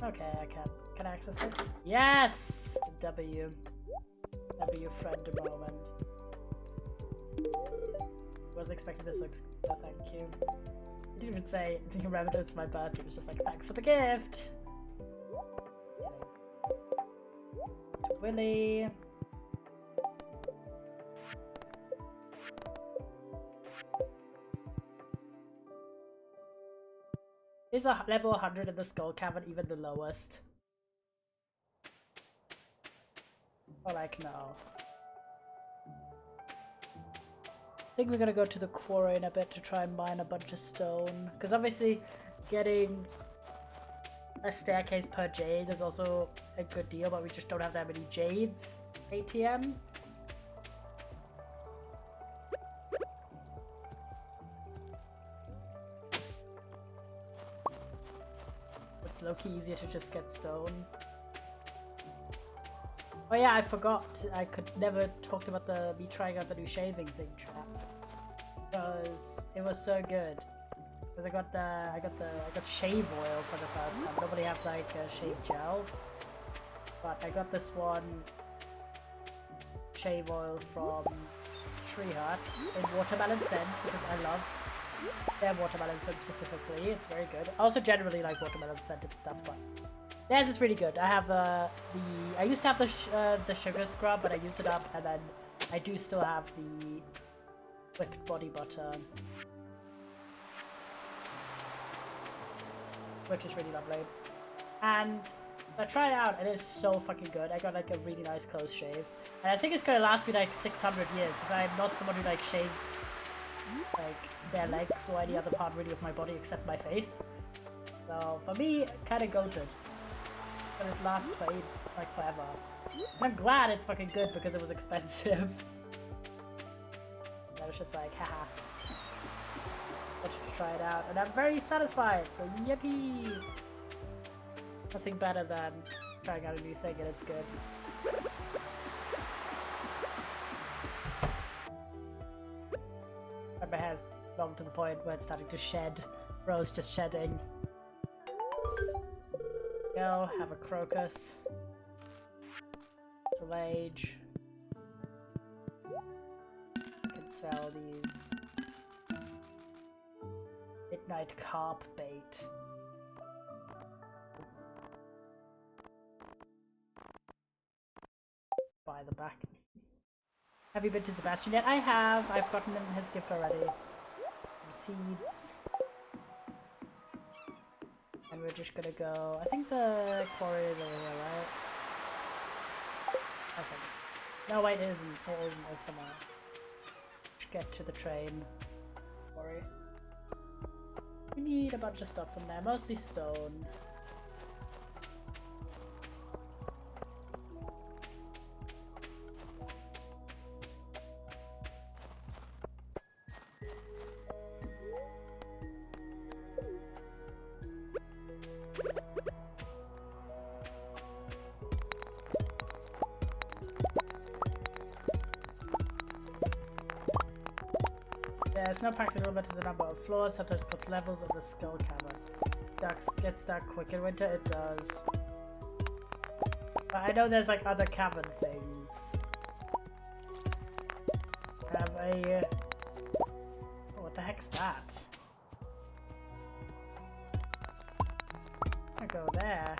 Okay, I can. Can I access this? Yes! W. W friend a moment. Was expecting this looks good. No, thank you. I didn't even say, I think remember it's my birthday. It was just like, thanks for the gift! Willy. Is a level 100 in the Skull Cavern even the lowest? Or like, no. I think we're gonna go to the quarry in a bit to try and mine a bunch of stone. Because obviously, getting a staircase per jade is also a good deal, but we just don't have that many jades. ATM. It's low-key easier to just get stone. Oh yeah, I forgot. I could never talk about me trying out the new shaving thing trap because it was so good. Because I got shave oil for the first time. Nobody had like a shave gel, but I got this one shave oil from Tree Hut in watermelon scent because I love their watermelon scent specifically. It's very good. I also generally like watermelon scented stuff, but theirs is really good. I have I used to have the sugar scrub, but I used it up, and then I do still have the whipped body butter, which is really lovely. And I tried it out and it's so fucking good. I got like a really nice close shave. And I think it's gonna last me like 600 years because I'm not someone who like shaves like their legs or any other part really of my body except my face. So for me, kinda goated. But it lasts for like forever. And I'm glad it's fucking good because it was expensive. I was just like, haha. I should try it out. And I'm very satisfied, so yippee! Nothing better than trying out a new thing and it's good. And my hair's long to the point where it's starting to shed. Rose just shedding. Go, have a crocus. Sage. I can sell these. Midnight carp bait. Buy the back. Have you been to Sebastian yet? I have. I've gotten him his gift already. Some seeds. And we're just gonna go. I think the quarry is over here, right? I think. No, wait, it isn't. It isn't. It's somewhere. Just get to the train. Quarry. We need a bunch of stuff from there. Mostly stone. There's no practical limit to the number of floors, sometimes puts levels of the skull cavern. Gets dark quick in winter, it does. But I know there's like other cavern things. Have a... Oh, what the heck's that? I go there.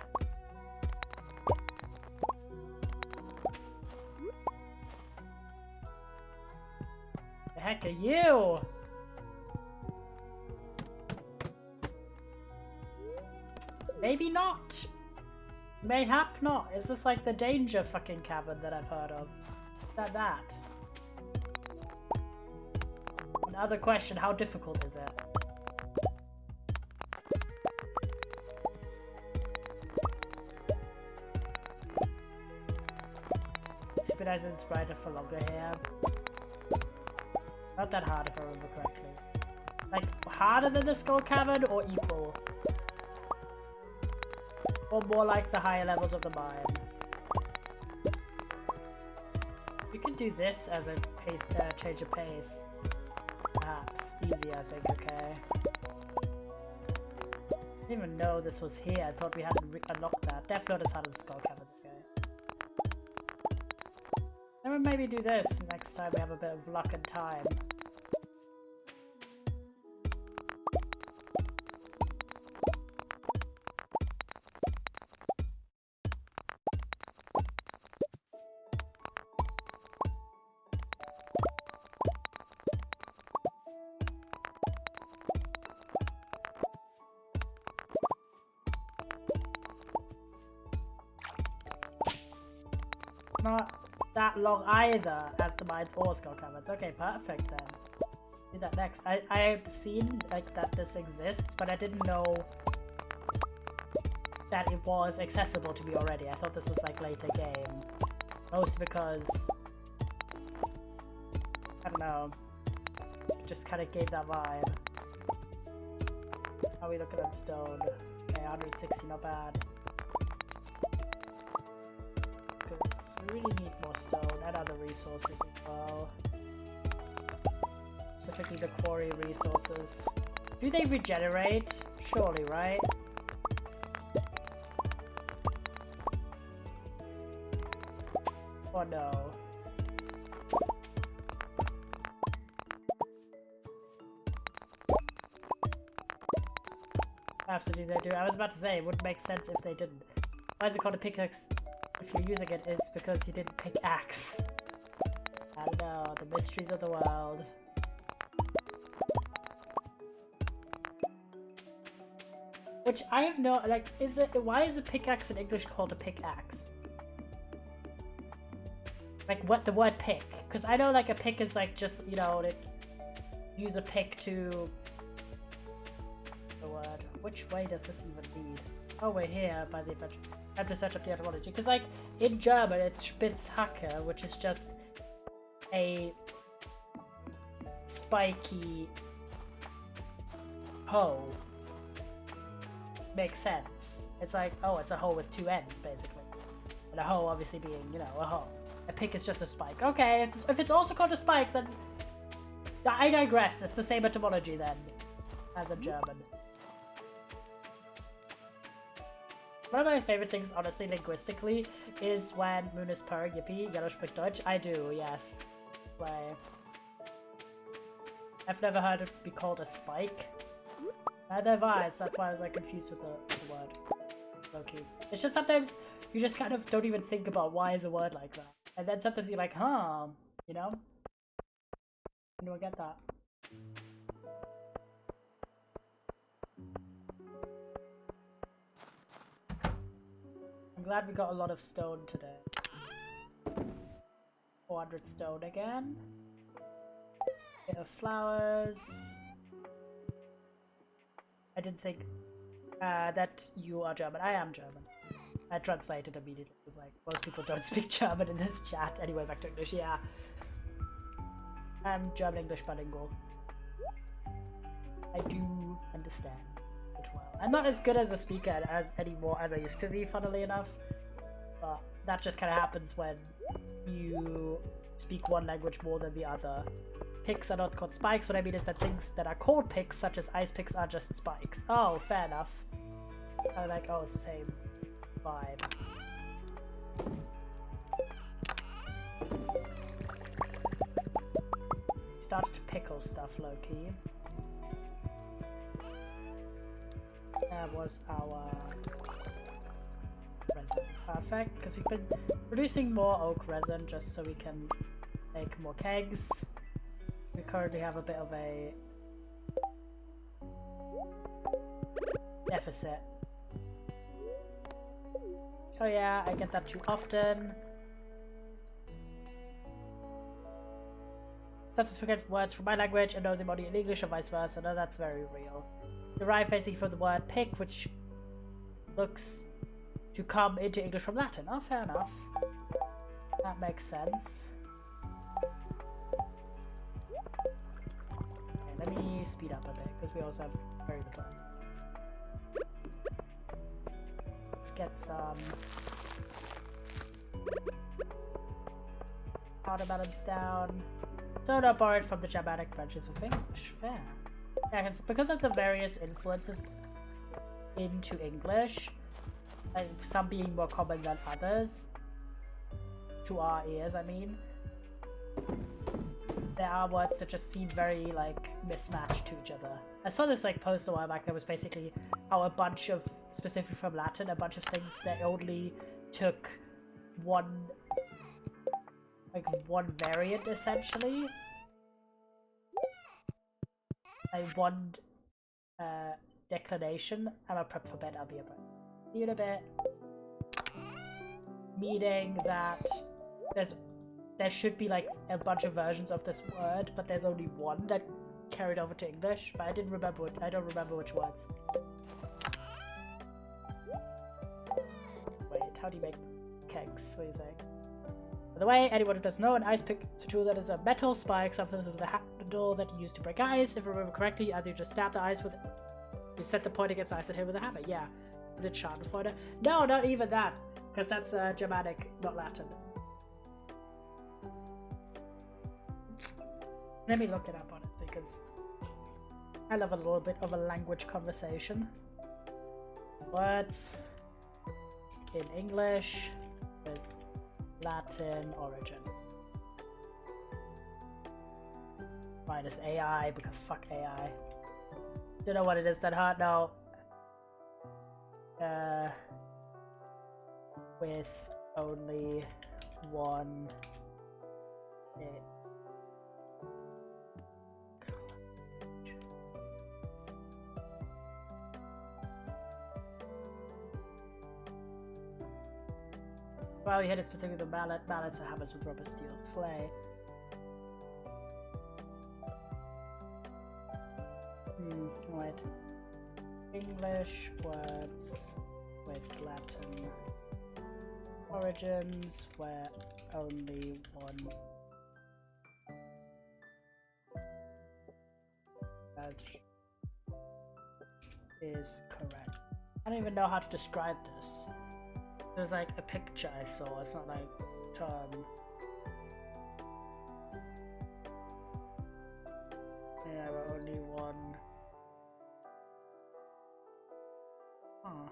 The heck are you? Maybe not. Mayhap not. Is this like the danger fucking cavern that I've heard of? Is that? Another question, how difficult is it? Super nice and it's brighter for longer here. Not that hard if I remember correctly. Like, harder than the skull cavern or equal? Or more like the higher levels of the biome. We could do this as a pace, change of pace. Perhaps. Easy, I think, okay. I didn't even know this was here. I thought we hadn't unlocked that. Definitely not as hard as the skull cavern, okay. Then we'll maybe do this next time we have a bit of luck and time. Not that long either as the mines or skull caverns. Okay, perfect then. Do that next. I have seen like that this exists, but I didn't know that it was accessible to me already. I thought this was like later game. Mostly because I don't know. It just kinda gave that vibe. How are we looking at stone? Okay, 160, not bad. Because we really need more stone and other resources as well. Specifically the quarry resources. Do they regenerate? Surely, right? Or no? Absolutely they do. I was about to say, it wouldn't make sense if they didn't. Why is it called a pickaxe? If you're using it, it's because you didn't pick axe. I don't know, the mysteries of the world. Which I have no, like, why is a pickaxe in English called a pickaxe? Like, what, the word pick? Because I know, like, a pick is, like, just, you know, use a pick to... The word. Which way does this even lead? Oh, we're here by the adventure. I have to search up the etymology. Because, like, in German, it's Spitzhacke, which is just a spiky hoe. Makes sense. It's like, oh, it's a hoe with two ends, basically. And a hoe obviously being, you know, a hoe. A pick is just a spike. Okay, if it's also called a spike, then I digress. It's the same etymology then as in German. One of my favorite things, honestly, linguistically, is when Moon is purring, yippee, Yellow spricht Deutsch. I do, yes. Like, I've never heard it be called a spike. Neither have I, so that's why I was like confused with the word. Low-key. It's just sometimes you just kind of don't even think about why is a word like that. And then sometimes you're like, huh, you know? When do I get that? I'm glad we got a lot of stone today. 400 stone again. Bit of flowers. I didn't think that you are German. I am German. I translated immediately. It was like, most people don't speak German in this chat. Anyway, back to English, yeah. I'm German-English bilingual. I do understand it well. I'm not as good as a speaker anymore as I used to be, funnily enough. But that just kind of happens when you speak one language more than the other. Picks are not called spikes. What I mean is that things that are called picks, such as ice picks, are just spikes. Oh, fair enough. I'm like, oh, it's the same vibe. Started to pickle stuff, low-key. That was our resin. Perfect, because we've been producing more oak resin just so we can make more kegs. We currently have a bit of a deficit. Oh yeah, I get that too often. Sometimes forget words from my language and know them only in English or vice versa. No, that's very real. Derived basically from the word pick, which looks to come into English from Latin. Oh, fair enough. That makes sense. Okay, let me speed up a bit, because we also have very little time. Let's get some watermelons down. Soda borrowed from the Germanic branches of English. Fair. Yeah, because of the various influences into English, and some being more common than others, to our ears, I mean, there are words that just seem very, like, mismatched to each other. I saw this, like, post a while back that was basically how a bunch of, specifically from Latin, a bunch of things that only took one variant, essentially. Like, one declination. I'm a prep for bed, I'll be a bit. See you in a bit. Meaning that there should be like a bunch of versions of this word, but there's only one that carried over to English. But I don't remember which words. Wait, how do you make kegs? What are you saying? By the way, anyone who doesn't know, an ice pick is a tool that is a metal spike, something with a handle that you use to break ice. If I remember correctly, either you just stab the ice with it. You set the point against the ice and hit with a hammer. Yeah. Is it Schadenfreude? No, not even that. Because that's Germanic, not Latin. Let me look it up on it, because I love a little bit of a language conversation. Words in English with Latin origin. Minus AI, because fuck AI. Don't know what it is that hard now. With only one hit. Well, you hit it specifically with the mallet. Mallets are hammers with rubber, steel, slay. Right. English words with Latin origins where only one word is correct. I don't even know how to describe this. There's like a picture I saw, it's not like a term. Yeah, but only one. Huh.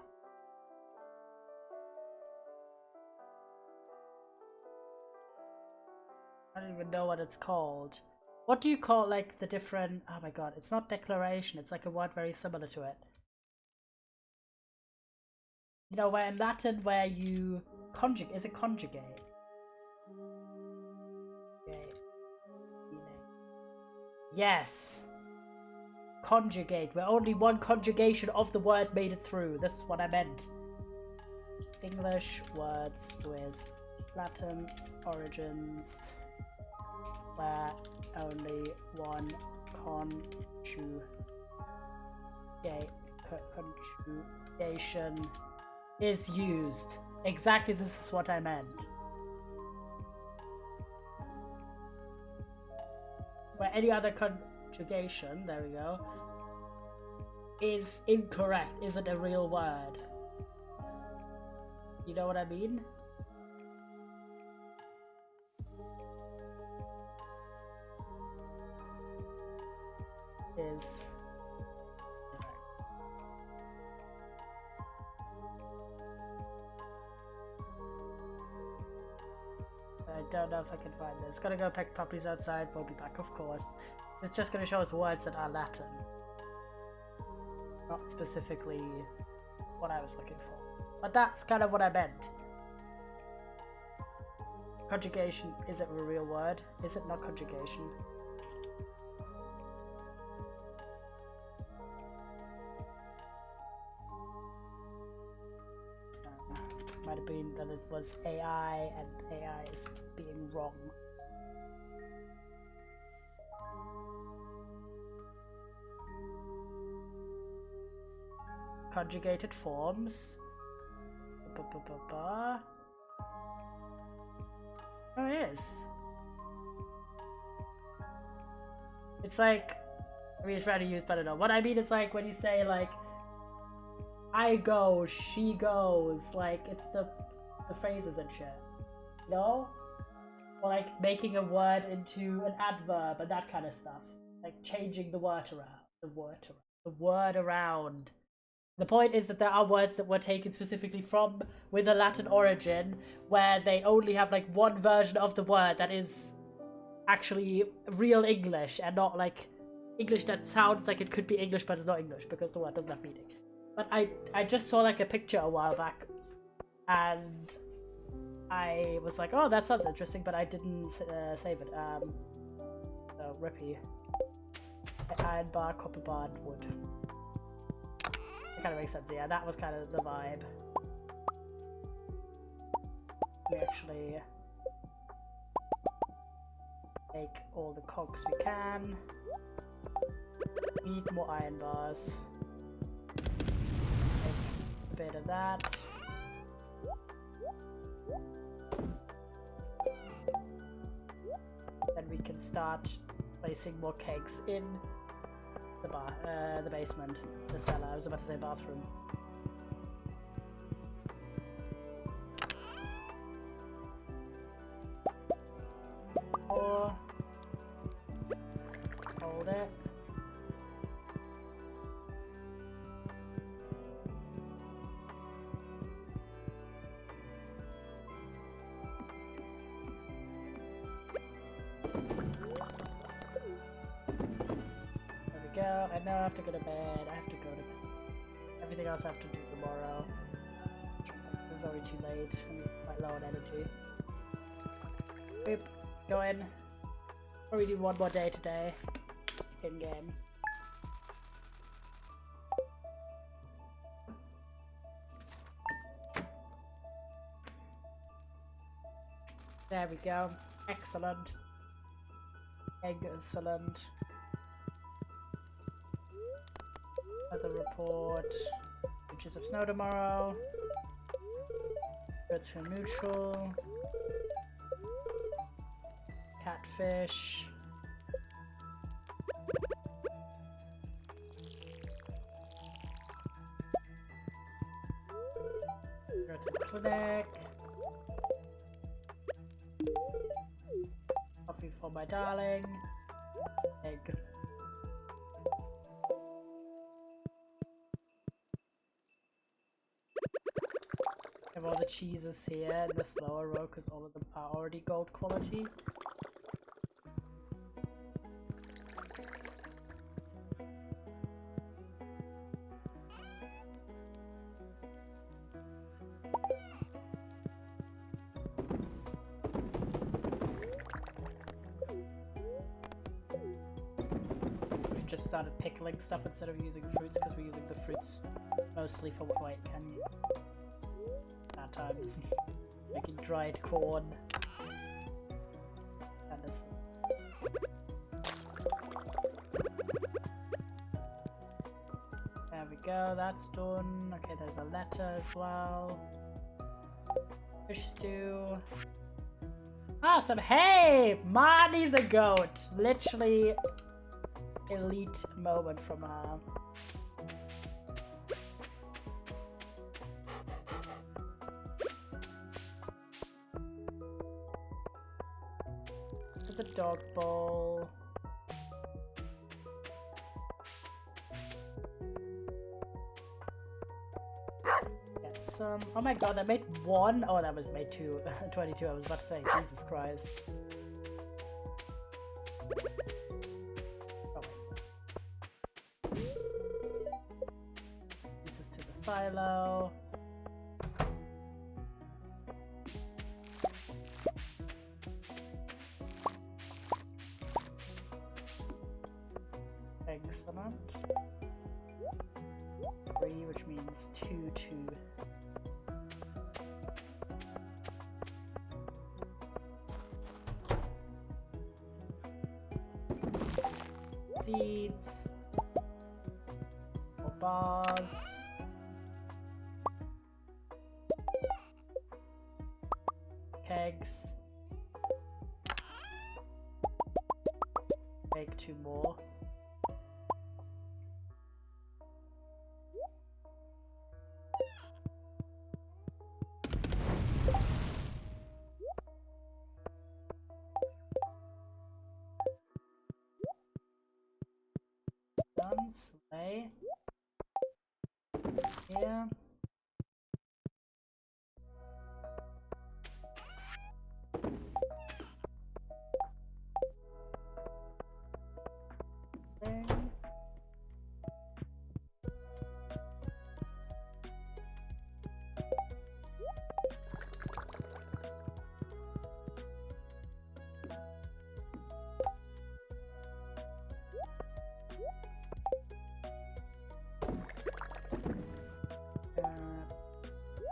I don't even know what it's called. What do you call like the different... Oh my god, it's not declaration, it's like a word very similar to it. You know, where in Latin where you conjugate, is it conjugate? Yes! Conjugate, where only one conjugation of the word made it through. That's what I meant. English words with Latin origins where only one conjugation is used. Exactly, this is what I meant. Where any other conjugation, there we go, is incorrect, isn't a real word. You know what I mean? Is I don't know if I can find this. Gotta go pick puppies outside, we'll be back, of course. It's just gonna show us words that are Latin. Not specifically what I was looking for. But that's kind of what I meant. Conjugation, is it a real word? Is it not conjugation? Might have been that it was AI and AI is being wrong. Conjugated forms. Oh, it is. It's like, I mean, it's trying to use, but I don't know. What I mean is like when you say like, I go, she goes, like it's the phrases and shit. No? Or like making a word into an adverb and that kind of stuff. Like changing the word around. The word around. The point is that there are words that were taken specifically from with a Latin origin where they only have like one version of the word that is actually real English and not like English that sounds like it could be English but it's not English because the word doesn't have meaning. But I just saw like a picture a while back and I was like, oh, that sounds interesting, but I didn't save it. So rippy. Iron bar, copper bar, and wood. That kind of makes sense, yeah, that was kind of the vibe. We actually make all the cogs we can. Need more iron bars. A bit of that. Then we can start placing more kegs in the basement, the cellar. I was about to say bathroom. Or hold it. Go. I know I have to go to bed. I have to go to bed. Everything else I have to do tomorrow. It's already too late. I'm quite low on energy. Boop. Go in. Probably do one more day today. In game. There we go. Excellent. Excellent. Weather report. Inches of snow tomorrow. Birds feel neutral. Catfish. Go to the clinic. Coffee for my darling. Egg. I have all the cheeses here in this lower row because all of them are already gold quality. Just started pickling stuff instead of using fruits because we're using the fruits mostly for white candy. At times, making dried corn. And this. There we go, that's done. Okay, there's a letter as well. Fish stew. Awesome! Hey! Marnie the goat! Literally elite moment from her. The dog bowl. Get some. Oh my god, I made one. Oh, that was made two. 22. I was about to say, Jesus Christ. Silo. Excellent. 3, which means 2, 2. Seeds. 4 bars. Kegs. Make 2 more. Done. Slay. Here.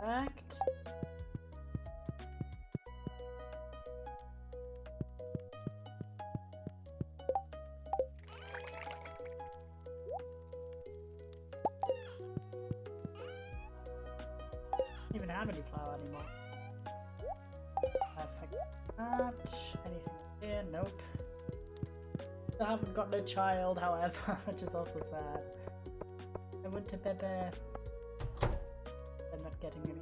Act. Don't even have any flour anymore. Perfect. That. Anything here? Nope. I haven't got no child, however, which is also sad. I went to Bebe. I'm not getting any.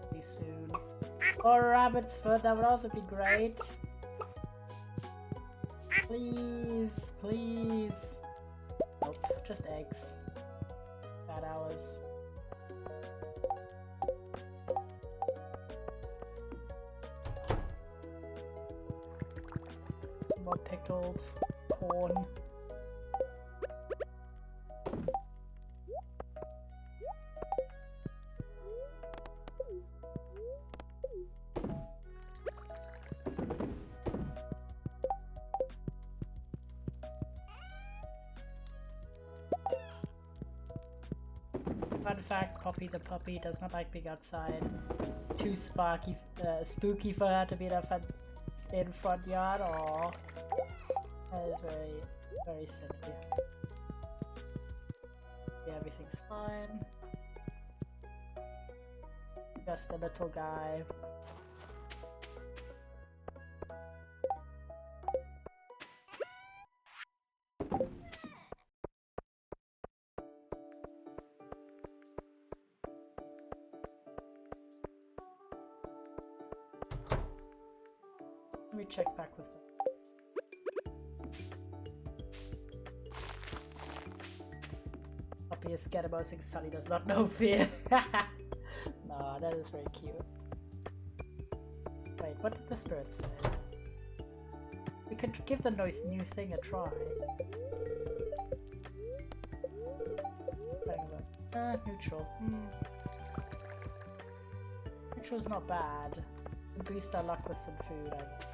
Pretty soon. Or rabbit's foot, that would also be great. Please, please. Nope, just eggs. Bad hours. More pickled corn. Fun fact, Poppy the puppy does not like being outside. It's too spooky for her to be in a front yard. Aww. That is very, very silly. Yeah, everything's fine. Just a little guy. Let me check back with them. Puppy is scared about saying Sunny does not know fear. No, that is very cute. Wait, what did the spirit say? We could give the new thing a try. Neutral. Neutral's not bad. We'll boost our luck with some food, I guess.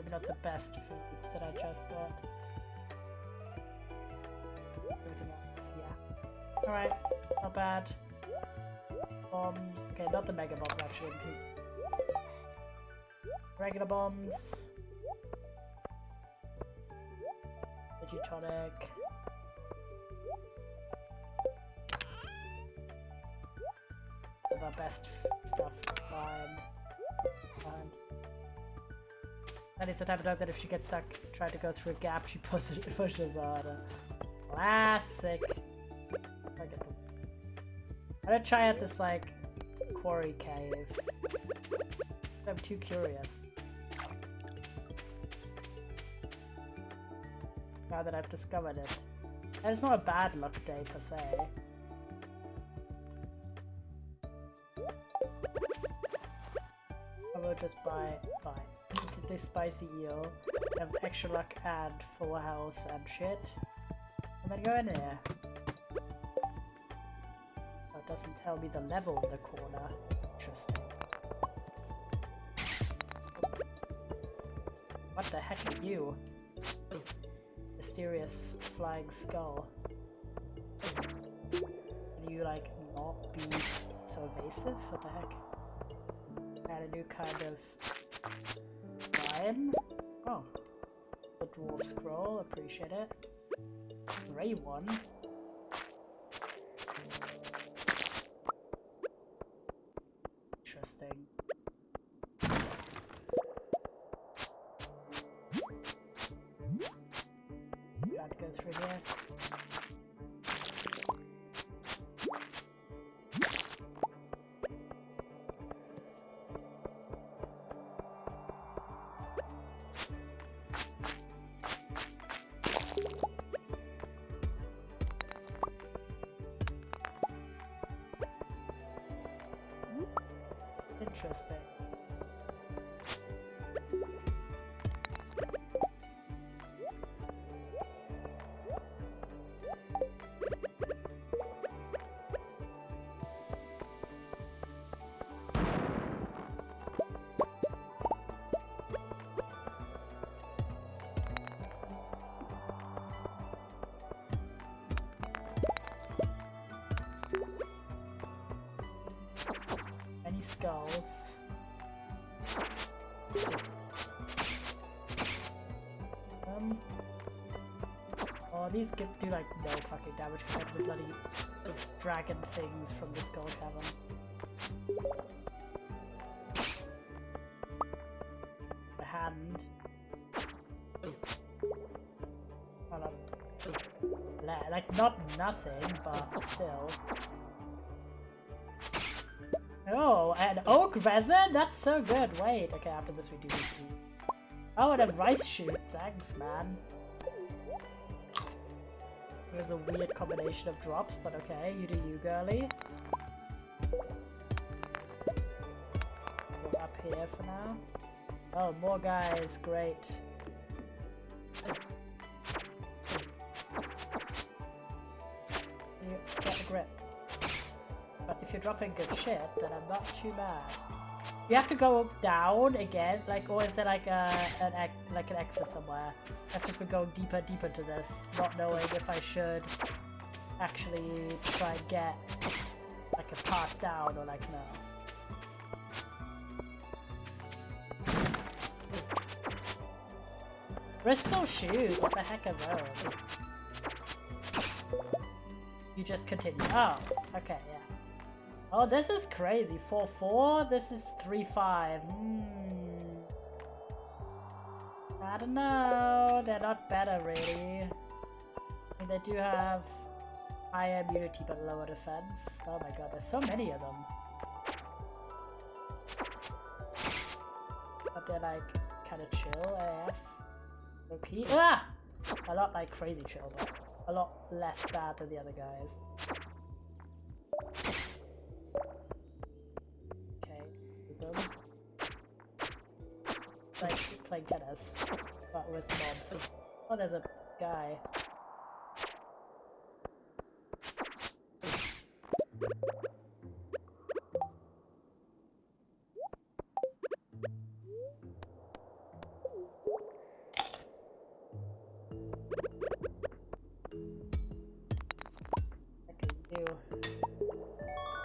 Not the best foods that I just bought. Everything else, yeah. Alright, not bad. Bombs. Okay, not the mega bombs actually. Regular bombs. Digitonic. Of our best stuff. Fine. And it's the type of dog that if she gets stuck trying to go through a gap, she pushes harder. Classic. I get them. I'm gonna try out this like quarry cave. I'm too curious. Now that I've discovered it. And it's not a bad luck day per se. I will just buy this spicy eel, have extra luck and full health and shit, and then go in there. Oh, it doesn't tell me the level in the corner. Interesting. What the heck are you? Mysterious flying skull. Can you like not be so evasive? What the heck? Add a new kind of oh, the dwarf scroll, appreciate it. Grey one. Interesting. Can't go through here. Interesting. Any skulls? Oh, these do like no fucking damage compared to the bloody dragon things from the skull cavern. The hand. Well, like not nothing, but still. Oh, and oak resin? That's so good. Wait, okay, after this we do this. Oh, and a rice shoot. Thanks, man. There's a weird combination of drops, but okay, you do you, girly. Go up here for now. Oh, more guys, great. You get a grip. But if you're dropping good shit, then I'm not too mad. You have to go down again, like, or is there like an exit somewhere? I have to go deeper to this, not knowing if I should actually try and get like a path down or like no. Bristol shoes, what the heck are those? You just continue. Oh, okay, yeah. Oh, this is crazy. 4-4, this is 3-5. I don't know. They're not better, really. I mean, they do have higher immunity but lower defense. Oh my god, there's so many of them. But they're like kind of chill AF. Okay. Ah! A lot like crazy chill, but a lot less bad than the other guys. Okay, them. Like playing tennis, but with mobs. Oh, there's a guy.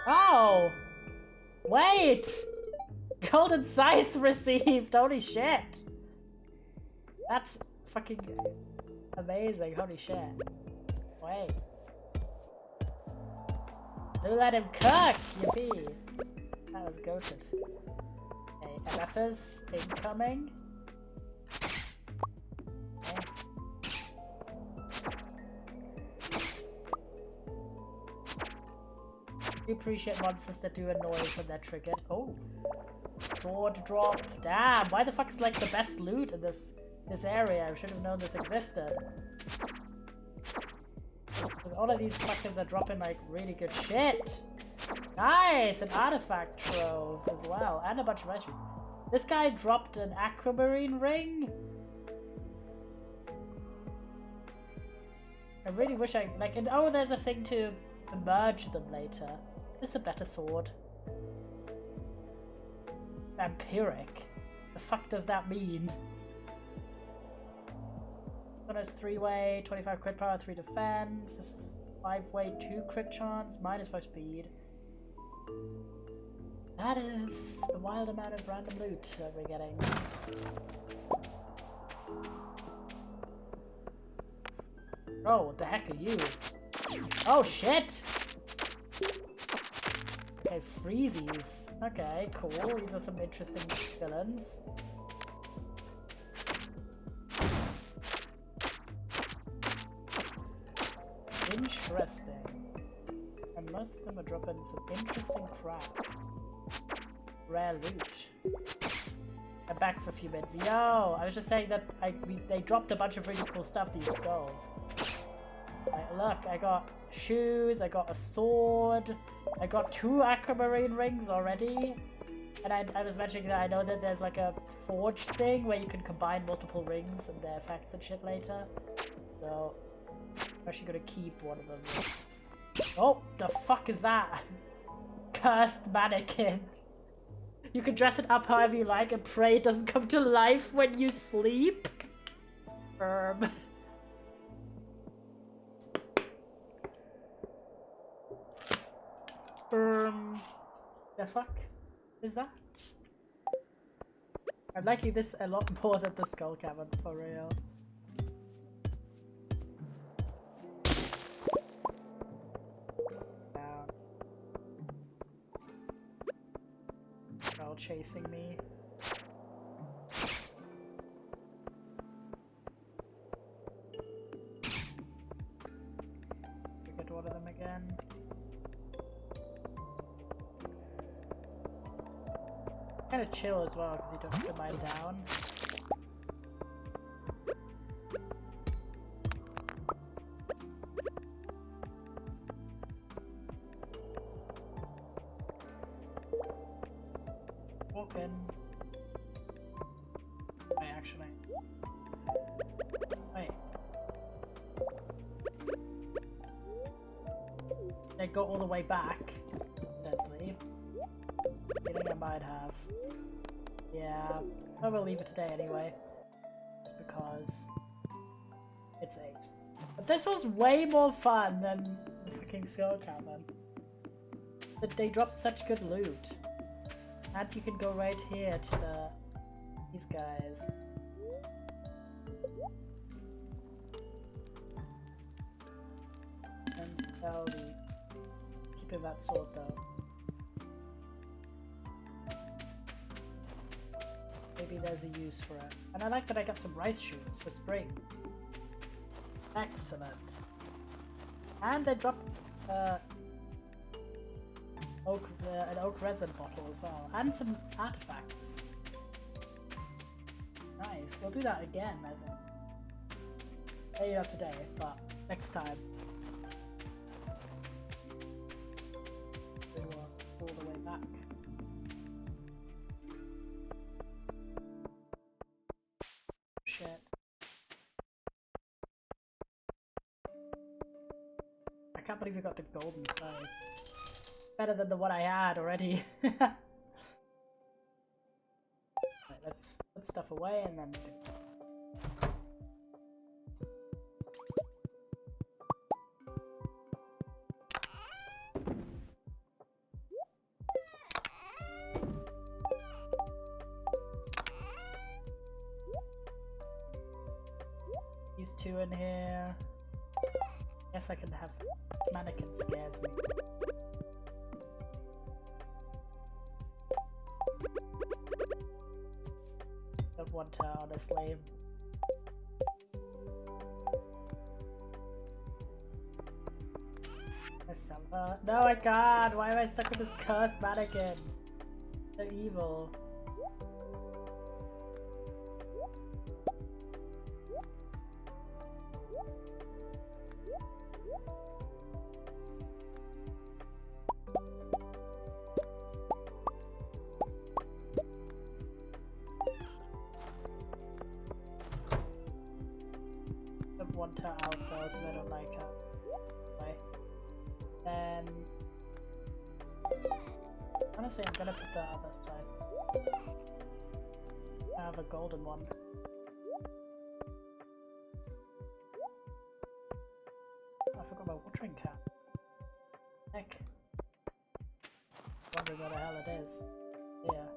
Oh! Wait! Golden Scythe received! Holy shit! That's fucking amazing, holy shit. Wait. Who let him cook? Yippee! That was goated. Okay, MFers incoming. Okay. You appreciate monsters that do a noise when they're triggered. Oh, sword drop. Damn, why the fuck's like the best loot in this area? I should have known this existed. Because all of these fuckers are dropping like really good shit. Nice, an artifact trove as well, and a bunch of ice creams. This guy dropped an aquamarine ring. I really wish I like. And oh, there's a thing to merge them later. This is a better sword. Vampiric. The fuck does that mean? One has 3-way, 25 crit power, 3 defense. This is 5-way, 2 crit chance, -5 speed. That is a wild amount of random loot that we're getting. Oh, what the heck are you? Oh shit! Okay, freezies. Okay, cool. These are some interesting villains. Interesting. And most of them are dropping some interesting crap. Rare loot. I'm back for a few minutes. Yo! I was just saying that they dropped a bunch of really cool stuff, these skulls. Like, look, I got shoes, I got a sword, I got 2 aquamarine rings already. And I was mentioning that I know that there's like a forge thing where you can combine multiple rings and their effects and shit later. So, I'm actually gonna keep one of them. Oh, the fuck is that? Cursed mannequin. You can dress it up however you like and pray it doesn't come to life when you sleep. The fuck is that? I'm liking this a lot more than the skull cavern, for real. Down. All chasing me. Get one of them again. Kind of chill as well because you don't have to lie down. Walk in. I go all the way back, definitely. I think I might have. Yeah, I will leave it today anyway. Just because it's 8. But this was way more fun than the freaking Skull Cabin. But they dropped such good loot. And you can go right here to these guys. And sell these. Keeping that sword though. Maybe there's a use for it. And I like that I got some rice shoots for spring. Excellent. And they dropped an oak resin bottle as well. And some artifacts. Nice. We'll do that again, I think. Maybe not today, but next time. We will all the way back. Shit. I can't believe we got the golden side. Better than the one I had already. Right, let's put stuff away and then these two in here. Guess I can have mannequin scares me. Don't want to, honestly. No, I can't! Why am I stuck with this cursed mannequin? So evil. Want her out though, because I don't like her. Right. Then honestly, I'm gonna put the other side. I have a golden one. I forgot my watering can. Heck. Wondering where the hell it is. Yeah.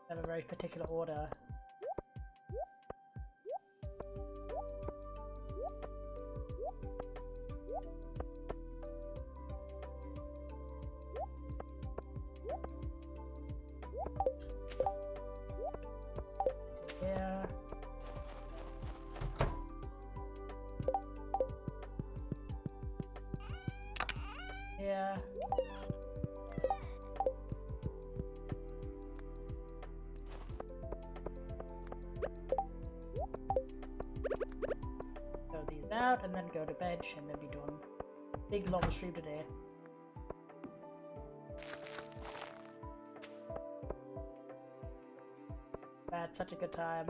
A very particular order. Here. Here. Out and then go to bed. Shouldn't be done. Big long stream today. That's such a good time.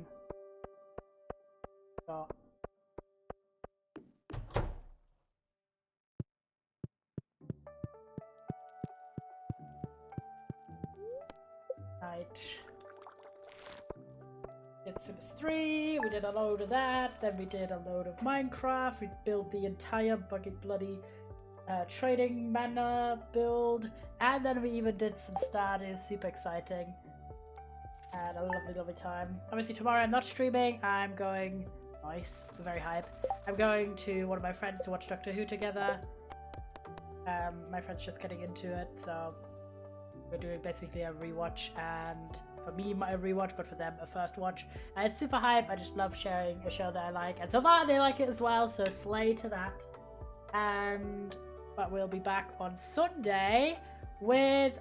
Oh. Night. Did Sims 3, we did a load of that, then we did a load of Minecraft, we built the entire bucket bloody trading mana build, and then we even did some Stardew, super exciting. And a lovely time. Obviously tomorrow I'm not streaming, I'm going, nice, very hype, I'm going to one of my friends to watch Doctor Who together. My friend's just getting into it, so we're doing basically a rewatch, and for me my rewatch, but for them a first watch. And it's super hype. I just love sharing a show that I like, and so far they like it as well, so slay to that. But we'll be back on Sunday with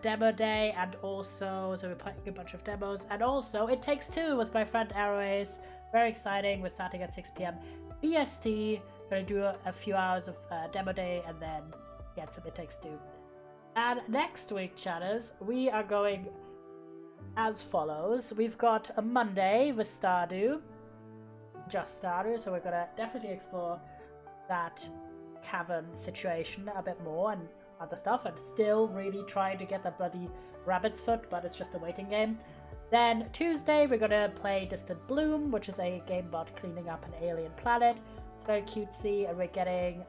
demo day, and also so we're playing a bunch of demos, and also It Takes Two with my friend Airways. Very exciting. We're starting at 6 PM BST. Gonna do a few hours of demo day and then get some It Takes Two. And next week, chatters, we are going as follows. We've got a Monday with Stardew. just Stardew, so we're gonna definitely explore that cavern situation a bit more and other stuff, and still really trying to get that bloody rabbit's foot, but it's just a waiting game. Then Tuesday we're gonna play Distant Bloom, which is a game about cleaning up an alien planet. It's very cutesy, and we're getting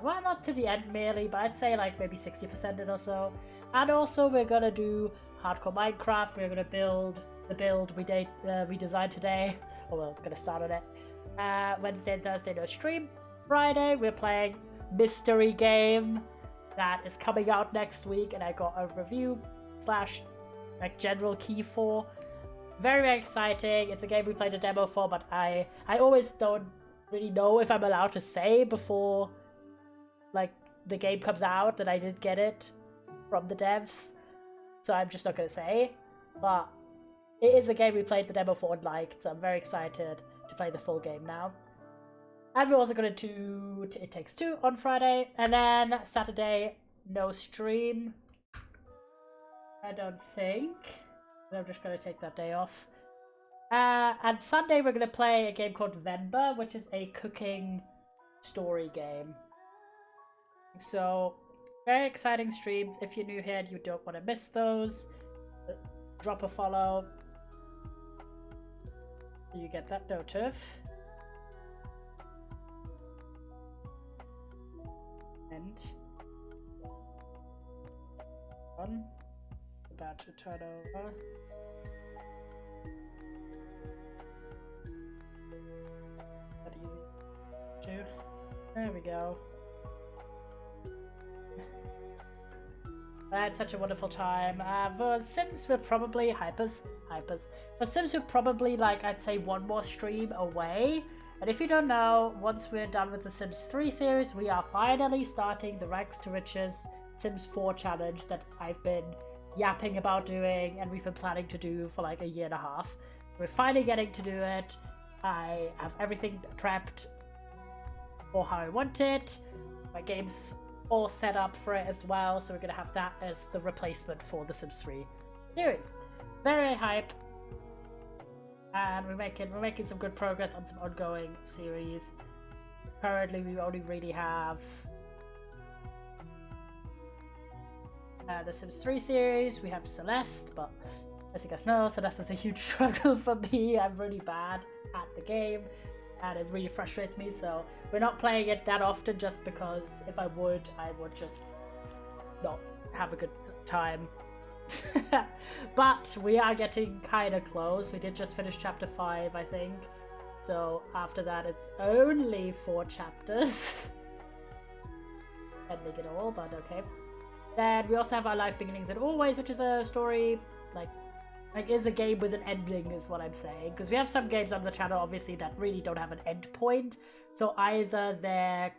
well, not to the end merely, but I'd say like maybe 60% in or so. And also we're gonna do hardcore Minecraft. We're gonna build the build we designed today, or we're gonna start on it. Wednesday and Thursday no stream. Friday we're playing mystery game that is coming out next week, and I got a review slash like general key for. Very, very exciting. It's a game we played a demo for, but I always don't really know if I'm allowed to say before like the game comes out that I did get it from the devs, so I'm just not gonna say. But it is a game we played the demo for and liked, so I'm very excited to play the full game now. And we're also gonna do It Takes Two on Friday, and then Saturday no stream, I don't think. I'm just gonna take that day off. And Sunday we're gonna play a game called Vember, which is a cooking story game. So very exciting streams. If you're new here and you don't want to miss those, drop a follow so you get that notif. And on, about to turn over. That easy. Two. There we go. I had such a wonderful time. For Sims, we're probably For Sims, we're probably like, I'd say one more stream away. And if you don't know, once we're done with the Sims 3 series, we are finally starting the Rags to Riches Sims 4 challenge that I've been yapping about doing and we've been planning to do for like a year and a half. We're finally getting to do it. I have everything prepped for how I want it. My game's all set up for it as well, so we're gonna have that as the replacement for the Sims 3 series. Very hype, and we're making some good progress on some ongoing series. Currently, we only really have the Sims 3 series. We have Celeste, but as you guys know, Celeste is a huge struggle for me. I'm really bad at the game, and it really frustrates me, so we're not playing it that often just because if I would just not have a good time. But we are getting kind of close. We did just finish chapter 5, I think, so after that it's only 4 chapters. Ending it all, but okay. Then we also have Our Life Beginnings and Always, which is a story like is a game with an ending is what I'm saying, because we have some games on the channel obviously that really don't have an end point, so either they're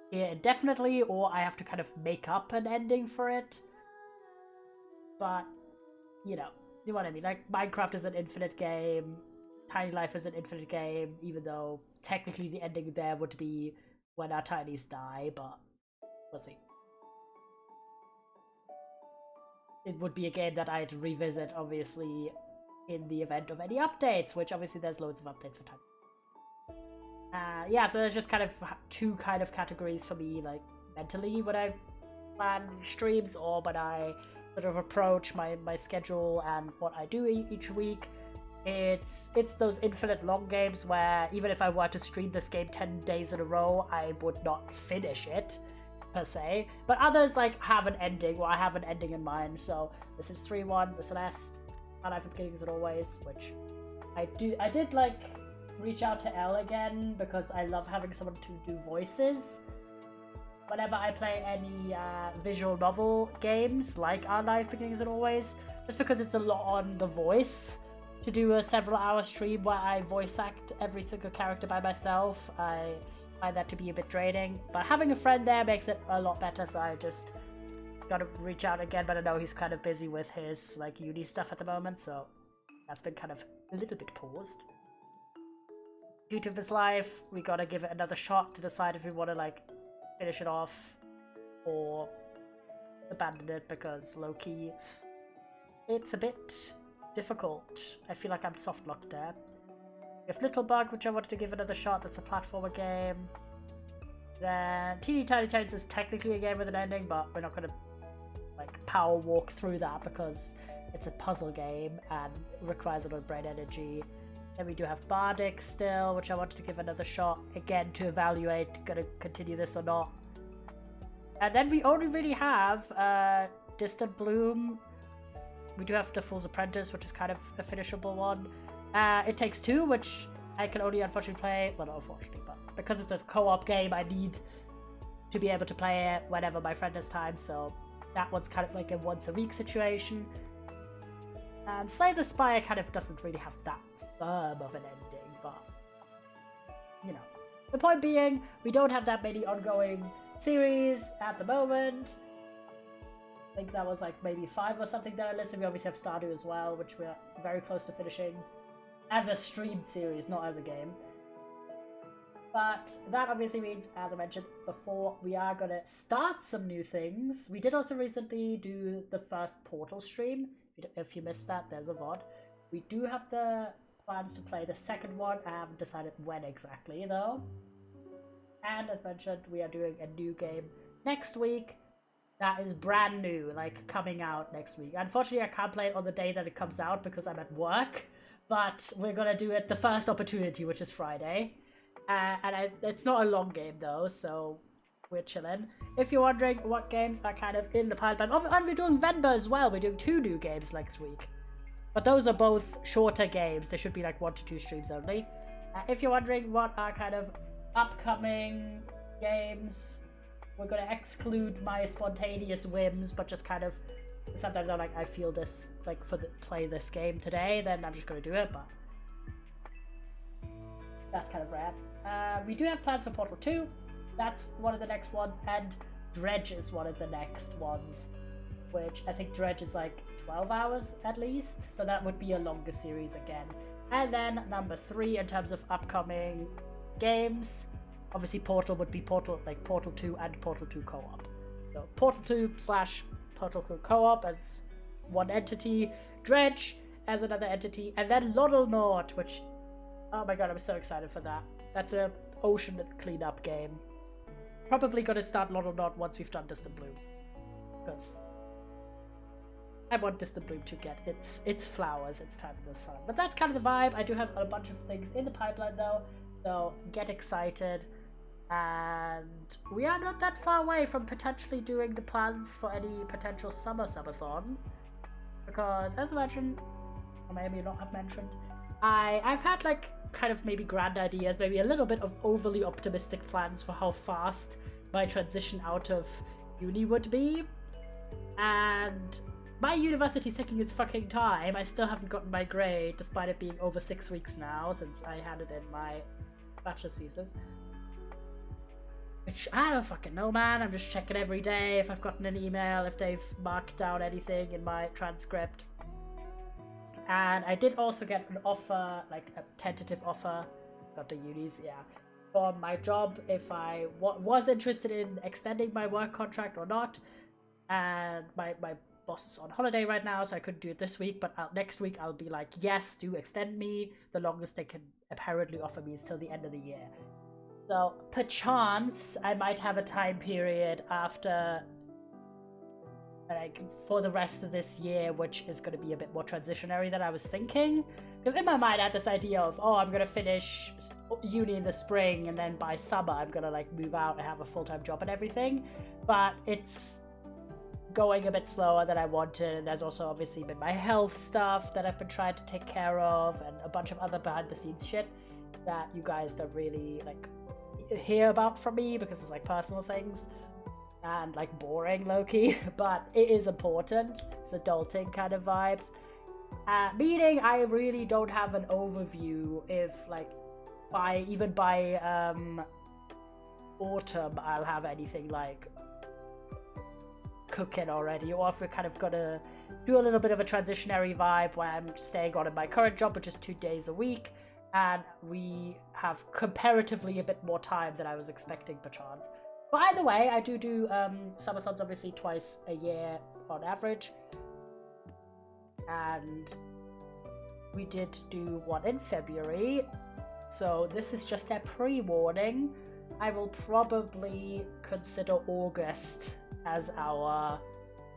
here indefinitely or I have to kind of make up an ending for it. But you know what I mean, like Minecraft is an infinite game, Tiny Life is an infinite game, even though technically the ending there would be when our tinies die, but we'll see. It would be a game that I'd revisit, obviously, in the event of any updates, which obviously there's loads of updates for time. Yeah, so there's just kind of 2 kind of categories for me, like mentally when I plan streams or when I sort of approach my schedule and what I do each week. It's those infinite long games where even if I were to stream this game 10 days in a row, I would not finish it per se, but others like have an ending, or I have an ending in mind. So the Sims 3 one, the Celeste, Our Life Beginnings and Always, which I did like reach out to Elle again because I love having someone to do voices whenever I play any visual novel games like Our Life Beginnings and Always, just because it's a lot on the voice to do a several hour stream where I voice act every single character by myself. I find that to be a bit draining, but having a friend there makes it a lot better, so I just gotta reach out again, but I know he's kind of busy with his like uni stuff at the moment, so that's been kind of a little bit paused. Due to his life, we gotta give it another shot to decide if we want to like finish it off or abandon it, because low-key it's a bit difficult. I feel like I'm soft locked there. We have Little Bug, which I wanted to give another shot. That's a platformer game. Then Teeny Tiny Tines is technically a game with an ending, but we're not going to like power walk through that because it's a puzzle game and requires a lot of brain energy. Then we do have Bardic still, which I wanted to give another shot again to evaluate gonna continue this or not. And then we only really have Distant Bloom. We do have The Fool's Apprentice, which is kind of a finishable one. It Takes Two, which I can only unfortunately play, well not unfortunately, but because it's a co-op game, I need to be able to play it whenever my friend has time, so that one's kind of like a once a week situation. And Slay the Spire kind of doesn't really have that firm of an ending, but you know. The point being, we don't have that many ongoing series at the moment. I think that was like maybe 5 or something that I listed. We obviously have Stardew as well, which we're very close to finishing as a streamed series, not as a game. But that obviously means, as I mentioned before, we are going to start some new things. We did also recently do the first Portal stream. If you missed that, there's a VOD. We do have the plans to play the second one. I haven't decided when exactly, though. And as mentioned, we are doing a new game next week. That is brand new, like coming out next week. Unfortunately, I can't play it on the day that it comes out because I'm at work. But we're going to do it the first opportunity, which is Friday. It's not a long game though, so we're chilling. If you're wondering what games are kind of in the pipeline, and we're doing Venba as well. We're doing 2 new games next week. But those are both shorter games. They should be like 1 to 2 streams only. If you're wondering what are kind of upcoming games, we're going to exclude my spontaneous whims, but just kind of sometimes I'm like, I feel this, like, play this game today, then I'm just going to do it, but that's kind of rare. We do have plans for Portal 2. That's one of the next ones, and Dredge is one of the next ones, which I think Dredge is like 12 hours at least, so that would be a longer series again. And then number 3 in terms of upcoming games, obviously Portal would be Portal 2 and Portal 2 co-op. So Portal 2 / Portal 2 co-op as one entity, Dredge as another entity, and then Loddlenaut, which, oh my god, I'm so excited for that. That's a ocean cleanup game. Probably gonna start Loddlenaut once we've done Distant Bloom, because I want Distant Bloom to get its flowers, its time in the sun. But that's kind of the vibe. I do have a bunch of things in the pipeline though, so get excited. And we are not that far away from potentially doing the plans for any potential summerathon, because as I mentioned, or maybe not have mentioned, I've had like kind of maybe grand ideas, maybe a little bit of overly optimistic plans for how fast my transition out of uni would be, and my university's taking its fucking time. I still haven't gotten my grade despite it being over 6 weeks now since I handed in my bachelor's thesis. Which, I don't fucking know, man. I'm just checking every day if I've gotten an email, if they've marked down anything in my transcript. And I did also get an offer, like a tentative offer, not the unis, yeah, for my job if I was interested in extending my work contract or not. And my boss is on holiday right now, so I couldn't do it this week, but next week I'll be like, yes, do extend me. The longest they can apparently offer me is till the end of the year. So, perchance, I might have a time period after, like, for the rest of this year, which is going to be a bit more transitionary than I was thinking. Because in my mind, I had this idea of, oh, I'm going to finish uni in the spring, and then by summer, I'm going to, like, move out and have a full-time job and everything. But it's going a bit slower than I wanted, and there's also obviously been my health stuff that I've been trying to take care of, and a bunch of other behind-the-scenes shit that you guys don't really, like, hear about from me because it's like personal things and like boring low-key, but it is important. It's adulting kind of vibes. Meaning I really don't have an overview if like by autumn I'll have anything like cooking already, or if we're kind of gonna do a little bit of a transitionary vibe where I'm staying on in my current job, which is 2 days a week, and we have comparatively a bit more time than I was expecting, perchance. But either way, I do summerathons obviously twice a year on average. And we did do one in February. So this is just a pre-warning. I will probably consider August as our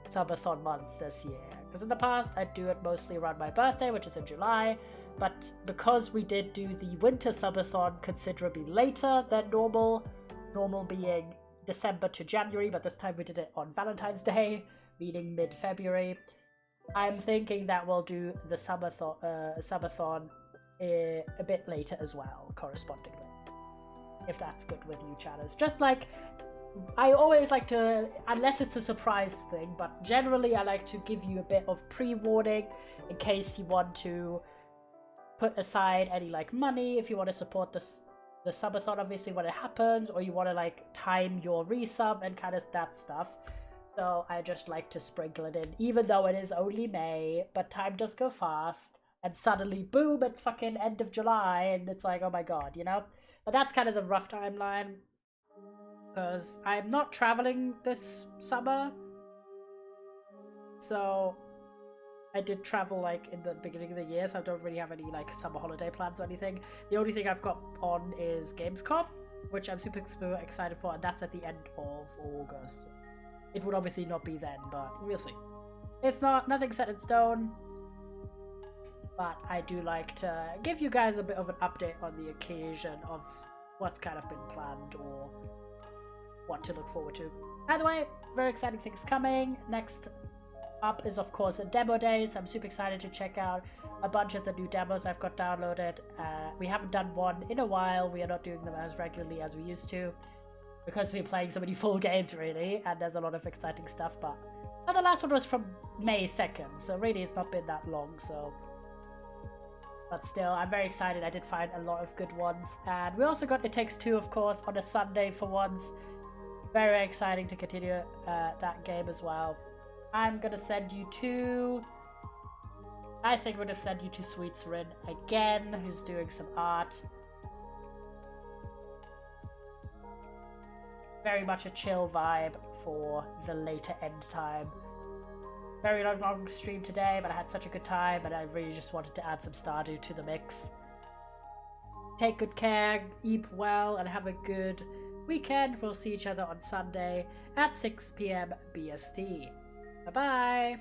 subathon month this year. Because in the past, I'd do it mostly around my birthday, which is in July. But because we did do the winter subathon considerably later than normal being December to January, but this time we did it on Valentine's Day, meaning mid-February, I'm thinking that we'll do the subathon a bit later as well, correspondingly. If that's good with you, chatters. Just like, I always like to, unless it's a surprise thing, but generally I like to give you a bit of pre-warning in case you want to put aside any like money, if you want to support the subathon obviously when it happens, or you want to like time your resub and kind of that stuff. So I just like to sprinkle it in, even though it is only May, but time does go fast, and suddenly boom, it's fucking end of July, and it's like, oh my god, you know? But that's kind of the rough timeline, because I'm not traveling this summer. So I did travel like in the beginning of the year, so I don't really have any like summer holiday plans or anything. The only thing I've got on is Gamescom, which I'm super excited for, and that's at the end of August. It would obviously not be then, but we'll see. It's nothing set in stone, but I do like to give you guys a bit of an update on the occasion of what's kind of been planned or what to look forward to. Either way, very exciting things coming. Next up is of course a demo day, so I'm super excited to check out a bunch of the new demos I've got downloaded. We haven't done one in a while. We are not doing them as regularly as we used to because we're playing so many full games really, and there's a lot of exciting stuff, but the last one was from May 2nd, so really it's not been that long. So but still, I'm very excited. I did find a lot of good ones, and we also got It Takes Two, of course, on a Sunday for once. Very exciting to continue that game as well. I'm gonna send you to... I think we're gonna send you to Sweetsrin again, who's doing some art. Very much a chill vibe for the later end time. Very long stream today, but I had such a good time, and I really just wanted to add some Stardew to the mix. Take good care, eat well, and have a good weekend. We'll see each other on Sunday at 6 PM BST. Bye-bye!